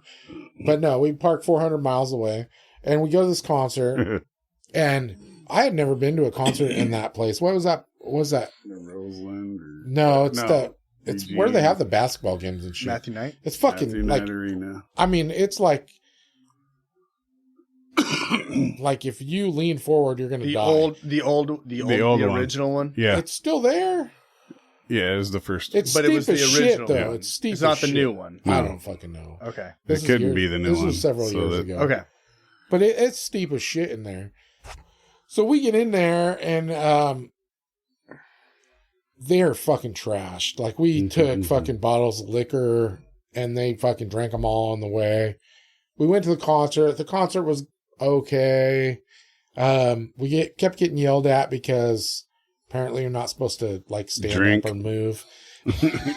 S3: But no, we park 400 miles away and we go to this concert, and I had never been to a concert in that place. What was that?
S4: Roseland?
S3: No, it's
S4: Eugene.
S3: where they have the basketball games and shit.
S2: Matthew Knight?
S3: It's fucking
S4: Matthew
S3: like,
S4: Knight Arena.
S3: I mean, it's like if you lean forward, you're gonna die.
S2: The
S4: old one.
S2: original one.
S4: Yeah.
S3: It's still there.
S4: Yeah, it was the first.
S3: It's
S2: But
S3: steep
S2: it was the
S3: as shit,
S2: original.
S3: though.
S4: Yeah.
S3: It's steep.
S2: It's not
S3: as
S2: the
S3: shit.
S2: new one.
S3: I
S4: No.
S3: don't fucking know.
S2: Okay.
S3: This
S4: It couldn't
S3: is
S4: be the new
S3: This
S4: one,
S3: was several
S4: so
S3: years
S4: that-
S3: ago.
S2: Okay.
S3: But it's steep as shit in there. So we get in there, and they're fucking trashed. Like, we took fucking bottles of liquor, and they fucking drank them all on the way. We went to the concert. The concert was okay. We kept getting yelled at because apparently you're not supposed to like stand
S4: Drink.
S3: up or move.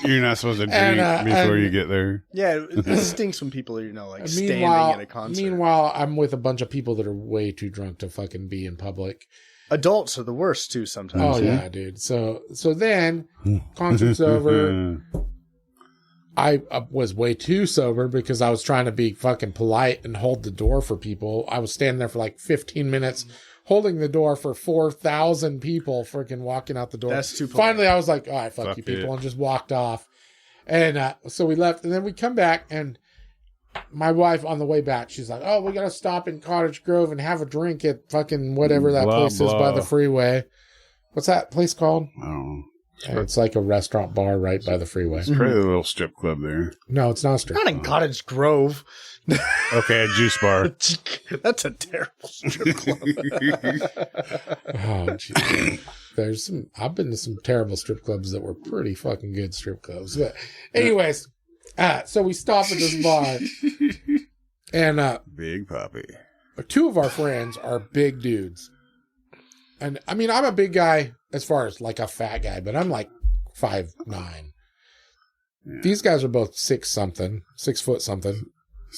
S4: You're not supposed to drink
S3: And,
S4: before
S3: and-
S4: you get there.
S2: Yeah, it stinks when people are, like
S3: And
S2: standing at a concert.
S3: Meanwhile, I'm with a bunch of people that are way too drunk to fucking be in public.
S2: Adults are the worst too sometimes.
S3: Oh yeah, dude. So then concert's over. I was way too sober because I was trying to be fucking polite and hold the door for people. I was standing there for like 15 minutes holding the door for 4,000 people freaking walking out the door.
S2: That's too polite.
S3: Finally, I was like, all right, fuck you
S4: Fuck
S3: people,
S4: it.
S3: and just walked off. And so we left, and then we come back, and my wife on the way back, she's like, oh, we got to stop in Cottage Grove and have a drink at fucking whatever that
S4: Blah,
S3: place is by
S4: blah.
S3: the freeway. What's that place called?
S4: I don't know.
S3: It's like a restaurant bar right by the freeway.
S4: It's probably a little strip club there.
S3: No, it's not a strip.
S2: Not in Cottage Grove.
S4: Okay, a juice bar.
S2: That's a terrible strip club.
S3: Oh, jeez. I've been to some terrible strip clubs that were pretty fucking good strip clubs. But anyways, so we stop at this bar and
S4: Big Poppy.
S3: two of our friends are big dudes. And I mean, I'm a big guy as far as like a fat guy, but I'm like 5'9". Yeah. These guys are both 6 foot something.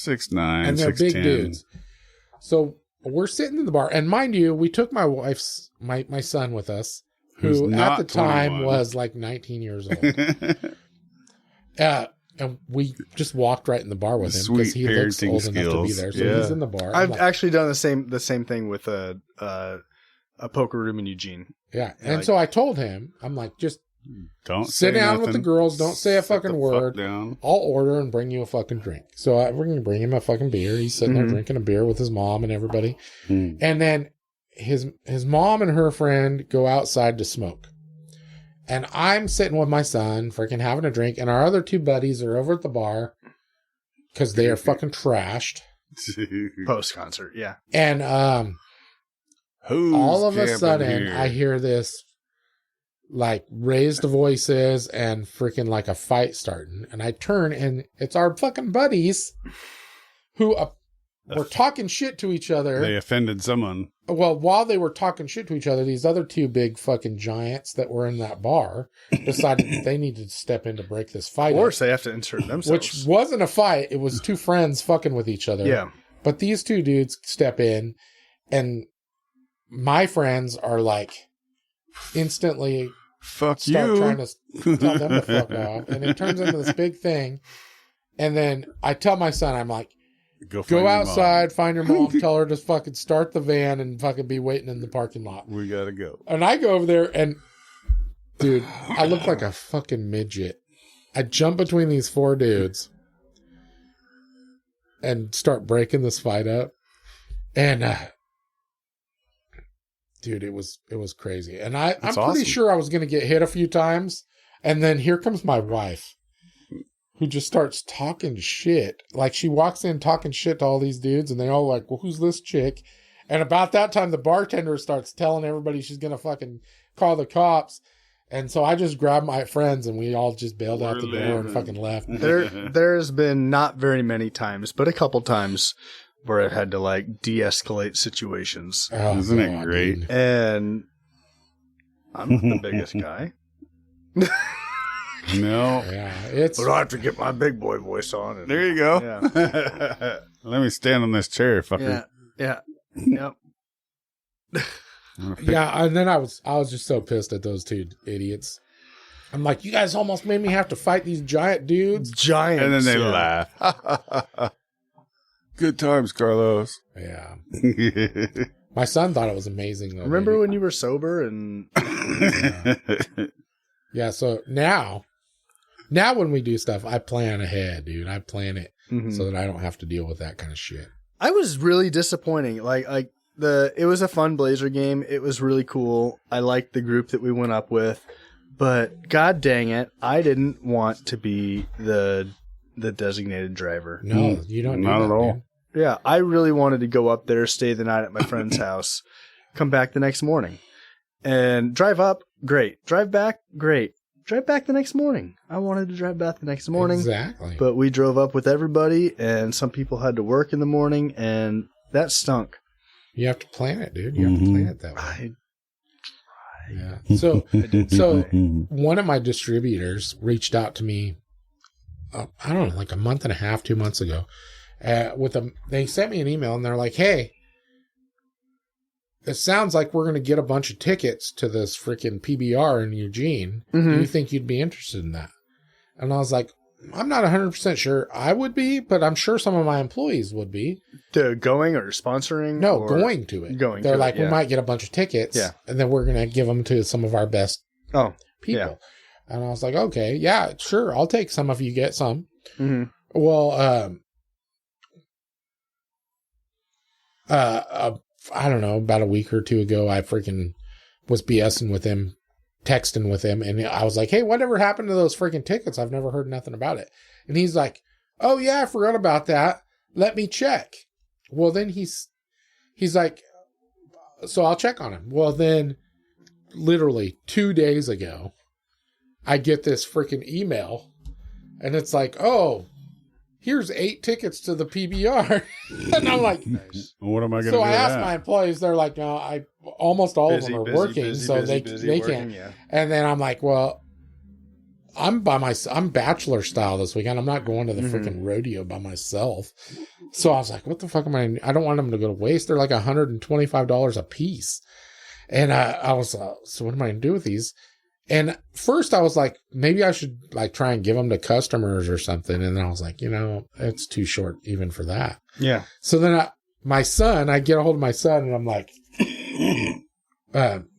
S4: 6'9",
S3: and they're
S4: 6'10".
S3: big dudes. So we're sitting in the bar, and mind you, we took my son with us, who at the time
S4: 21.
S3: was like 19 years old. And we just walked right in the bar with him because he looks old enough to be there. So he's in the bar.
S2: I've actually done the same thing with a poker room in Eugene.
S3: Yeah, and so I told him, I'm like, just
S4: don't
S3: sit down
S4: nothing.
S3: with the girls. Don't say a fucking word.
S4: Down.
S3: I'll order and bring you a fucking drink. So we're going to bring him a fucking beer. He's sitting there drinking a beer with his mom and everybody. And then his mom and her friend go outside to smoke. And I'm sitting with my son, freaking having a drink. And our other 2 buddies are over at the bar because they are fucking trashed.
S2: Post-concert, yeah.
S3: And all of a sudden, I hear this like raised voices and freaking like a fight starting. And I turn and it's our fucking buddies who were talking shit to each other.
S4: They offended someone.
S3: Well, while they were talking shit to each other, these other 2 big fucking giants that were in that bar decided they needed to step in to break this fight.
S2: Of course, they have to insert themselves.
S3: Which wasn't a fight. It was 2 friends fucking with each other.
S2: Yeah.
S3: But these 2 dudes step in and my friends are like instantly
S4: Fuck
S3: start
S4: you.
S3: trying to tell them to fuck off. And it turns into this big thing. And then I tell my son, I'm like, go outside, find your mom, tell her to fucking start the van and fucking be waiting in the parking lot.
S4: We gotta go.
S3: And I go over there and, dude, I look like a fucking midget. I jump between these 4 dudes and start breaking this fight up. And, dude, it was crazy. And I'm pretty sure I was going to get hit a few times. And then here comes my wife, who just starts talking shit. Like, she walks in talking shit to all these dudes, and they all like, well, who's this chick? And about that time, the bartender starts telling everybody she's going to fucking call the cops. And so I just grabbed my friends, and we all just bailed out the door and fucking left.
S2: There's been not very many times, but a couple times where I had to like de-escalate situations.
S3: Oh,
S4: isn't it great?
S3: Dude.
S2: And I'm not the biggest guy.
S4: No.
S3: Yeah,
S2: But I have to get my big boy voice on. And,
S4: There you go.
S2: Yeah.
S4: Let me stand on this chair, fucker.
S2: Yeah. Yep.
S3: Yeah, and then I was just so pissed at those 2 idiots. I'm like, you guys almost made me have to fight these giant dudes.
S2: Giants.
S4: And then they laugh. Good times, Carlos.
S3: Yeah. My son thought it was amazing, though.
S2: Remember when you were sober and...
S3: Yeah, so now when we do stuff, I plan ahead, dude. I plan it so that I don't have to deal with that kind of shit.
S2: I was really disappointing. It was a fun Blazer game. It was really cool. I liked the group that we went up with, but god dang it, I didn't want to be the designated driver.
S3: No, you don't.
S4: Not at all.
S3: Man.
S2: Yeah, I really wanted to go up there, stay the night at my friend's house, come back the next morning, and drive up. Great. Drive back. Great. Drive back the next morning. I wanted to drive back the next morning.
S3: Exactly.
S2: But we drove up with everybody, and some people had to work in the morning, and that stunk.
S3: You have to plan it, dude. You have to plan it that way. Yeah. So one of my distributors reached out to me, I don't know, like a month and a half, 2 months ago. They sent me an email, and they're like, hey, it sounds like we're going to get a bunch of tickets to this freaking PBR in Eugene. Do you think you'd be interested in that? And I was like, I'm not 100% sure I would be, but I'm sure some of my employees would be.
S2: Going or sponsoring?
S3: No, going to it. They're like, we might get a bunch of tickets, and then we're going to give them to some of our best people. Yeah. And I was like, okay, yeah, sure. I'll take some if you get some. Mm-hmm. Well, I don't know, about a week or 2 ago, I freaking was BSing with him, texting with him, and I was like, hey, whatever happened to those freaking tickets? I've never heard nothing about it. And he's like, oh, yeah, I forgot about that. Let me check. Well, then he's like, so I'll check on him. Well, then literally 2 days ago, I get this freaking email, and it's like, oh, here's 8 tickets to the PBR. And I'm like,
S4: Nice. What am I going to do?
S3: So I asked my employees, they're like, no, almost all of them are working, so they can't.
S2: Yeah.
S3: And then I'm like, well, I'm bachelor style this weekend. I'm not going to the freaking rodeo by myself. So I was like, what the fuck am I don't want them to go to waste. They're like $125 a piece. And I was, so what am I going to do with these? And first I was like, maybe I should like try and give them to customers or something. And then I was like, it's too short even for that.
S2: Yeah.
S3: So then I get a hold of my son, and I'm like,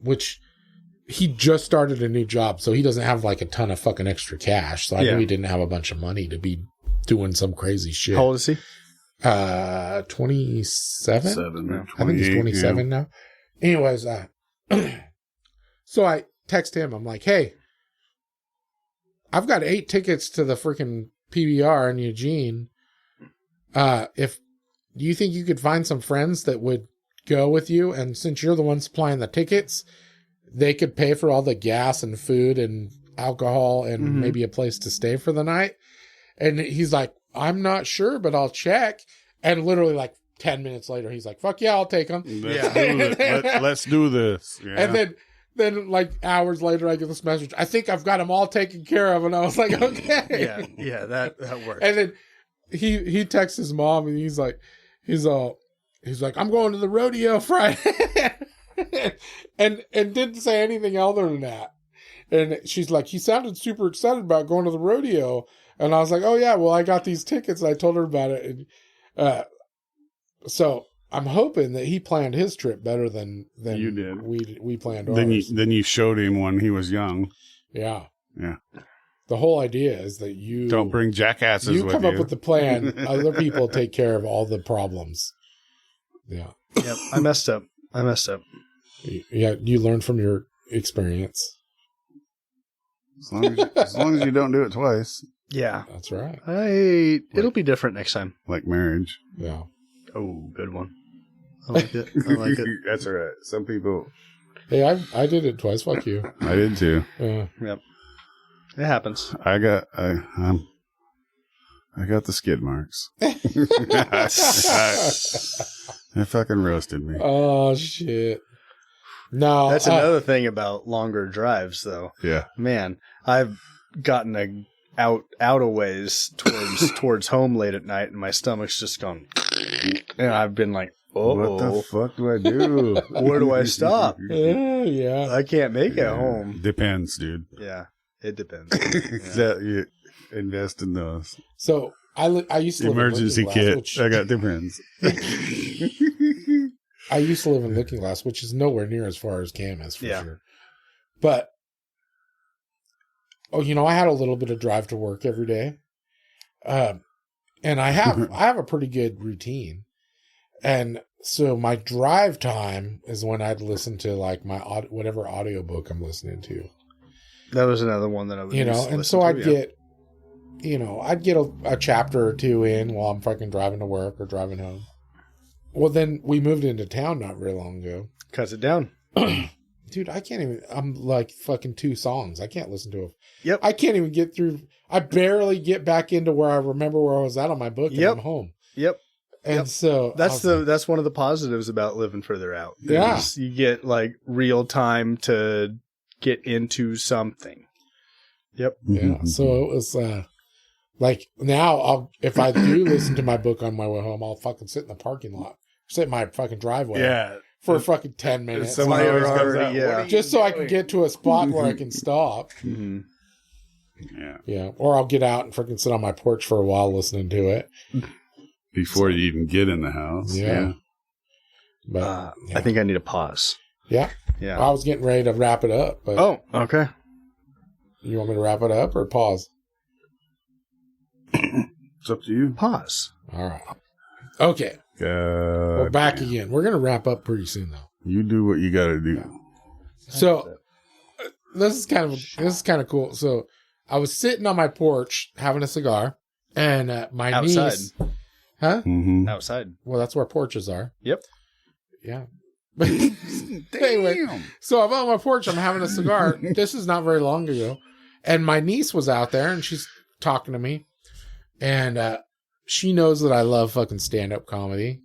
S3: which he just started a new job, so he doesn't have like a ton of fucking extra cash. So I knew he didn't have a bunch of money to be doing some crazy shit.
S2: How old is he?
S3: 27. I think he's 27 now. Anyways, so I text him. I'm like, hey, I've got 8 tickets to the freaking PBR in Eugene. If do you think you could find some friends that would go with you? And since you're the one supplying the tickets, they could pay for all the gas and food and alcohol and maybe a place to stay for the night. And he's like, I'm not sure, but I'll check. And literally like 10 minutes later, he's like, fuck yeah, I'll take them.
S4: Let's do this. Yeah.
S3: And then like hours later, I get this message. I think I've got them all taken care of. And I was like, okay.
S2: Yeah, that works.
S3: And then he texts his mom, and he's like, I'm going to the rodeo Friday. and didn't say anything other than that. And she's like, he sounded super excited about going to the rodeo. And I was like, oh yeah, well, I got these tickets. And I told her about it. And so I'm hoping that he planned his trip better than
S4: you did.
S3: We planned ours.
S4: Then you showed him when he was young.
S3: Yeah.
S4: Yeah.
S3: The whole idea is that you
S4: don't bring jackasses with you.
S3: You come up with the plan. Other people take care of all the problems. Yeah.
S2: Yep. I messed up.
S3: Yeah. You learn from your experience.
S4: As long as you don't do it twice.
S2: Yeah.
S3: That's right.
S2: It'll be different next time.
S4: Like marriage.
S3: Yeah.
S2: Oh, good one. I like it. I like it.
S4: That's all right. Some people.
S3: Hey, I did it twice. Fuck you.
S4: I did too.
S3: Yeah.
S2: Yep. It happens.
S4: I got the skid marks. They fucking roasted me.
S3: Oh shit. No.
S2: That's another thing about longer drives, though.
S4: Yeah.
S2: Man, I've gotten out a ways towards home late at night, and my stomach's just gone. And I've been like, oh,
S4: what the fuck do I do?
S2: Where do I stop?
S3: Yeah.
S2: I can't make it home.
S4: Depends, dude.
S2: Yeah, it depends.
S4: That you invest in those.
S3: So I used to
S4: emergency
S3: live in
S4: kit.
S3: Glass,
S4: I got depends.
S3: I used to live in Looking Glass, which is nowhere near as far as Cam is for sure. But I had a little bit of drive to work every day, and I have a pretty good routine, and so my drive time is when I'd listen to like my whatever audiobook I'm listening to.
S2: That was another one that I would
S3: and so I'd get a chapter or two in while I'm fucking driving to work or driving home. Well, then we moved into town not very long ago.
S2: Cuts it down.
S3: Dude, I can't even, I'm like fucking 2 songs. I can't listen to it.
S2: Yep.
S3: I can't even get through. I barely get back into where I remember where I was at on my book and I'm home.
S2: Yep.
S3: And so
S2: that's one of the positives about living further out.
S3: Yeah.
S2: You get like real time to get into something. Yep.
S3: Yeah. So it was like now if I do listen to my book on my way home, I'll fucking sit in the parking lot, sit in my fucking driveway.
S4: Yeah.
S3: For fucking 10 minutes.
S4: Somebody always comes out,
S3: just so I can get to a spot where I can stop.
S2: Mm-hmm.
S4: Yeah.
S3: Yeah. Or I'll get out and freaking sit on my porch for a while listening to it.
S4: Before you even get in the house.
S3: Yeah. But
S2: I think I need a pause.
S3: Yeah.
S2: Yeah.
S3: I was getting ready to wrap it up. But
S2: okay.
S3: You want me to wrap it up or pause?
S4: It's up to you.
S2: Pause.
S3: All right. Okay. We're back again. We're going to wrap up pretty soon, though.
S4: You do what you got to do.
S3: Yeah. So this is kind of cool. So I was sitting on my porch having a cigar, and my niece, huh?
S4: Mm-hmm.
S2: Outside.
S3: Well, that's where porches are.
S2: Yep.
S3: Yeah. Anyway, so I'm on my porch. I'm having a cigar. This is not very long ago. And my niece was out there and she's talking to me. And she knows that I love fucking stand-up comedy.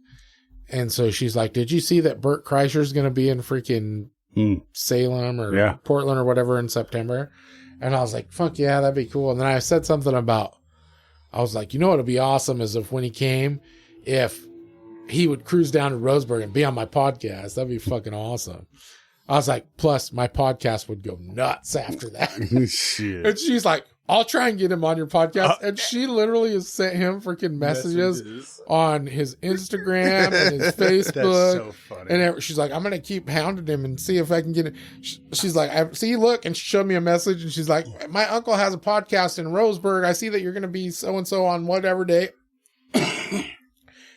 S3: And so she's like, did you see that Bert Kreischer's going to be in freaking Salem or Portland or whatever in September? And I was like, fuck yeah, that'd be cool. And then I said something about, I was like, you know what would be awesome is if when he came, if he would cruise down to Roseburg and be on my podcast. That'd be fucking awesome. I was like, plus my podcast would go nuts after that.
S4: Shit.
S3: And she's like, I'll try and get him on your podcast. And she literally has sent him freaking messages on his Instagram and his Facebook. That's so funny. And she's like, I'm going to keep hounding him and see if I can get it. She's like, I see, look. And she showed me a message and she's like, my uncle has a podcast in Roseburg. I see that you're going to be so-and-so on whatever day.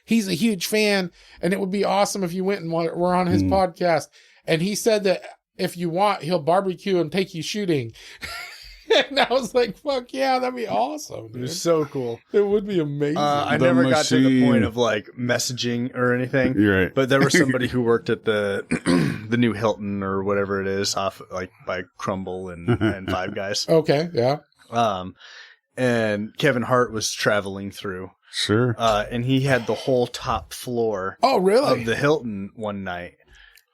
S3: He's a huge fan. And it would be awesome if you went and were on his podcast. And he said that if you want, he'll barbecue and take you shooting. And I was like, fuck yeah, that'd be awesome. Dude.
S2: It was so cool.
S3: It would be amazing.
S2: I never got to the point of like messaging or anything.
S4: You're right.
S2: But there was somebody who worked at the the new Hilton or whatever it is off like by Crumble and Five Guys.
S3: Okay, yeah.
S2: And Kevin Hart was traveling through.
S4: Sure.
S2: And he had the whole top floor of the Hilton one night.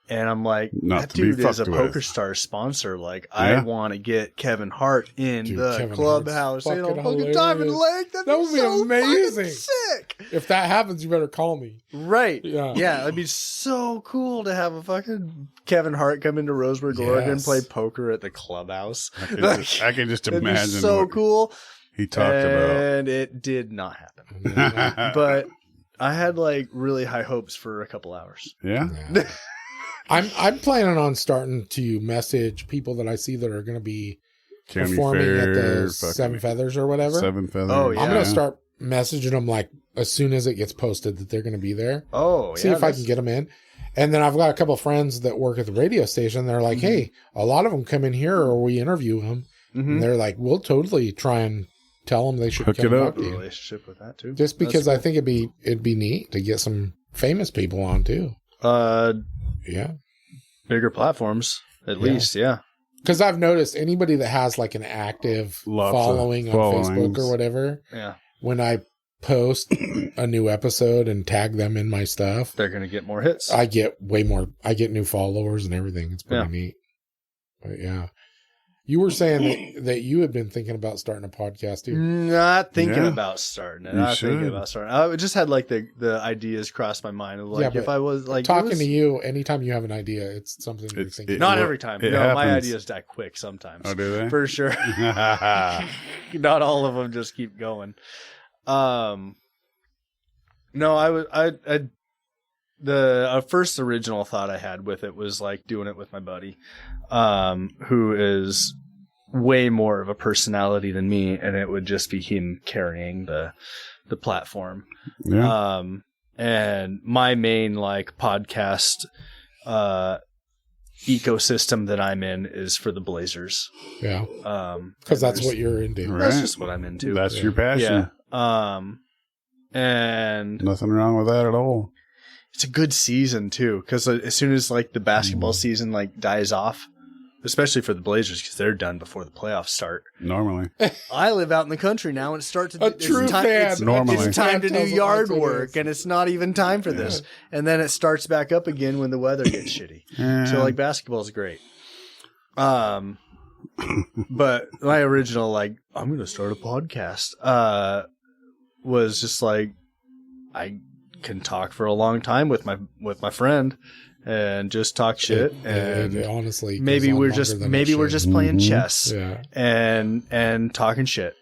S2: And I'm like, that dude is a PokerStars sponsor. Like, I want to get Kevin Hart in the
S3: Kevin
S2: clubhouse. Fucking Diamond Lake. That would be
S3: so amazing.
S2: Sick.
S3: If that happens, you better call me.
S2: Right. Yeah. It'd be so cool to have a fucking Kevin Hart come into Roseburg, Oregon, and play poker at the clubhouse.
S4: I can just imagine.
S2: It'd be so cool.
S4: He talked about.
S2: And it did not happen. But I had like really high hopes for a couple hours.
S4: Yeah.
S3: I'm planning on starting to message people that I see that are going to be
S4: County
S3: performing
S4: Fair,
S3: at the Seven Feathers or whatever.
S4: Seven Feathers.
S2: Oh, yeah.
S3: I'm going to start messaging them like as soon as it gets posted that they're going to be there.
S2: Oh,
S3: See if I can get them in. And then I've got a couple of friends that work at the radio station. They're like, hey, a lot of them come in here or we interview them. And they're like, we'll totally try and tell them they should
S4: hook
S3: come
S4: it up.
S3: To you.
S2: Relationship with that too.
S3: Just because I think it'd be neat to get some famous people on too. Yeah.
S2: Bigger platforms, at least, yeah.
S3: Because I've noticed anybody that has like an active following on Facebook or whatever, when I post a new episode and tag them in my stuff,
S2: they're going to get more hits.
S3: I get way more. I get new followers and everything. It's pretty neat. But yeah. You were saying that you had been thinking about starting a podcast too.
S2: Not thinking about starting it. Not thinking about starting. I just had like the ideas cross my mind of like if I was like
S3: talking to you. Anytime you have an idea, it's something you're thinking.
S2: Not every time. No, my ideas die quick sometimes.
S4: Oh, do they?
S2: For sure. Not all of them just keep going. No, the first original thought I had with it was like doing it with my buddy, who is way more of a personality than me, and it would just be him carrying the platform.
S4: Yeah.
S2: And my main like podcast ecosystem that I'm in is for the Blazers.
S3: Yeah. Because that's what you're into.
S4: Right.
S2: That's just what I'm into.
S4: That's your passion.
S2: Yeah. And
S4: nothing wrong with that at all.
S2: It's a good season too, because as soon as like the basketball season like dies off, especially for the Blazers, because they're done before the playoffs start.
S4: Normally,
S2: I live out in the country now, and it starts to
S3: it's
S2: time to do yard work, and it's not even time for this. And then it starts back up again when the weather gets shitty. So like basketball is great. But my original like I'm going to start a podcast was just like I can talk for a long time with my friend and just talk shit and
S3: honestly
S2: maybe we're just playing chess and talking shit,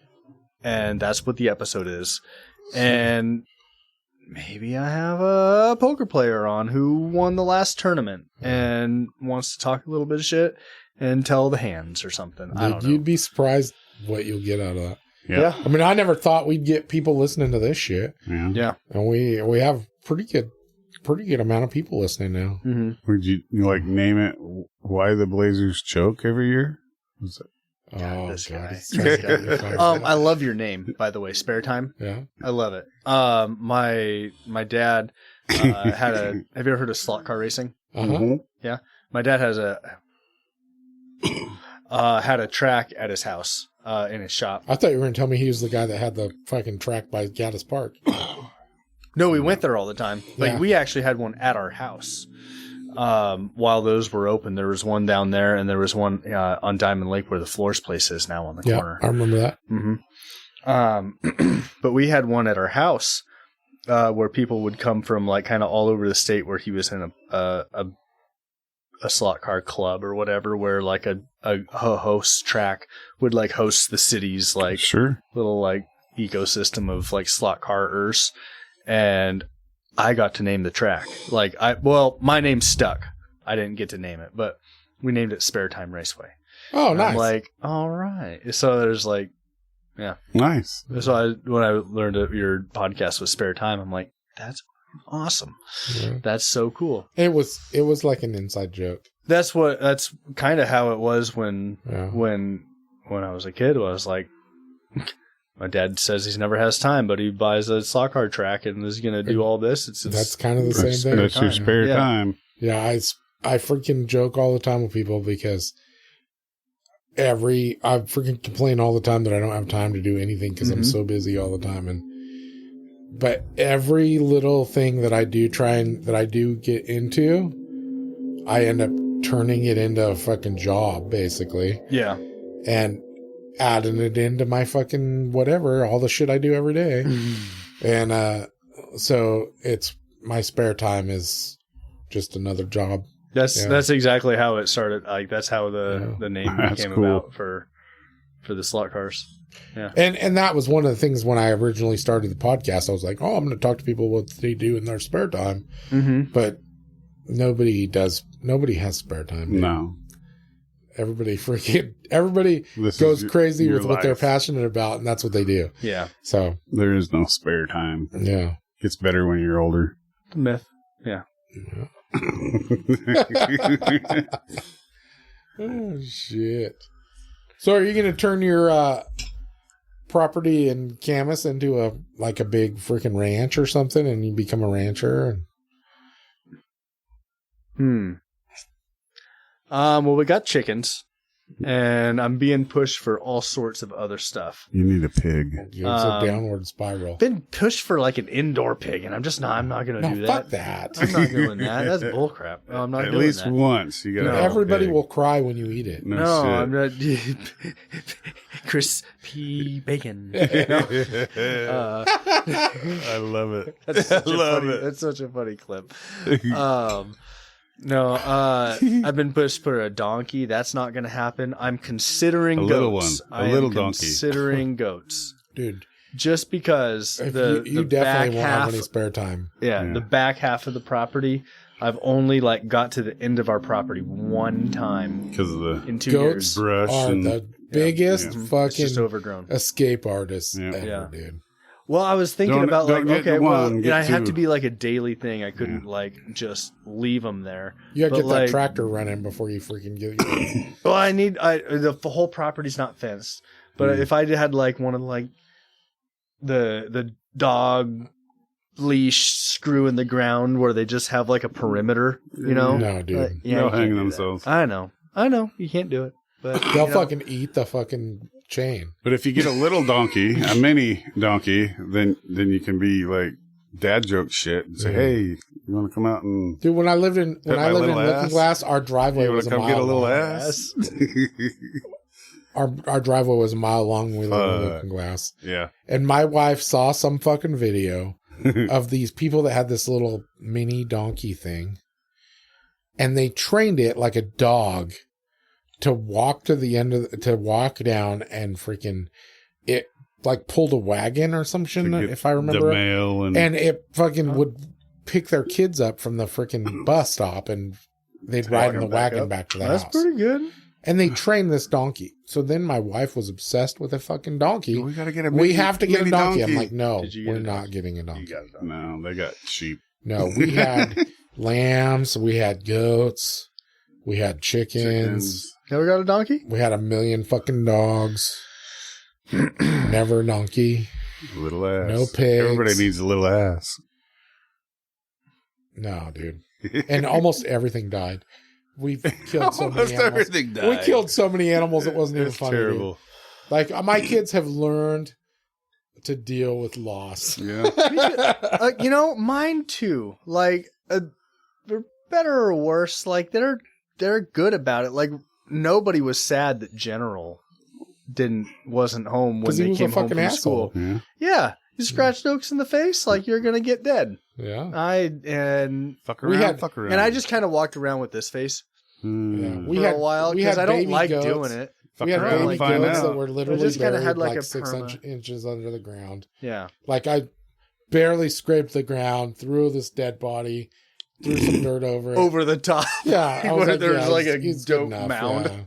S2: and that's what the episode is. And maybe I have a poker player on who won the last tournament and wants to talk a little bit of shit and tell the hands or something. I don't know. You'd
S3: be surprised what you'll get out of that.
S2: Yeah.
S3: I mean, I never thought we'd get people listening to this shit.
S2: Yeah.
S3: And we have pretty good amount of people listening now.
S2: Mm-hmm.
S4: Would you like name it why the Blazers choke every year?
S2: This guy. I love your name, by the way, Spare Time.
S3: Yeah.
S2: I love it. My dad have you ever heard of slot car racing?
S3: Uh-huh.
S2: Yeah. My dad has had a track at his house in his shop.
S3: I thought you were going to tell me he was the guy that had the fucking track by Gaddis Park.
S2: No, we went there all the time. Like
S3: Yeah.
S2: we actually had one at our house. While those were open, there was one down there, and there was one on Diamond Lake where the Floors place is now on the corner.
S3: I remember that.
S2: Mm-hmm. But we had one at our house where people would come from like kind of all over the state. Where he was in a slot car club or whatever, where like a host track would like host the city's like little like ecosystem of like slot carers, and I got to name the track. Like my name stuck. I didn't get to name it, but we named it Spare Time Raceway.
S3: Oh,
S2: And
S3: nice.
S2: I'm like, all right. So there's like, yeah,
S4: Nice.
S2: So when I learned that your podcast was Spare Time, I'm like, that's awesome.
S3: Yeah.
S2: That's so cool.
S3: It was like an inside joke.
S2: That's kind of how it was when
S3: Yeah.
S2: I was a kid. I was like, my dad says he never has time, but he buys a slot car track and is going to do all this.
S3: That's kind of the same thing.
S4: That's your spare
S2: Yeah.
S4: time.
S3: Yeah, I freaking joke all the time with people because I freaking complain all the time that I don't have time to do anything because I'm so busy all the time. But every little thing that I do get into, I end up turning it into a fucking job, basically.
S2: Yeah.
S3: And adding it into my fucking whatever, all the shit I do every day. And so it's my spare time is just another job.
S2: That's exactly how it started. Like that's how the name came about for the slot cars. Yeah.
S3: And that was one of the things when I originally started the podcast. I was like, oh, I'm going to talk to people what they do in their spare time.
S2: Mm-hmm.
S3: But nobody has spare time. Dude.
S4: No.
S3: Everybody goes crazy with what they're passionate about, and that's what they do.
S2: Yeah.
S3: So
S4: there is no spare time.
S3: Yeah.
S4: It's better when you're older.
S2: Myth. Yeah.
S3: Oh shit. So are you going to turn your property in Camas into a big freaking ranch or something, and you become a rancher?
S2: Well, we got chickens, and I'm being pushed for all sorts of other stuff.
S4: You need a pig.
S3: It's a downward spiral.
S2: Been pushed for like an indoor pig, and I'm not going to do that.
S3: Fuck that.
S2: I'm not doing that. That's bullcrap. No, I'm not
S4: At
S2: doing
S4: least
S2: that.
S4: once. You gotta
S3: Everybody will cry when you eat it.
S2: No,
S4: shit.
S2: I'm not. Crispy bacon.
S4: I love it.
S2: That's such a funny clip. No, I've been pushed for a donkey. That's not going to happen. I'm considering goats.
S4: Little one. A little donkey.
S2: Considering goats.
S3: Dude.
S2: Just because
S3: You
S2: the
S3: definitely
S2: back
S3: won't
S2: half,
S3: have any spare time.
S2: Yeah, the back half of the property, I've only got to the end of our property one time
S4: because of the
S2: in 2
S3: goats
S2: years.
S4: brush
S3: are
S4: and
S3: the biggest
S2: It's just
S3: fucking
S2: overgrown.
S3: escape artists
S4: Yeah.
S3: ever,
S2: Yeah.
S3: dude.
S2: Well, I was thinking
S4: Don't
S2: about
S4: get
S2: okay, well,
S4: one, get
S2: I had
S4: two.
S2: to be like a daily thing. I couldn't just leave them there.
S3: You gotta
S2: But,
S3: get that tractor running before you freaking get it.
S2: Well, the whole property's not fenced, but if I had one of the dog leash screw in the ground where they just have a perimeter,
S3: No, dude.
S2: Yeah, you
S4: they'll
S2: can't
S4: hang
S2: do that.
S4: themselves.
S2: I know, you can't do it, but
S3: They'll fucking eat the fucking chain.
S4: But if you get a little donkey, a mini donkey, then you can be like dad joke shit and say, "Hey, you want to come out and
S3: Dude, when I lived in
S4: little
S3: Looking
S4: ass?
S3: Glass, our driveway
S4: you want
S3: was
S4: to
S3: a
S4: come
S3: mile
S4: get a little
S3: long.
S4: ass?"
S3: Our driveway was a mile long when we lived in
S4: Fuck.
S3: Looking Glass.
S4: Yeah.
S3: And my wife saw some fucking video of these people that had this little mini donkey thing. And they trained it like a dog to walk to the end to walk down and freaking it pulled a wagon or some shit, if I remember.
S4: The mail and
S3: it fucking would pick their kids up from the freaking bus stop and they'd ride in the wagon back to the house.
S2: That's pretty good.
S3: And they trained this donkey. So then my wife was obsessed with a fucking donkey.
S4: we gotta get a
S3: We have to get a
S4: mini
S3: donkey. I'm like, no,
S2: Did you get
S3: we're
S2: a
S3: not
S2: donkey?
S3: getting a donkey.
S2: You got a donkey.
S4: No, they got sheep.
S3: No, we had lambs, we had goats, we had chickens.
S2: Never got a donkey?
S3: We had 1 million fucking dogs. Never a donkey.
S4: Little ass.
S3: No pigs.
S4: Everybody needs a little ass.
S3: No, dude. And almost everything died. we've killed so many
S4: Almost
S3: animals.
S4: everything died.
S3: We killed so many animals it wasn't even
S4: It's
S3: funny.
S4: terrible.
S3: Dude. Like my kids have learned to deal with loss.
S4: Yeah.
S2: Mine too. Like, they're better or worse. Like, they're good about it. Like, nobody was sad that General wasn't home when they came home from school.
S4: Yeah.
S2: Yeah, you scratched Oaks in the face, like you're gonna get dead.
S3: Yeah.
S4: Fuck around, fuck around.
S2: And I just kind of walked around with this face
S3: Yeah.
S2: for a while because I don't like doing it.
S3: We had baby goats that were literally
S2: just kinda
S3: buried
S2: had like
S3: like
S2: a
S3: 6
S2: perma.
S3: inches under the ground.
S2: Yeah.
S3: Like I barely scraped the ground, threw this dead body, threw some dirt over it.
S2: Over the top.
S3: Yeah. I was
S2: Where there's like a
S3: it's good
S2: dope
S3: enough,
S2: mound.
S3: yeah.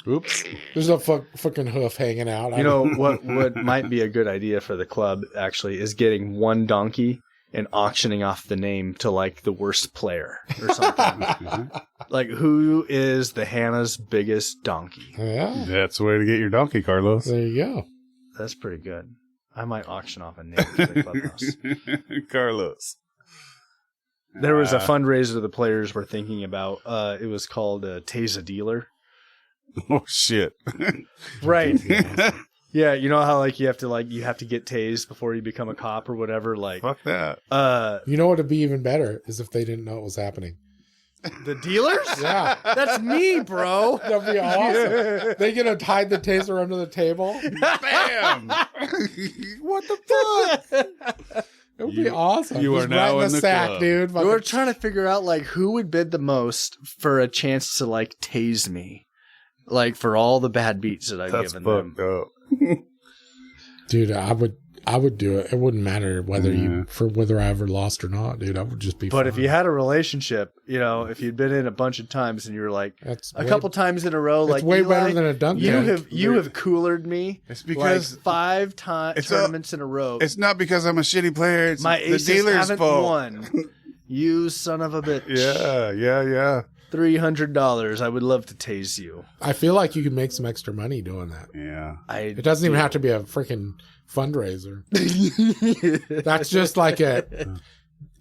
S4: Oops.
S3: There's no fucking hoof hanging out.
S2: You know what might be a good idea for the club actually is getting one donkey and auctioning off the name to like the worst player or something. Like, who is the Hanna's biggest donkey?
S3: Yeah.
S4: That's the way to get your donkey, Carlos.
S3: There you go.
S2: That's pretty good. I might auction off a name for the clubhouse.
S4: Carlos.
S2: There was a fundraiser the players were thinking about. It was called Tase a Dealer.
S4: Oh shit.
S2: Right. Yeah, you know how like you have to get tased before you become a cop or whatever. Like,
S4: Fuck that.
S3: You know what would be even better is if they didn't know it was happening.
S2: The dealers?
S3: Yeah.
S2: That's me, bro.
S3: That'd be awesome. They gonna hide the taser under the table.
S4: Bam.
S3: What the fuck? It would be awesome.
S4: You
S3: Just
S4: are now
S3: right
S4: in the
S3: sack,
S4: club.
S3: dude.
S2: We were trying to figure out like who would bid the most for a chance to like tase me, like for all the bad beats that I've
S4: That's
S2: given them.
S4: fucked up.
S3: Dude, I would do it. It wouldn't matter whether I ever lost or not, dude. I would just be.
S2: But
S3: fine.
S2: if you had a relationship, if you'd been in a bunch of times and you were like
S3: That's
S2: couple times in a row,
S3: it's
S2: like
S3: way
S2: Eli,
S3: better than a dunk
S2: You
S3: tank.
S2: have coolered me.
S4: It's because
S2: like 5 tournaments in a row.
S4: It's not because I'm a shitty player. It's
S2: My
S4: the
S2: aces
S4: dealer's
S2: haven't
S4: fault.
S2: won. You son of a bitch.
S4: Yeah.
S2: $300. I would love to tase you.
S3: I feel like you could make some extra money doing that.
S4: Yeah.
S3: It doesn't even have to be a freaking fundraiser. That's just like a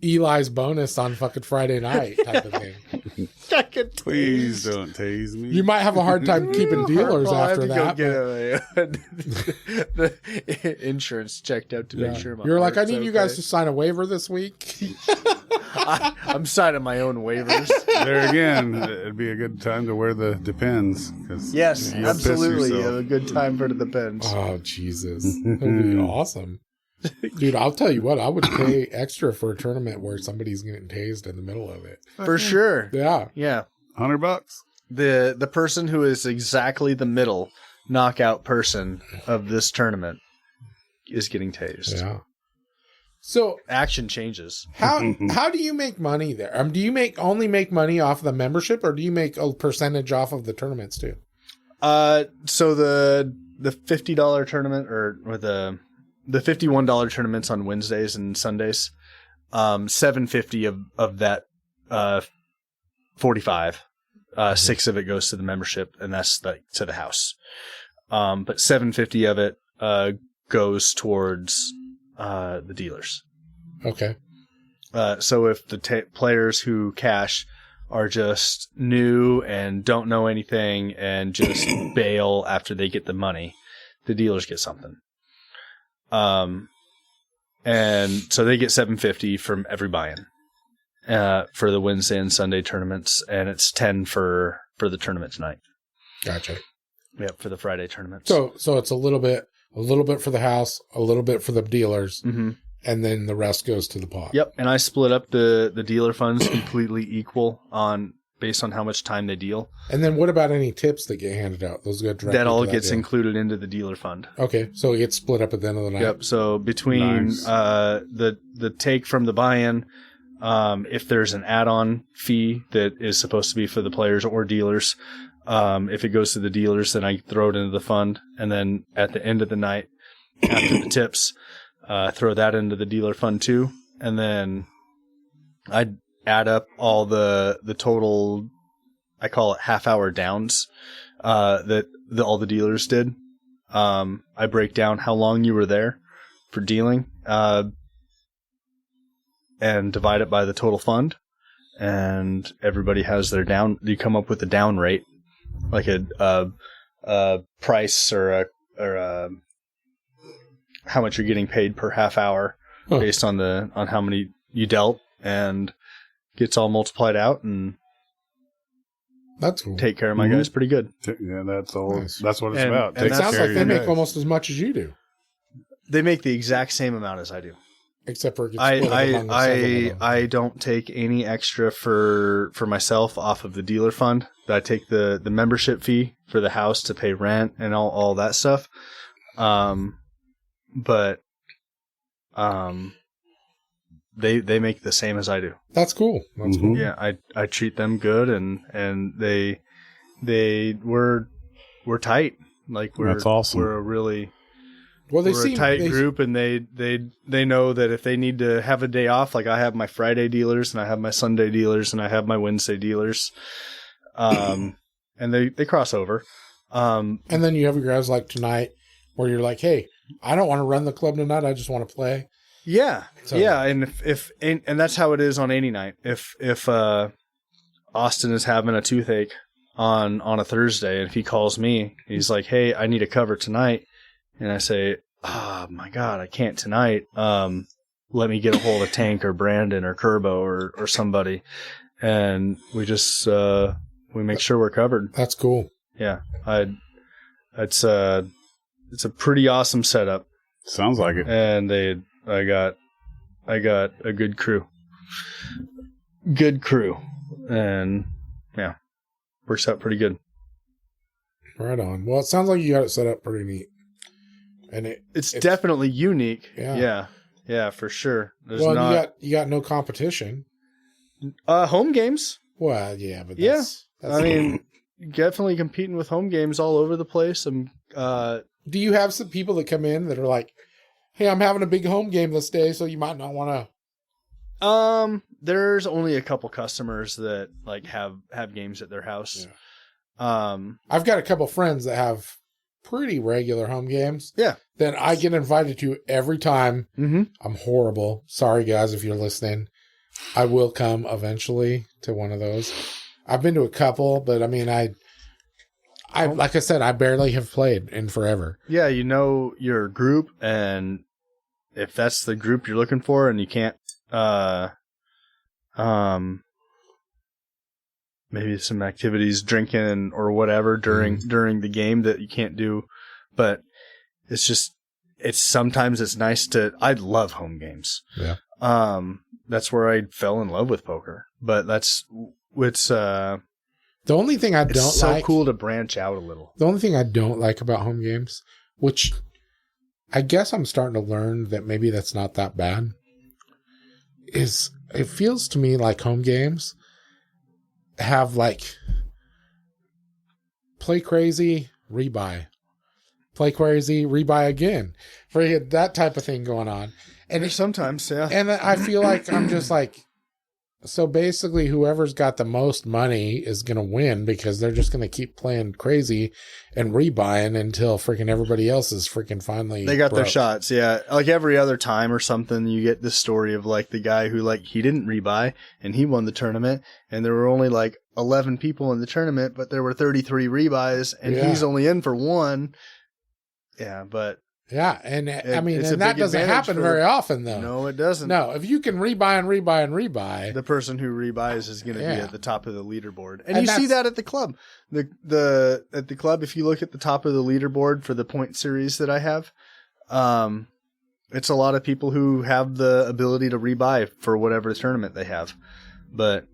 S3: Eli's bonus on fucking Friday night type of thing.
S4: Please don't tase me.
S3: You might have a hard time keeping dealers
S2: Well, I
S3: after
S2: have to
S3: that.
S2: go get the insurance checked out to make sure my
S3: You're like, I
S2: heart's
S3: need you guys to sign a waiver this week.
S2: I'm signing my own waivers.
S4: There again, it'd be a good time to wear the Depends.
S2: Yes,
S4: you'll piss
S2: absolutely.
S4: yourself.
S2: A good time for the bench.
S3: Oh, Jesus. That would be awesome. Dude, I'll tell you what, I would pay extra for a tournament where somebody's getting tased in the middle of it.
S2: For sure.
S3: Yeah.
S2: Yeah.
S4: $100.
S2: The person who is exactly the middle knockout person of this tournament is getting tased.
S3: Yeah. So
S2: action changes.
S3: How do you make money there? Do you only make money off the membership, or do you make a percentage off of the tournaments too?
S2: So the $50 tournament or the $51 tournaments on Wednesdays and Sundays, $750 of that 45, 6 of it goes to the membership, and that's like to the house. But $750 of it goes towards the dealers.
S3: Okay.
S2: So if the players who cash are just new and don't know anything and just bail after they get the money, the dealers get something. And so they get $750 from every buy-in for the Wednesday and Sunday tournaments, and it's $10 for the tournament tonight.
S3: Gotcha.
S2: Yep, for the Friday tournaments.
S3: So it's a little bit for the house, a little bit for the dealers,
S2: mm-hmm.
S3: and then the rest goes to the pot.
S2: Yep, and I split up the dealer funds completely equal based on how much time they deal.
S3: And then what about any tips that get handed out? Those go directly
S2: that all
S3: to
S2: gets
S3: deal.
S2: included into the dealer fund.
S3: Okay, so it gets split up at the end of the night.
S2: Yep. So between
S4: Nice.
S2: the take from the buy-in, if there's an add-on fee that is supposed to be for the players or dealers, if it goes to the dealers, then I throw it into the fund, and then at the end of the night, after the tips, throw that into the dealer fund too, and then I add up all the total, I call it half-hour downs that all the dealers did. I break down how long you were there for dealing, and divide it by the total fund, and everybody has their down. You come up with a down rate, like a price or a how much you're getting paid per half hour based on how many you dealt, and gets all multiplied out, and
S3: that's cool.
S2: Take care of my guys pretty good.
S4: Yeah, that's all.
S3: Nice.
S4: That's what it's about.
S3: And it sounds like they make
S4: guys.
S3: almost as much as you do,
S2: They make the exact same amount as I do.
S3: except for it gets split among the seven of them.
S2: I don't take any extra for myself off of the dealer fund. I take the membership fee for the house to pay rent and all that stuff. But they make the same as I do.
S3: That's cool. That's cool.
S2: Yeah, I treat them good, and we're tight. Like
S4: That's awesome.
S2: We're a really
S3: Well, they
S2: we're
S3: seem
S2: a tight group, and they know that if they need to have a day off, like I have my Friday dealers, and I have my Sunday dealers, and I have my Wednesday dealers, and they cross over.
S3: And then you have your guys like tonight, where you're like, "Hey, I don't want to run the club tonight. I just want to play."
S2: Yeah,
S3: So-
S2: yeah, and and that's how it is on any night. If Austin is having a toothache on a Thursday, and if he calls me, he's like, "Hey, I need a cover tonight," and I say, "Oh my God, I can't tonight. Let me get a hold of Tank or Brandon or Kerbo or somebody," and we just we make sure we're covered.
S3: That's cool.
S2: Yeah, it's a pretty awesome setup,
S4: Sounds like it.
S2: and I got a good crew, and yeah, works out pretty good.
S3: Right on. Well, it sounds like you got it set up pretty neat, and
S2: It's definitely unique.
S3: Yeah.
S2: Yeah, for sure. There's
S3: well,
S2: not
S3: you got no competition.
S2: home games.
S3: Well, yeah, but
S2: Yeah.
S3: that's
S2: I mean, definitely competing with home games all over the place.
S3: do you have some people that come in that are like, "Hey, I'm having a big home game this day, so you might not want to."
S2: There's only a couple customers that like have games at their house.
S3: Yeah. I've got a couple friends that have pretty regular home games.
S2: Yeah.
S3: That I get invited to every time.
S2: Mm-hmm.
S3: I'm horrible. Sorry, guys, if you're listening. I will come eventually to one of those. I've been to a couple, but I mean, I like I said, I barely have played in forever.
S2: Yeah, you know your group, and if that's the group you're looking for, and you can't, maybe some activities, drinking or whatever during the game that you can't do, but it's sometimes it's nice to. I love home games.
S3: Yeah.
S2: That's where I fell in love with poker, but it's
S3: The only thing I don't
S2: so
S3: like,
S2: cool to branch out a little.
S3: the only thing I don't like about home games, which I guess I'm starting to learn that maybe that's not that bad, is it feels to me like home games have like play crazy, rebuy. Play crazy, rebuy again. For that type of thing going on. And
S2: Sometimes, yeah.
S3: And I feel like I'm just like, so basically whoever's got the most money is going to win because they're just going to keep playing crazy and rebuying until freaking everybody else is freaking finally
S2: They got their
S3: broke.
S2: shots, yeah. Like every other time or something, you get this story of like the guy who like he didn't rebuy and he won the tournament, and there were only like 11 people in the tournament, but there were 33 rebuys, and
S3: Yeah.
S2: he's only in for one. Yeah, but
S3: Yeah, and I mean,
S2: it's a
S3: and that
S2: big
S3: doesn't
S2: advantage
S3: happen
S2: for
S3: very often though.
S2: no, it doesn't.
S3: No, if you can rebuy and rebuy and rebuy,
S2: The person who rebuys is going to be
S3: Yeah.
S2: at the top of the leaderboard, and
S3: And
S2: you see
S3: that's-
S2: that at the club. The at the club, if you look at the top of the leaderboard for the point series that I have, it's a lot of people who have the ability to rebuy for whatever tournament they have, but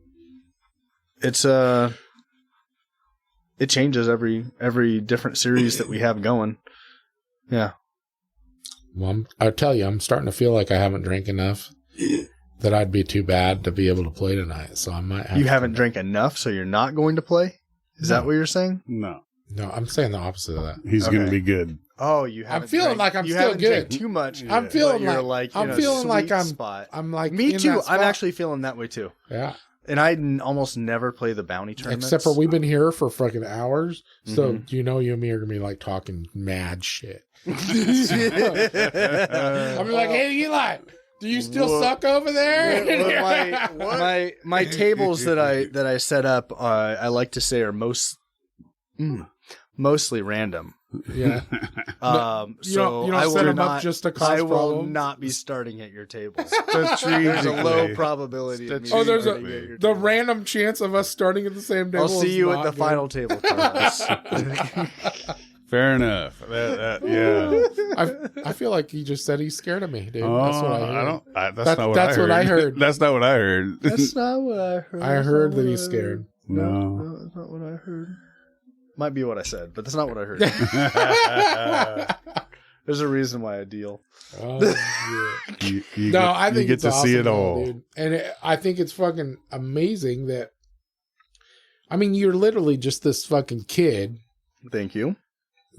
S2: it's it changes every different series that we have going. Yeah.
S3: well, I'll tell you, I'm starting to feel like I haven't drank enough that I'd be too bad to be able to play tonight. So I might have
S2: You
S3: to
S2: haven't
S3: come
S2: drank enough, so you're not going to play? Is
S3: No.
S2: that what you're saying?
S4: No,
S3: back. No, I'm saying the opposite of that.
S4: he's
S2: Okay.
S4: going to be good.
S2: Oh, you haven't.
S3: feeling like I'm
S2: you
S3: still
S2: haven't drank
S3: good.
S2: too much.
S4: Yeah.
S3: I'm feeling
S2: but you're
S3: like
S2: in
S3: I'm
S2: a
S3: feeling like
S2: sweet
S3: I'm
S2: spot.
S3: I'm like
S2: Me
S3: in
S2: too.
S3: that
S2: I'm
S3: spot.
S2: actually feeling that way too.
S3: Yeah.
S2: And I almost never play the bounty tournaments.
S3: Except for we've been here for freaking hours, so
S2: Mhm.
S3: you know you and me are gonna be like talking mad shit.
S2: I'm
S3: I'll be like, "Hey Eli,
S1: Do you still suck over there?
S2: my tables that I set up, I like to say are mostly random.
S1: Yeah. You don't set them up just to cause
S2: I will
S1: problems?
S2: not be starting at your tables.
S4: Strategically.
S2: There's a low probability. Of me
S1: There's
S2: starting at your
S1: the
S2: table.
S1: random chance of us starting at the same table.
S2: I'll see
S1: is
S2: you
S1: not
S2: at the
S1: good.
S2: final table, Carlos.
S4: Fair enough. Yeah.
S1: I feel like he just said he's scared of me, dude.
S4: Oh,
S1: That's what I heard.
S4: That's not what I heard.
S1: what I heard.
S4: That's not what I heard.
S2: That's not what I heard.
S1: I heard that he's scared.
S4: No.
S2: That's not what I heard. Might be what I said, but that's not what I heard. There's a reason why I deal.
S1: Oh, yeah. I think
S4: you get
S1: it's
S4: to
S1: awesome,
S4: see it
S1: though,
S4: all.
S1: dude. And I think it's fucking amazing that. I mean, you're literally just this fucking kid
S2: Thank you.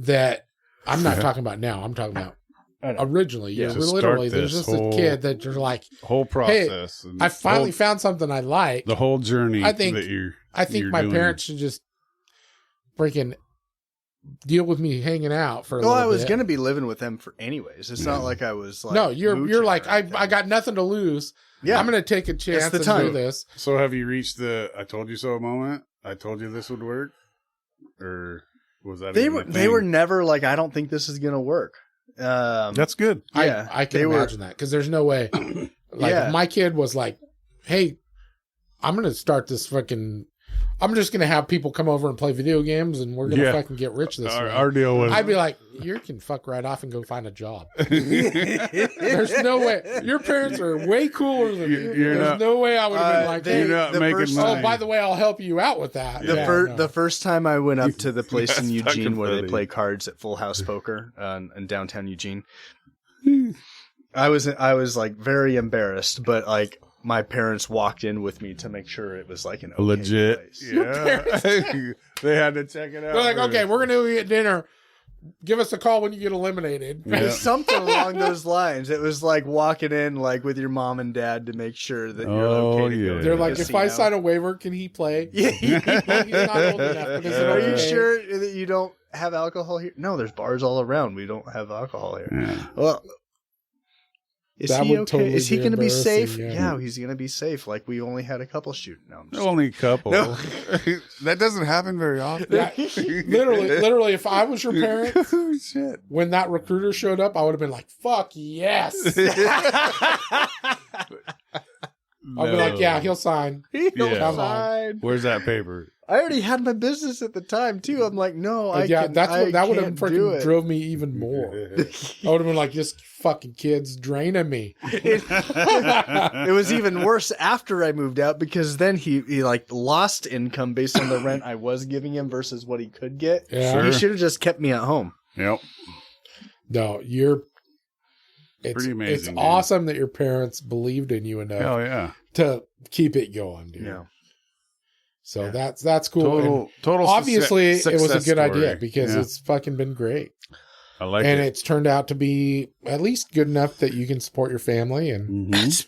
S1: that I'm not talking about now. I'm talking about originally.
S2: Yeah.
S1: You're
S4: To
S1: literally
S4: start
S1: there's
S4: this
S1: just
S4: whole-
S1: a kid that you're like,
S4: Whole process. and
S1: I finally found something I like.
S4: the whole journey.
S1: I think-
S4: that you're.
S1: I think
S4: you're
S1: my
S4: doing.
S1: parents should just freaking deal with me hanging out for a
S2: Well,
S1: little
S2: I was
S1: bit.
S2: going to be living with them for anyways. It's not like I was like.
S1: No, you're
S2: mooching
S1: like
S2: or
S1: I
S2: anything.
S1: got nothing to lose.
S2: Yeah.
S1: I'm gonna take a chance
S2: the
S1: and
S2: time.
S1: do this.
S4: So have you reached the "I told you so" moment? I told you this would work, or was that
S2: They
S4: even
S2: were
S4: a thing?
S2: they were never like, I don't think this is going to work.
S4: That's good.
S2: Yeah,
S1: I can
S2: they were-
S1: imagine that because there's no way. Like
S2: Yeah.
S1: if my kid was like, "Hey, I'm gonna start this fucking. I'm just gonna have people come over and play video games, and we're gonna
S4: Yeah.
S1: fucking get rich this way."
S4: Our deal was.
S1: I'd be like, "You can fuck right off and go find a job." There's no way. Your parents are way cooler than you.
S4: You're
S1: There's
S4: not-
S1: no way I would have been like,
S2: they-
S4: you're not
S2: the
S4: making
S2: first-
S4: money.
S1: "Oh, by the way, I'll help you out with that."
S2: The first time I went up to the place in
S4: That's
S2: Eugene
S4: fucking
S2: where they
S4: funny.
S2: play cards at Full House Poker in downtown Eugene, I was like very embarrassed, but like my parents walked in with me to make sure it was like an okay
S4: legit.
S2: place.
S4: Yeah. They had to check it out.
S1: They're like,
S4: first.
S1: "Okay, we're gonna go eat dinner. Give us a call when you get eliminated."
S4: Yeah.
S2: It was something along those lines. It was like walking in like with your mom and dad to make sure that you're
S4: Oh,
S2: okay to go
S4: yeah.
S2: to
S1: They're
S2: the
S1: like, "If I
S2: casino."
S1: sign a waiver, can he play?"
S2: Yeah.
S1: He's not old enough, but is it
S2: Are you
S1: okay?
S2: sure that you don't have alcohol here? No, there's bars all around. We don't have alcohol here.
S4: Yeah.
S2: Well, is
S1: That
S2: he
S1: would
S2: okay?
S1: totally
S2: Is he
S1: be
S2: going to be safe?
S1: embarrassing, yeah.
S2: Yeah, he's going to be safe. Like we only had a couple shooting. No, I'm just
S4: Only a couple.
S2: No.
S4: That doesn't happen very often.
S1: Yeah, literally, if I was your parent,
S4: Oh, shit.
S1: when that recruiter showed up, I would have been like, "Fuck yes!" I'll be like, "Yeah, he'll sign."
S2: He'll
S4: Yeah.
S1: Come on.
S2: sign.
S4: Where's that paper?
S2: I already had my business at the time too. I'm like, no, I
S1: Yeah,
S2: can,
S1: that's what that would have
S2: can't do
S1: freaking
S2: it.
S1: drove me even more. I would have been like, "This fucking kid's draining me."
S2: It was even worse after I moved out because then he like lost income based on the rent I was giving him versus what he could get.
S1: Yeah.
S4: Sure.
S2: He should have just kept me at home.
S4: Yep.
S1: No, it's
S4: Pretty amazing,
S1: It's
S4: dude.
S1: awesome that your parents believed in you enough
S4: Hell yeah.
S1: to keep it going, dude.
S2: Yeah.
S1: So that's cool. And
S4: Total.
S1: obviously, it was a
S4: success
S1: good
S4: story.
S1: idea because
S4: Yeah.
S1: it's fucking been great.
S4: I like
S1: And
S4: it.
S1: it's turned out to be at least good enough that you can support your family. And
S4: Mhm.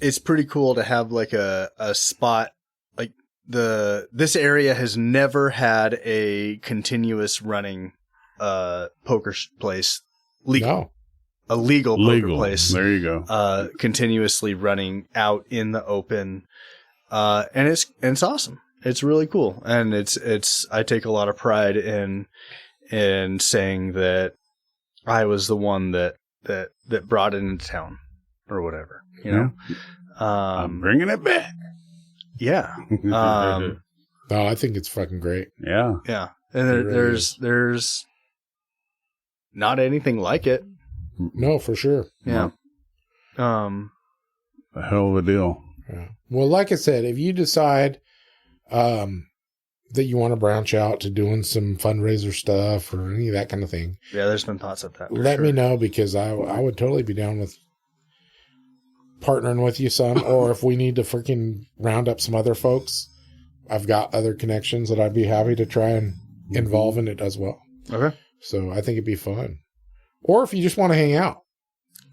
S2: It's pretty cool to have like a spot like this area has never had a continuous running poker place legal a legal poker place
S4: There you go.
S2: continuously running out in the open and it's awesome. It's really cool, and it's I take a lot of pride in saying that I was the one that brought it into town or whatever, you know.
S4: I'm bringing it back.
S2: Yeah.
S1: no, I think it's fucking great.
S4: Yeah.
S2: Yeah. And
S1: It really
S2: there's not anything like it.
S1: No, for sure.
S2: Yeah.
S4: A hell of a deal.
S1: Yeah. Well, like I said, if you decide that you want to branch out to doing some fundraiser stuff or any of that kind of thing,
S2: Yeah, there's been thoughts of that. for
S1: let
S2: sure.
S1: me know, because I would totally be down with partnering with you some. Or if we need to freaking round up some other folks, I've got other connections that I'd be happy to try and involve in it as well.
S2: Okay.
S1: So I think it'd be fun. Or if you just want to hang out,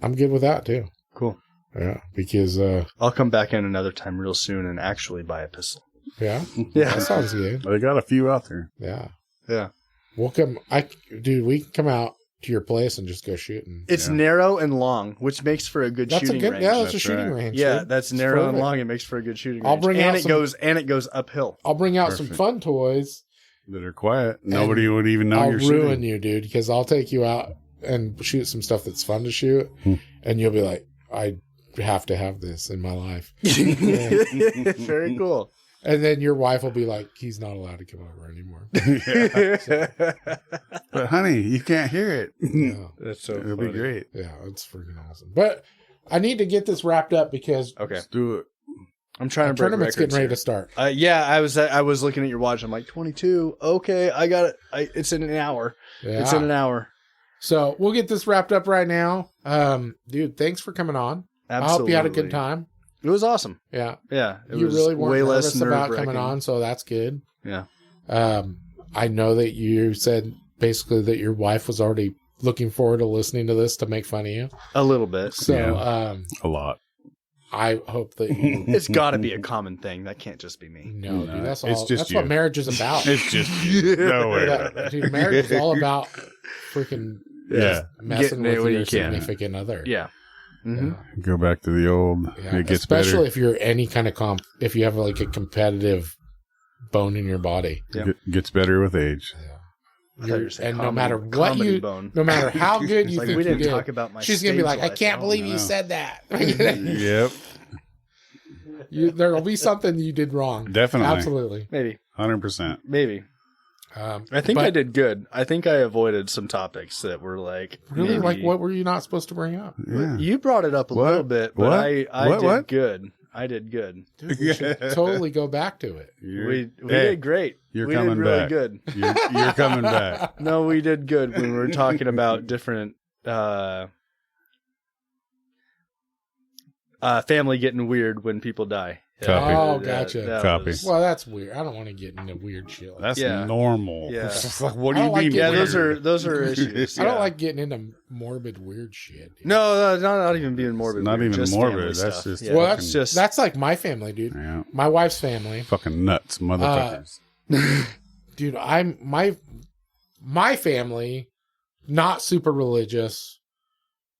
S1: I'm good with that too.
S2: Cool.
S1: Yeah, because
S2: I'll come back in another time real soon and actually buy a pistol.
S1: yeah,
S2: Yeah.
S1: that sounds good.
S4: They got a few out there.
S1: Yeah,
S2: Yeah.
S1: we'll come. We can come out
S3: to your place and just go shooting.
S2: It's narrow and long, which makes for a good shooting range.
S3: Yeah, that's a shooting range.
S2: Yeah,
S3: dude.
S2: that's
S3: It's
S2: narrow and
S3: perfect.
S2: long. It makes for a good shooting
S3: I'll
S2: range.
S3: bring out
S2: It goes uphill.
S3: I'll bring out
S4: Perfect.
S3: some fun toys.
S4: That are quiet. Nobody would even know
S3: I'll
S4: you're
S3: ruin
S4: shooting.
S3: you, dude, because I'll take you out and shoot some stuff that's fun to shoot, and you'll be like, I have to have this in my life.
S2: Very cool.
S3: And then your wife will be like, he's not allowed to come over anymore.
S4: But honey, you can't hear it.
S3: Yeah,
S2: That's so
S4: It'll
S2: funny.
S4: be great.
S3: yeah, it's freaking awesome. But I need to get this wrapped up because
S2: Okay.
S4: Let's do it.
S2: I'm trying
S3: the
S2: to break
S3: tournament's
S2: records
S3: getting ready
S2: here.
S3: to start.
S2: Yeah, I was looking at your watch. I'm like 22. Okay, I got it. It's in an hour.
S3: Yeah.
S2: It's in an hour.
S3: So we'll get this wrapped up right now. Dude, thanks for coming on.
S2: Absolutely.
S3: I hope you had a good time.
S2: It was awesome.
S3: Yeah.
S2: Yeah, it
S3: You
S2: was
S3: really weren't
S2: way less
S3: nervous about
S2: nerve-wracking.
S3: coming on, so that's good.
S2: Yeah.
S3: I know that you said basically that your wife was already looking forward to listening to this to make fun of you.
S2: A little bit.
S3: So
S4: Yeah. A lot.
S3: I hope that you
S2: It's got to be a common thing. That can't just be me.
S3: no, dude, that's all.
S4: it's just
S3: That's what
S4: you.
S3: marriage is about.
S4: It's just you. No way.
S3: Dude, marriage is all about freaking
S4: Yeah.
S3: messing
S2: Getting it
S3: with
S2: when
S3: your
S2: you can.
S3: significant other.
S2: Yeah. Mm-hmm.
S4: Go back to the old.
S3: Yeah,
S4: It gets
S3: especially
S4: better.
S3: if you're any kind of if you have like a competitive bone in your body.
S2: Yeah.
S4: Gets better with age.
S3: And no matter what no matter how good you
S2: Like,
S3: think
S2: we
S3: you
S2: didn't
S3: did,
S2: talk about my
S3: she's gonna be
S2: stage
S3: like, I
S2: life.
S3: can't believe you
S4: no.
S3: said that.
S4: Yep.
S3: There'll be something you did wrong.
S4: Definitely.
S3: Absolutely.
S2: Maybe.
S4: 100%.
S2: Maybe. I think
S3: but
S2: I did good. I think I avoided some topics that were like
S3: really
S2: maybe-
S3: like what were you not supposed to bring up?
S4: Yeah.
S2: You brought it up a
S4: What?
S2: little bit, but
S4: What?
S2: I
S4: What?
S2: did
S4: What?
S2: good. I did good.
S3: Dude, we should totally go back to it.
S2: We
S4: Hey,
S2: did great.
S4: you're
S2: we
S4: coming
S2: did really
S4: back.
S2: good.
S4: You're coming back.
S2: No, we did good when we were talking about different family getting weird when people die.
S4: Copy.
S3: Oh, gotcha.
S4: Copy.
S3: Well, that's weird. I don't want to get into weird shit.
S4: That's
S2: Yeah.
S4: normal.
S2: Yeah.
S4: It's just like, what do
S3: I
S4: you
S3: don't like
S4: mean?
S3: getting
S2: Yeah,
S4: weird?
S2: those are issues.
S3: I don't
S2: yeah.
S3: like getting into morbid weird shit. dude.
S2: No, not even being morbid.
S4: Not
S2: weird,
S4: even
S2: just
S4: morbid,
S2: family
S4: that's
S2: stuff.
S4: just
S2: yeah,
S3: Well,
S2: that's just
S3: That's like my family, dude.
S4: Yeah.
S3: My wife's family.
S4: Fucking nuts, motherfuckers.
S3: Dude, my family, not super religious,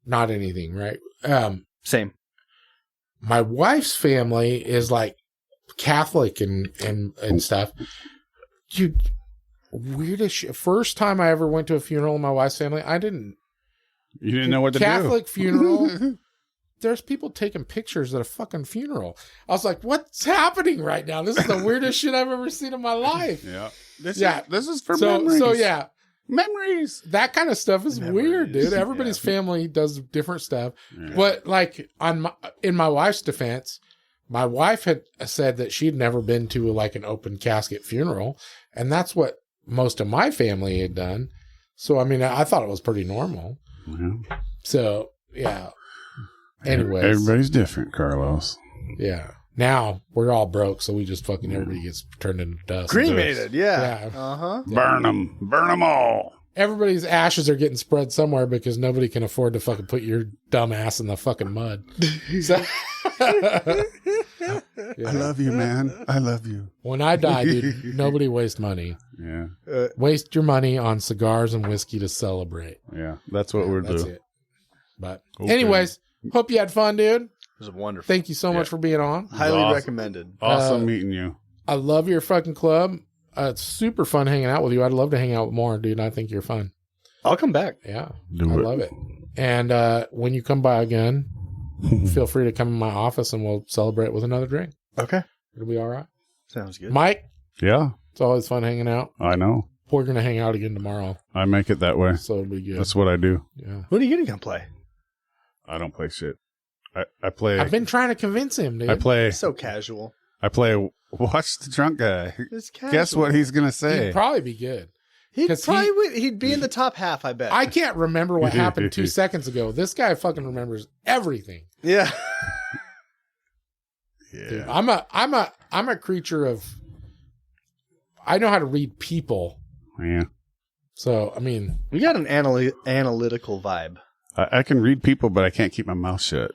S3: not anything, right?
S2: same.
S3: My wife's family is like Catholic and stuff. Dude, weirdest shit. First time I ever went to a funeral in my wife's family,
S4: You didn't know what to
S3: Catholic
S4: do.
S3: funeral. There's people taking pictures at a fucking funeral. I was like, what's happening right now? This is the weirdest shit I've ever seen in my life.
S4: Yeah.
S3: Yeah.
S4: This is for
S3: So
S4: memories.
S3: yeah,
S4: Memories.
S3: that kind of stuff is weird, dude. Everybody's family does different stuff. But like in my wife's defense, my wife had said that she'd never been to like an open casket funeral, and that's what most of my family had done. So I mean, I thought it was pretty normal.
S4: Yeah.
S3: So yeah. Anyways,
S4: Everybody's different, Carlos.
S3: yeah. Now we're all broke, so we just fucking everybody gets turned into dust.
S2: Cremated, yeah.
S3: Yeah.
S2: Uh-huh.
S4: Burn them all.
S3: Everybody's ashes are getting spread somewhere because nobody can afford to fucking put your dumb ass in the fucking mud. So,
S4: I love you, man. I love you.
S3: when I die, dude, nobody waste money.
S4: Yeah.
S3: Waste your money on cigars and whiskey to celebrate.
S4: Yeah. That's what we're
S3: That's
S4: doing.
S3: it. But
S4: Okay.
S3: anyways, hope you had fun, dude.
S2: It was wonderful.
S3: Thank you so much for being on.
S2: Highly
S4: awesome.
S2: recommended.
S4: Awesome
S3: Uh,
S4: meeting you.
S3: I love your fucking club. It's super fun hanging out with you. I'd love to hang out with more, dude. I think you're fun.
S2: I'll come back.
S3: Yeah.
S4: Do
S3: I
S4: it.
S3: love it. And when you come by again, feel free to come in my office and we'll celebrate with another drink.
S2: Okay.
S3: It'll be all right.
S2: Sounds good.
S3: Mike,
S4: Yeah,
S3: it's always fun hanging out.
S4: I know.
S3: We're going to hang out again tomorrow,
S4: I make it that way.
S3: so it'll be good.
S4: That's what I do.
S3: Yeah.
S2: What are you gonna play?
S4: I don't play shit. I play.
S3: I've been trying to convince him, dude.
S4: I play.
S2: So casual.
S4: Watch the drunk guy.
S2: It's casual.
S4: Guess what he's gonna say?
S3: He'd probably be good.
S2: He'd
S3: 'Cause
S2: he'd be in the top half, I bet.
S3: I can't remember what happened 2 seconds ago. This guy fucking remembers everything.
S2: yeah.
S3: Dude,
S4: Yeah.
S3: I'm a creature of. I know how to read people.
S4: Yeah.
S3: So I mean,
S2: We got an analytical vibe.
S4: I can read people, but I can't keep my mouth shut.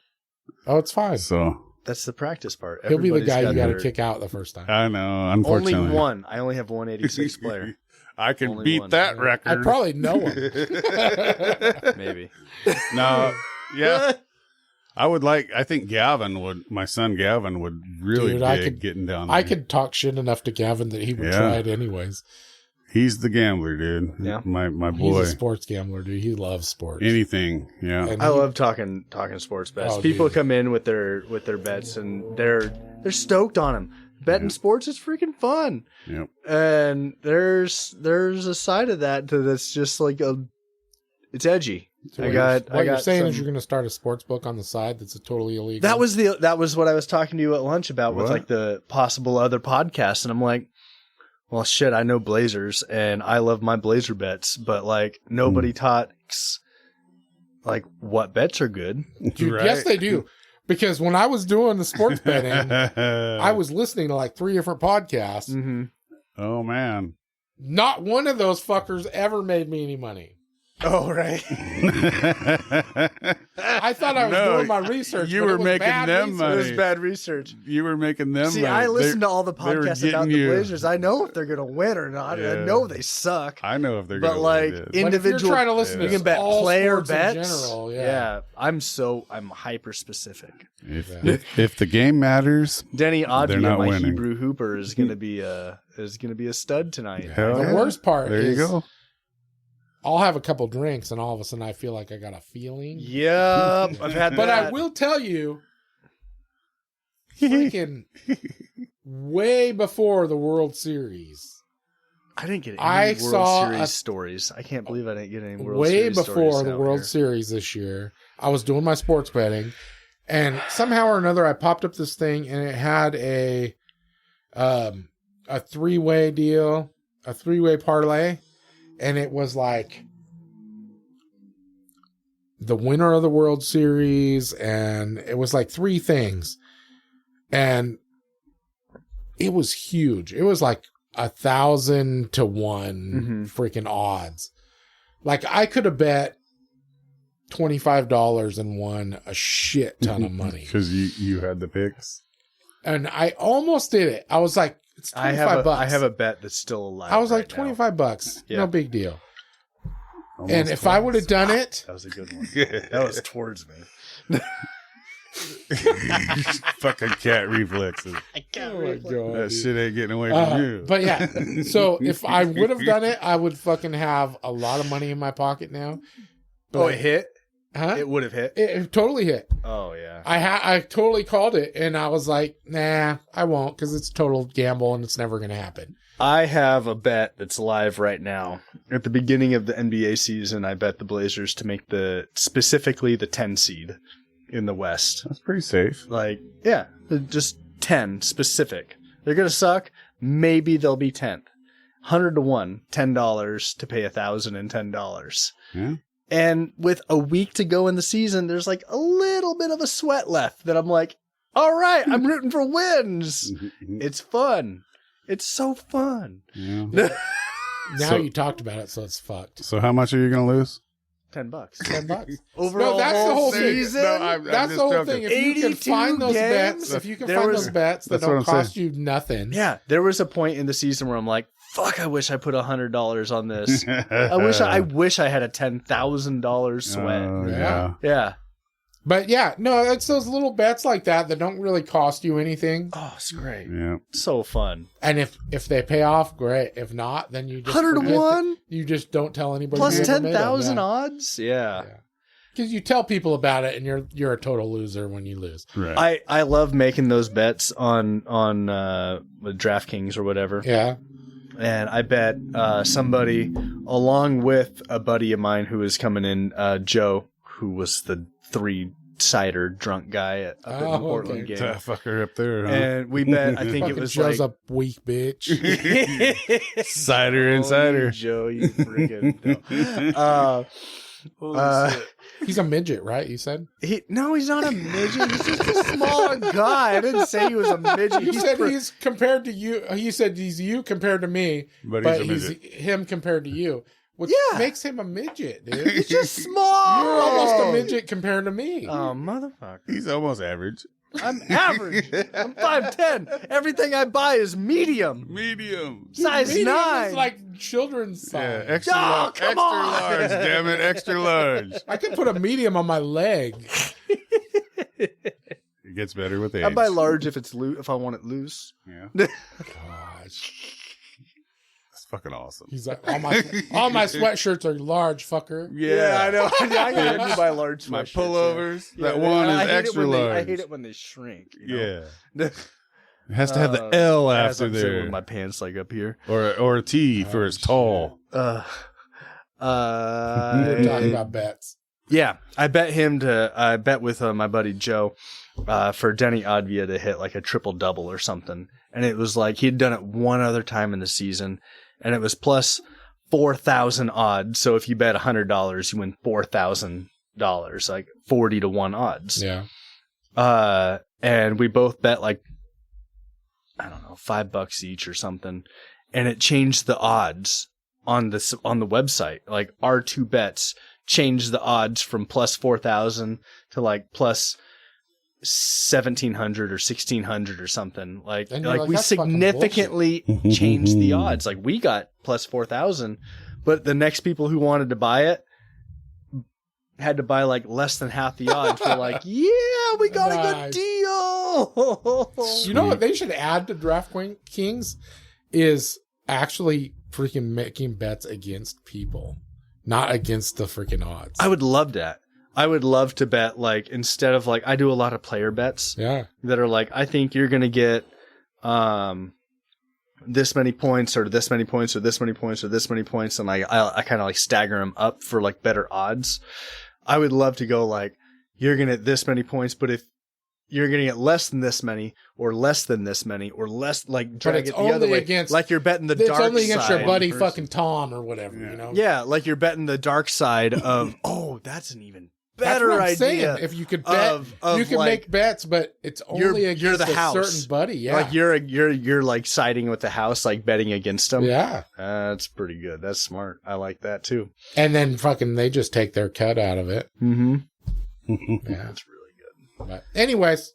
S3: oh, it's fine.
S4: So
S2: That's the practice part.
S3: He'll be the
S2: Everybody's
S3: guy you got to
S2: their-
S3: kick out the first time.
S4: I know.
S2: Only
S4: Unfortunately,
S2: one. I only have one 86 player.
S4: I can
S2: Only
S4: beat
S2: one.
S4: that record.
S3: I probably know him.
S2: Maybe.
S4: No, yeah. I think my son Gavin would really dig getting down there.
S3: I could talk shit enough to Gavin that he would try it anyways.
S4: He's the gambler, dude.
S2: Yeah.
S4: My boy.
S3: He's a sports gambler, dude. He loves sports.
S4: Anything, yeah.
S3: And
S2: I love talking sports bets.
S3: Oh,
S2: People
S3: dude.
S2: come in with their bets and they're stoked on them. Betting sports is freaking fun.
S4: Yep.
S2: And there's a side of that that's just like it's edgy.
S3: So
S2: I
S3: what
S2: got
S3: you're saying
S2: some-
S3: is you're going to start a sports book on the side that's totally illegal.
S2: That was what I was talking to you at lunch about with
S4: What?
S2: like the possible other podcasts, and I'm like, well, shit, I know Blazers and I love my Blazer bets, but like nobody talks like what bets are good.
S3: Dude,
S4: Right?
S3: yes, they do. Because when I was doing the sports betting, I was listening to like 3 different podcasts.
S2: Mm-hmm.
S4: Oh man.
S3: Not one of those fuckers ever made me any money.
S2: Oh right.
S3: I thought I was
S4: No,
S3: doing my research.
S4: you
S3: but
S4: were
S3: it was
S4: making
S3: bad
S4: them
S3: research.
S4: money.
S2: It was bad research.
S4: You were making them.
S2: See,
S4: money.
S2: I listen
S4: They-
S2: to all the
S4: they were
S2: podcasts
S4: getting
S2: about the
S4: you.
S2: Blazers. I know if they're going to win or not.
S4: Yeah.
S2: I know they suck.
S4: I know if they're
S2: But
S4: gonna
S2: like
S4: win it.
S3: But if you're
S2: individual,
S3: trying to listen
S2: you
S3: to
S2: can bet
S3: all
S2: player
S3: sports in
S2: bets.
S3: general, yeah.
S2: I'm hyper specific.
S4: If the game matters,
S2: Denny
S4: They're
S2: Audrey,
S4: not
S2: my
S4: winning.
S2: Hebrew hooper, is going to be a stud tonight.
S4: hell
S3: The
S4: yeah.
S3: worst part
S4: There
S3: is
S4: you go.
S3: I'll have a couple drinks and all of a sudden I feel like I got a feeling.
S2: Yep, I've had
S3: But
S2: that.
S3: I will tell you, freaking way before the World Series,
S2: I didn't get any
S3: I
S2: World
S3: saw
S2: Series
S3: a-
S2: stories. I can't believe I didn't get any World
S3: way
S2: Series
S3: before
S2: stories
S3: the
S2: out
S3: World
S2: here.
S3: Series this year, I was doing my sports betting, and somehow or another I popped up this thing and it had a 3-way deal, a 3-way parlay, and it was like the winner of the World Series, and it was like 3 things, and it was huge. It was like 1,000 to 1 freaking odds. Like I could have bet $25 and won a shit ton of money.
S4: Because you had the picks.
S3: And I almost did it. I was like, it's $25.
S2: I have a bet that's still alive.
S3: I was like,
S2: right now.
S3: $25.
S2: Yeah.
S3: No big deal.
S4: Almost
S3: And if I would have done it,
S2: That was a good one. That was towards me.
S4: fucking cat reflexes.
S3: oh my God,
S4: That
S3: dude.
S4: shit ain't getting away from you.
S3: But yeah, so if I would have done it, I would fucking have a lot of money in my pocket now.
S2: Oh, it hit?
S3: Huh?
S2: It would have hit?
S3: It totally hit.
S2: Oh, yeah.
S3: I totally called it, and I was like, nah, I won't, because it's total gamble, and it's never going to happen.
S2: I have a bet that's live right now. At the beginning of the NBA season, I bet the Blazers to make specifically the 10 seed in the West.
S4: That's pretty safe.
S2: Like, yeah, just 10 specific. They're going to suck. Maybe they'll be 10th. 100 to 1, $10 to pay $1,010.
S4: Yeah.
S2: And with a week to go in the season, there's like a little bit of a sweat left that I'm like, all right, I'm rooting for wins. It's fun. It's so fun.
S4: Yeah.
S3: Now
S4: So-
S3: you talked about it, so it's fucked.
S4: So how much are you going to lose?
S2: $10.
S3: $10.
S2: Overall,
S3: No, that's the whole
S2: season.
S3: thing.
S4: No, I'm
S3: That's
S4: just
S3: the whole
S4: joking.
S3: thing. If you can
S2: 82
S3: find those
S2: games,
S3: bets, if you can
S2: there
S3: find
S2: was-
S3: those bets that
S4: That's what
S3: don't
S4: I'm
S3: cost
S4: saying.
S3: you nothing.
S2: Yeah, there was a point in the season where I'm like, fuck, I wish I put $100 on this. I wish I had a $10,000 sweat.
S4: Oh,
S3: Yeah.
S4: yeah.
S2: Yeah.
S3: But yeah, no, it's those little bets like that that don't really cost you anything.
S2: Oh, it's great.
S4: Yeah.
S2: So fun.
S3: And if they pay off, great. If not, then you just
S2: 100 to
S3: forget
S2: 1
S3: that- You just don't tell anybody.
S2: plus
S3: you ever made them,
S2: 10,000
S3: yeah.
S2: odds. Yeah.
S3: Because you tell people about it, and you're a total loser when you lose.
S4: Right.
S2: I love making those bets on DraftKings or whatever.
S3: Yeah.
S2: And I bet somebody, along with a buddy of mine who was coming in, Joe, who was the 3-cider drunk guy up in the
S3: Oh,
S2: Portland
S3: okay.
S2: game.
S4: That fucker up there, huh?
S2: And we bet, I think it
S3: Fucking
S2: was
S3: Joe's
S2: like...
S3: a weak bitch.
S4: Cider
S2: Holy
S4: insider.
S2: Joe, you freaking...
S3: He's a midget, right? You said.
S2: No, he's not a midget. He's just a smaller guy. I didn't say he was a midget.
S3: You said he's compared to you. You said he's you compared to me,
S4: But
S3: but
S4: he's a
S3: he's
S4: midget.
S3: him compared to you. Which
S2: Yeah.
S3: makes him a midget, dude.
S2: He's just small.
S3: You're almost a midget compared to me.
S2: Oh, motherfucker.
S4: He's almost average.
S2: I'm average. I'm 5'10". Everything I buy is medium. Size
S3: Medium
S2: 9.
S3: is like children's size.
S4: Yeah, extra,
S2: Oh,
S4: extra
S2: come on.
S4: large, damn it, extra large.
S3: I can put a medium on my leg.
S4: It gets better with age.
S2: I buy large if it's if I want it loose.
S4: Yeah,
S3: Gosh.
S4: that's fucking awesome.
S3: He's like, all my sweatshirts are large, fucker.
S2: Yeah, I know. I gotta do buy large.
S4: My
S2: sweatshirts,
S4: pullovers.
S2: yeah.
S4: That
S2: Yeah,
S4: one
S2: I
S4: is
S2: hate
S4: extra
S2: it when
S4: large.
S2: I hate it when they shrink. You know?
S4: Yeah, it has to have the L
S2: As
S4: after
S2: I'm sitting
S4: there,
S2: with my pants like up here.
S4: or a T for it's tall.
S3: We were talking about bets.
S2: Yeah, I bet with my buddy Joe for Denny Advia to hit like a triple double or something, and it was like he'd done it one other time in the season, and it was plus 4,000 odds. So if you bet $100, you win $4,000, like 40 to 1 odds.
S3: Yeah.
S2: And we both bet like, I don't know, $5 each or something, and it changed the odds on the website. Like our two bets changed the odds from plus 4,000 to like plus 1,700 or 1,600 or something. Like we significantly changed the odds. Like we got plus 4,000, but the next people who wanted to buy it had to buy like less than half the odds. We're like, yeah, we got a good deal.
S3: You know what they should add to DraftKings is actually freaking making bets against people, not against the freaking odds.
S2: I would love that. I would love to bet, like, instead of like, I do a lot of player bets that are like, I think you're going to get this many points or this many points or this many points or this many points. And I kind of like stagger them up for like better odds. I would love to go like, you're going to get this many points, but if you're going to get less than this many or less than this many or less, like drag it the other way. Like you're betting the dark side. It's only against
S3: your buddy fucking Tom or whatever, you know?
S2: Yeah, like you're betting the dark side of, oh, that's an even better idea.
S3: Saying. If you could bet, you can like, make bets, but it's only against
S2: the house.
S3: Certain buddy. Yeah,
S2: like you're like siding with the house, like betting against them.
S3: Yeah,
S2: that's pretty good. That's smart. I like that too.
S3: And then fucking they just take their cut out of it.
S2: Mm-hmm.
S3: Yeah, that's really good. But anyways,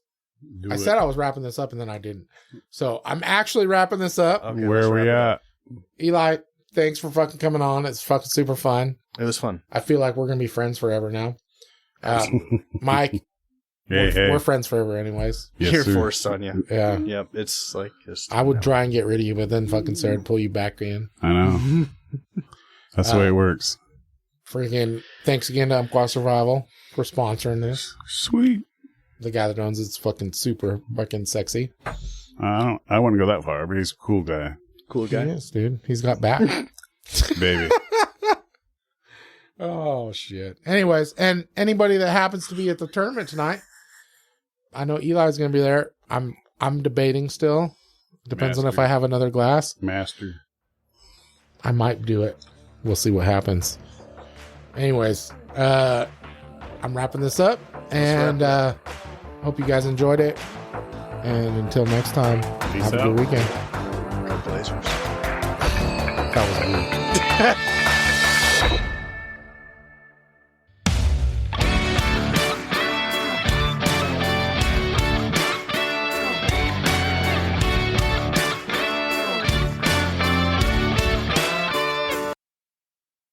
S3: I said I was wrapping this up, and then I didn't. So I'm actually wrapping this up.
S4: Okay, where are we at?
S3: Eli, thanks for fucking coming on. It's fucking super fun.
S2: It was fun.
S3: I feel like we're gonna be friends forever now. Mike,
S4: hey.
S3: We're friends forever anyways.
S2: Yes, you're forced on you.
S3: Yeah.
S2: Yep. It's like
S3: I would try and get rid of you, but then fucking Sarah would pull you back in.
S4: I know. That's the way it works.
S3: Freaking thanks again to Umpqua Survival for sponsoring this.
S4: Sweet.
S3: The guy that owns it's fucking super fucking sexy.
S4: I wouldn't go that far, but he's a cool guy.
S2: Cool guy.
S3: He is, dude. He's got back.
S4: Baby.
S3: Oh shit. Anyways, and anybody that happens to be at the tournament tonight, I know Eli's gonna be there. I'm debating still. Depends on if I have another glass.
S4: Master.
S3: I might do it. We'll see what happens. Anyways, I'm wrapping this up and hope you guys enjoyed it. And until next time, have a good weekend.
S2: Blazers.
S3: That was weird.